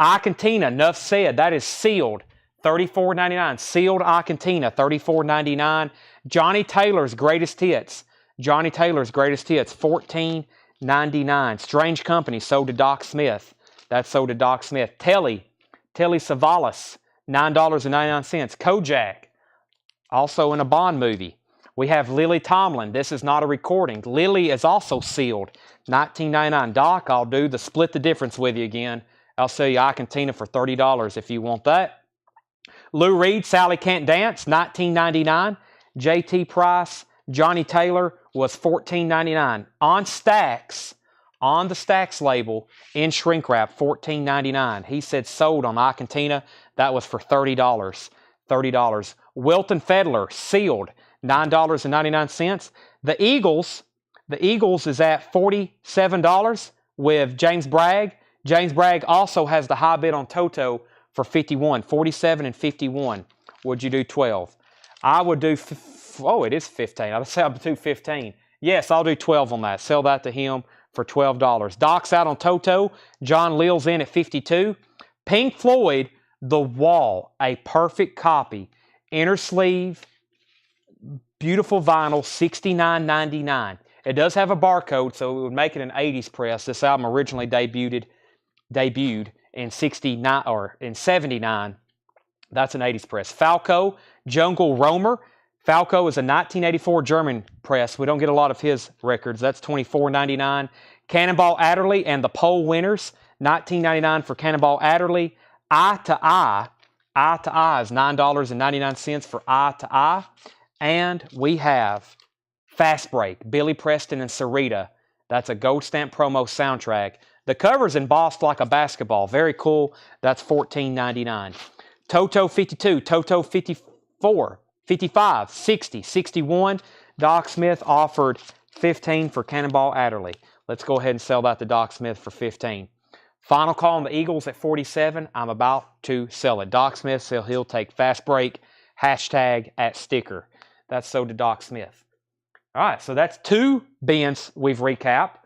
Icantina, enough said, that is sealed, $34.99. Sealed Icantina, $34.99. Johnny Taylor's Greatest Hits. Johnny Taylor's Greatest Hits, $14.99. Strange Company, sold to Doc Smith. That's sold to Doc Smith. Telly Savalas, $9.99. Kojak, also in a Bond movie. We have Lily Tomlin. This is not a recording. Lily is also sealed, $19.99. Doc, I'll do the split the difference with you again. I'll sell you Icantina for $30 if you want that. Lou Reed, Sally Can't Dance, $19.99. J.T. Price, Johnny Taylor was $14.99. On Stax, on the Stax label, in shrink wrap, $14.99. He said sold on Icantina. That was for $30. $30. Wilton Fedler, sealed, $9.99. The Eagles is at $47 with James Bragg. James Bragg also has the high bid on Toto for $51. 47 and 51. Would you do 12? I would do, it is 15. I'll say I'll do 15. Yes, I'll do 12 on that. Sell that to him for $12. Doc's out on Toto. John Leal's in at 52. Pink Floyd, The Wall, a perfect copy. Inner sleeve, beautiful vinyl, $69.99. It does have a barcode, so it would make it an 80s press. This album originally debuted in 69 or in 79. That's an 80s press. Falco, Jungle Roamer. Falco is a 1984 German press. We don't get a lot of his records. That's $24.99. Cannonball Adderley and the Poll Winners, $19.99 for Cannonball Adderley. Eye to Eye. Eye to Eye is $9.99 for Eye to Eye. And we have Fast Break, Billy Preston and Sarita. That's a gold stamp promo soundtrack. The cover's embossed like a basketball. Very cool. That's $14.99. Toto 52, Toto 54, 55, 60, 61. Doc Smith offered 15 for Cannonball Adderley. Let's go ahead and sell that to Doc Smith for 15. Final call on the Eagles at 47. I'm about to sell it. Doc Smith said he'll take fast break, hashtag at sticker. That's sold to Doc Smith. All right, so that's 2 bins we've recapped.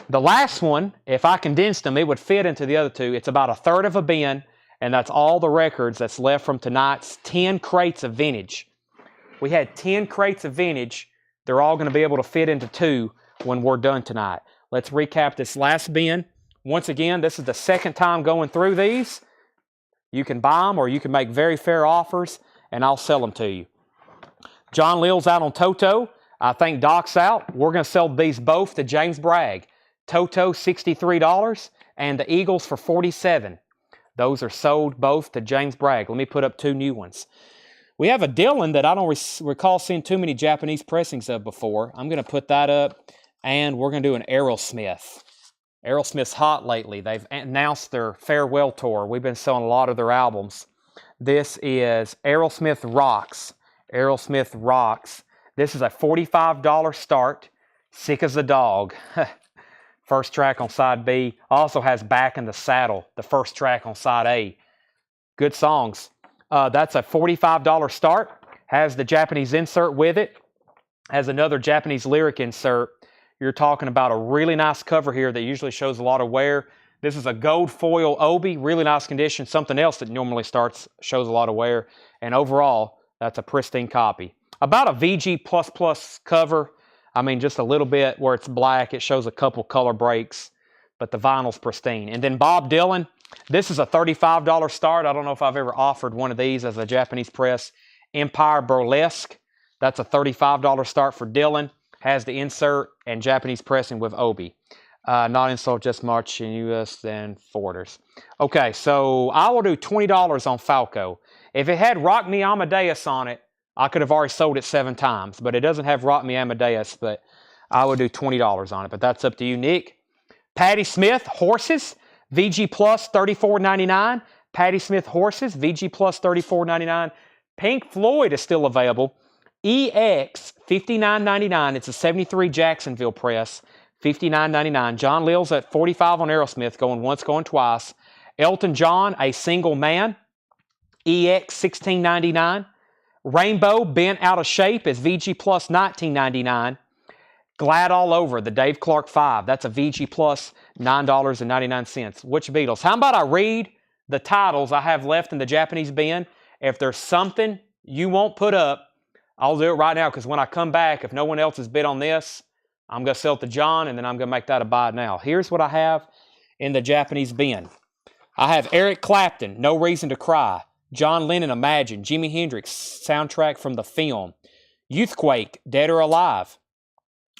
The last one, if I condensed them, it would fit into the other 2. It's about 1/3 of a bin, and that's all the records that's left from tonight's 10 crates of vintage. We had 10 crates of vintage. They're all going to be able to fit into 2 when we're done tonight. Let's recap this last bin. Once again, this is the second time going through these. You can buy them or you can make very fair offers, and I'll sell them to you. John Lill's out on Toto. I think Doc's out. We're going to sell these both to James Bragg. Toto, $63, and the Eagles for $47. Those are sold both to James Bragg. Let me put up 2 new ones. We have a Dylan that I don't recall seeing too many Japanese pressings of before. I'm going to put that up, and we're going to do an Aerosmith. Aerosmith's hot lately. They've announced their farewell tour. We've been selling a lot of their albums. This is Aerosmith Rocks. Aerosmith Rocks. This is a $45 start. Sick as a dog. First track on side B. Also has Back in the Saddle, the first track on side A. Good songs. That's a $45 start. Has the Japanese insert with it. Has another Japanese lyric insert. You're talking about a really nice cover here that usually shows a lot of wear. This is a gold foil obi, really nice condition. Something else that normally shows a lot of wear. And overall, that's a pristine copy. About a VG++ cover. I mean, just a little bit where it's black. It shows a couple color breaks, but the vinyl's pristine. And then Bob Dylan, this is a $35 start. I don't know if I've ever offered one of these as a Japanese press. Empire Burlesque, that's a $35 start for Dylan. Has the insert and Japanese pressing with obi. Not installed, just March in US and forwarders. Okay, so I will do $20 on Falco. If it had Rock Me Amadeus on it, I could have already sold it 7 times, but it doesn't have Rock Me Amadeus, but I would do $20 on it, but that's up to you, Nick. Patti Smith, Horses, VG Plus, $34.99. Patti Smith, Horses, VG Plus, $34.99. Pink Floyd is still available. EX, $59.99. It's a 73 Jacksonville press, $59.99. John Lill's at $45 on Aerosmith, going once, going twice. Elton John, A Single Man, EX, $16.99. Rainbow, Bent Out of Shape, is VG Plus, $19.99. Glad All Over, the Dave Clark 5. That's a VG Plus, $9.99. Which Beatles? How about I read the titles I have left in the Japanese bin? If there's something you won't put up, I'll do it right now, because when I come back, if no one else has bid on this, I'm going to sell it to John, and then I'm going to make that a buy now. Here's what I have in the Japanese bin. I have Eric Clapton, No Reason to Cry. John Lennon, Imagine. Jimi Hendrix, soundtrack from the film. Youthquake, Dead or Alive.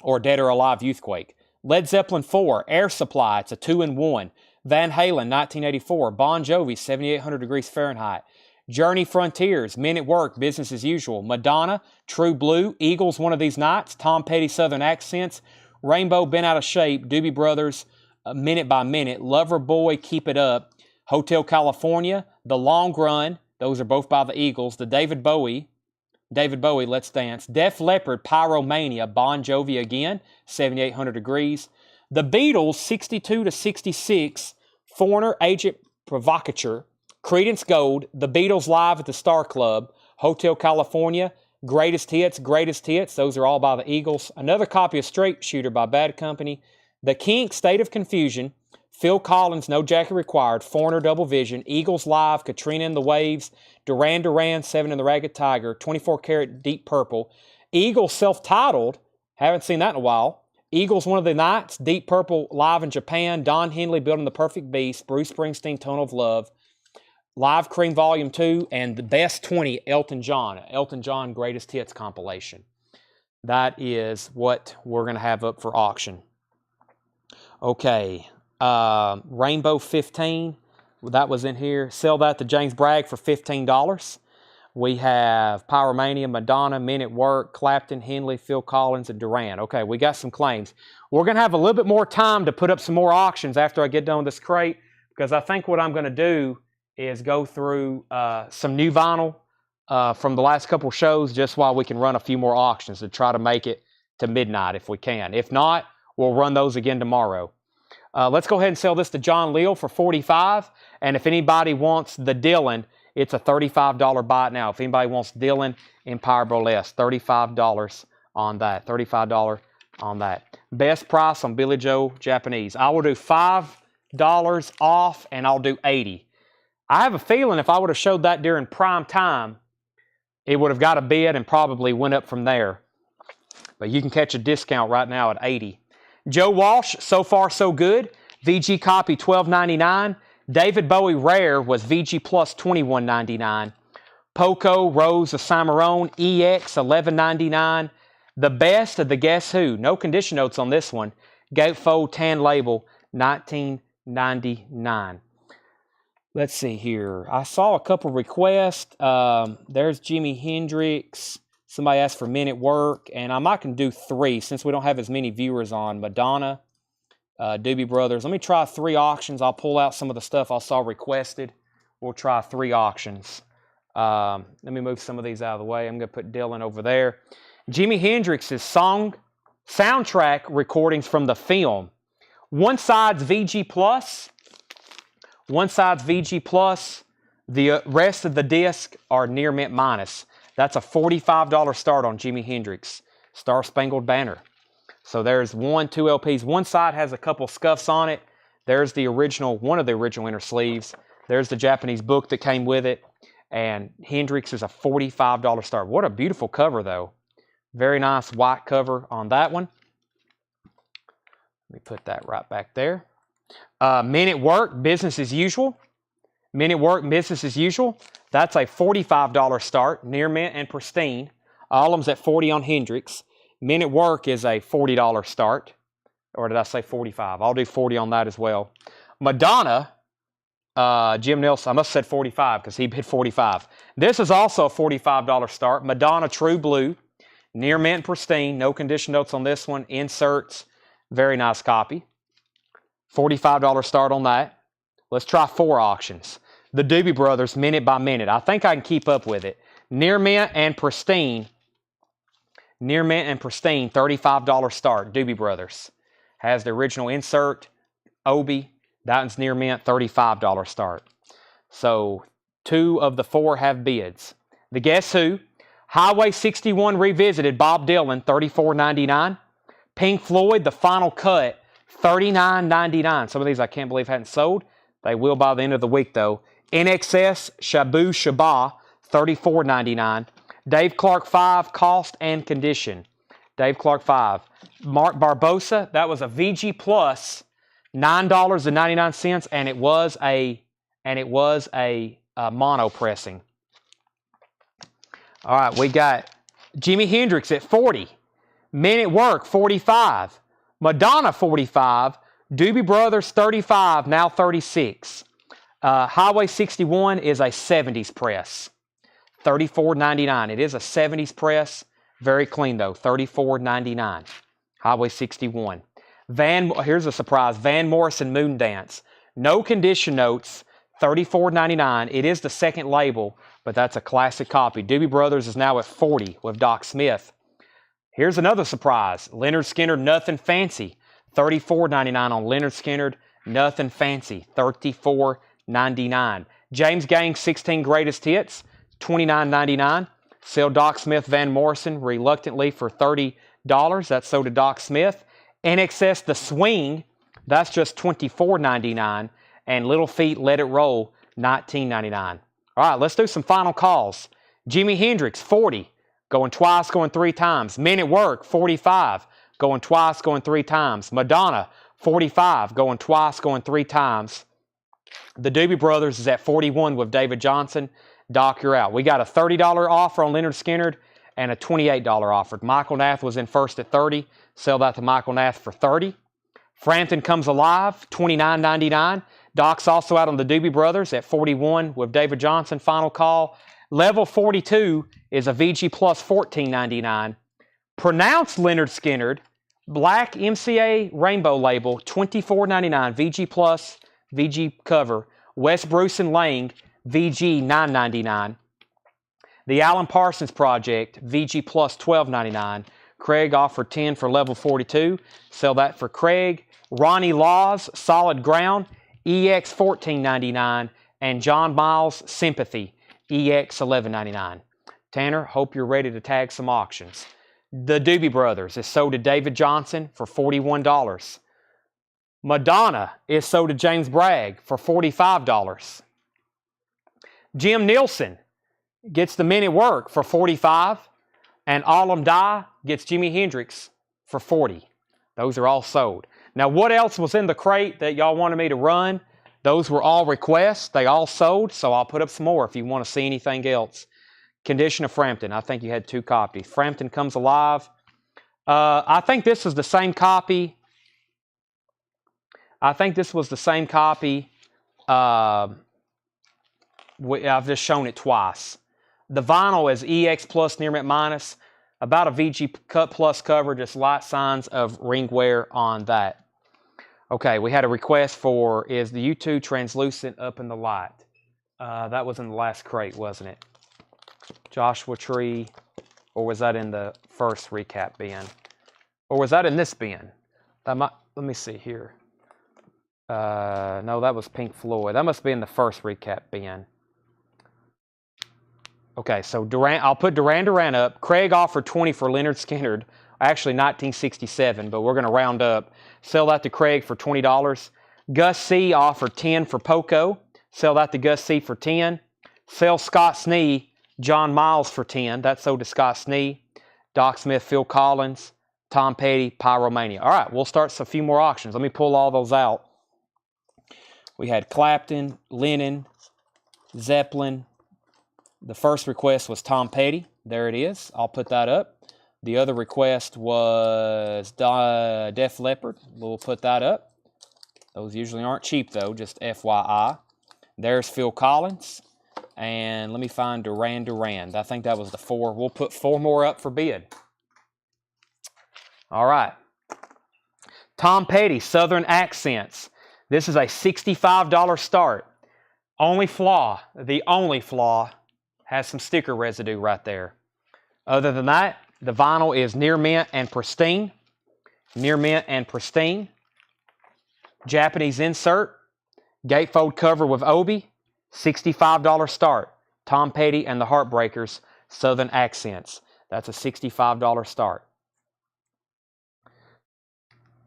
Or Dead or Alive Youthquake. Led Zeppelin 4, Air Supply, it's a 2-in-1. Van Halen, 1984. Bon Jovi, 7800 Degrees Fahrenheit. Journey Frontiers, Men at Work, Business as Usual. Madonna, True Blue. Eagles, One of These Nights. Tom Petty, Southern Accents. Rainbow, Bent Out of Shape. Doobie Brothers, Minute by Minute. Lover Boy, Keep It Up. Hotel California, The Long Run. Those are both by the Eagles. The David Bowie, Let's Dance. Def Leppard, Pyromania. Bon Jovi again, 7800 Degrees. The Beatles, 62 to 66. Foreigner, Agent Provocateur. Creedence Gold. The Beatles Live at the Star Club. Hotel California. Greatest Hits. Those are all by the Eagles. Another copy of Straight Shooter by Bad Company. The Kinks, State of Confusion. Phil Collins, No Jacket Required. Foreigner, Double Vision. Eagles Live, Katrina and the Waves. Duran Duran, 7 and the Ragged Tiger. 24 Karat Deep Purple. Eagles Self-Titled. Haven't seen that in a while. Eagles One of the Nights. Deep Purple Live in Japan. Don Henley, Building the Perfect Beast. Bruce Springsteen, Tunnel of Love. Live Cream Volume 2. And the Best 20, Elton John. Elton John Greatest Hits compilation. That is what we're going to have up for auction. Okay. Rainbow 15, that was in here. Sell that to James Bragg for $15. We have Pyromania, Madonna, Men at Work, Clapton, Henley, Phil Collins, and Duran. Okay, we got some claims. We're going to have a little bit more time to put up some more auctions after I get done with this crate, because I think what I'm going to do is go through some new vinyl from the last couple shows just while we can run a few more auctions to try to make it to midnight if we can. If not, we'll run those again tomorrow. Let's go ahead and sell this to John Leal for $45. And if anybody wants the Dylan, it's a $35 buy it now. If anybody wants Dylan Empire Burlesque, $35 on that. $35 on that. Best price on Billy Joe Japanese. I will do $5 off, and I'll do $80. I have a feeling if I would have showed that during prime time, it would have got a bid and probably went up from there. But you can catch a discount right now at $80. Joe Walsh, so far so good. VG copy $12.99. David Bowie Rare was VG Plus $21.99. Poco Rose of Cimarron EX $11.99. The best of the Guess Who. No condition notes on this one. Gatefold Tan Label $19.99. Let's see here. I saw a couple requests. There's Jimi Hendrix. Somebody asked for Men at Work. And I'm not going to do 3 since we don't have as many viewers on. Madonna, Doobie Brothers. Let me try 3 auctions. I'll pull out some of the stuff I saw requested. We'll try 3 auctions. Let me move some of these out of the way. I'm going to put Dylan over there. Jimi Hendrix's soundtrack recordings from the film. One side's VG Plus. One side's VG Plus. The rest of the disc are near mint minus. That's a $45 start on Jimi Hendrix. Star Spangled Banner. So there's 2 LPs. One side has a couple scuffs on it. There's the original, one of the original inner sleeves. There's the Japanese book that came with it. And Hendrix is a $45 start. What a beautiful cover, though. Very nice white cover on that one. Let me put that right back there. Men at Work, Business as Usual. Men at Work, Business as Usual. That's a $45 start, near mint and pristine. All of them's at $40 on Hendrix. Men at Work is a $40 start. Or did I say 45? I'll do 40 on that as well. Madonna, Jim Nelson, I must have said 45 because he bid 45. This is also a $45 start. Madonna True Blue, near mint and pristine. No condition notes on this one. Inserts, very nice copy. $45 start on that. Let's try 4 auctions. The Doobie Brothers, minute by minute. I think I can keep up with it. Near mint and pristine. Near mint and pristine, $35 start. Doobie Brothers. Has the original insert. Obi. That one's near mint, $35 start. So 2 of the 4 have bids. The Guess Who. Highway 61 Revisited, Bob Dylan, $34.99. Pink Floyd, The Final Cut, $39.99. Some of these I can't believe hadn't sold. They will by the end of the week, though. NXS Shabu Shabbat, $34.99. Dave Clark 5, Cost and Condition. Dave Clark 5. Mark Barbosa, that was a VG Plus, $9.99, and it was a mono pressing. All right, we got Jimi Hendrix at 40. Men at Work, 45. Madonna, 45. Doobie Brothers, 35, now 36. Highway 61 is a 70s press. $34.99. It is a 70s press. Very clean, though. $34.99. Highway 61. Here's a surprise. Van Morrison Moon Dance. No condition notes. $34.99. It is the second label, but that's a classic copy. Doobie Brothers is now at 40 with Doc Smith. Here's another surprise. Leonard Skinner, Nothing Fancy. $34.99 on Leonard Skinner, Nothing Fancy. $34.99. James Gang, 16 Greatest Hits. $29.99. Sell Doc Smith Van Morrison reluctantly for $30. That's sold to Doc Smith. NXS The Swing, that's just $24.99. And Little Feat Let It Roll, $19.99. All right, let's do some final calls. Jimi Hendrix, 40. Going twice, going 3 times. Men at Work, 45. Going twice, going 3 times. Madonna, 45. Going twice, going 3 times. The Doobie Brothers is at 41 with David Johnson. Doc, you're out. We got a $30 offer on Leonard Skinner and a $28 offer. Michael Nath was in first at 30. Sell that to Michael Nath for 30. Frampton Comes Alive, $29.99. Doc's also out on the Doobie Brothers at 41 with David Johnson. Final call. Level 42 is a VG Plus $14.99. Pronounced Leonard Skinnard, black MCA rainbow label, $24.99. VG Plus, VG cover. Wes Bruce and Lang, VG $9.99. The Alan Parsons Project, VG Plus $12.99. Craig offered 10 for level 42. Sell that for Craig. Ronnie Laws, Solid Ground, EX $14.99. And John Miles, Sympathy, EX $11.99. Tanner, hope you're ready to tag some auctions. The Doobie Brothers is sold to David Johnson for $41. Madonna is sold to James Bragg for $45. Jim Nielsen gets the Men at Work for $45. And Alum Die gets Jimi Hendrix for $40. Those are all sold. Now, what else was in the crate that y'all wanted me to run? Those were all requests. They all sold, so I'll put up some more if you want to see anything else. Condition of Frampton. I think you had 2 copies. Frampton Comes Alive. I think this is the same copy. I've just shown it twice. The vinyl is EX Plus Near Mint Minus. About a VG Cut Plus cover, just light signs of ring wear on that. Okay, we had a request for, is the U2 translucent up in the light? That was in the last crate, wasn't it? Joshua Tree, or was that in the first recap bin? Or was that in this bin? Let me see here. No, that was Pink Floyd. That must be in the first recap bin. Okay, so I'll put Duran Duran up. Craig offered 20 for Leonard Skinnard. Actually, 1967, but we're going to round up. Sell that to Craig for $20. Gus C. offered 10 for Poco. Sell that to Gus C. for 10. Sell Scott Snee, John Miles for 10. That's sold to Scott Snee. Doc Smith, Phil Collins, Tom Petty, Pyromania. All right, we'll start a few more auctions. Let me pull all those out. We had Clapton, Lennon, Zeppelin. The first request was Tom Petty. There it is. I'll put that up. The other request was Def Leppard. We'll put that up. Those usually aren't cheap, though, just FYI. There's Phil Collins. And let me find Duran Duran. I think that was the 4. We'll put 4 more up for bid. All right. Tom Petty, Southern Accents. This is a $65 start. Only flaw, the only flaw, has some sticker residue right there. Other than that, the vinyl is near mint and pristine. Near mint and pristine. Japanese insert. Gatefold cover with Obi. $65 start. Tom Petty and the Heartbreakers, Southern Accents. That's a $65 start.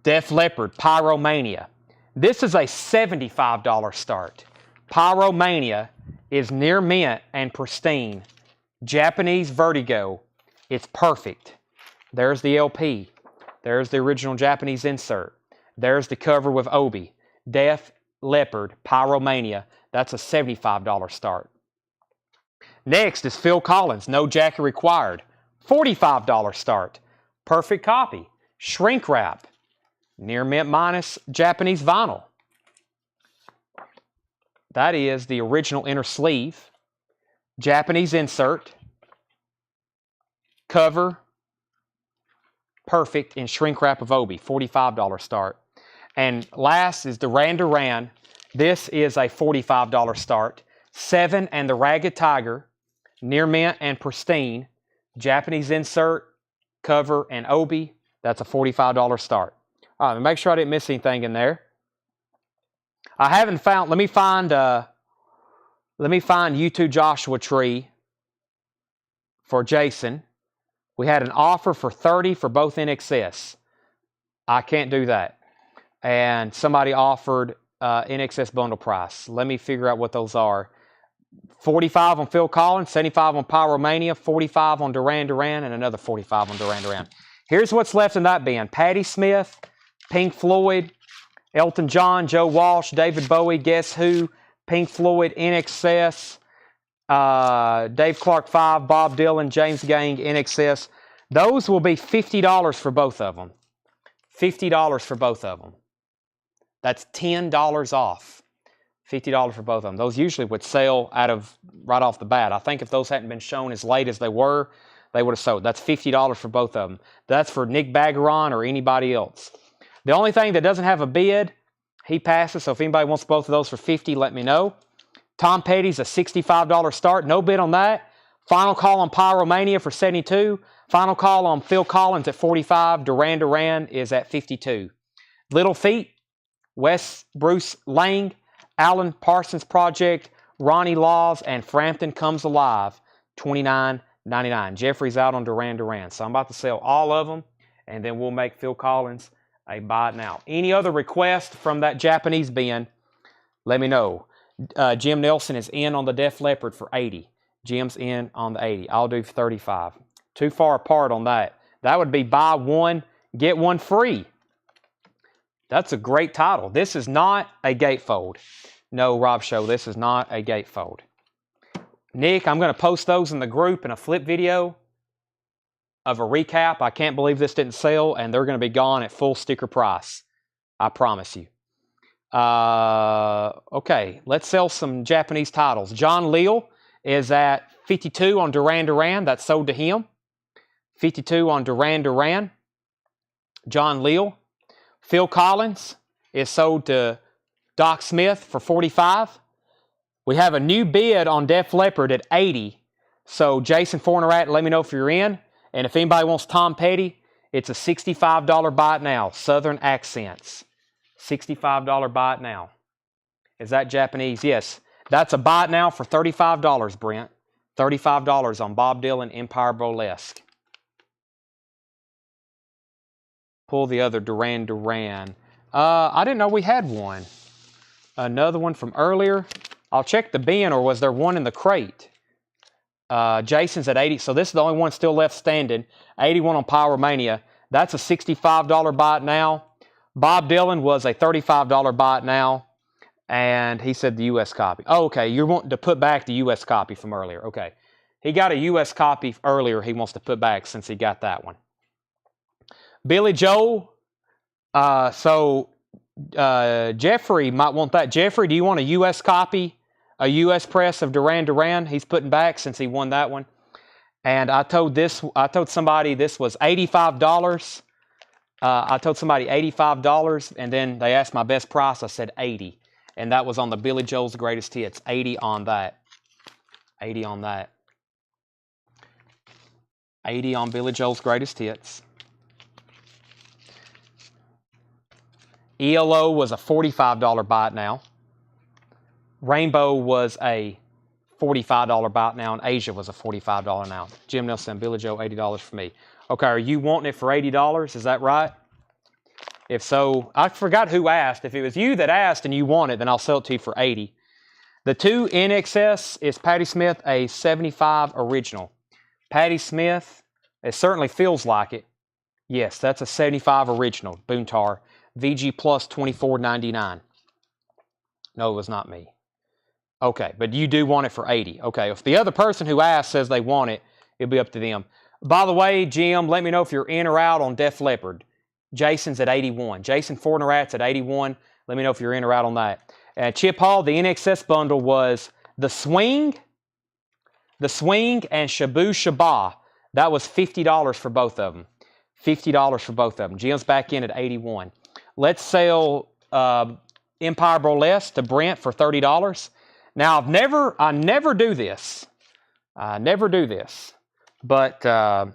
Def Leppard, Pyromania. This is a $75 start. Pyromania is near mint and pristine. Japanese Vertigo. It's perfect. There's the LP. There's the original Japanese insert. There's the cover with Obi. Def Leppard, Pyromania. That's a $75 start. Next is Phil Collins, No Jacket Required. $45 start. Perfect copy. Shrink wrap. Near mint minus Japanese vinyl. That is the original inner sleeve. Japanese insert. Cover. Perfect in shrink wrap of Obi. $45 start. And last is Duran Duran. This is a $45 start. 7 and the Ragged Tiger. Near mint and pristine. Japanese insert. Cover and Obi. That's a $45 start. All right, make sure I didn't miss anything in there. I haven't found, let me find U2 Joshua Tree for Jason. We had an offer for 30 for both NXS. I can't do that. And somebody offered NXS bundle price. Let me figure out what those are. 45 on Phil Collins, 75 on Pyromania, 45 on Duran Duran, and another 45 on Duran Duran. Here's what's left in that bin. Patti Smith, Pink Floyd, Elton John, Joe Walsh, David Bowie, Guess Who, Pink Floyd, NXS, Dave Clark 5, Bob Dylan, James Gang, NXS. Those will be $50 for both of them. $50 for both of them. That's $10 off. $50 for both of them. Those usually would sell right off the bat. I think if those hadn't been shown as late as they were, they would have sold. That's $50 for both of them. That's for Nick Bagaron or anybody else. The only thing that doesn't have a bid, he passes. So if anybody wants both of those for $50, let me know. Tom Petty's a $65 start. No bid on that. Final call on Pyromania for $72. Final call on Phil Collins at $45. Duran Duran is at $52. Little Feat, Wes Bruce Lang, Alan Parsons Project, Ronnie Laws, and Frampton Comes Alive, $29.99. Jeffrey's out on Duran Duran. So I'm about to sell all of them, and then we'll make Phil Collins a buy it now. Any other request from that Japanese bin, let me know. Jim Nelson is in on the Def Leppard for $80. Jim's in on the $80. I'll do $35. Too far apart on that. That would be buy one, get one free. That's a great title. This is not a gatefold. No, Rob Show, this is not a gatefold. Nick, I'm going to post those in the group in a flip video of a recap. I can't believe this didn't sell, and they're going to be gone at full sticker price. I promise you. Okay, let's sell some Japanese titles. John Leal is at 52 on Duran Duran. That's sold to him. 52 on Duran Duran. John Leal. Phil Collins is sold to Doc Smith for $45. We have a new bid on Def Leppard at $80. So Jason Fornerat, let me know if you're in. And if anybody wants Tom Petty, it's a $65 buy it now. Southern Accents. $65 buy it now. Is that Japanese? Yes. That's a buy it now for $35, Brent. $35 on Bob Dylan Empire Burlesque. Pull the other Duran Duran. I didn't know we had one. Another one from earlier. I'll check the bin, or was there one in the crate? Jason's at 80. So this is the only one still left standing. 81 on Pyromania. That's a $65 buy it now. Bob Dylan was a $35 buy it now. And he said the U.S. copy. Oh, okay. You're wanting to put back the U.S. copy from earlier. Okay. He got a U.S. copy earlier he wants to put back since he got that one. Billy Joel. Jeffrey might want that. Jeffrey, do you want a U.S. copy? A U.S. press of Duran Duran? He's putting back since he won that one. And I told somebody this was $85. I told somebody $85, and then they asked my best price. I said $80. And that was on the Billy Joel's Greatest Hits. $80 on that. $80 on that. $80 on Billy Joel's Greatest Hits. ELO was a $45 buy it now. Rainbow was a $45 buy it now, and Asia was a $45 now. Jim Nelson, Billy Joel, $80 for me. Okay, are you wanting it for $80? Is that right? If so, I forgot who asked. If it was you that asked and you want it, then I'll sell it to you for $80. The 2 NXS is Patti Smith, a 75 original. Patti Smith, it certainly feels like it. Yes, that's a 75 original, Boontar. VG Plus $24.99. No, it was not me. Okay, but you do want it for $80. Okay, if the other person who asked says they want it, it'll be up to them. By the way, Jim, let me know if you're in or out on Def Leppard. Jason's at 81. Jason Fornerat's at 81. Let me know if you're in or out on that. Chip Hall, the NXS bundle was The Swing and Shabu Shabah. That was $50 for both of them. $50 for both of them. Jim's back in at 81. Let's sell Empire Burlesque to Brent for $30. Now, I never do this. But I'm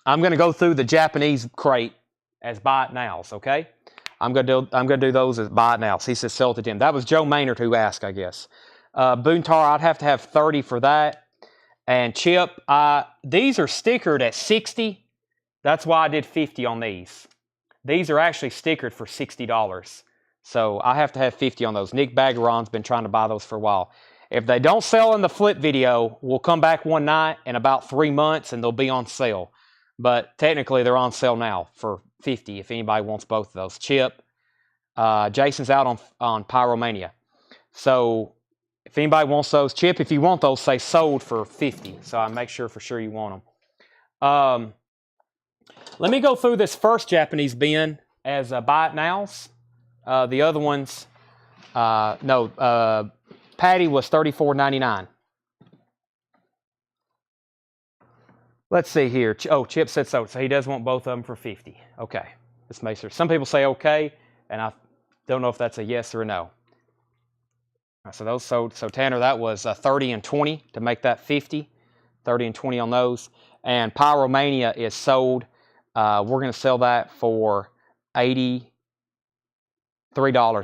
going to go through the Japanese crate as buy it nows, okay? I'm going to do those as buy it nows. He says sell to Jim. That was Joe Maynard who asked, I guess. Boontar, I'd have to have 30 for that. And Chip, these are stickered at 60. That's why I did 50 on these. These are actually stickered for $60. So I have to have 50 on those. Nick Bagaron's been trying to buy those for a while. If they don't sell in the flip video, we'll come back one night in about 3 months and they'll be on sale. But technically they're on sale now for 50 if anybody wants both of those. Chip, Jason's out on Pyromania. So if anybody wants those, Chip, if you want those, say sold for 50. So I make sure for sure you want them. Let me go through this first Japanese bin as buy it nows. The other ones No, Patty was $34.99. Let's see here. Oh, Chip said so. So he does want both of them for 50. Okay. This makes sense. Some people say okay, and I don't know if that's a yes or a no. So those sold. So Tanner, that was 30 and 20 to make that 50. 30 and 20 on those. And Pyromania is sold. We're going to sell that for $83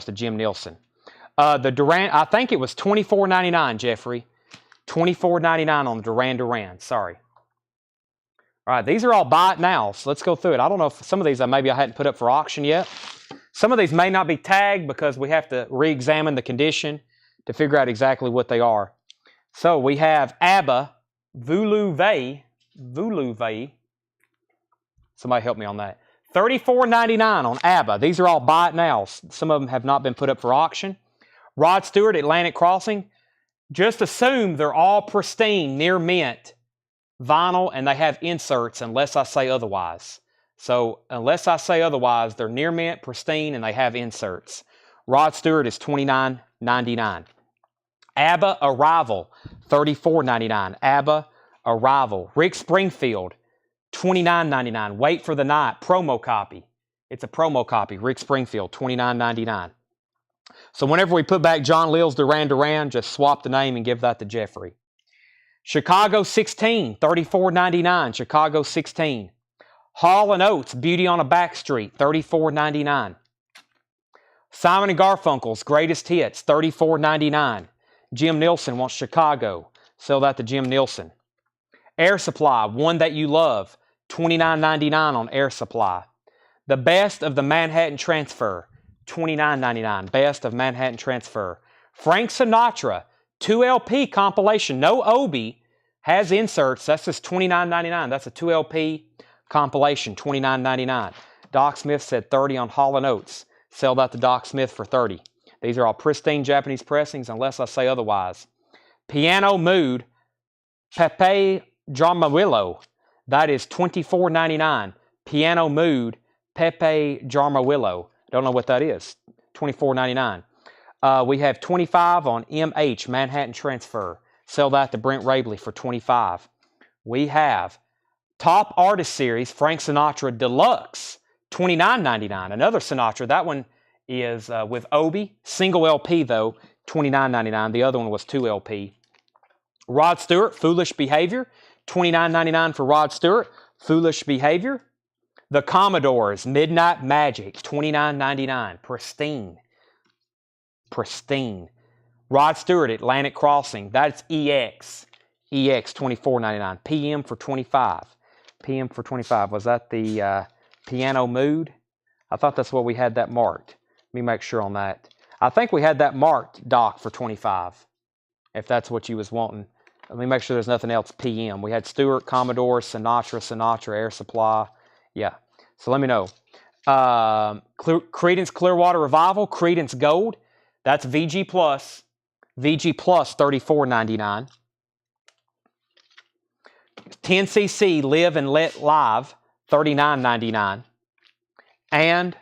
to Jim Nielsen. The Duran, I think it was $24.99, Jeffrey. $24.99 on the Duran. Sorry. All right, these are all buy it now, so let's go through it. I don't know if some of these maybe I hadn't put up for auction yet. Some of these may not be tagged because we have to re-examine the condition to figure out exactly what they are. So we have ABBA, Voulez. Somebody help me on that. $34.99 on ABBA. These are all buy it now. Some of them have not been put up for auction. Rod Stewart, Atlantic Crossing. Just assume they're all pristine, near mint, vinyl, and they have inserts unless I say otherwise. So unless I say otherwise, they're near mint, pristine, and they have inserts. Rod Stewart is $29.99. ABBA Arrival, $34.99. ABBA Arrival. Rick Springfield, $29.99. Wait for the Night, promo copy. It's a promo copy. Rick Springfield, $29.99. So whenever we put back John Lill's Duran, just swap the name and give that to Jeffrey. Chicago 16, $34.99. Chicago 16. Hall & Oates, Beauty on a Back Street, $34.99. Simon & Garfunkel's Greatest Hits, $34.99. Jim Nielsen wants Chicago. Sell that to Jim Nielsen. Air Supply, One That You Love, $29.99 on Air Supply. The Best of the Manhattan Transfer, $29.99. Best of Manhattan Transfer. Frank Sinatra, 2LP compilation. No Obi, has inserts. That's just $29.99. That's a 2LP compilation, $29.99. Doc Smith said 30 on Hall & Oates. Sell that to Doc Smith for 30. These are all pristine Japanese pressings unless I say otherwise. Piano Mood, Pepe Jarmawillo. That is $24.99. Piano Mood, Pepe Jarmawillo. Don't know what that is. $24.99. We have 25 on MH, Manhattan Transfer. Sell that to Brent Rabley for 25. We have Top Artist Series, Frank Sinatra Deluxe, $29.99. Another Sinatra. That one is with Obi. Single LP, though, $29.99. The other one was 2LP. Rod Stewart, Foolish Behavior, $29.99 for Rod Stewart. Foolish Behavior. The Commodores, Midnight Magic, $29.99. Pristine. Pristine. Rod Stewart, Atlantic Crossing. That's EX. EX, $24.99. PM for 25. PM for 25. Was that the Piano Mood? I thought that's what we had that marked. Let me make sure on that. I think we had that marked, Doc, for 25. If that's what you was wanting. Let me make sure there's nothing else PM. We had Stewart, Commodore, Sinatra, Air Supply. Yeah. So let me know. Creedence Clearwater Revival, Creedence Gold. That's VG Plus. VG Plus, $34.99. 10cc Live and Let Live, $39.99. And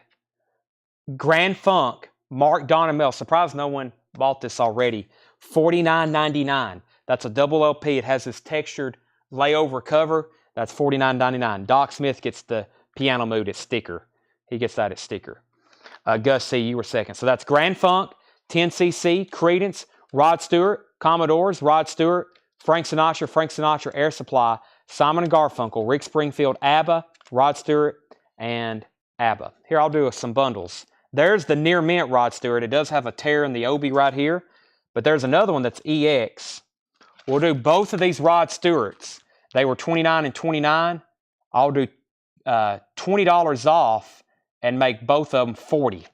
Grand Funk, Mark Donamel. Surprised no one bought this already. $49.99. That's a double LP. It has this textured layover cover. That's $49.99. Doc Smith gets the Piano Mood as sticker. He gets that as sticker. Gus C., you were second. So that's Grand Funk, 10cc, Creedence, Rod Stewart, Commodores, Rod Stewart, Frank Sinatra, Air Supply, Simon & Garfunkel, Rick Springfield, ABBA, Rod Stewart, and ABBA. Here, I'll do some bundles. There's the near mint Rod Stewart. It does have a tear in the Obi right here, but there's another one that's EX. We'll do both of these Rod Stewarts. They were $29 and $29. I'll do $20 off and make both of them $40.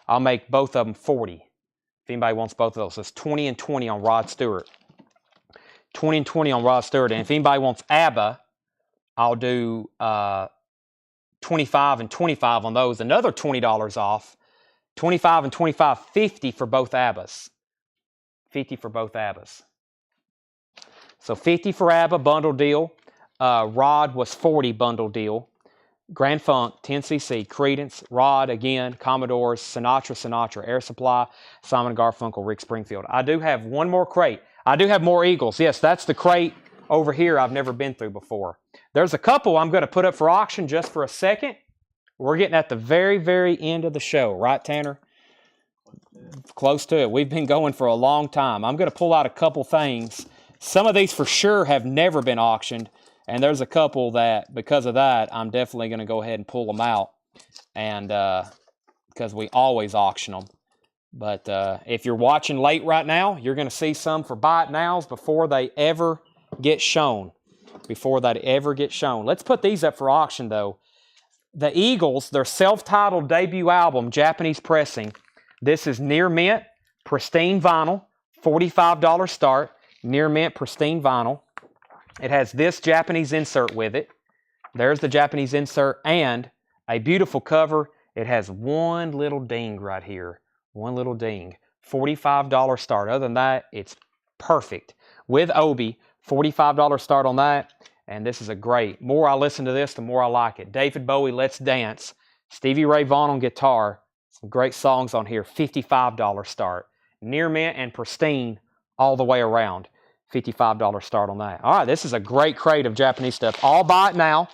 I'll make both of them $40. If anybody wants both of those, so it's 20 and 20 on Rod Stewart. 20 and 20 on Rod Stewart. And if anybody wants ABBA, I'll do 25 and 25 on those. Another $20 off. 25 and 25, 50 for both ABBAs. 50 for both ABBAs. So 50 for ABBA, bundle deal. Rod was 40 bundle deal. Grand Funk, 10cc, Creedence, Rod again, Commodores, Sinatra, Air Supply, Simon & Garfunkel, Rick Springfield. I do have one more crate. I do have more Eagles. Yes, that's the crate over here I've never been through before. There's a couple I'm going to put up for auction just for a second. We're getting at the very, very end of the show, right, Tanner? Close to it. We've been going for a long time. I'm going to pull out a couple things. Some of these for sure have never been auctioned, and there's a couple that, because of that, I'm definitely going to go ahead and pull them out, and because we always auction them. But if you're watching late right now, you're going to see some for buy it nows before they ever get shown. Let's put these up for auction, though. The Eagles, their self-titled debut album, Japanese pressing. This is near mint, pristine vinyl, $45 start, near mint, pristine vinyl. It has this Japanese insert with it. There's the Japanese insert and a beautiful cover. It has one little ding right here. One little ding. $45 start. Other than that, it's perfect. With Obi, $45 start on that. And this is a great. The more I listen to this, the more I like it. David Bowie, Let's Dance. Stevie Ray Vaughan on guitar. Some great songs on here. $55 start. Near mint and pristine all the way around. $55 start on that. All right, this is a great crate of Japanese stuff. All buy it now.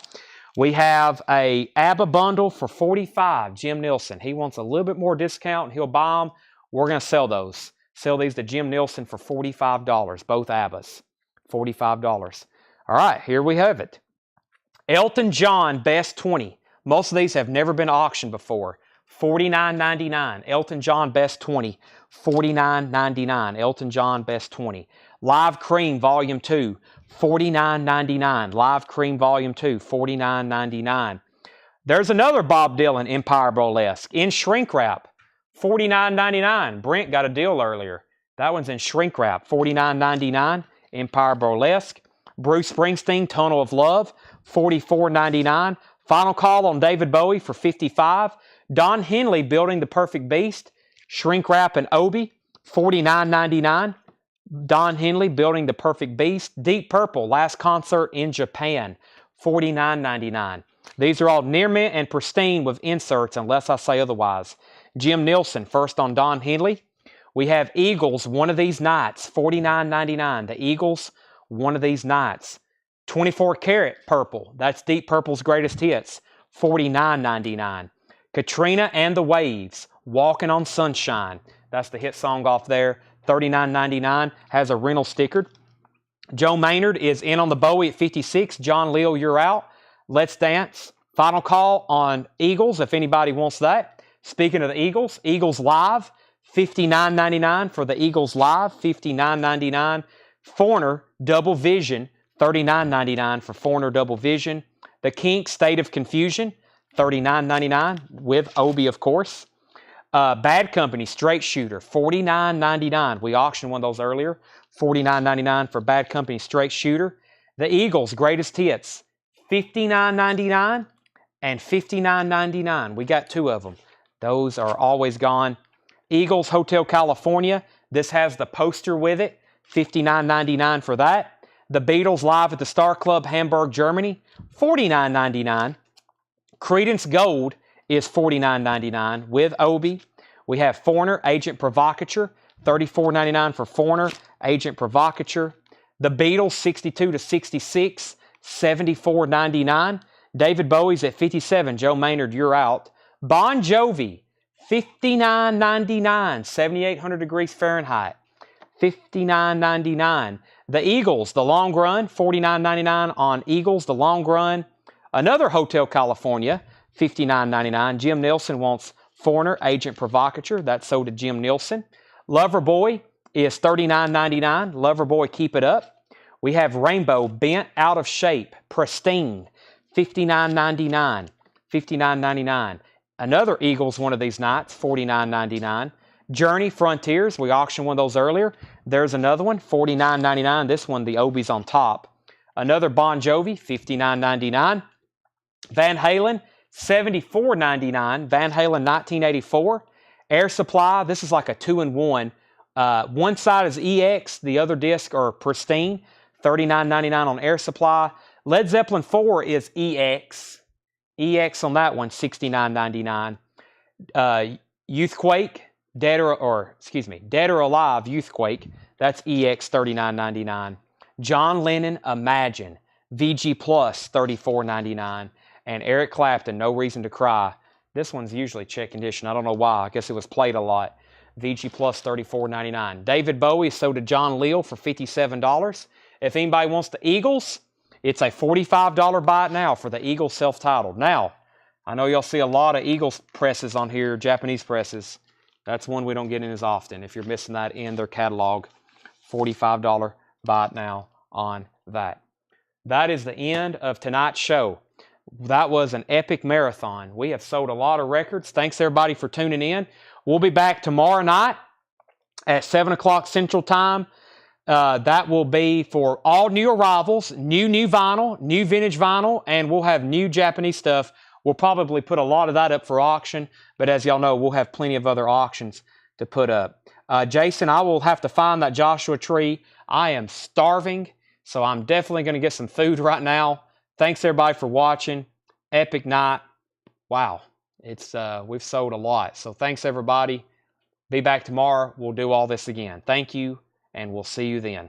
We have a ABBA bundle for $45. Jim Nielsen. He wants a little bit more discount, and he'll buy them. We're going to sell those. Sell these to Jim Nielsen for $45. Both ABBAs. $45. All right, here we have it. Elton John Best 20. Most of these have never been auctioned before. $49.99. Elton John Best 20. $49.99. Elton John Best 20. Live Cream Volume 2. $49.99. Live Cream Volume 2. $49.99. There's another Bob Dylan Empire Burlesque in shrink wrap. $49.99. Brent got a deal earlier. That one's in shrink wrap. $49.99. Empire Burlesque. Bruce Springsteen, Tunnel of Love, $44.99. Final Call on David Bowie for $55. Don Henley, Building the Perfect Beast, shrink wrap and Obi, $49.99. Don Henley, Building the Perfect Beast. Deep Purple, Last Concert in Japan, $49.99. These are all near mint and pristine with inserts unless I say otherwise. Jim Nielsen, first on Don Henley. We have Eagles, One of These Nights, $49.99. The Eagles, One of These Nights. 24 karat purple. That's Deep Purple's greatest hits. $49.99. Katrina and the Waves. Walking on Sunshine. That's the hit song off there. $39.99. Has a rental stickered. Joe Maynard is in on the Bowie at 56. John Leal, You're Out. Let's Dance. Final Call on Eagles, if anybody wants that. Speaking of the Eagles, Eagles Live. $59.99 for the Eagles Live. $59.99. Foreigner Double Vision, $39.99 for Foreigner Double Vision. The Kinks State of Confusion, $39.99 with Obi, of course. Bad Company Straight Shooter, $49.99. We auctioned one of those earlier. $49.99 for Bad Company Straight Shooter. The Eagles Greatest Hits, $59.99 and $59.99. We got two of them. Those are always gone. Eagles Hotel California. This has the poster with it. $59.99 for that. The Beatles Live at the Star Club, Hamburg, Germany, $49.99. Creedence Gold is $49.99 with Obi. We have Foreigner, Agent Provocateur, $34.99 for Foreigner, Agent Provocateur. The Beatles, 62 to 66, $74.99. David Bowie's at 57. Joe Maynard, You're Out. Bon Jovi, $59.99, 7,800 degrees Fahrenheit. $59.99. The Eagles, The Long Run, $49.99 on Eagles, The Long Run. Another Hotel California, $59.99. Jim Nielsen wants Foreigner, Agent Provocateur. That's sold to Jim Nielsen. Loverboy is $39.99. Loverboy, Keep It Up. We have Rainbow, Bent Out of Shape, Pristine, $59.99. $59.99. Another Eagles One of These Nights, $49.99. Journey, Frontiers, we auctioned one of those earlier. There's another one, $49.99. This one, the Obi's on top. Another Bon Jovi, $59.99. Van Halen, $74.99. Van Halen, 1984. Air Supply, this is like a 2-in-1. One side is EX, the other disc are Pristine, $39.99 on Air Supply. Led Zeppelin 4 is EX. EX on that one, $69.99. Youthquake, Dead or Alive Youthquake, that's EX $39.99. John Lennon Imagine, VG Plus $34.99. And Eric Clapton, No Reason to Cry. This one's usually check condition. I don't know why. I guess it was played a lot. VG Plus $34.99. David Bowie sold to John Leal for $57. If anybody wants the Eagles, it's a $45 buy it now for the Eagles self-titled. Now, I know y'all see a lot of Eagles presses on here, Japanese presses. That's one we don't get in as often. If you're missing that in their catalog, $45 buy it now on that. That is the end of tonight's show. That was an epic marathon. We have sold a lot of records. Thanks everybody for tuning in. We'll be back tomorrow night at 7 o'clock Central Time. That will be for all new arrivals, new vinyl, new vintage vinyl, and we'll have new Japanese stuff. We'll probably put a lot of that up for auction, but as y'all know, we'll have plenty of other auctions to put up. Jason, I will have to find that Joshua Tree. I am starving, so I'm definitely going to get some food right now. Thanks everybody for watching. Epic night. Wow. We've sold a lot. So thanks everybody. Be back tomorrow. We'll do all this again. Thank you, and we'll see you then.